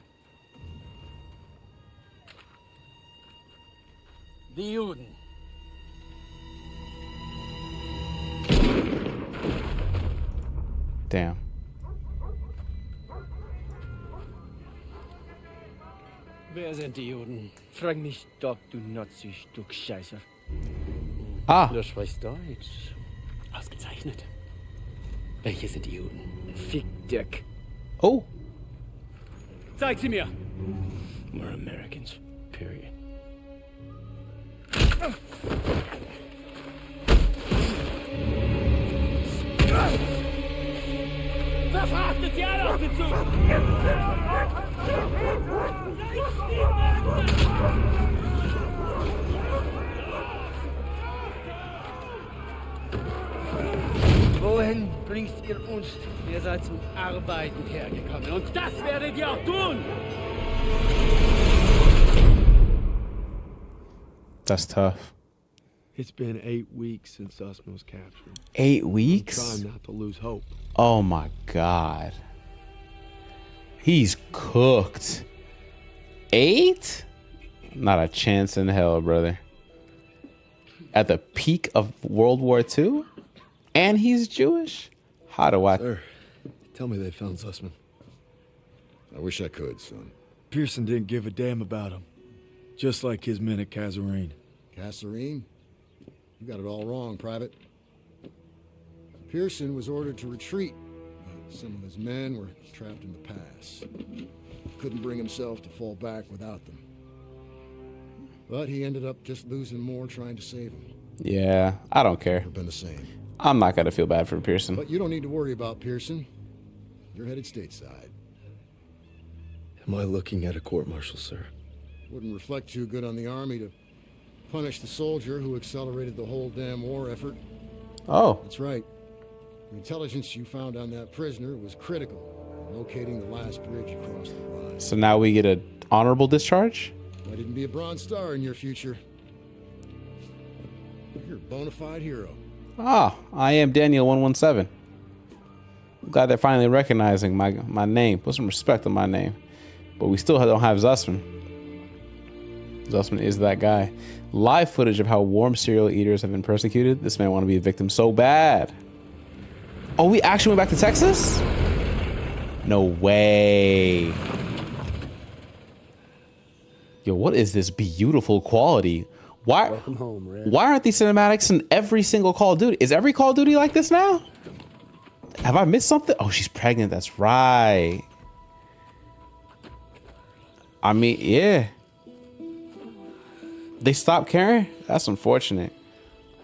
[SPEAKER 2] Die Juden.
[SPEAKER 1] Damn.
[SPEAKER 2] Wer sind die Juden?
[SPEAKER 19] Frag mich doch, du Nazi-Stück Scheiße.
[SPEAKER 1] Ah.
[SPEAKER 2] Du sprichst Deutsch. Ausgezeichnet. Welche sind die Juden?
[SPEAKER 19] Fick Dick.
[SPEAKER 1] Oh.
[SPEAKER 2] Zeig sie mir.
[SPEAKER 19] We're Americans. Period.
[SPEAKER 2] Verfrachtet sie alle auf den Zug!
[SPEAKER 19] Wohin bringt ihr uns?
[SPEAKER 2] Ihr seid zum Arbeiten hergekommen und das werdet ihr auch tun!
[SPEAKER 1] That's tough.
[SPEAKER 3] It's been 8 weeks since Usman was captured.
[SPEAKER 1] 8 weeks?
[SPEAKER 3] I'm trying not to lose hope.
[SPEAKER 1] Oh my God. He's cooked. 8? Not a chance in hell, brother. At the peak of World War II? And he's Jewish? How do I...
[SPEAKER 3] Sir, tell me they found Zussman.
[SPEAKER 12] I wish I could, son.
[SPEAKER 3] Pearson didn't give a damn about him. Just like his men at Kasserine.
[SPEAKER 12] Kasserine? You got it all wrong, Private. Pearson was ordered to retreat, but some of his men were trapped in the pass. Couldn't bring himself to fall back without them. But he ended up just losing more trying to save them.
[SPEAKER 1] Yeah, I don't care.
[SPEAKER 12] Never been the same.
[SPEAKER 1] I'm not going to feel bad for Pearson.
[SPEAKER 12] But you don't need to worry about Pearson. You're headed stateside.
[SPEAKER 3] Am I looking at a court-martial, sir?
[SPEAKER 12] Wouldn't reflect too good on the Army to punish the soldier who accelerated the whole damn war effort.
[SPEAKER 1] Oh.
[SPEAKER 12] That's right. The intelligence you found on that prisoner was critical in locating the last bridge across the Rhine.
[SPEAKER 1] So now we get an honorable discharge?
[SPEAKER 12] Might even be a Bronze Star in your future. You're a bona fide hero.
[SPEAKER 1] Ah, I am Daniel 117. I'm glad they're finally recognizing my name. Put some respect on my name. But we still don't have Zussman. Zussman is that guy. Live footage of how warm serial eaters have been persecuted. This man want to be a victim so bad. Oh, we actually went back to Texas? No way. Yo, what is this beautiful quality? Why aren't these cinematics in every single Call of Duty? Is every Call of Duty like this now? Have I missed something? Oh, she's pregnant. That's right. I mean, yeah. They stopped caring? That's unfortunate.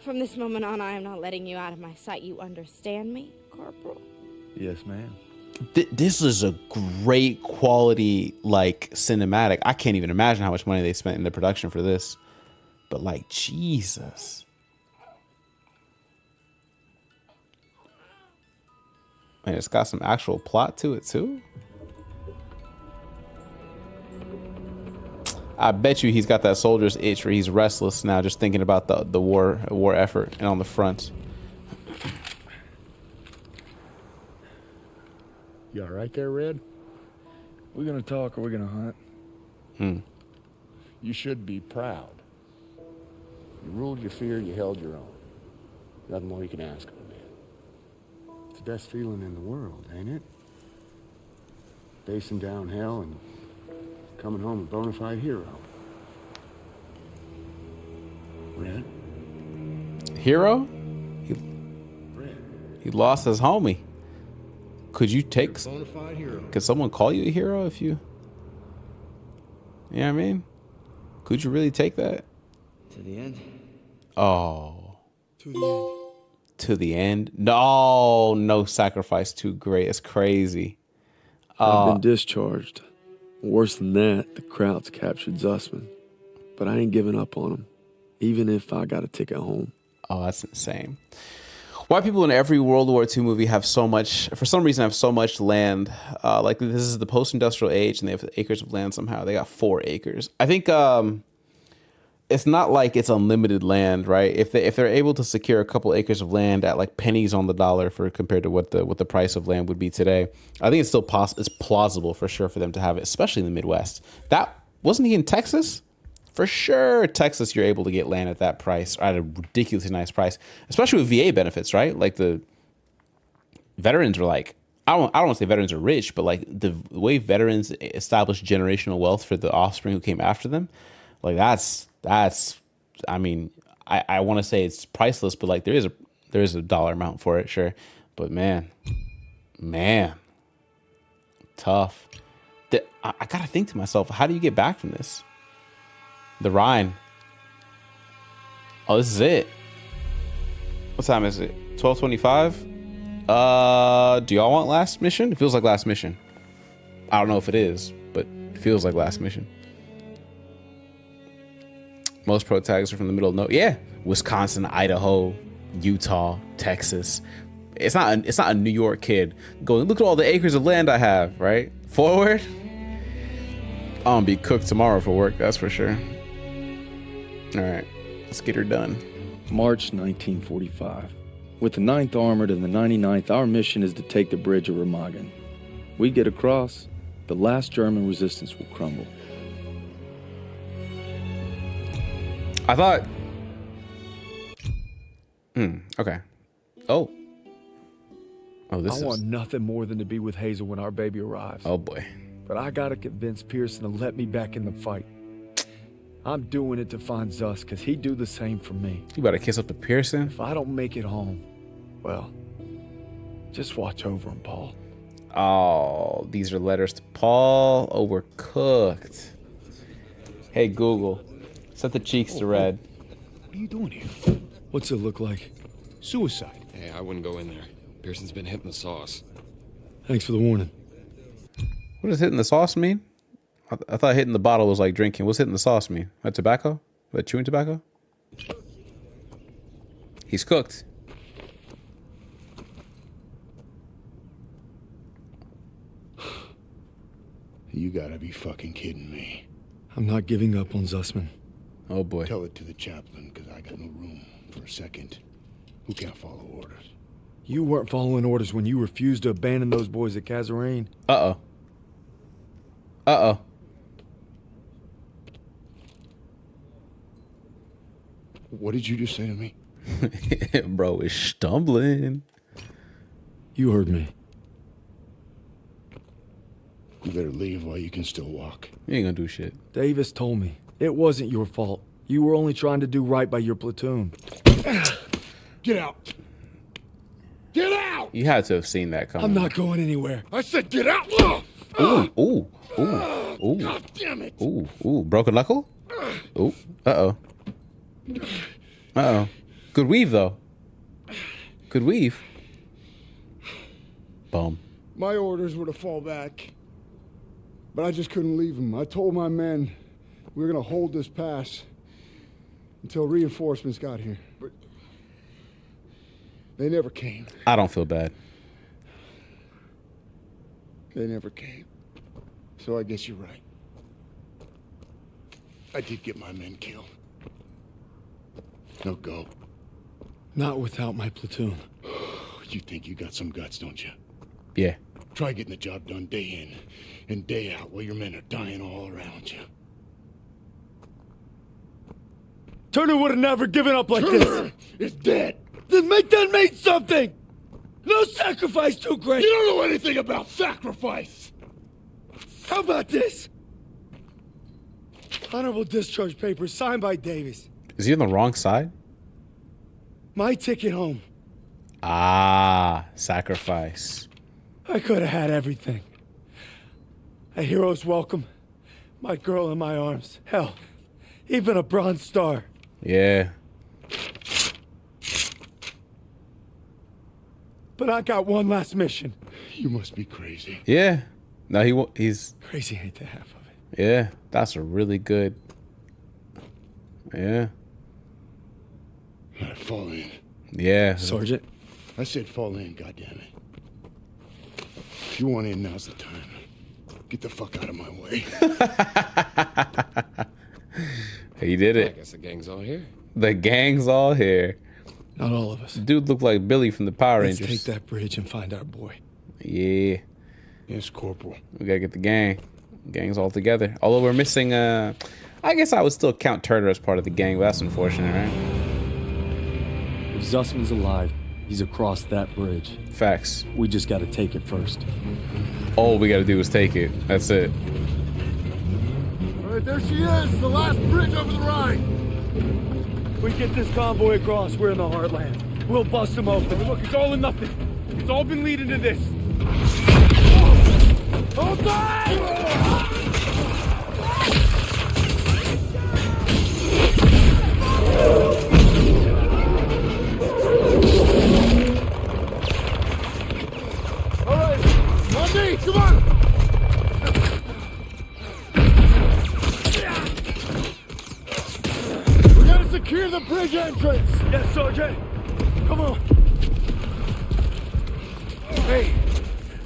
[SPEAKER 14] From this moment on, I am not letting you out of my sight. You understand me, Corporal?
[SPEAKER 18] Yes, ma'am.
[SPEAKER 1] This is a great quality, like, cinematic. I can't even imagine how much money they spent in the production for this. But, like, Jesus. Man, it's got some actual plot to it, too. I bet you he's got that soldier's itch where he's restless now just thinking about the war effort and on the front.
[SPEAKER 13] You all right there, Red?
[SPEAKER 18] We're gonna talk or we're gonna hunt.
[SPEAKER 13] You should be proud. You ruled your fear, you held your own. Nothing more you can ask of a man. It's the best feeling in the world, ain't it? Facing down hell and coming home a bona fide hero. Red?
[SPEAKER 1] Hero? He lost his homie. Could you take...
[SPEAKER 12] Bona fide hero.
[SPEAKER 1] Could someone call you a hero if you... You know what I mean? Could you really take that?
[SPEAKER 19] To the end.
[SPEAKER 1] Oh.
[SPEAKER 3] To the end.
[SPEAKER 1] To the end? No, no sacrifice too great. It's crazy.
[SPEAKER 3] I've been discharged. Worse than that, the Krauts captured Zussman. But I ain't giving up on him, even if I got a ticket home.
[SPEAKER 1] Oh, that's insane. Why people in every World War II movie have so much, for some reason, have so much land. Like this is the post-industrial age and they have acres of land somehow. They got 4 acres. I think it's not like it's unlimited land, right? If they're able to secure a couple acres of land at like pennies on the dollar for compared to what the price of land would be today, I think it's still it's plausible for sure for them to have it, especially in the Midwest. That wasn't he in Texas? For sure, Texas, you're able to get land at that price, or at a ridiculously nice price, especially with VA benefits, right? Like the veterans were like I don't want to say veterans are rich, but like the way veterans establish generational wealth for the offspring who came after them, like that's I mean, I want to say it's priceless, but like there is a dollar amount for it, sure. But man, tough. I gotta think to myself, how do you get back from this? The Rhine. Oh, this is it. What time is it? 12:25. Do y'all want last mission? It feels like last mission. I don't know if it is, but it feels like last mission. Most pro tags are from the middle of nowhere. Yeah, Wisconsin, Idaho, Utah, Texas. It's not a New York kid going, look at all the acres of land I have, right? Forward. I'm gonna be cooked tomorrow for work, that's for sure. All right, let's get her done.
[SPEAKER 3] March 1945. With the 9th Armored and the 99th, our mission is to take the bridge of Remagen. We get across, the last German resistance will crumble.
[SPEAKER 1] I thought... okay. Oh, this
[SPEAKER 6] I want nothing more than to be with Hazel when our baby arrives.
[SPEAKER 1] Oh, boy.
[SPEAKER 6] But I gotta convince Pearson to let me back in the fight. I'm doing it to find Zus, because he'd do the same for me.
[SPEAKER 1] You better kiss up to Pearson?
[SPEAKER 6] If I don't make it home, well, just watch over him, Paul.
[SPEAKER 1] Oh, these are letters to Paul. Oh, we're cooked. Hey, Google, set the cheeks to red.
[SPEAKER 11] What are you doing here?
[SPEAKER 6] What's it look like?
[SPEAKER 11] Suicide.
[SPEAKER 8] Hey, I wouldn't go in there. Pearson's been hitting the sauce.
[SPEAKER 6] Thanks for the warning.
[SPEAKER 1] What does hitting the sauce mean? I thought hitting the bottle was like drinking. What's hitting the sauce mean? That tobacco? That chewing tobacco? He's cooked.
[SPEAKER 11] You gotta be fucking kidding me.
[SPEAKER 6] I'm not giving up on Zussman.
[SPEAKER 1] Oh boy.
[SPEAKER 11] Tell it to the chaplain, because I got no room for a second. Who can't follow orders?
[SPEAKER 6] You weren't following orders when you refused to abandon those boys at Kazarane.
[SPEAKER 1] Uh-oh. Uh-oh.
[SPEAKER 11] What did you just say to me?
[SPEAKER 1] Bro is stumbling.
[SPEAKER 6] You heard me.
[SPEAKER 11] You better leave while you can still walk.
[SPEAKER 1] You ain't gonna do shit.
[SPEAKER 6] Davis told me. It wasn't your fault. You were only trying to do right by your platoon.
[SPEAKER 11] Get out! Get out!
[SPEAKER 1] You had to have seen that coming.
[SPEAKER 6] I'm not going anywhere.
[SPEAKER 11] I said get out!
[SPEAKER 1] Ooh.
[SPEAKER 11] God damn it!
[SPEAKER 1] Ooh. Broken knuckle? Ooh. Uh-oh. Uh-oh. Good weave, though. Good weave. Boom.
[SPEAKER 11] My orders were to fall back. But I just couldn't leave them. I told my men we were going to hold this pass until reinforcements got here. But they never came.
[SPEAKER 1] I don't feel bad.
[SPEAKER 11] They never came. So I guess you're right. I did get my men killed. Now go.
[SPEAKER 6] Not without my platoon.
[SPEAKER 11] You think you got some guts, don't you?
[SPEAKER 1] Yeah.
[SPEAKER 11] Try getting the job done day in and day out while your men are dying all around you.
[SPEAKER 6] Turner would have never given up like
[SPEAKER 11] Turner
[SPEAKER 6] this.
[SPEAKER 11] is dead.
[SPEAKER 6] Then make that mean something. No sacrifice too great.
[SPEAKER 11] You don't know anything about sacrifice.
[SPEAKER 6] How about this? Honorable discharge papers signed by Davis.
[SPEAKER 1] Is he on the wrong side?
[SPEAKER 6] My ticket home.
[SPEAKER 1] Ah, sacrifice.
[SPEAKER 6] I could have had everything. A hero's welcome, my girl in my arms. Hell, even a Bronze Star.
[SPEAKER 1] Yeah.
[SPEAKER 6] But I got one last mission.
[SPEAKER 11] You must be crazy.
[SPEAKER 1] Yeah. No, he's...
[SPEAKER 6] Crazy ain't the half of it.
[SPEAKER 1] Yeah, that's a really good... Yeah.
[SPEAKER 11] Fall in.
[SPEAKER 1] Yeah.
[SPEAKER 6] Sergeant?
[SPEAKER 11] I said fall in, goddammit. If you want in, now's the time. Get the fuck out of my way.
[SPEAKER 1] He did it.
[SPEAKER 8] I guess the gang's all here.
[SPEAKER 1] The gang's all here.
[SPEAKER 6] Not all of us.
[SPEAKER 1] Dude looked like Billy from the Power
[SPEAKER 6] Let's
[SPEAKER 1] Rangers.
[SPEAKER 6] take that bridge and find our boy.
[SPEAKER 1] Yeah.
[SPEAKER 11] Yes, Corporal.
[SPEAKER 1] We gotta get the gang. Gang's all together. Although we're missing, I guess I would still count Turner as part of the gang, but that's unfortunate, right?
[SPEAKER 6] If Zussman's alive,
[SPEAKER 3] He's across that bridge.
[SPEAKER 1] Facts.
[SPEAKER 3] We just got to take it first.
[SPEAKER 1] All we got to do is take it. That's it.
[SPEAKER 13] All right, there she is, the last bridge over the Rhine.
[SPEAKER 5] We get this convoy across, we're in the heartland. We'll bust them open.
[SPEAKER 17] Look, it's all or nothing. It's all been leading to this.
[SPEAKER 5] Hold on!
[SPEAKER 13] All right, on me, come on! We gotta secure the bridge entrance!
[SPEAKER 5] Yes, Sergeant. Come on.
[SPEAKER 13] Hey,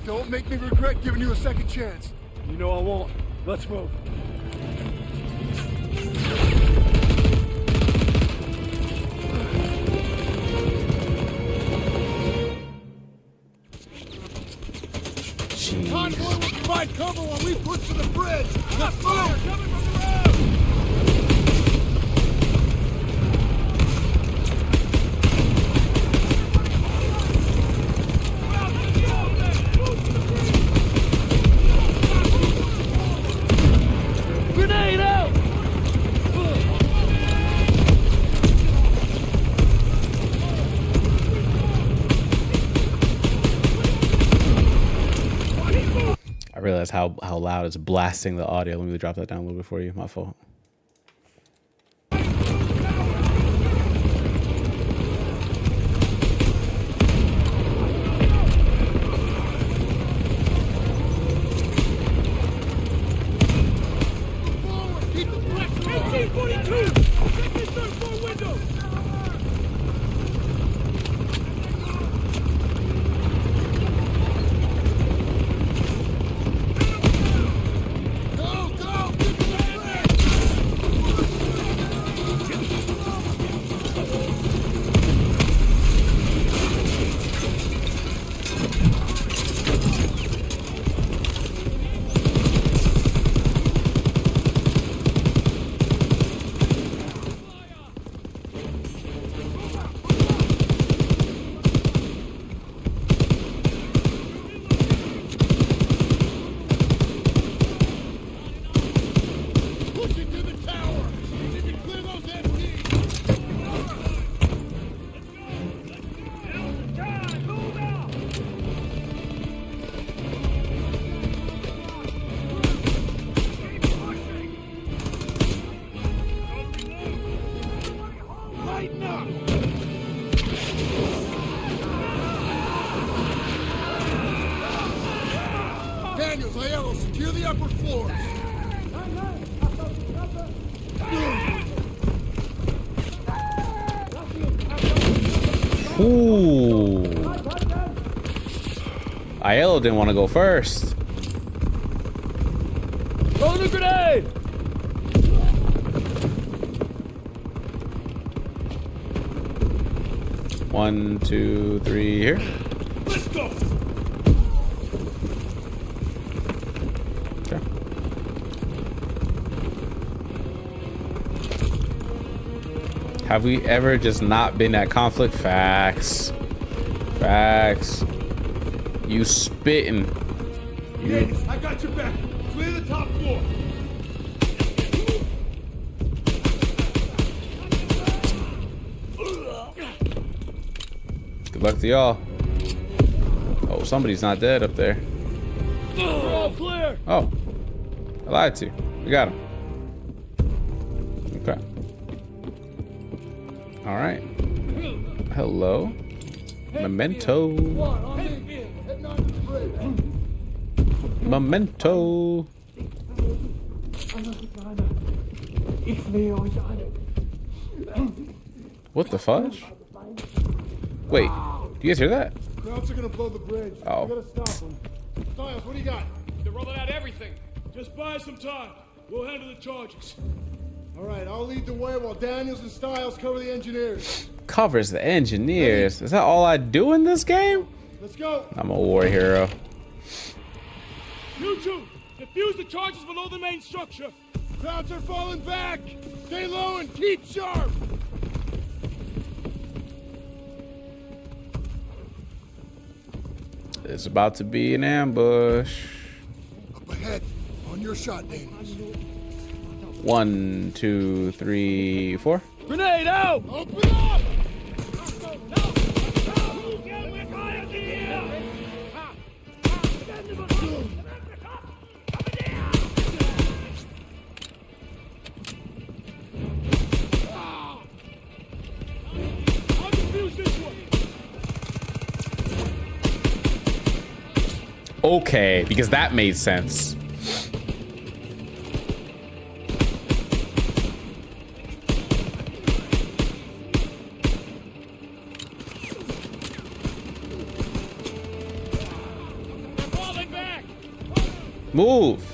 [SPEAKER 13] don't make me regret giving you a second chance.
[SPEAKER 5] You know I won't. Let's move.
[SPEAKER 13] Convoy will provide cover while we push to the bridge. Let's move! Coming from the road!
[SPEAKER 5] Grenade out!
[SPEAKER 1] I realize how loud it's blasting the audio. Let me drop that down a little bit for you. My fault.
[SPEAKER 5] Keep the pressure on! 1842! Check this third floor window!
[SPEAKER 13] Daniels, Aiello, secure the upper floors.
[SPEAKER 1] Ooh. Aiello didn't want to go first.
[SPEAKER 5] Throw the grenade!
[SPEAKER 1] One, two, three, here.
[SPEAKER 5] Let's go!
[SPEAKER 1] Okay. Have we ever just not been at conflict? Facts. Facts. You spitting.
[SPEAKER 5] Yes, I got your back. Clear the top floor.
[SPEAKER 1] Good luck to y'all. Oh, somebody's not dead up there.
[SPEAKER 5] We're all clear.
[SPEAKER 1] Oh, I lied to you. We got him. Okay. All right. Hello. Memento. Memento. What the fudge? Wait, do you guys hear that?
[SPEAKER 13] Krauts are gonna blow the bridge.
[SPEAKER 1] Oh.
[SPEAKER 13] We gotta stop them. Stiles, what do you got?
[SPEAKER 17] They're rolling out everything.
[SPEAKER 5] Just buy some time. We'll handle the charges.
[SPEAKER 13] All right, I'll lead the way while Daniels and Stiles cover the engineers.
[SPEAKER 1] Covers the engineers. Is that all I do in this game?
[SPEAKER 13] Let's go.
[SPEAKER 1] I'm a war hero.
[SPEAKER 5] You two, defuse the charges below the main structure.
[SPEAKER 13] Krauts are falling back. Stay low and keep sharp.
[SPEAKER 1] It's about to be an ambush.
[SPEAKER 12] Up ahead. On your shot, Daniels.
[SPEAKER 1] 1, 2, 3, 4.
[SPEAKER 5] Grenade out!
[SPEAKER 12] Open up!
[SPEAKER 1] Okay, because that made sense. Move.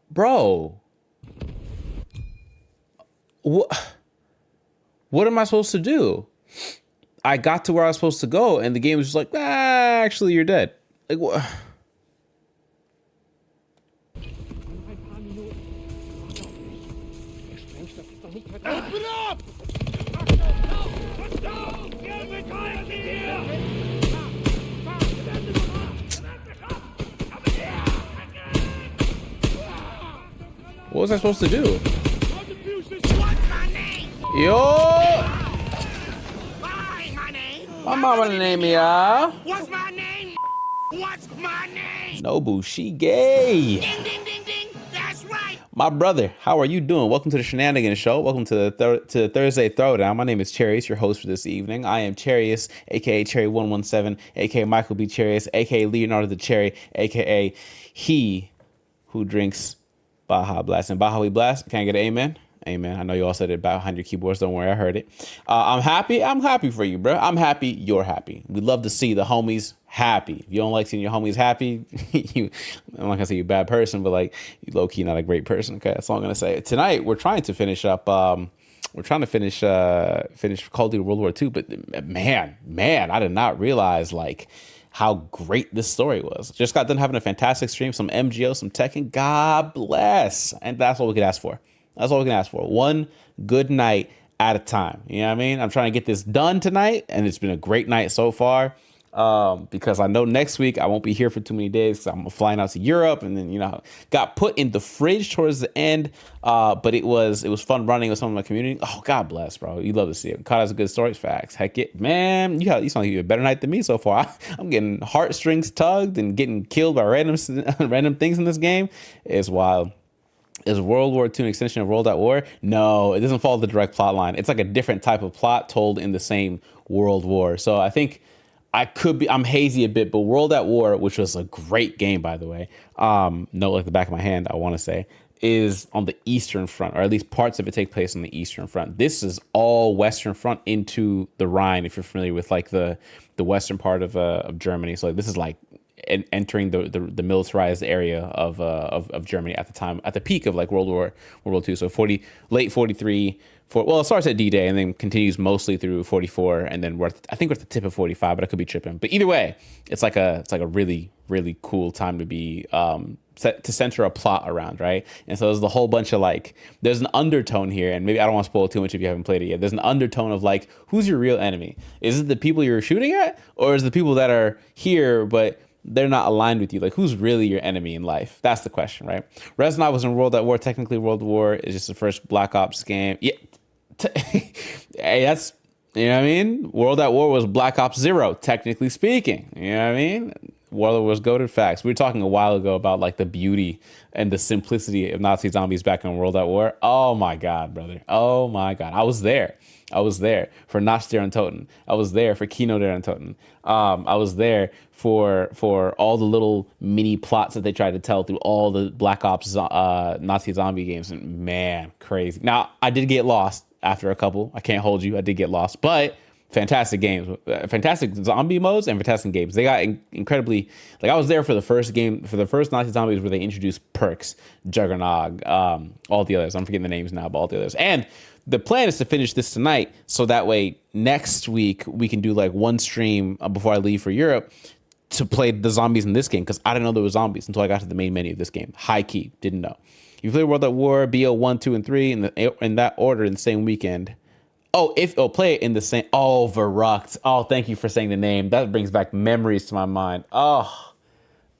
[SPEAKER 1] Bro. What am I supposed to do? I got to where I was supposed to go, and the game was just like, actually, you're dead. Like, what?
[SPEAKER 5] Open up!
[SPEAKER 1] What was I supposed to do? Yo! My mama name me,
[SPEAKER 9] What's my name? What's my name?
[SPEAKER 1] Nobu, she gay.
[SPEAKER 9] Ding, ding, ding, ding. That's right.
[SPEAKER 1] My brother, how are you doing? Welcome to the Shenanigans Show. Welcome to the Thursday Throwdown. My name is Charius, your host for this evening. I am Charius, aka Cherry117, aka Michael B. Charius, aka Leonardo the Cherry, aka he who drinks Baja Blast. And Baja we blast. Can I get an amen? Amen. I know you all said it behind your keyboards. Don't worry, I heard it. I'm happy. I'm happy for you, bro. I'm happy. You're happy. We love to see the homies happy. If you don't like seeing your homies happy, I'm not gonna say you're a bad person, but like you low key not a great person. Okay, that's all I'm gonna say. Tonight we're trying to finish up. We're trying to finish Call of Duty World War II. But man, I did not realize like how great this story was. Just got done having a fantastic stream. Some MGO, some Tekken. God bless. And that's all we could ask for. That's all we can ask for. One good night at a time. You know what I mean? I'm trying to get this done tonight, and it's been a great night so far. Because I know next week I won't be here for too many days because I'm flying out to Europe, and then got put in the fridge towards the end. But it was fun running with some of my community. Oh, God bless, bro. You love to see it. Caught us a good story. Facts. Heck it, man. You sound like you had a better night than me so far. I'm getting heartstrings tugged and getting killed by random things in this game. It's wild. Is World War II an extension of World at War? No, it doesn't follow the direct plot line. It's like a different type of plot told in the same World War. So I think I'm hazy a bit, but World at War, which was a great game, by the way, note like the back of my hand, I want to say, is on the Eastern Front, or at least parts of it take place on the Eastern Front. This is all Western Front into the Rhine, if you're familiar with like the Western part of Germany. So this is like entering the militarized area of Germany at the time, at the peak of like World War II. So late 43. Well, it starts at D-Day and then continues mostly through 44, and then I think we're at the tip of 45, but I could be tripping. But either way, it's like a really, really cool time to be to center a plot around, right? And so there's a whole bunch of like, there's an undertone here, and maybe I don't want to spoil too much if you haven't played it yet. There's an undertone of like, who's your real enemy? Is it the people you're shooting at, or is it the people that are here but they're not aligned with you? Like, who's really your enemy in life? That's the question, right? Reznov was in World at War. Technically, World War is just the first Black Ops game. Yeah. Hey, that's, you know what I mean? World at War was Black Ops 0, technically speaking. You know what I mean? World was goated. Facts. We were talking a while ago about like the beauty and the simplicity of Nazi zombies back in World at War. Oh my God, brother. Oh my God. I was there for Nach der Untoten. I was there for Kino der Untoten. I was there for all the little mini plots that they tried to tell through all the Black Ops Nazi zombie games. And man, crazy. Now, I did get lost after a couple. I can't hold you. I did get lost. But fantastic games, fantastic zombie modes and fantastic games. They got incredibly, like I was there for the first game, for the first Nazi Zombies where they introduced perks, Juggernog, all the others. I'm forgetting the names now, but all the others. And the plan is to finish this tonight, so that way next week we can do like one stream before I leave for Europe to play the zombies in this game, because I didn't know there were zombies until I got to the main menu of this game. High key, didn't know. You play World at War, BO 1, 2, and 3 in that order in the same weekend. Oh, play it in the same. Oh, Verrucht. Oh, thank you for saying the name. That brings back memories to my mind. Oh,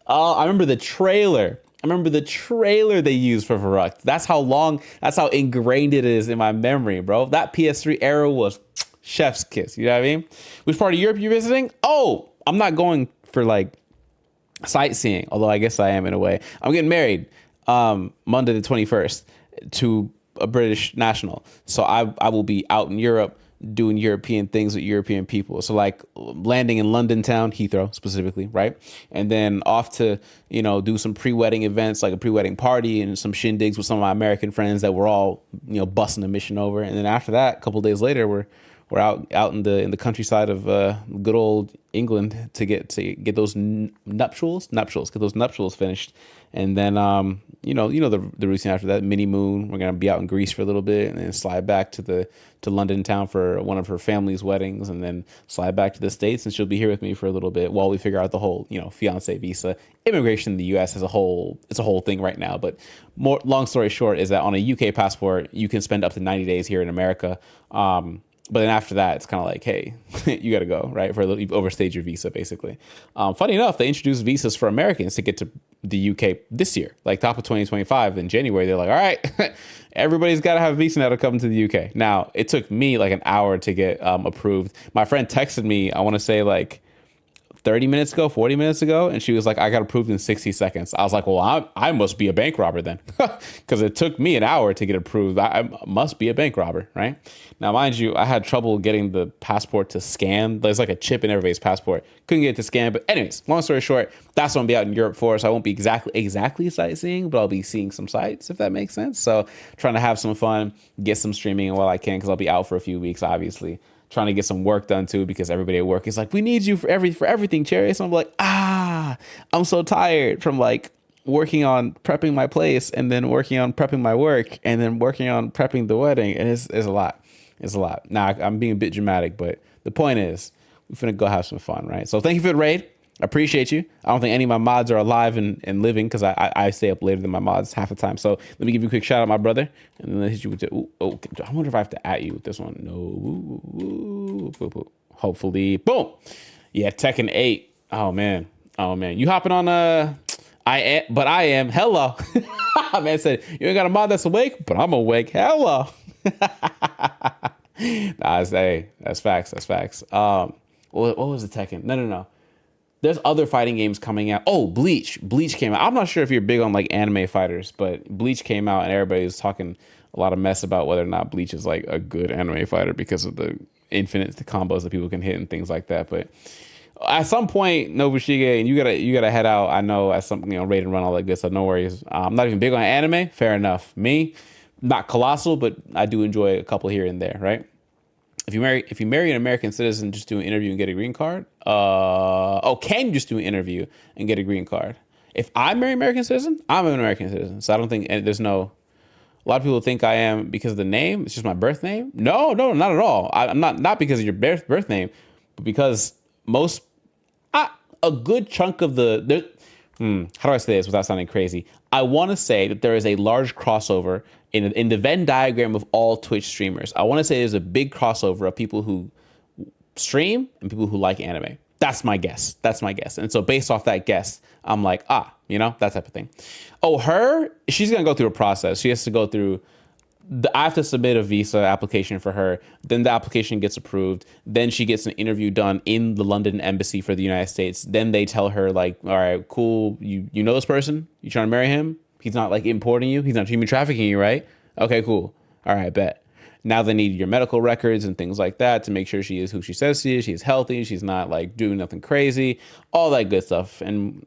[SPEAKER 1] I remember the trailer. They used for Verrucht. That's how ingrained it is in my memory, bro. That PS3 era was chef's kiss. You know what I mean? Which part of Europe you visiting? Oh, I'm not going for like sightseeing, although I guess I am in a way. I'm getting married Monday the 21st to a British national. So I will be out in Europe doing European things with European people. So like landing in London town, Heathrow specifically, right? And then off to, do some pre-wedding events, like a pre-wedding party and some shindigs with some of my American friends that were all, busting a mission over. And then after that, a couple of days later, we're out in the countryside of good old England to get those nuptials, get those nuptials finished. And then, the routine after that, mini moon. We're going to be out in Greece for a little bit and then slide back to London town for one of her family's weddings, and then slide back to the States, and she'll be here with me for a little bit while we figure out the whole, fiance visa. Immigration in the U.S. it's a whole thing right now. But long story short is that on a UK passport, you can spend up to 90 days here in America. But then after that, it's kind of like, hey, you got to go, right? You overstayed your visa, basically. Funny enough, they introduced visas for Americans to get to the UK this year, like top of 2025 in January. They're like, all right, everybody's got to have a visa now to come to the UK. Now, it took me like an hour to get approved. My friend texted me, I want to say like 40 minutes ago, and she was like, I got approved in 60 seconds. I was like, well, I must be a bank robber then, because it took me an hour to get approved. I must be a bank robber, right? Now, mind you, I had trouble getting the passport to scan. There's like a chip in everybody's passport. Couldn't get it to scan. But anyways, long story short, that's what I'll be out in Europe for. So I won't be exactly sightseeing, but I'll be seeing some sights, if that makes sense. So trying to have some fun, get some streaming while I can, because I'll be out for a few weeks, obviously. Trying to get some work done too, because everybody at work is like, we need you for everything, Cherry. So I'm like, I'm so tired from like working on prepping my place, and then working on prepping my work, and then working on prepping the wedding. And it's a lot. It's a lot. Now, I'm being a bit dramatic, but the point is, we're finna go have some fun, right? So thank you for the raid. I appreciate you. I don't think any of my mods are alive and living, because I stay up later than my mods half the time. So let me give you a quick shout out, my brother, and then let's hit you with I wonder if I have to at you with this one. No. Hopefully. Boom. Yeah, Tekken 8. Oh man. You hopping on I am. Hello. Man said, you ain't got a mod that's awake, but I'm awake. Hello. That's facts. What was the Tekken? No. There's other fighting games coming out. Oh, Bleach came out. I'm not sure if you're big on like anime fighters, but Bleach came out and everybody was talking a lot of mess about whether or not Bleach is like a good anime fighter because of the infinite combos that people can hit and things like that. But at some point, Nobushige, and you gotta head out. I know at some raid and run, all that good stuff. No worries. I'm not even big on anime. Fair enough. Me, not colossal, but I do enjoy a couple here and there, right? If you marry an American citizen, just do an interview and get a green card. Can you just do an interview and get a green card? If I marry an American citizen, I'm an American citizen. So I don't think there's no. A lot of people think I am because of the name. It's just my birth name. No, not at all. I'm not because of your birth name, but because a good chunk of how do I say this without sounding crazy? I want to say that there is a large crossover in the Venn diagram of all Twitch streamers. I want to say there's a big crossover of people who stream and people who like anime. That's my guess. And so based off that guess, I'm like, that type of thing. Oh, she's going to go through a process. She has to go through I have to submit a visa application for her. Then the application gets approved. Then she gets an interview done in the London embassy for the United States. Then they tell her like, all right, cool. You know this person? You trying to marry him? He's not like importing you. He's not human trafficking you, right? Okay, cool. All right, bet. Now they need your medical records and things like that to make sure she is who she says she is. She's healthy. She's not like doing nothing crazy, all that good stuff. And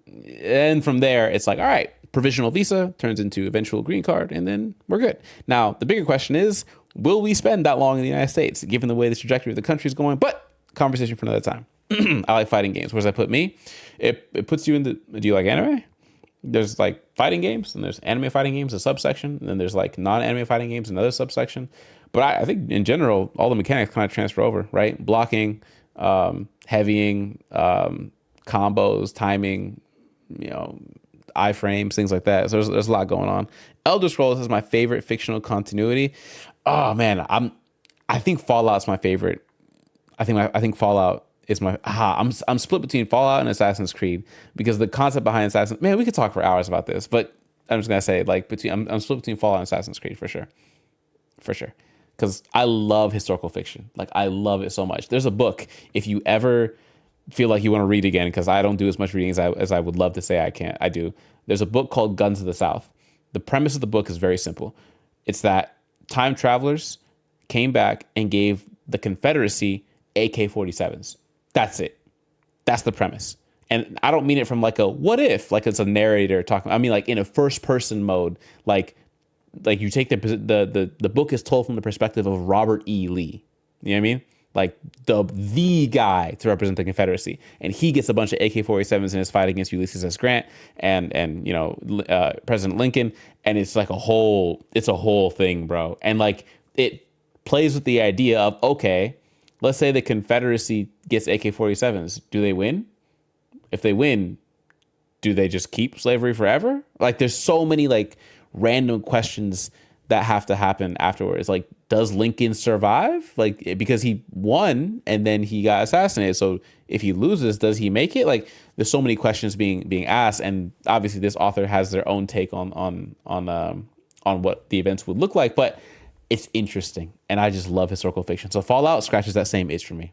[SPEAKER 1] from there, it's like, all right, provisional visa turns into eventual green card, and then we're good. Now, the bigger question is, will we spend that long in the United States, given the way the trajectory of the country is going? But conversation for another time. I like fighting games. Where does that put me? It puts you in the. Do you like anime? There's like fighting games, and there's anime fighting games, a subsection, and then there's like non-anime fighting games, another subsection. But I think in general, all the mechanics kind of transfer over, right? Blocking, heavying, combos, timing, iframes, things like that. So there's a lot going on. Elder Scrolls is my favorite fictional continuity. Oh man, I think Fallout's my favorite. I think Fallout is my. I'm split between Fallout and Assassin's Creed because the concept behind Assassin's. Man, we could talk for hours about this, but I'm just gonna say like I'm split between Fallout and Assassin's Creed for sure. Because I love historical fiction. Like I love it so much. There's a book if you ever feel like you want to read again, because I don't do as much reading as I would love to say I do. There's a book called Guns of the South. The premise of the book is very simple. It's that time travelers came back and gave the Confederacy AK-47s. That's it. That's the premise. And I don't mean it from like a what if, like it's a narrator talking. I mean like in a first person mode, like you take the book is told from the perspective of Robert E. Lee. You know what I mean? Like the guy to represent the Confederacy, and he gets a bunch of AK-47s in his fight against Ulysses S. Grant and President Lincoln, and it's like a whole thing, bro. And like it plays with the idea of, okay, let's say the Confederacy gets AK-47s, do they win? If they win, do they just keep slavery forever? Like there's so many like random questions that have to happen afterwards. Like, does Lincoln survive? Like, because he won and then he got assassinated. So if he loses, does he make it? Like, there's so many questions being asked, and obviously this author has their own take on what the events would look like. But it's interesting, and I just love historical fiction. So Fallout scratches that same itch for me.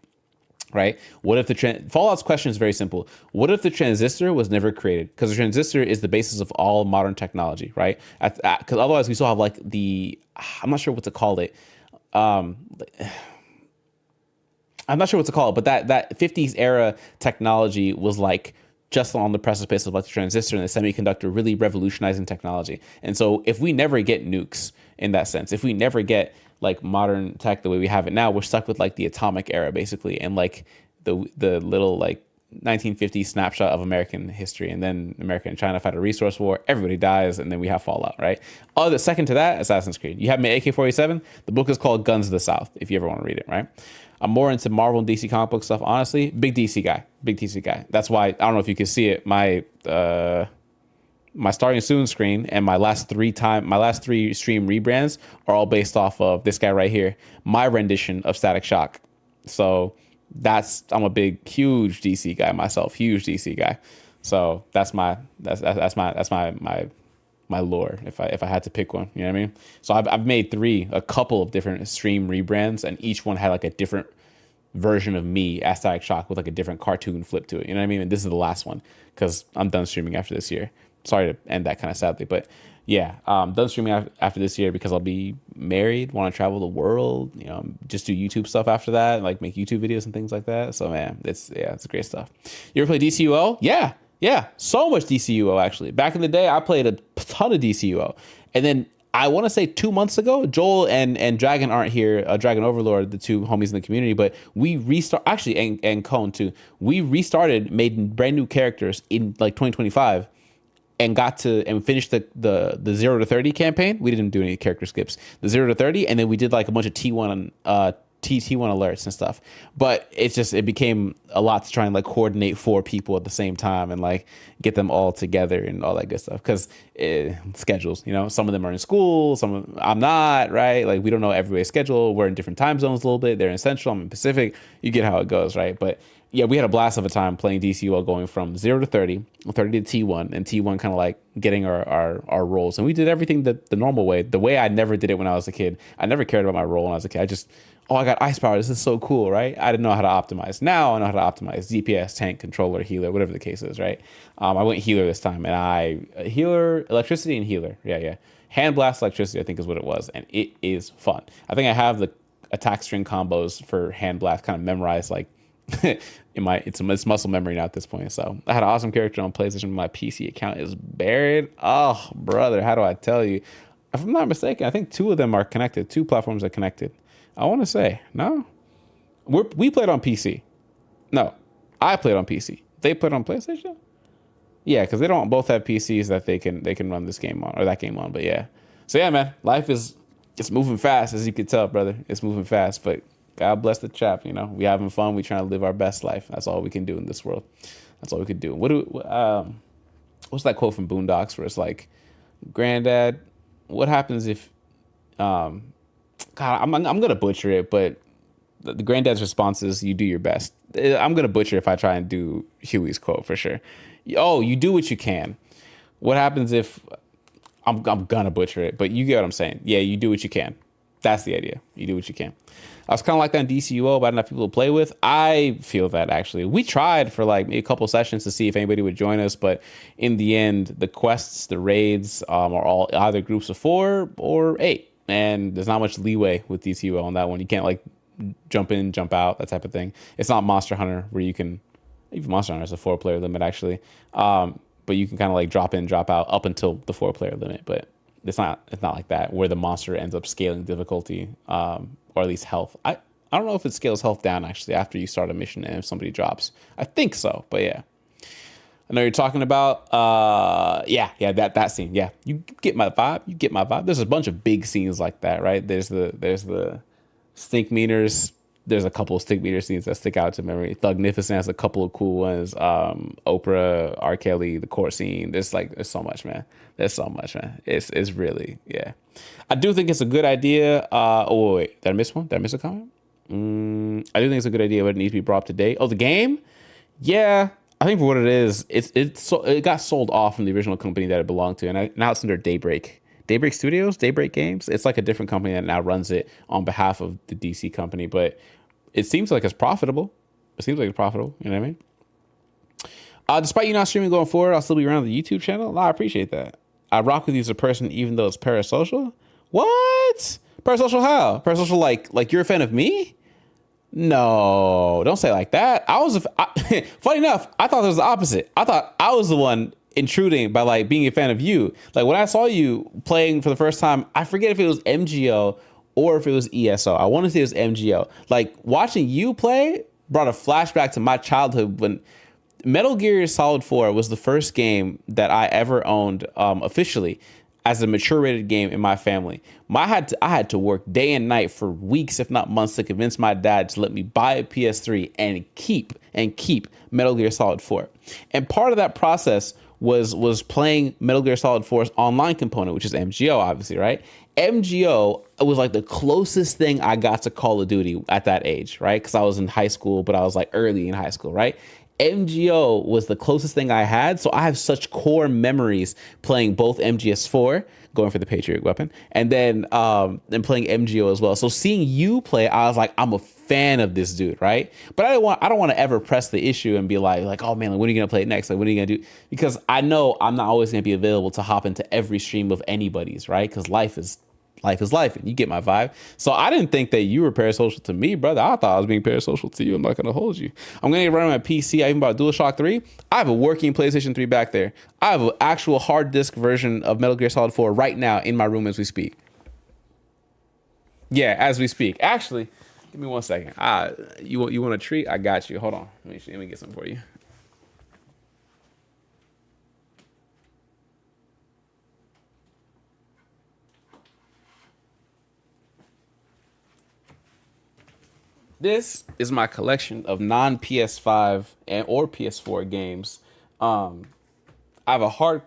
[SPEAKER 1] Right? What if Fallout's question is very simple. What if the transistor was never created? Because the transistor is the basis of all modern technology, right? Because otherwise we still have like I'm not sure what to call it. I'm not sure what to call it, but that 50s era technology was like just on the precipice of like the transistor and the semiconductor really revolutionizing technology. And so if we never get nukes in that sense, if we never get like modern tech the way we have it now, we're stuck with like the atomic era basically, and like the little like 1950s snapshot of American history, and then America and China fight a resource war, everybody dies, and then we have Fallout, right? Second to that, Assassin's Creed. You have me AK-47. The book is called Guns of the South, if you ever want to read it, right? I'm more into Marvel and DC comic book stuff, honestly. Big DC guy. That's why, I don't know if you can see it, my starting soon screen and my last three stream rebrands are all based off of this guy right here, my rendition of Static Shock. So I'm a huge DC guy myself, huge DC guy. So that's my lore. If I had to pick one, you know what I mean? So I've made a couple of different stream rebrands, and each one had like a different version of me as Static Shock with like a different cartoon flip to it. You know what I mean? And this is the last one because I'm done streaming after this year. Sorry to end that kind of sadly, but yeah, done streaming after this year because I'll be married, want to travel the world, just do YouTube stuff after that, like make YouTube videos and things like that. So man, it's great stuff. You ever play DCUO? Yeah, so much DCUO actually. Back in the day, I played a ton of DCUO, and then I want to say 2 months ago, Joel and Dragon aren't here, Dragon Overlord, the two homies in the community, but we and Cone too. We restarted, made brand new characters in like 2025. And finished the 0 to 30 campaign. We didn't do any character skips. The 0 to 30, and then we did like a bunch of T1 alerts and stuff. But it became a lot to try and like coordinate 4 people at the same time and like get them all together and all that good stuff. Because schedules, some of them are in school, I'm not, right? Like we don't know everybody's schedule. We're in different time zones a little bit. They're in Central, I'm in Pacific. You get how it goes, right? But yeah, we had a blast of a time playing DCUO, going from 0 to 30, 30 to T1, and T1 kind of like getting our roles. And we did everything the normal way, the way I never did it when I was a kid. I never cared about my role when I was a kid. I got ice power. This is so cool, right? I didn't know how to optimize. Now I know how to optimize DPS, tank, controller, healer, whatever the case is, right? I went healer this time, and healer, electricity and healer. Yeah. Hand blast electricity, I think is what it was, and it is fun. I think I have the attack string combos for hand blast kind of memorized, like it's muscle memory now at this point. So I had an awesome character on PlayStation. My PC account is buried. Oh, brother, how do I tell you? If I'm not mistaken, I think 2 of them are connected. 2 platforms are connected. I want to say no. We played on PC. No, I played on PC. They put it on PlayStation. Yeah, because they don't both have PCs that they can run this game on or that game on. But yeah, so yeah, man, life is it's moving fast, as you can tell, brother. It's moving fast, but God bless the chap. You know, we having fun. We trying to live our best life. That's all we can do in this world. That's all we can do. What's that quote from Boondocks where it's like, Granddad, what happens if, God, I'm gonna butcher it, but the granddad's response is, "You do your best." I'm gonna butcher if I try and do Huey's quote for sure. Oh, you do what you can. What happens if I'm gonna butcher it, but you get what I'm saying. Yeah, you do what you can. That's the idea. You do what you can. I was kind of like that in DCUO, but I didn't have people to play with. I feel that actually. We tried for like a couple sessions to see if anybody would join us, but in the end, the quests, the raids are all either groups of 4 or 8. And there's not much leeway with DCUO on that one. You can't like jump in, jump out, that type of thing. It's not Monster Hunter where you can, even Monster Hunter has a 4-player limit actually. But you can kind of like drop in, drop out up until the 4-player limit. But it's not like that where the monster ends up scaling difficulty, or at least health. I don't know if it scales health down actually after you start a mission and if somebody drops. I think so, but yeah. I know you're talking about that scene. Yeah, you get my vibe. There's a bunch of big scenes like that, right? There's the stink meters. There's a couple of stick meter scenes that stick out to memory. Thugnificent has a couple of cool ones. Oprah, R. Kelly, the court scene. There's so much, man. There's so much, man. It's really, yeah. I do think it's a good idea. Wait. Did I miss one? Did I miss a comment? I do think it's a good idea, but it needs to be brought up to date. Oh, the game? Yeah. I think for what it is, it got sold off from the original company that it belonged to, and now it's under Daybreak Studios, Daybreak Games. It's like a different company that now runs it on behalf of the DC company, but it seems like it's profitable. You know what I mean? Despite you not streaming going forward, I'll still be around the YouTube channel. I appreciate that. I rock with you as a person, even though it's parasocial. What? Parasocial how? Parasocial like you're a fan of me? No, don't say it like that. Funny enough, I thought it was the opposite. I thought I was the one intruding by like being a fan of you. Like when I saw you playing for the first time, I forget if it was MGO or if it was ESO. I want to say it was MGO. Like watching you play brought a flashback to my childhood when Metal Gear Solid 4 was the first game that I ever owned officially as a mature rated game in my family. I had to work day and night for weeks, if not months, to convince my dad to let me buy a PS3 and keep Metal Gear Solid 4. And part of that process was playing Metal Gear Solid 4's online component, which is MGO, obviously, right? MGO was like the closest thing I got to Call of Duty at that age, right? Because I was in high school, but I was like early in high school, right? MGO was the closest thing I had, so I have such core memories playing both MGS4, going for the Patriot weapon, and then playing MGO as well. So seeing you play, I was like, I'm a fan of this dude, right? But I don't want to ever press the issue and be like, oh man, like, when are you gonna play it next? Like, what are you gonna do? Because I know I'm not always gonna be available to hop into every stream of anybody's, right? Because life is life, and you get my vibe. So I didn't think that you were parasocial to me, brother. I thought I was being parasocial to you. I'm not gonna hold you. I'm gonna run my PC. I even bought a DualShock 3. I have a working PlayStation 3 back there. I have an actual hard disk version of Metal Gear Solid 4 right now in my room as we speak. Yeah, as we speak. Actually, give me 1 second. You want a treat? I got you. Hold on. Let me get some for you. This is my collection of non-PS5 or PS4 games. I have a hard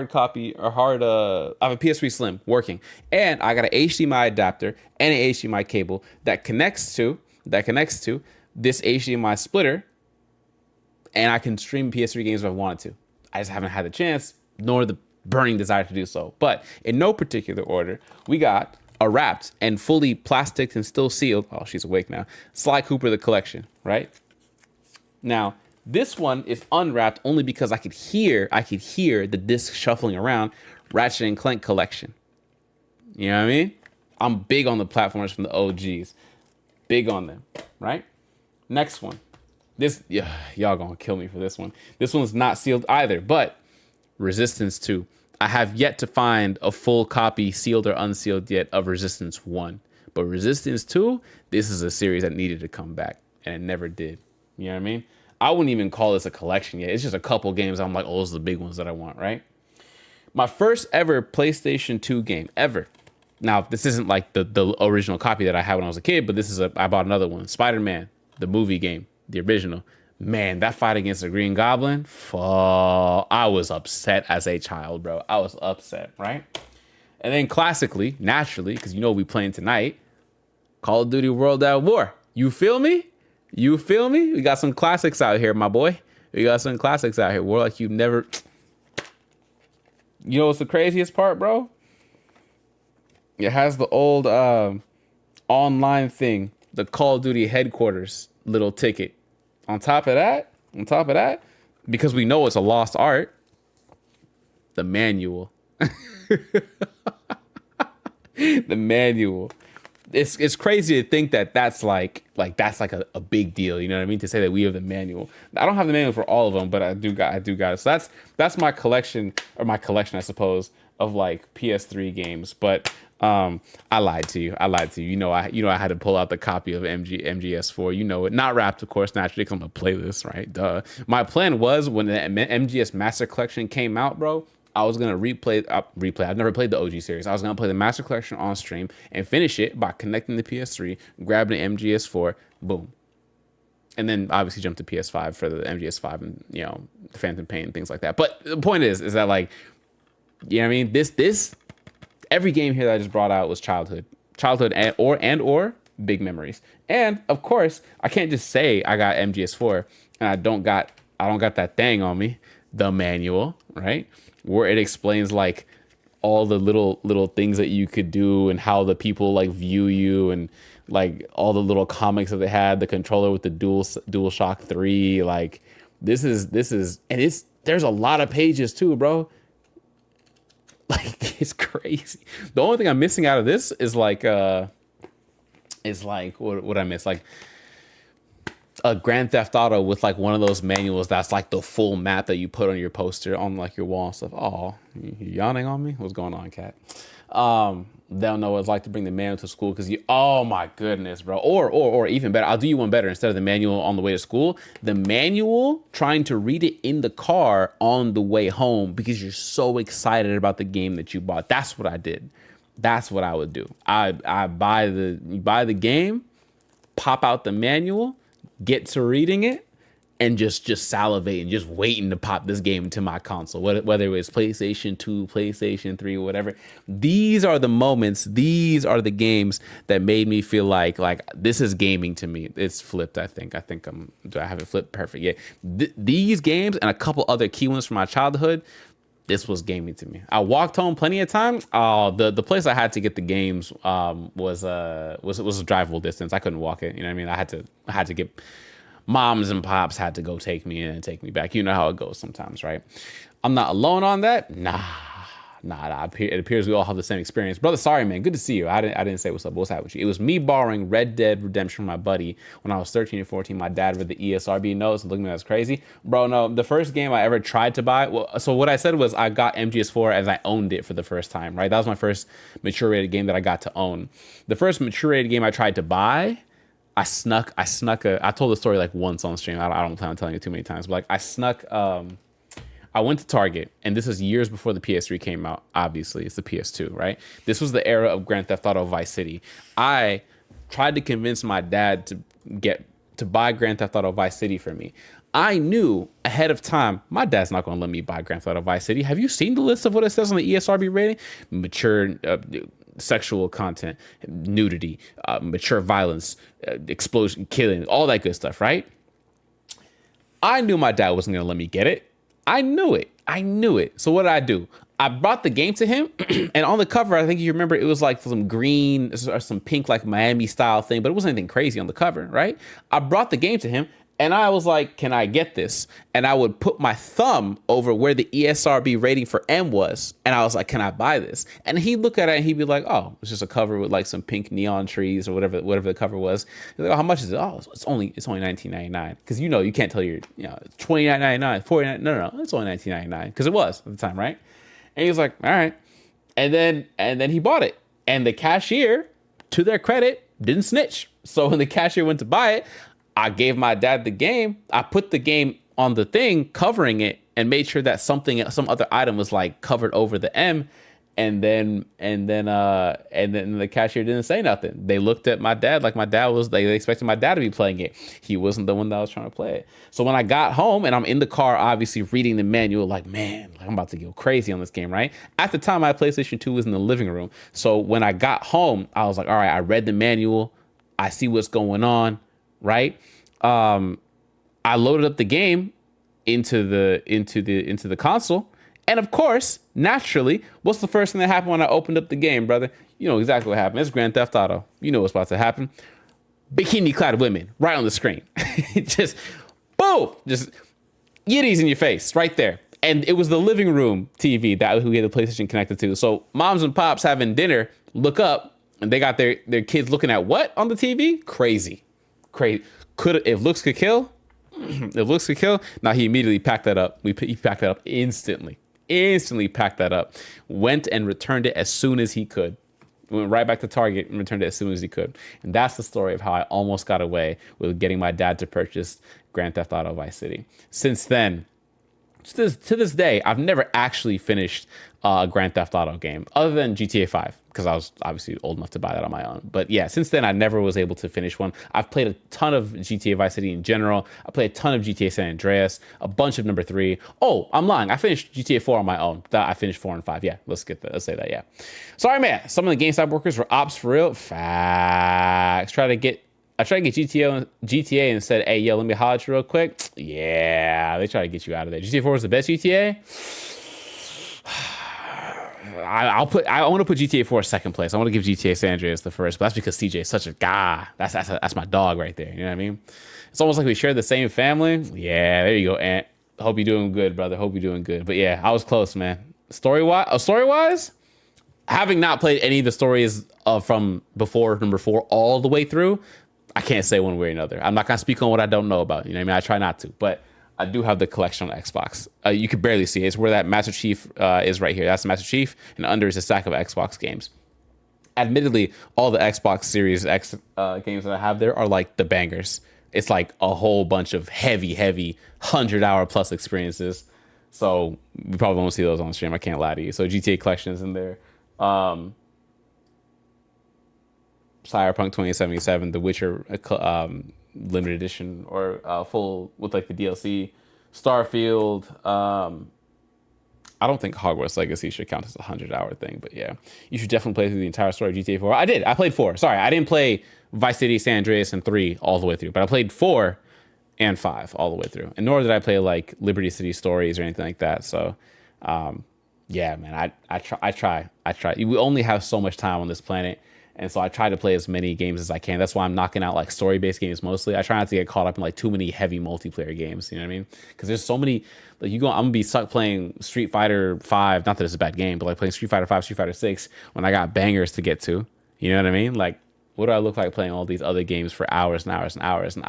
[SPEAKER 1] copy, I have a PS3 Slim working, and I got an HDMI adapter and an HDMI cable that connects to this HDMI splitter, and I can stream PS3 games if I wanted to. I just haven't had the chance, nor the burning desire to do so. But in no particular order, we got a wrapped and fully plastic and still sealed, oh, she's awake now, Sly Cooper the Collection, right? Now, this one is unwrapped only because I could hear the disc shuffling around, Ratchet and Clank Collection. You know what I mean? I'm big on the platformers from the OGs. Big on them, right? Next one. Y'all gonna kill me for this one. This one's not sealed either, but Resistance 2. I have yet to find a full copy, sealed or unsealed yet, of Resistance 1. But Resistance 2, this is a series that needed to come back, and it never did. You know what I mean? I wouldn't even call this a collection yet. It's just a couple games. I'm like, oh, those are the big ones that I want, right? My first ever PlayStation 2 game ever. Now, this isn't like the original copy that I had when I was a kid, but this is I bought another one. Spider-Man, the movie game, the original. Man, that fight against the Green Goblin, I was upset as a child, bro. I was upset, right? And then classically, naturally, because you know we playing tonight, Call of Duty World at War. You feel me? You feel me? We got some classics out here, my boy. We got some classics out here. War like you've never... You know what's the craziest part, bro? It has the old online thing, the Call of Duty headquarters little ticket. On top of that, because we know it's a lost art, the manual. The manual. It's crazy to think that that's like that's like a big deal. You know what I mean? To say that we have the manual. I don't have the manual for all of them, but I do got it. So that's my collection, I suppose, of like PS3 games. But I lied to you. You know I had to pull out the copy of MGS4. You know it. Not wrapped, of course, naturally, because I'm gonna play this, right? Duh. My plan was when the MGS Master Collection came out, bro, I was gonna replay. I've never played the OG series. I was gonna play the Master Collection on stream and finish it by connecting the PS3, grabbing the MGS4, boom, and then obviously jump to PS5 for the MGS5 and the Phantom Pain and things like that. But the point is that like, you know what I mean? This every game here that I just brought out was childhood and or big memories. And of course, I can't just say I got MGS4 and I don't got that thing on me, the manual, right? Where it explains like all the little things that you could do and how the people like view you and like all the little comics that they had, the controller with the DualShock 3, like this is and there's a lot of pages too, bro. Like it's crazy. The only thing I'm missing out of this is like what I miss? Like a Grand Theft Auto with like one of those manuals that's like the full map that you put on your poster on like your wall and stuff. Oh, you yawning on me? What's going on, cat? They'll know what it's like to bring the manual to school because oh my goodness, bro. Or even better, I'll do you one better. Instead of the manual on the way to school, the manual trying to read it in the car on the way home because you're so excited about the game that you bought. That's what I did. That's what I would do. I buy the game, pop out the manual, get to reading it, and just salivate and just waiting to pop this game into my console, whether it was PlayStation 2, PlayStation 3, whatever. These are the moments, these are the games that made me feel like this is gaming to me. It's flipped, I think. Do I have it flipped? Perfect, yeah. These games and a couple other key ones from my childhood, this was gaming to me. I walked home plenty of time. The place I had to get the games was a drivable distance. I couldn't walk it. You know what I mean? I had to get moms and pops had to go take me in and take me back. You know how it goes sometimes, right? I'm not alone on that. Nah. It appears we all have the same experience. Brother, sorry, man. Good to see you. I didn't say what's up. What's happening with you? It was me borrowing Red Dead Redemption from my buddy when I was 13 or 14. My dad read the ESRB notes and looked at me, that's crazy. Bro, no, the first game I ever tried to buy, so what I said was I got MGS4 as I owned it for the first time, right? That was my first mature rated game that I got to own. The first mature rated game I tried to buy, I told the story like once on stream. I don't plan on telling it too many times, but like I went to Target, and this is years before the PS3 came out. Obviously, it's the PS2, right? This was the era of Grand Theft Auto Vice City. I tried to convince my dad to buy Grand Theft Auto Vice City for me. I knew ahead of time, my dad's not going to let me buy Grand Theft Auto Vice City. Have you seen the list of what it says on the ESRB rating? Mature sexual content, nudity, mature violence, explosion, killing, all that good stuff, right? I knew my dad wasn't going to let me get it. I knew it. So what did I do? I brought the game to him, and on the cover, I think you remember, it was like some green or some pink, like Miami style thing, but it wasn't anything crazy on the cover, right? I brought the game to him, and I was like, can I get this? And I would put my thumb over where the ESRB rating for M was, and I was like, can I buy this? And he'd look at it, and he'd be like, oh, it's just a cover with like some pink neon trees or whatever the cover was. He's like, oh, how much is it? Oh, it's only $19.99. Because you can't tell $29.99, $49. No, it's only $19.99 because it was at the time, right? And he was like, all right. And then he bought it. And the cashier, to their credit, didn't snitch. So when the cashier went to buy it, I gave my dad the game. I put the game on the thing covering it and made sure that some other item was like covered over the M. And then the cashier didn't say nothing. They looked at my dad like my dad was. They expected my dad to be playing it. He wasn't the one that was trying to play it. So when I got home and I'm in the car, obviously reading the manual, like, man, I'm about to go crazy on this game, right? At the time, my PlayStation 2 was in the living room. So when I got home, I was like, all right, I read the manual. I see what's going on, right? I loaded up the game into the console. And of course, naturally, what's the first thing that happened when I opened up the game, brother? You know exactly what happened. It's Grand Theft Auto. You know what's about to happen. Bikini-clad women right on the screen. Just, boom! Just yitties in your face right there. And it was the living room TV that we had the PlayStation connected to. So moms and pops having dinner, look up, and they got their kids looking at what on the TV? Crazy. If looks could kill, now he immediately packed that up. He packed that up instantly packed that up, went and returned it as soon as he could. Went right back to Target and returned it as soon as he could. And that's the story of how I almost got away with getting my dad to purchase Grand Theft Auto Vice City. Since then, to this day, I've never actually finished a Grand Theft Auto game other than GTA 5, because I was obviously old enough to buy that on my own. But yeah, since then, I never was able to finish one. I've played a ton of GTA Vice City in general. I played a ton of GTA San Andreas, a bunch of number 3. Oh, I'm lying. I finished GTA 4 on my own. I finished 4 and 5. Yeah, let's say that, yeah. Sorry, man. Some of the GameStop workers were ops for real. Facts. I tried to get GTA and said, hey, yo, let me holler at you real quick. Yeah, they try to get you out of there. GTA 4 was the best GTA. I want to put GTA 4 second place. I want to give GTA San Andreas the first, but that's because CJ is such a guy. That's my dog right there. You know what I mean? It's almost like we share the same family. Yeah, there you go, Ant. Hope you're doing good, brother. Hope you're doing good. But yeah, I was close, man. Story-wise, having not played any of the stories from before number 4 all the way through, I can't say one way or another. I'm not gonna speak on what I don't know about. You know what I mean? I try not to, but I do have the collection on Xbox. You could barely see it. It's where that Master Chief is right here. That's the Master Chief, and under is a stack of Xbox games. Admittedly, all the Xbox Series X games that I have there are like the bangers. It's like a whole bunch of heavy 100-hour plus experiences. So we probably won't see those on stream. I can't lie to you. So GTA collection is in there. Cyberpunk 2077, The Witcher limited edition or full with like the DLC, Starfield. I don't think Hogwarts Legacy should count as a 100-hour thing, but yeah, you should definitely play through the entire story of GTA 4. I played 4. Sorry, I didn't play Vice City, San Andreas, and 3 all the way through, but I played 4 and 5 all the way through, and nor did I play like Liberty City Stories or anything like that. So yeah, man, I try. We only have so much time on this planet. And so I try to play as many games as I can. That's why I'm knocking out like story-based games mostly. I try not to get caught up in like too many heavy multiplayer games. You know what I mean? Because there's so many. Like I'm gonna be stuck playing Street Fighter 5. Not that it's a bad game, but like playing Street Fighter 5, Street Fighter 6 when I got bangers to get to. You know what I mean? Like, what do I look like playing all these other games for hours and hours and hours? And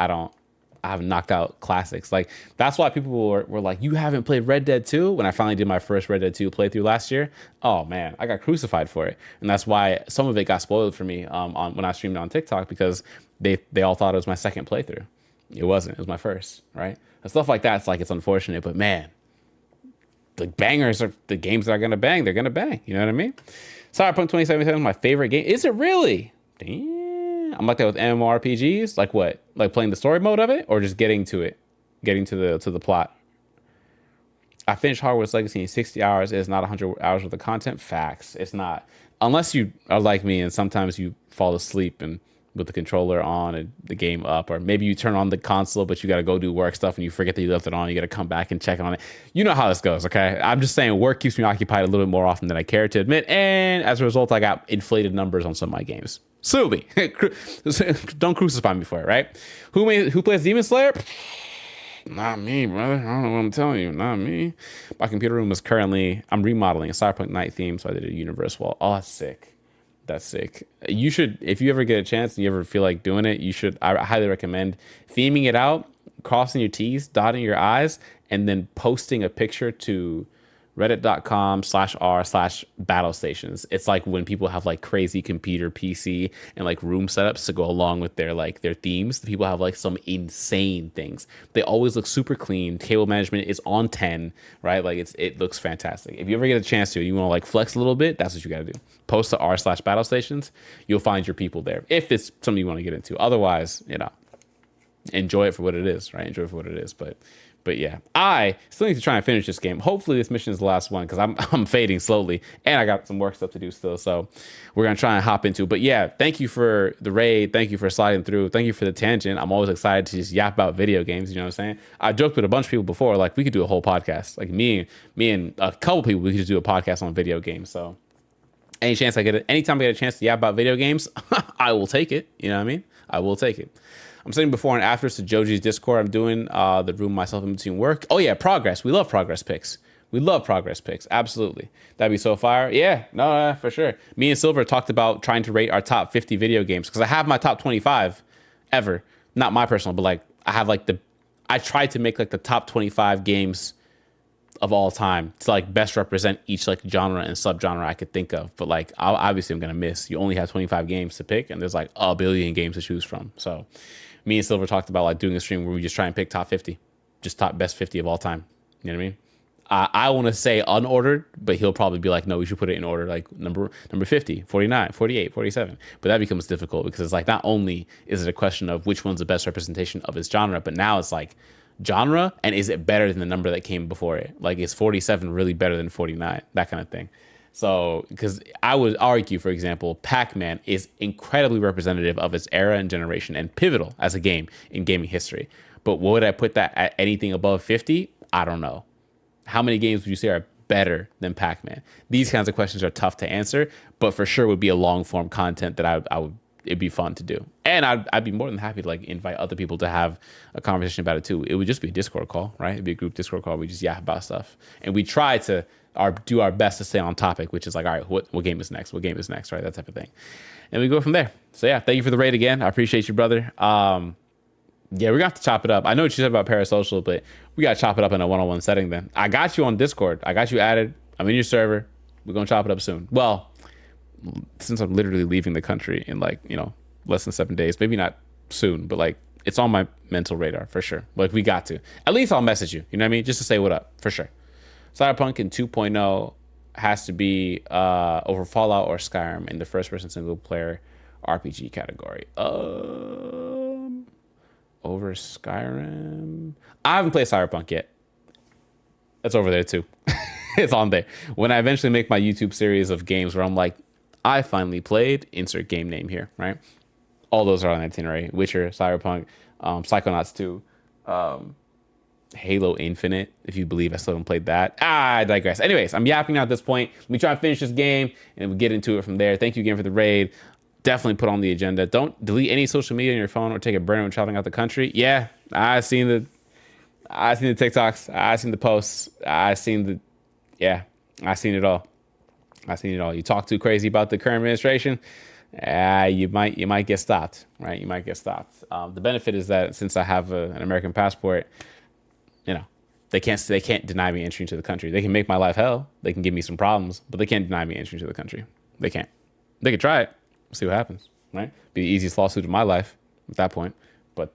[SPEAKER 1] I haven't knocked out classics. Like, that's why people were like, you haven't played Red Dead 2? When I finally did my first Red Dead 2 playthrough last year, oh man, I got crucified for it. And that's why some of it got spoiled for me when I streamed on TikTok, because they all thought it was my second playthrough. It wasn't. It was my first, right? And stuff like that, it's unfortunate, but man, the bangers are the games that are going to bang. They're going to bang. You know what I mean? Cyberpunk 2077 is my favorite game. Is it really? Damn. I'm like that with MMORPGs. Like what? Like playing the story mode of it, or just getting to it, getting to the plot. I finished Hogwarts Legacy in 60 hours. It's not 100 hours worth of content. Facts. It's not. Unless you are like me and sometimes you fall asleep and with the controller on and the game up, or maybe you turn on the console but you got to go do work stuff and you forget that you left it on. You got to come back and check on it. You know how this goes, okay? I'm just saying work keeps me occupied a little bit more often than I care to admit, and as a result, I got inflated numbers on some of my games. Sue me. Don't crucify me for it, right? Who plays Demon Slayer? Not me, brother. I don't know what I'm telling you. Not me. My computer room is currently, I'm remodeling a Cyberpunk night theme, so I did a universe wall. Oh, that's sick. That's sick. You should, if you ever get a chance and you ever feel like doing it, I highly recommend theming it out, crossing your T's, dotting your I's, and then posting a picture to reddit.com/r/battle stations. It's like when people have like crazy computer PC and like room setups to go along with their like their themes. People have like some insane things. They always look super clean. Cable management is on 10, right? Like it looks fantastic. If you ever get a chance to, you want to like flex a little bit, that's what you got to do. Post to r/battle stations. You'll find your people there if it's something you want to get into. Otherwise, enjoy it for what it is, right? Enjoy it for what it is. But yeah, I still need to try and finish this game. Hopefully this mission is the last one because I'm fading slowly and I got some work stuff to do still. So we're going to try and hop into it. But yeah, thank you for the raid. Thank you for sliding through. Thank you for the tangent. I'm always excited to just yap about video games. You know what I'm saying? I joked with a bunch of people before, like we could do a whole podcast. Like me and a couple people, we could just do a podcast on video games. So anytime I get a chance to yap about video games, I will take it. You know what I mean? I will take it. I'm sending before and afters to Joji's Discord. I'm doing the room myself in between work. Oh yeah, progress. We love progress pics. We love progress pics. Absolutely. That'd be so fire. Yeah, no, for sure. Me and Silver talked about trying to rate our top 50 video games because I have my top 25 ever. Not my personal, but like I have like I tried to make like the top 25 games of all time to like best represent each like genre and subgenre I could think of. But like obviously I'm gonna miss. You only have 25 games to pick, and there's like a billion games to choose from. So me and Silver talked about like doing a stream where we just try and pick top 50, just top best 50 of all time. You know what I mean? I want to say unordered, but he'll probably be like, no, we should put it in order, like number 50, 49, 48, 47. But that becomes difficult because it's like not only is it a question of which one's the best representation of its genre, but now it's like genre and is it better than the number that came before it? Like is 47 really better than 49? That kind of thing. So, because I would argue, for example, Pac-Man is incredibly representative of its era and generation and pivotal as a game in gaming history. But would I put that at anything above 50? I don't know. How many games would you say are better than Pac-Man? These kinds of questions are tough to answer, but for sure would be a long form content that I would, it'd be fun to do. And I'd be more than happy to like invite other people to have a conversation about it too. It would just be a Discord call, right? It'd be a group Discord call. We just yap about stuff. And we try to do our best to stay on topic, which is like, all right, what game is next? What game is next, right? That type of thing. And we go from there. So yeah, thank you for the raid again. I appreciate you, brother. Yeah, we're gonna have to chop it up. I know what you said about parasocial, but we gotta chop it up in a one-on-one setting then. I got you on Discord. I got you added. I'm in your server. We're gonna chop it up soon. Well, since I'm literally leaving the country in like, less than 7 days, maybe not soon, but like it's on my mental radar for sure. Like we got to. At least I'll message you. You know what I mean? Just to say what up, for sure. Cyberpunk in 2.0 has to be over Fallout or Skyrim in the first-person single-player RPG category. Over Skyrim. I haven't played Cyberpunk yet. That's over there too. It's on there. When I eventually make my YouTube series of games where I'm like, I finally played, insert game name here, right? All those are on the itinerary. Witcher, Cyberpunk, Psychonauts 2, Halo Infinite, if you believe I still haven't played that. I digress. Anyways, I'm yapping now at this point. Let me try and finish this game and we'll get into it from there. Thank you again for the raid. Definitely put on the agenda. Don't delete any social media on your phone or take a burn when traveling out the country. Yeah, I seen the TikToks. I seen the posts. I seen it all. You talk too crazy about the current administration, you might get stopped, right? You might get stopped. The benefit is that since I have an American passport, they can't deny me entry into the country. They can make my life hell. They can give me some problems, but they can't deny me entry into the country. They can't. They could try it. See what happens, right? Be the easiest lawsuit of my life at that point. But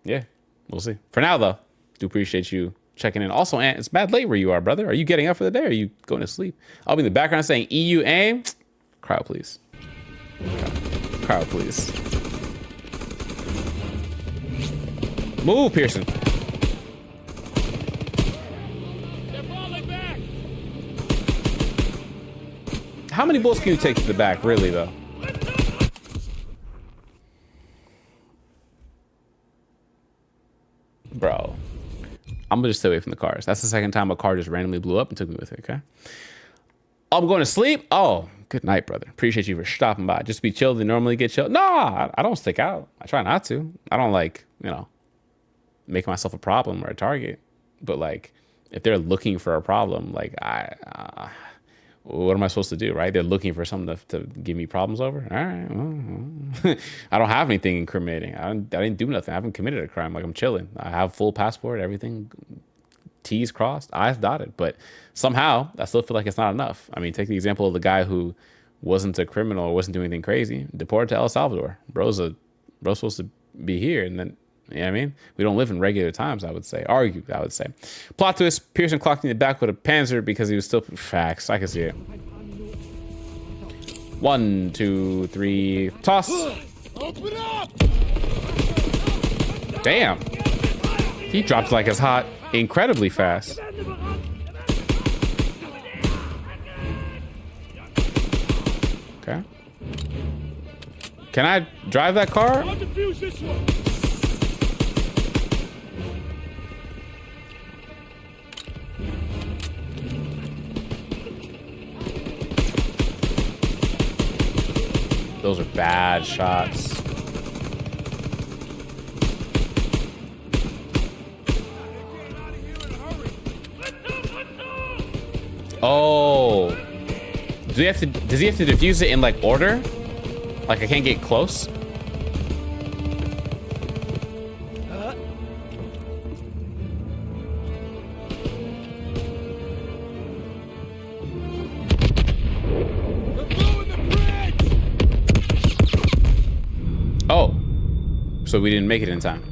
[SPEAKER 1] yeah, we'll see. For now, though, do appreciate you checking in. Also, Ant, it's bad late where you are, brother. Are you getting up for the day or are you going to sleep? I'll be in the background saying EU aim. Crowd, please. Crowd, please. Move, Pearson. How many bullets can you take to the back, really, though? Bro, I'm gonna just stay away from the cars. That's the second time a car just randomly blew up and took me with it, okay? I'm going to sleep? Oh, good night, brother. Appreciate you for stopping by. Just be chill than normally get chill. Nah, I don't stick out. I try not to. I don't make myself a problem or a target. But like, if they're looking for a problem, like what am I supposed to do, right? They're looking for something to give me problems over. All right, well, I don't have anything incriminating. I didn't do nothing. I haven't committed a crime. Like I'm chilling. I have full passport, everything T's crossed, I's dotted. But somehow, I still feel like it's not enough. I mean, take the example of the guy who wasn't a criminal or wasn't doing anything crazy, deported to El Salvador. Bro's supposed to be here, and then, you know what I mean? We don't live in regular times, I would say. I would say. Plot twist, Pearson clocked in the back with a Panzer because he was still... Facts, I can see it. 1, 2, 3, toss.
[SPEAKER 5] Open up!
[SPEAKER 1] Damn. He dropped like it's hot incredibly fast. Okay. Can I drive that car?
[SPEAKER 5] I'll defuse this one.
[SPEAKER 1] Those are bad shots. Oh. Does he have to defuse it in like order? Like I can't get close? Oh. So we didn't make it in time.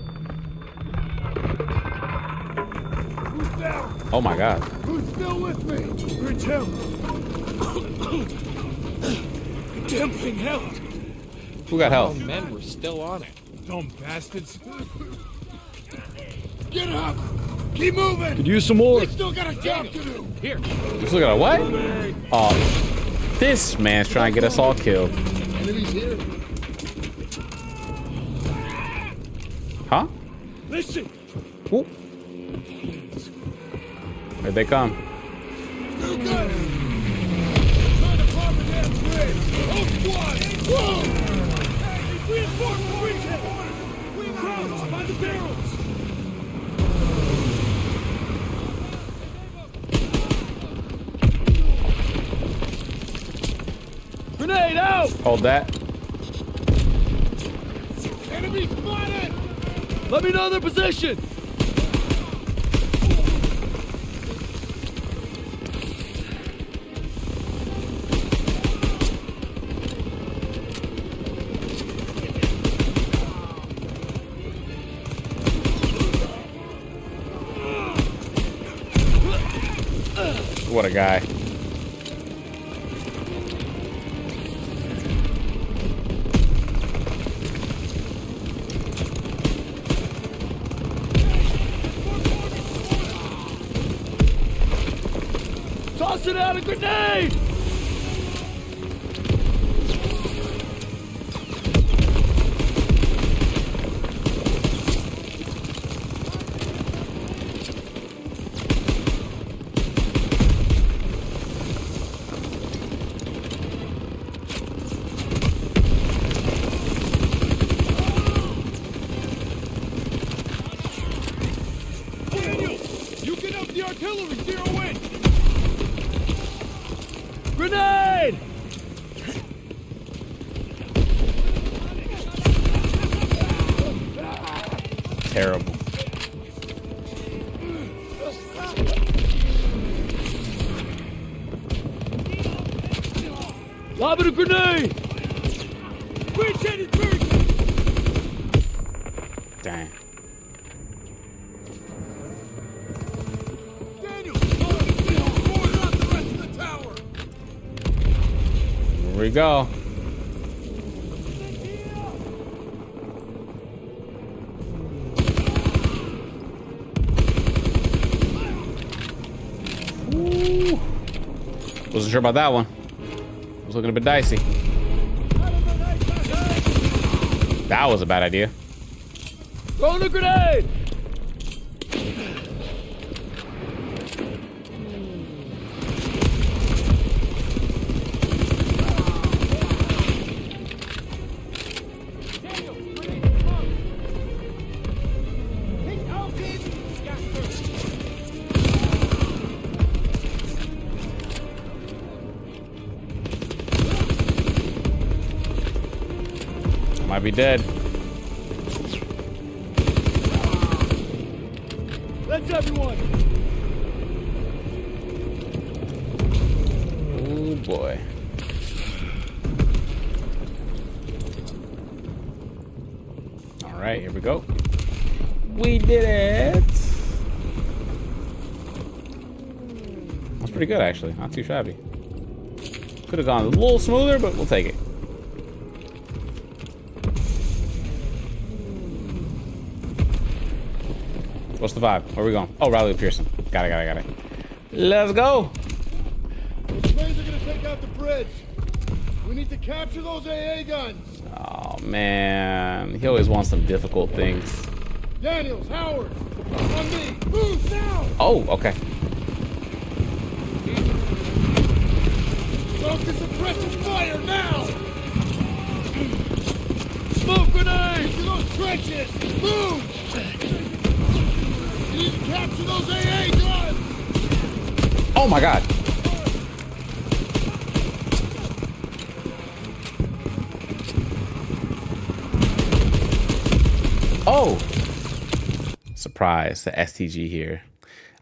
[SPEAKER 1] Oh my god.
[SPEAKER 5] Who's still with me? Bridge held. Damn thing held.
[SPEAKER 1] Who got help?
[SPEAKER 5] Men were still on it. Dumb bastards. Get up! Keep moving!
[SPEAKER 6] Could use some more.
[SPEAKER 5] We still got a job to do. Here.
[SPEAKER 1] You still got a what? Oh, this man's trying to get us all killed.
[SPEAKER 5] Enemies here.
[SPEAKER 1] Huh?
[SPEAKER 5] Listen.
[SPEAKER 1] Ooh. Where'd they come?
[SPEAKER 5] You got it. Trying to climb the damn bridge. Oh, squad! Whoa! Hey, reinforce the bridgehead. Crouch by the barrels.
[SPEAKER 6] Grenade out!
[SPEAKER 1] Hold that.
[SPEAKER 5] Enemy spotted!
[SPEAKER 6] Let me know their position!
[SPEAKER 1] What a guy.
[SPEAKER 6] Tossing out a grenade!
[SPEAKER 5] Daniel, you get up the artillery, zero in.
[SPEAKER 6] Grenade!
[SPEAKER 1] Terrible.
[SPEAKER 6] Lobbing a grenade!
[SPEAKER 5] Bridgehead is very good.
[SPEAKER 1] Dang.
[SPEAKER 5] Daniel, forward out the rest of the tower.
[SPEAKER 1] Here we go. Ooh. Wasn't sure about that one. It was looking a bit dicey. That was a bad idea.
[SPEAKER 6] Throwing a grenade!
[SPEAKER 1] Might be dead.
[SPEAKER 6] That's everyone!
[SPEAKER 1] boy. All right, here we go. We did it. That's pretty good, actually. Not too shabby. Could have gone a little smoother, but we'll take it. What's the vibe? Where are we going? Oh, Riley Pearson. Got it. Let's go.
[SPEAKER 11] Those planes are gonna take out the bridge. We need to capture those AA guns.
[SPEAKER 1] Oh, man. He always wants some difficult things.
[SPEAKER 11] Daniels, Howard, on me. Move now.
[SPEAKER 1] Oh, okay.
[SPEAKER 11] Focus suppressive fire now. Smoke grenades to those trenches. Move. You need to capture those AA guns.
[SPEAKER 1] Oh my God. Oh. Surprise, the STG here.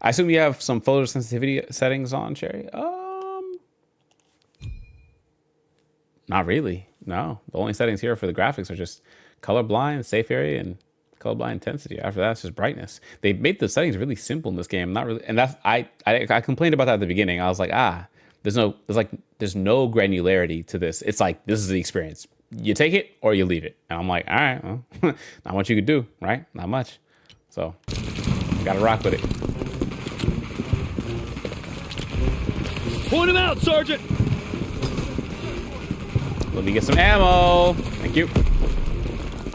[SPEAKER 1] I assume you have some photo sensitivity settings on, Cherry? Not really. No. The only settings here for the graphics are just colorblind, safe area, and colorblind intensity. After that, it's just brightness. They made the settings really simple in this game. Not really, and that's I complained about that at the beginning. I was like, there's no granularity to this. It's like this is the experience. You take it or you leave it. And I'm like, all right, well, not much you could do, right? Not much. So, gotta rock with it.
[SPEAKER 5] Point him out, Sergeant.
[SPEAKER 1] Let me get some ammo. Thank you.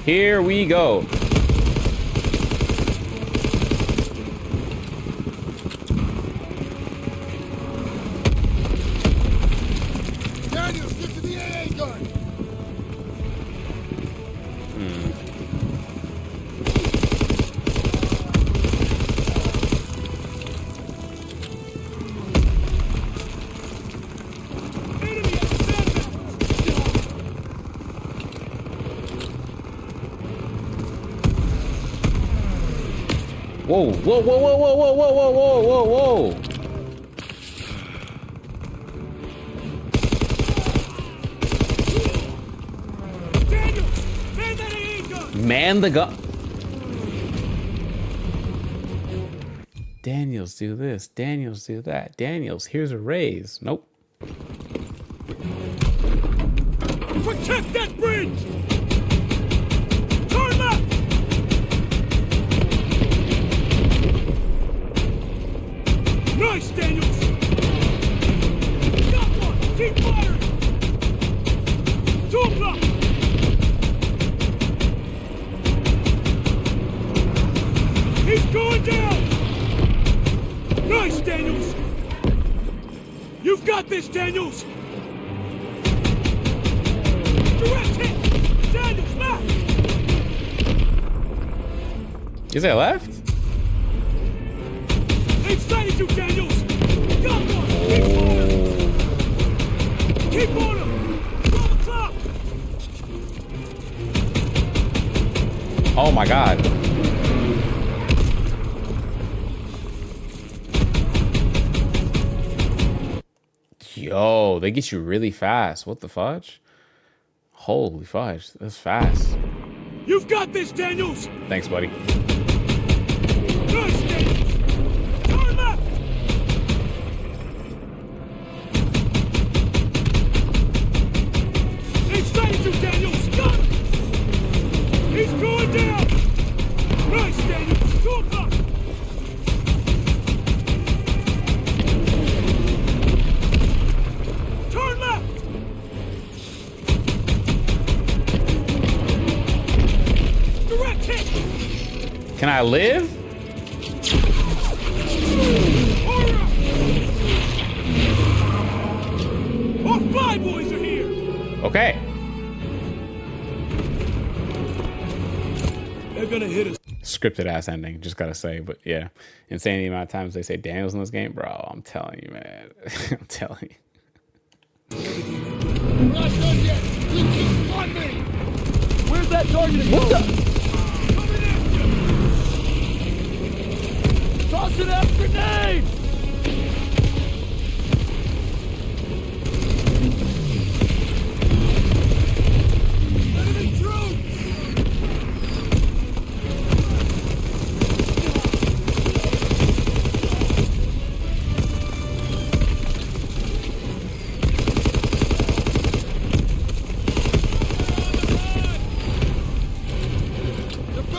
[SPEAKER 1] Here we go.
[SPEAKER 11] Daniels, get to the AA gun.
[SPEAKER 1] Whoa, whoa, whoa, whoa, whoa, whoa, whoa, whoa, whoa, whoa, whoa. Man the gun. Daniels do this. Daniels do that. Daniels, here's a raise. Nope.
[SPEAKER 5] Protect that bridge! Turn left! Nice, Daniels! Got one! Keep firing! 2 o'clock! He's going down! Nice, Daniels! You've got this, Daniels! Direct hit! Daniels, left!
[SPEAKER 1] Is that left?
[SPEAKER 5] They've sighted you, Daniels! Got one! Keep on him! From the top!
[SPEAKER 1] Oh my God. Yo, they get you really fast. What the fudge? Holy fudge, that's fast.
[SPEAKER 5] You've got this, Daniels!
[SPEAKER 1] Thanks, buddy.
[SPEAKER 5] Nice, Daniels! Turn left! They've sighted you, Daniels! Got him! He's going down! Nice, Daniels! 2 o'clock! Turn left! Direct hit!
[SPEAKER 1] Can I live?
[SPEAKER 5] Our fly boys are here!
[SPEAKER 1] Okay.
[SPEAKER 5] They're gonna hit us.
[SPEAKER 1] Scripted ass ending, just gotta say. But yeah, insane the amount of times they say Daniels in this game, bro. I'm telling you, man. I'm telling you.
[SPEAKER 11] We're not done yet. You keep on me.
[SPEAKER 5] Where's that target?
[SPEAKER 1] What the?
[SPEAKER 5] Toss it out, grenade!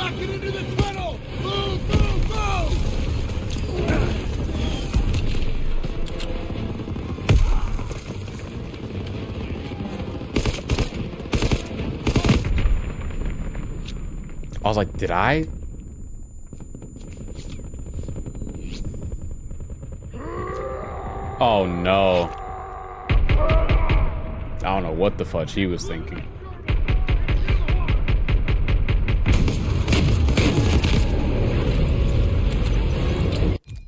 [SPEAKER 5] Lock it into the tunnel! Move, move, move!
[SPEAKER 1] I was like, did I? Oh no. I don't know what the fudge he was thinking.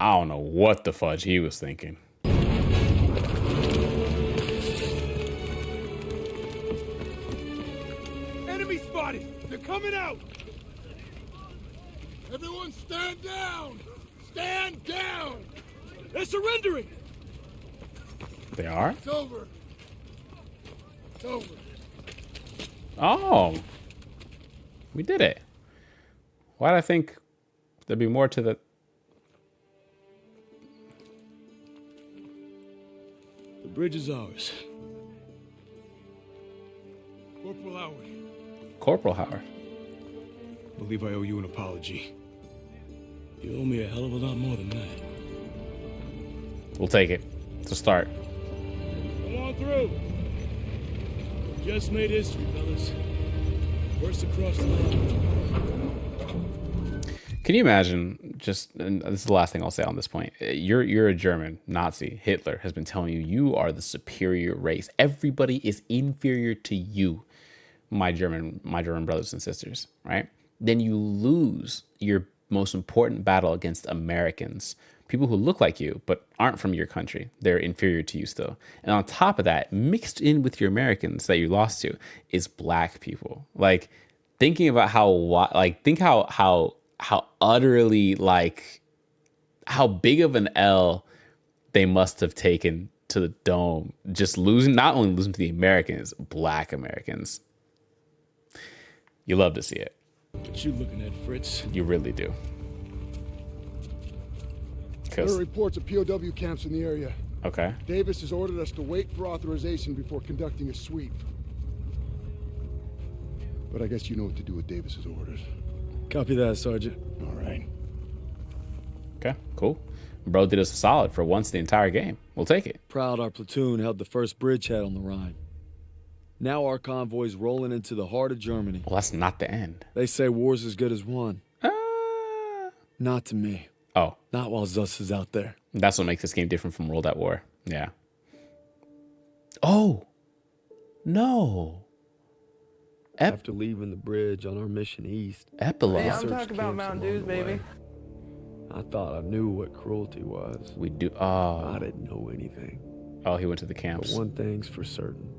[SPEAKER 1] I don't know what the fudge he was thinking.
[SPEAKER 5] Enemy spotted! They're coming out! Everyone stand down! Stand down! They're surrendering!
[SPEAKER 1] They are?
[SPEAKER 5] It's over. It's over.
[SPEAKER 1] Oh. We did it. Why'd I think there'd be more to the...
[SPEAKER 5] The bridge is ours. Corporal Howard.
[SPEAKER 1] Corporal Howard.
[SPEAKER 5] I believe I owe you an apology. You owe me a hell of a lot more than that.
[SPEAKER 1] We'll take it. It's a start.
[SPEAKER 5] Come on through. Just made history, fellas. First across the line.
[SPEAKER 1] Can you imagine, just, and this is the last thing I'll say on this point, you're a German Nazi. Hitler has been telling you, you are the superior race. Everybody is inferior to you, my German brothers and sisters, right? Then you lose your most important battle against Americans, people who look like you, but aren't from your country. They're inferior to you still. And on top of that, mixed in with your Americans that you lost to is black people. Like, thinking about how utterly, like, how big of an L they must have taken to the dome. Just losing, not only losing to the Americans, black Americans. You love to see it.
[SPEAKER 5] What you looking at, Fritz?
[SPEAKER 1] You really do.
[SPEAKER 11] There are reports of POW camps in the area.
[SPEAKER 1] Okay.
[SPEAKER 11] Davis has ordered us to wait for authorization before conducting a sweep. But I guess you know what to do with Davis's orders.
[SPEAKER 3] Copy that, Sergeant.
[SPEAKER 11] All right.
[SPEAKER 1] Okay, cool. Bro did us a solid for once the entire game. We'll take it.
[SPEAKER 3] Proud our platoon held the first bridgehead on the Rhine. Now our convoy's rolling into the heart of Germany.
[SPEAKER 1] Well, that's not the end.
[SPEAKER 3] They say war's as good as won. Not to me.
[SPEAKER 1] Oh.
[SPEAKER 3] Not while Zuss is out there.
[SPEAKER 1] That's what makes this game different from World at War. Yeah. Oh. No.
[SPEAKER 4] After leaving the bridge on our mission east.
[SPEAKER 1] Epilogue.
[SPEAKER 16] Hey, I'm talking about Mountain Dews, baby.
[SPEAKER 4] I thought I knew what cruelty was.
[SPEAKER 1] We do. Oh.
[SPEAKER 4] I didn't know anything.
[SPEAKER 1] Oh, he went to the camps.
[SPEAKER 4] But one thing's for certain.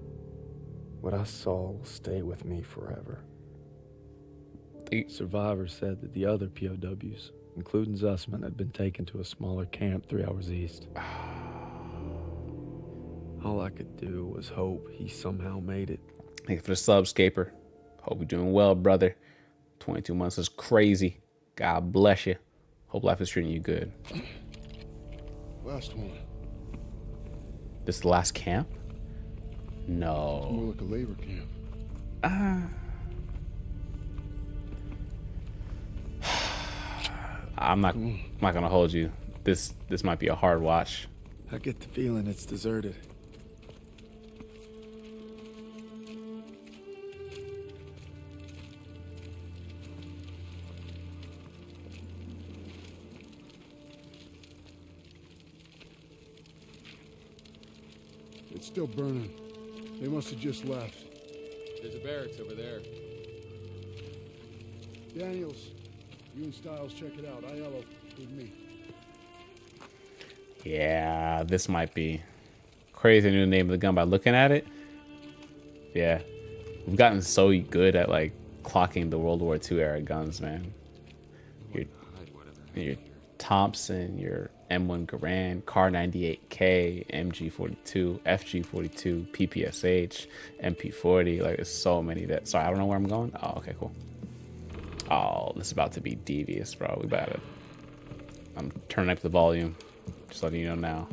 [SPEAKER 4] What I saw will stay with me forever. The survivors said that the other POWs, including Zussman, had been taken to a smaller camp 3 hours east. All I could do was hope he somehow made it.
[SPEAKER 1] Thank you for the sub, Scaper. Hope you're doing well, brother. 22 months is crazy. God bless you. Hope life is treating you good.
[SPEAKER 11] Last one.
[SPEAKER 1] This is the last camp? No.
[SPEAKER 11] It's more like a labor camp.
[SPEAKER 1] I'm not gonna hold you. This might be a hard watch.
[SPEAKER 3] I get the feeling it's deserted.
[SPEAKER 11] It's still burning. They must have just left.
[SPEAKER 22] There's a barracks over there.
[SPEAKER 11] Daniels, you and Styles check it out. Aiello with me.
[SPEAKER 1] Yeah, this might be crazy. I knew the name of the gun by looking at it. Yeah, we've gotten so good at like clocking the World War II era guns, man. Your Thompson, your M1 Garand, Car 98K, MG42, FG42, PPSH, MP40. Like, there's so many that. Sorry, I don't know where I'm going. Oh, okay, cool. Oh, this is about to be devious, bro. We about to. I'm turning up the volume. Just letting you know now.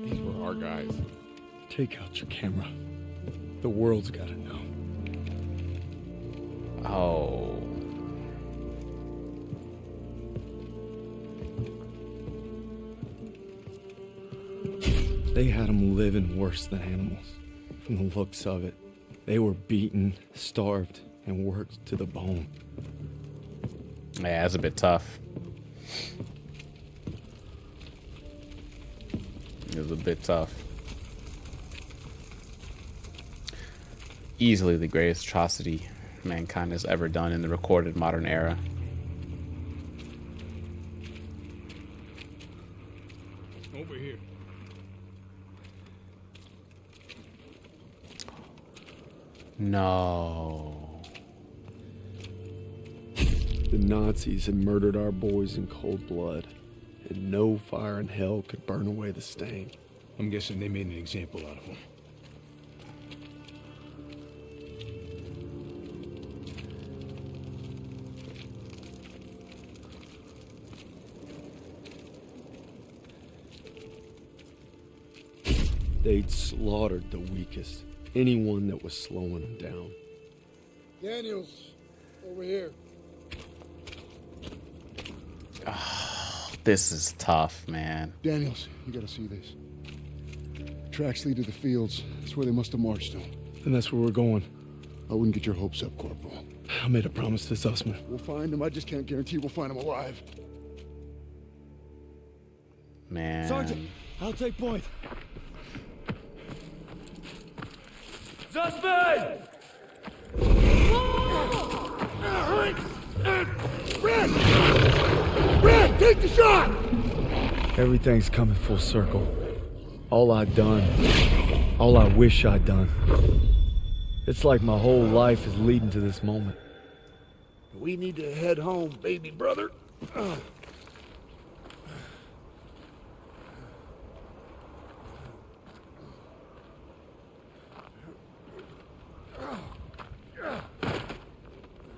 [SPEAKER 22] These were our guys.
[SPEAKER 3] Take out your camera. The world's gotta know.
[SPEAKER 1] Oh.
[SPEAKER 4] They had them living worse than animals. From the looks of it, they were beaten, starved, and worked to the bone.
[SPEAKER 1] Yeah, that's a bit tough. It was a bit tough. Easily the greatest atrocity mankind has ever done in the recorded modern era.
[SPEAKER 5] Over here.
[SPEAKER 1] No.
[SPEAKER 4] The Nazis had murdered our boys in cold blood, and no fire in hell could burn away the stain.
[SPEAKER 5] I'm guessing they made an example out of him.
[SPEAKER 4] They'd slaughtered the weakest, anyone that was slowing them down.
[SPEAKER 11] Daniels, over here.
[SPEAKER 1] This is tough, man.
[SPEAKER 11] Daniels, you gotta see this. Tracks lead to the fields. That's where they must have marched to.
[SPEAKER 4] And that's where we're going.
[SPEAKER 11] I wouldn't get your hopes up, Corporal.
[SPEAKER 4] I made a promise to Sussman.
[SPEAKER 11] We'll find him. I just can't guarantee we'll find him alive.
[SPEAKER 1] Man.
[SPEAKER 5] Sergeant, I'll take point.
[SPEAKER 6] Suspect!
[SPEAKER 11] Red, take the shot!
[SPEAKER 4] Everything's coming full circle. All I've done, all I wish I'd done. It's like my whole life is leading to this moment.
[SPEAKER 11] We need to head home, baby brother.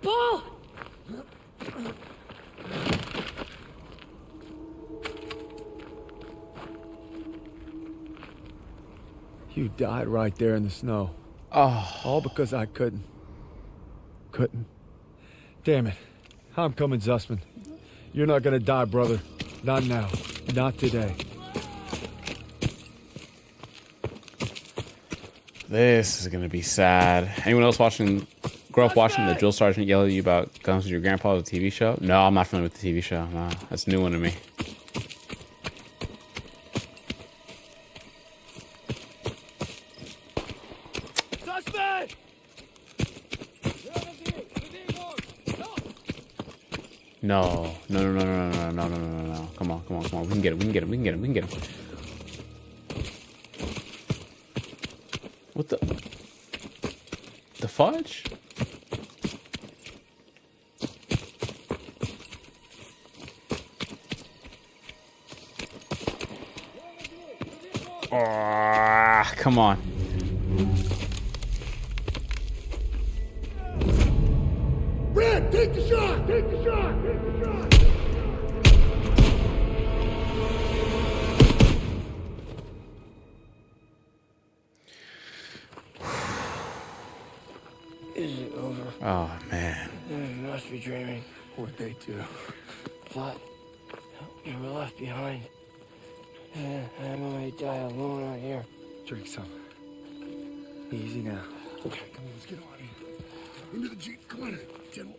[SPEAKER 6] Paul!
[SPEAKER 4] You died right there in the snow.
[SPEAKER 1] Oh.
[SPEAKER 4] All because I couldn't. Damn it. I'm coming, Zussman. You're not gonna die, brother. Not now. Not today.
[SPEAKER 1] This is gonna be sad. Anyone else grow up watching the drill sergeant yell at you about guns with your grandpa, the TV show? No, I'm not familiar with the TV show. No, that's a new one to me.
[SPEAKER 6] Suspect!
[SPEAKER 1] No. Come on. We can get him. What the fudge? Oh, come on.
[SPEAKER 11] Red, take the shot! Take the shot! Take the shot!
[SPEAKER 19] Is it over?
[SPEAKER 1] Oh, man.
[SPEAKER 19] You must be dreaming.
[SPEAKER 4] What'd they do?
[SPEAKER 19] Thought you were left behind. And I'm going to die alone out here.
[SPEAKER 4] Drink some. Easy now.
[SPEAKER 11] Okay, come on, let's get on here. Into the Jeep, come on. Gentle.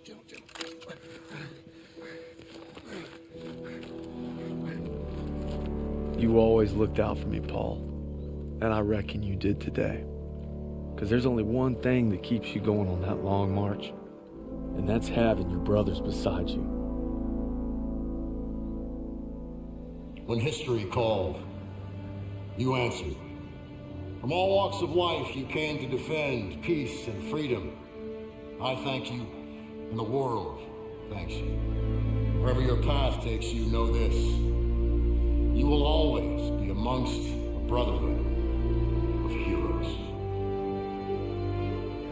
[SPEAKER 4] You always looked out for me, Paul. And I reckon you did today. Because there's only one thing that keeps you going on that long march. And that's having your brothers beside you.
[SPEAKER 13] When history called, you answered. From all walks of life, you came to defend peace and freedom. I thank you, and the world thanks you. Wherever your path takes you, know this. You will always be amongst a brotherhood of heroes.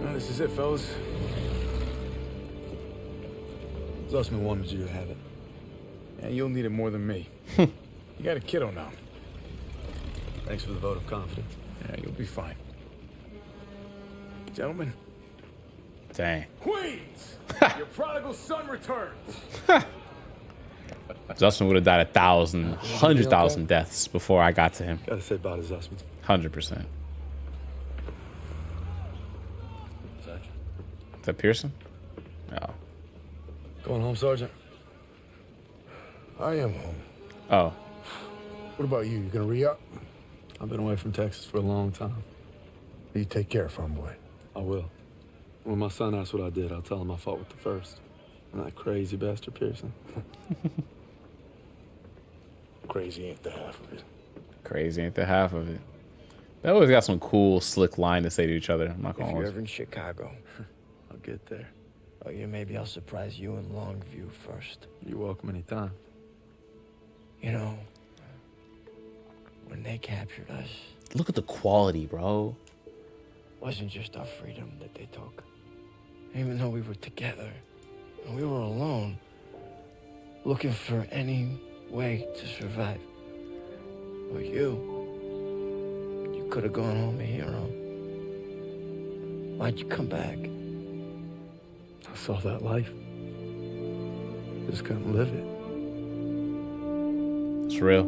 [SPEAKER 4] Well, this is it, fellas. Zussman wanted you to have it.
[SPEAKER 5] Yeah, you'll need it more than me. You got a kiddo now.
[SPEAKER 4] Thanks for the vote of confidence.
[SPEAKER 5] Yeah, you'll be fine. Gentlemen,
[SPEAKER 1] Dang.
[SPEAKER 5] Queens, your prodigal son returns.
[SPEAKER 1] Zussman would have died 100,000 deaths before I got to him.
[SPEAKER 4] Gotta say bye to Zussman.
[SPEAKER 1] 100%. Is that Pearson? Oh.
[SPEAKER 4] Going home, Sergeant?
[SPEAKER 12] I am home.
[SPEAKER 1] Oh.
[SPEAKER 12] What about you? You gonna re-up?
[SPEAKER 4] I've been away from Texas for a long time.
[SPEAKER 12] You take care, farm boy.
[SPEAKER 4] I will. When my son asks what I did, I'll tell him I fought with the first. And that crazy bastard Pearson.
[SPEAKER 12] Crazy ain't the half of it.
[SPEAKER 1] Crazy ain't the half of it. They always got some cool, slick line to say to each other. I'm not
[SPEAKER 10] If
[SPEAKER 1] gonna
[SPEAKER 10] you're ever in Chicago,
[SPEAKER 4] I'll get there.
[SPEAKER 10] oh yeah, maybe I'll surprise you in Longview first.
[SPEAKER 4] You're welcome anytime.
[SPEAKER 10] You know, when they captured us,
[SPEAKER 1] Look at the quality, bro.
[SPEAKER 10] wasn't just our freedom that they took. Even though we were together and we were alone, looking for any way to survive. But you could have gone home a hero. Why'd you come back?
[SPEAKER 4] I saw that life. Just couldn't live it.
[SPEAKER 1] It's real.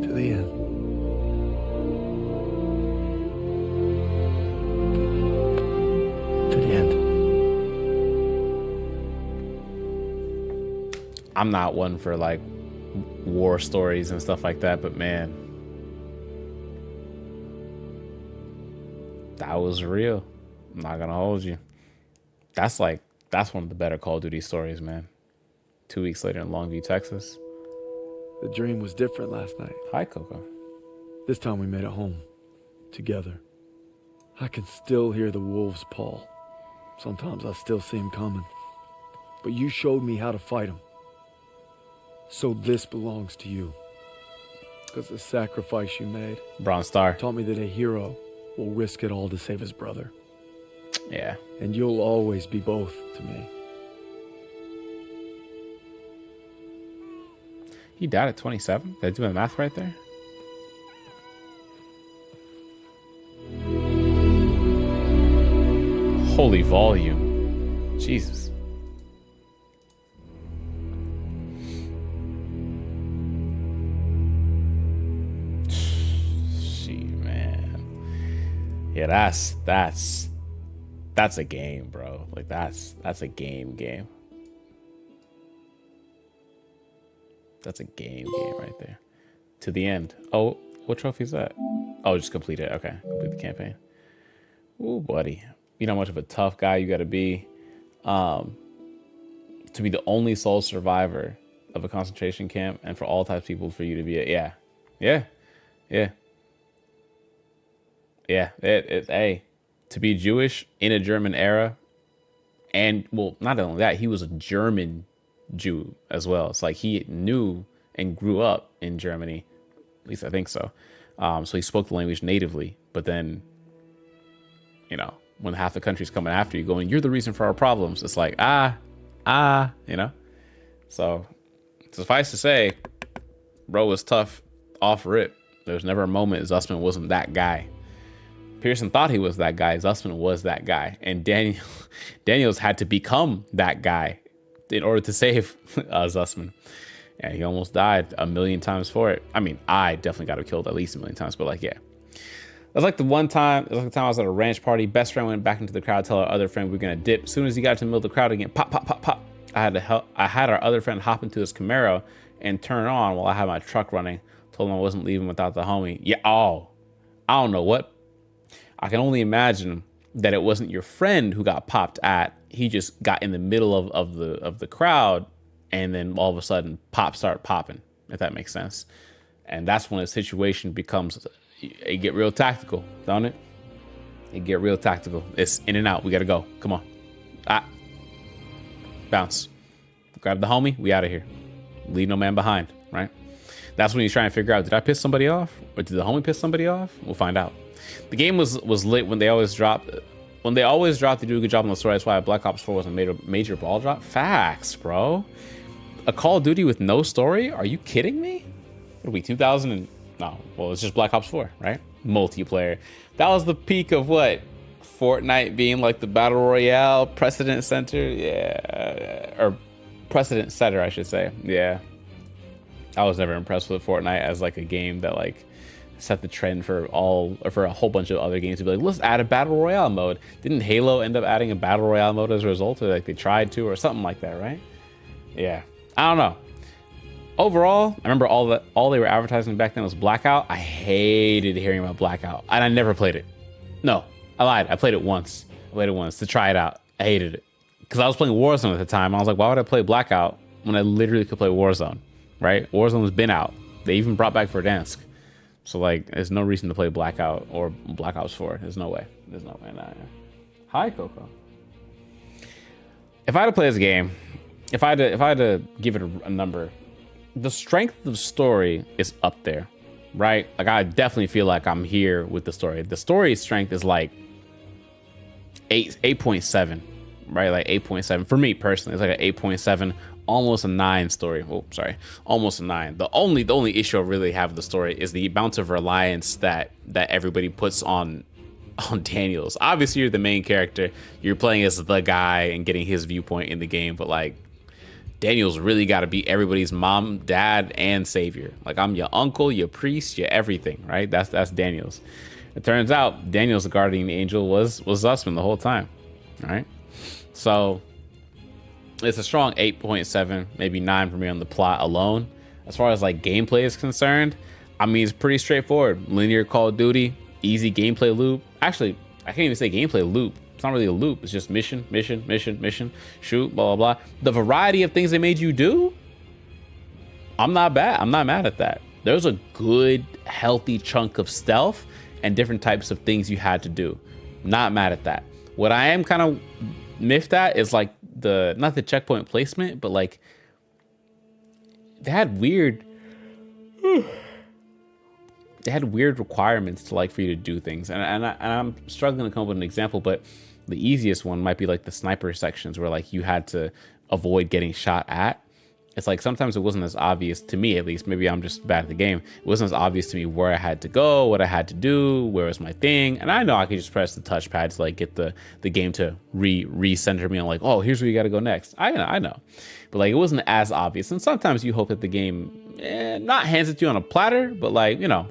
[SPEAKER 4] To the end.
[SPEAKER 10] To the end.
[SPEAKER 1] I'm not one for like war stories and stuff like that, but man, that was real. I'm not gonna hold you. That's one of the better Call of Duty stories, man. 2 weeks later in Longview, Texas.
[SPEAKER 4] The dream was different last night.
[SPEAKER 1] Hi, Coco.
[SPEAKER 4] This time we made it home. Together. I can still hear the wolves' paw. Sometimes I still see them coming. But you showed me how to fight them. So this belongs to you. Because the sacrifice you made.
[SPEAKER 1] Bronze Star.
[SPEAKER 4] Taught me that a hero will risk it all to save his brother.
[SPEAKER 1] Yeah.
[SPEAKER 4] And you'll always be both to me.
[SPEAKER 1] He died at 27? Did I do my math right there? Holy volume. Jesus. Shit, man. Yeah, that's a game, bro. Like that's a game. That's a game right there. To the end. Oh, what trophy is that? Oh, just complete it. Okay, complete the campaign. Ooh, buddy. You know how much of a tough guy you got to be to be the only sole survivor of a concentration camp, and for all types of people for you to be a hey, to be Jewish in a German era, and well, not only that, he was a German Jew as well. It's like he knew and grew up in Germany, at least I think so. So he spoke the language natively, but then, you know, when half the country's coming after you going, you're the reason for our problems. It's like, you know? So suffice to say, bro was tough off rip. There's never a moment Zussman wasn't that guy. Pearson thought he was that guy. Zussman was that guy. And Daniels had to become that guy in order to save Zussman. And he almost died 1,000,000 times for it. I mean, I definitely got him killed at least 1,000,000 times, but like, yeah. It was like the time I was at a ranch party. Best friend went back into the crowd, tell our other friend we're gonna dip. As soon as he got to the middle of the crowd again, pop, pop, pop, pop. I had our other friend hop into his Camaro and turn on while I had my truck running. Told him I wasn't leaving without the homie. Yeah, I don't know what. I can only imagine that it wasn't your friend who got popped at. He just got in the middle of the crowd, and then all of a sudden start popping, if that makes sense. And that's when a situation becomes, it get real tactical, don't it? It get real tactical. It's in and out. We gotta go. Come on. Bounce. Grab the homie. We out of here. Leave no man behind, right? That's when you try and figure out, did I piss somebody off? Or did the homie piss somebody off? We'll find out. The game was lit when they always dropped. When they always drop, they do a good job on the story. That's why Black Ops 4 was a major ball drop. Facts, bro. A Call of Duty with no story? Are you kidding me? What are we, 2000 and... No, well, it's just Black Ops 4, right? multiplayer. That was the peak of what? Fortnite being like the battle royale precedent center. Yeah, or precedent setter, I should say. Yeah, I was never impressed with Fortnite as like a game that like set the trend for a whole bunch of other games to be like, let's add a battle royale mode. Didn't Halo end up adding a battle royale mode as a result, or like they tried to, or something like that, right? Yeah, I don't know. Overall, I remember all they were advertising back then was Blackout. I hated hearing about Blackout, and I never played it. No, I lied. I played it once. To try it out. I hated it because I was playing Warzone at the time. I was like, why would I play Blackout when I literally could play Warzone, right? Warzone's been out. They even brought back Verdansk. So like, there's no reason to play Blackout or Black Ops 4. There's no way. Nah. Hi, Coco. If I had to play this game, if I had to give it a number, the strength of the story is up there, right? Like, I definitely feel like I'm here with the story. The story strength is like 8.7, right? Like 8.7 for me personally. It's like an 8.7, almost a 9 story. Oh, sorry, almost a 9. The only issue I really have with the story is the amount of reliance that everybody puts on Daniels. Obviously, you're the main character. You're playing as the guy and getting his viewpoint in the game, but like, Daniel's really got to be everybody's mom, dad, and savior. Like, I'm your uncle, your priest, your everything, right? That's Daniel's. It turns out Daniel's guardian angel was Zussman the whole time, right? So it's a strong 8.7, maybe 9 for me on the plot alone. As far as like gameplay is concerned, I mean, it's pretty straightforward. Linear Call of Duty, easy gameplay loop. Actually, I can't even say gameplay loop. It's not really a loop. It's just mission, shoot, blah, blah, blah. The variety of things they made you do, I'm not mad at that. There's a good, healthy chunk of stealth and different types of things you had to do. Not mad at that. What I am kind of miffed at is like not the checkpoint placement, but like they had weird requirements to like for you to do things. And I'm struggling to come up with an example, but the easiest one might be like the sniper sections where like you had to avoid getting shot at. It's like sometimes it wasn't as obvious to me, at least. Maybe I'm just bad at the game. It wasn't as obvious to me where I had to go, what I had to do, where was my thing. And I know I could just press the touchpad to like get the game to recenter me on like, oh, here's where you got to go next. I know. But like, it wasn't as obvious. And sometimes you hope that the game not hands it to you on a platter, but like, you know,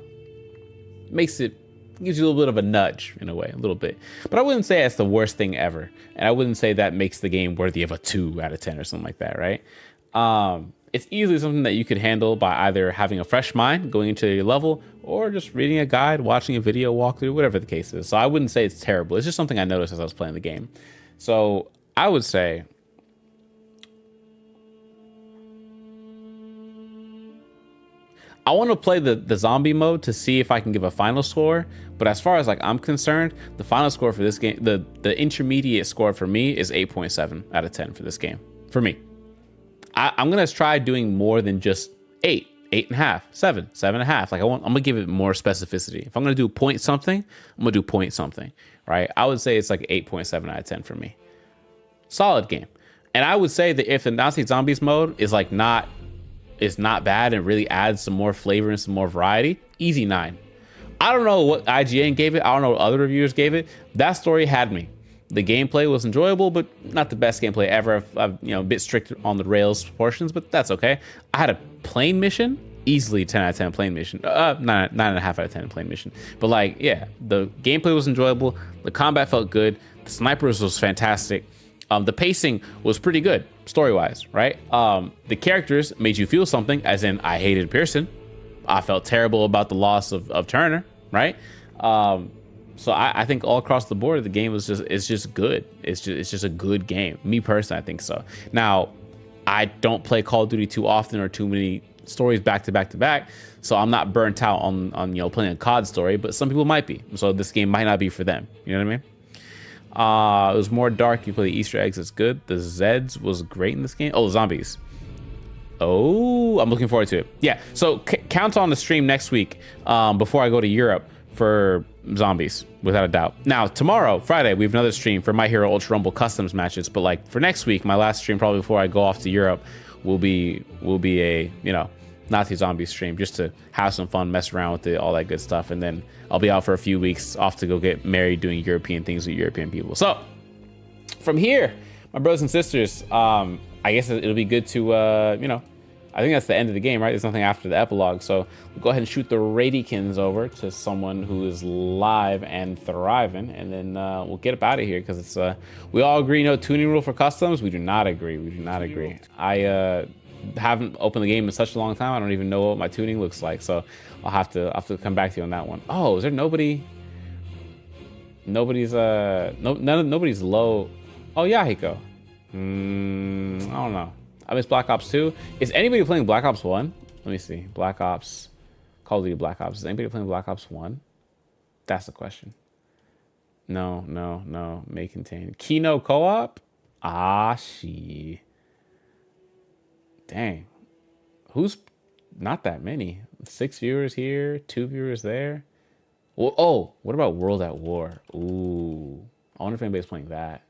[SPEAKER 1] gives you a little bit of a nudge in a way, a little bit. But I wouldn't say that's the worst thing ever. And I wouldn't say that makes the game worthy of a 2 out of 10 or something like that, right? It's easily something that you could handle by either having a fresh mind going into your level or just reading a guide, watching a video walkthrough, whatever the case is. So I wouldn't say it's terrible. It's just something I noticed as I was playing the game. So I would say I want to play the zombie mode to see if I can give a final score. But as far as like I'm concerned, the final score for this game, the intermediate score for me is 8.7 out of 10 for this game. For me. I'm going to try doing more than just 8, 8.5, 7, 7.5. Like I'm going to give it more specificity. If I'm going to do point something, I'm going to do point something, right? I would say it's like 8.7 out of 10 for me. Solid game. And I would say that if the Nazi Zombies mode is like not bad and really adds some more flavor and some more variety, easy 9. I don't know what IGN gave it. I don't know what other reviewers gave it. That story had me. The gameplay was enjoyable, but not the best gameplay ever. I've a bit strict on the rails portions, but that's okay. I had a plane mission, easily 10 out of 10 plane mission. 9.5 out of 10 plane mission. But like, yeah, the gameplay was enjoyable. The combat felt good. The snipers was fantastic. The pacing was pretty good, story-wise, right? The characters made you feel something, as in I hated Pearson. I felt terrible about the loss of Turner, right? So I think all across the board, the game is just good. It's just a good game. Me personally, I think so. Now, I don't play Call of Duty too often or too many stories back to back to back, so I'm not burnt out on playing a COD story. But some people might be. So this game might not be for them. You know what I mean? It was more dark. You play the Easter eggs. It's good. The Zeds was great in this game. Oh, zombies. Oh, I'm looking forward to it. Yeah. So count on the stream next week before I go to Europe for zombies, without a doubt. Now tomorrow, Friday, we have another stream for My Hero Ultra Rumble customs matches. But like for next week, my last stream probably before I go off to Europe will be a Nazi Zombie stream just to have some fun, mess around with it, all that good stuff. And then I'll be out for a few weeks off to go get married, doing European things with European people. So from here, my brothers and sisters, I guess it'll be good to, you know, I think that's the end of the game, right? There's nothing after the epilogue. So we'll go ahead and shoot the Radykins over to someone who is live and thriving. And then we'll get up out of here because it's, we all agree no tuning rule for customs. We do not agree. We do not agree. I haven't opened the game in such a long time. I don't even know what my tuning looks like. So I'll have to come back to you on that one. Oh, is there nobody? Nobody's, nobody's low. Oh, Yahiko. I don't know. I miss Black Ops 2. Is anybody playing Black Ops 1? Let me see. Black Ops. Call of Duty Black Ops. Is anybody playing Black Ops 1? That's the question. No. May contain. Kino co-op? Ah, she. Dang. Who's... Not that many. 6 viewers here. 2 viewers there. Well, oh, what about World at War? Ooh. I wonder if anybody's playing that.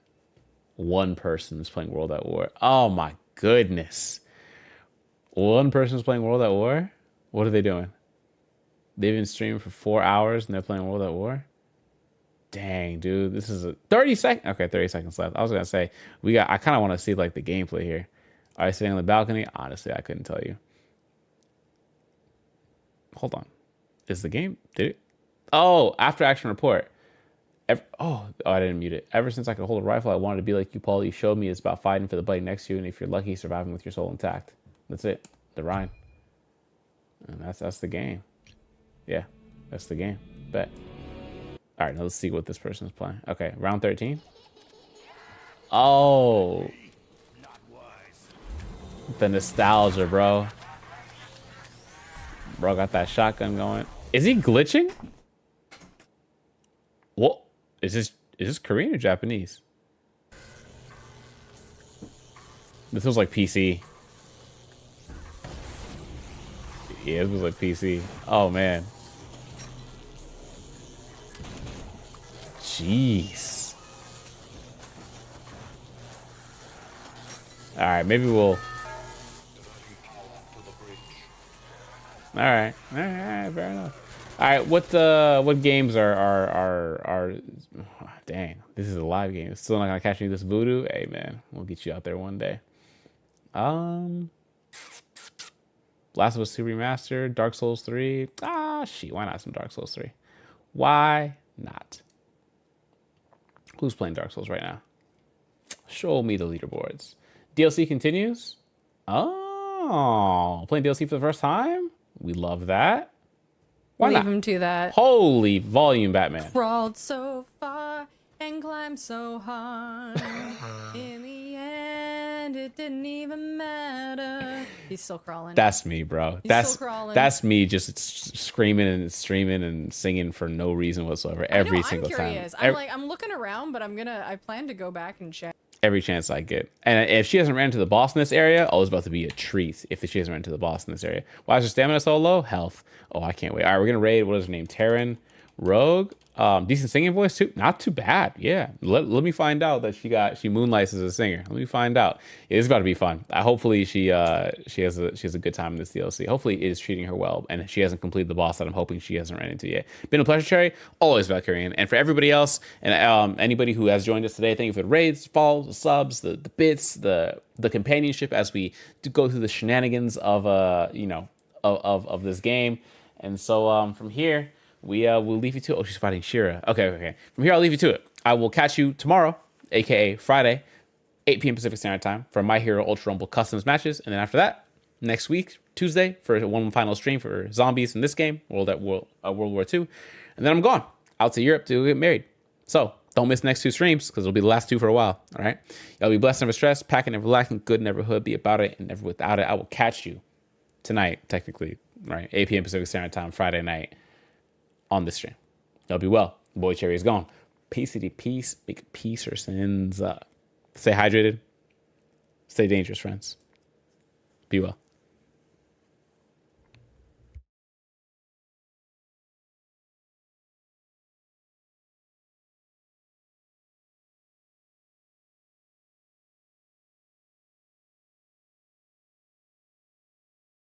[SPEAKER 1] One person is playing World at War. Oh, my goodness. One person's playing World at War? What are they doing? They've been streaming for 4 hours and they're playing World at War? Dang, dude. This is a 30 seconds. Okay, 30 seconds left. I was going to say, I kind of want to see like the gameplay here. Are you sitting on the balcony? Honestly, I couldn't tell you. Hold on. Is the game? Did it? Oh, after action report. I didn't mute it. Ever since I could hold a rifle, I wanted to be like you, Paul. You showed me it's about fighting for the buddy next to you, and if you're lucky, surviving with your soul intact. That's it. The Rhine. And that's the game. Yeah, that's the game. Bet. All right, now let's see what this person's playing. Okay, round 13. Oh. The nostalgia, bro. Bro got that shotgun going. Is he glitching? What? Is this Korean or Japanese? This was like PC. Yeah, it was like PC. Oh man. Jeez. All right, maybe we'll. All right, fair enough. All right, what games are dang, this is a live game. Still not gonna catch me this voodoo. Hey man, we'll get you out there one day. Last of Us 2 Remastered, Dark Souls 3. Why not some Dark Souls 3? Why not? Who's playing Dark Souls right now? Show me the leaderboards. DLC continues. Oh, playing DLC for the first time? We love that. Why
[SPEAKER 15] Leave
[SPEAKER 1] not?
[SPEAKER 15] him to that.
[SPEAKER 1] Holy volume, Batman.
[SPEAKER 15] Crawled so far and climbed so hard. In the end, it didn't even matter. He's still crawling.
[SPEAKER 1] That's me, bro.
[SPEAKER 15] He's still crawling.
[SPEAKER 1] That's me just screaming and streaming and singing for no reason whatsoever every single
[SPEAKER 15] I'm curious.
[SPEAKER 1] time.
[SPEAKER 15] I'm looking around, but I plan to go back and check.
[SPEAKER 1] Every chance I get. And if she hasn't ran into the boss in this area, it's about to be a treat if she hasn't ran into the boss in this area. Why is her stamina so low? Health. Oh, I can't wait. All right, we're going to raid, what is her name? Terran Rogue. Decent singing voice too. Not too bad. Yeah. Let me find out that she moonlights as a singer. Let me find out. It's about to be fun. Hopefully she has a good time in this DLC. Hopefully it is treating her well and she hasn't completed the boss that I'm hoping she hasn't ran into yet. Been a pleasure, Cherry. Always Valkyrian. And for everybody else and anybody who has joined us today, thank you for the raids, follows, the subs, the bits, the companionship as we go through the shenanigans of of this game. And so from here, we'll leave you to it. Oh, she's fighting Shira. Okay. From here, I'll leave you to it. I will catch you tomorrow, aka Friday, 8 p.m. Pacific Standard Time for My Hero Ultra Rumble Customs matches. And then after that, next week, Tuesday, for one final stream for zombies in this game, World War II. And then I'm gone out to Europe to get married. So don't miss the next 2 streams because it'll be the last 2 for a while. All right. Y'all be blessed, never stressed, packing, never lacking, good, never hood, be about it, and never without it. I will catch you tonight, technically, right? 8 p.m. Pacific Standard Time, Friday night on this stream. Y'all be well. The boy Cherry is gone. Peace, peace, make peace or sins up. Stay hydrated. Stay dangerous, friends. Be well.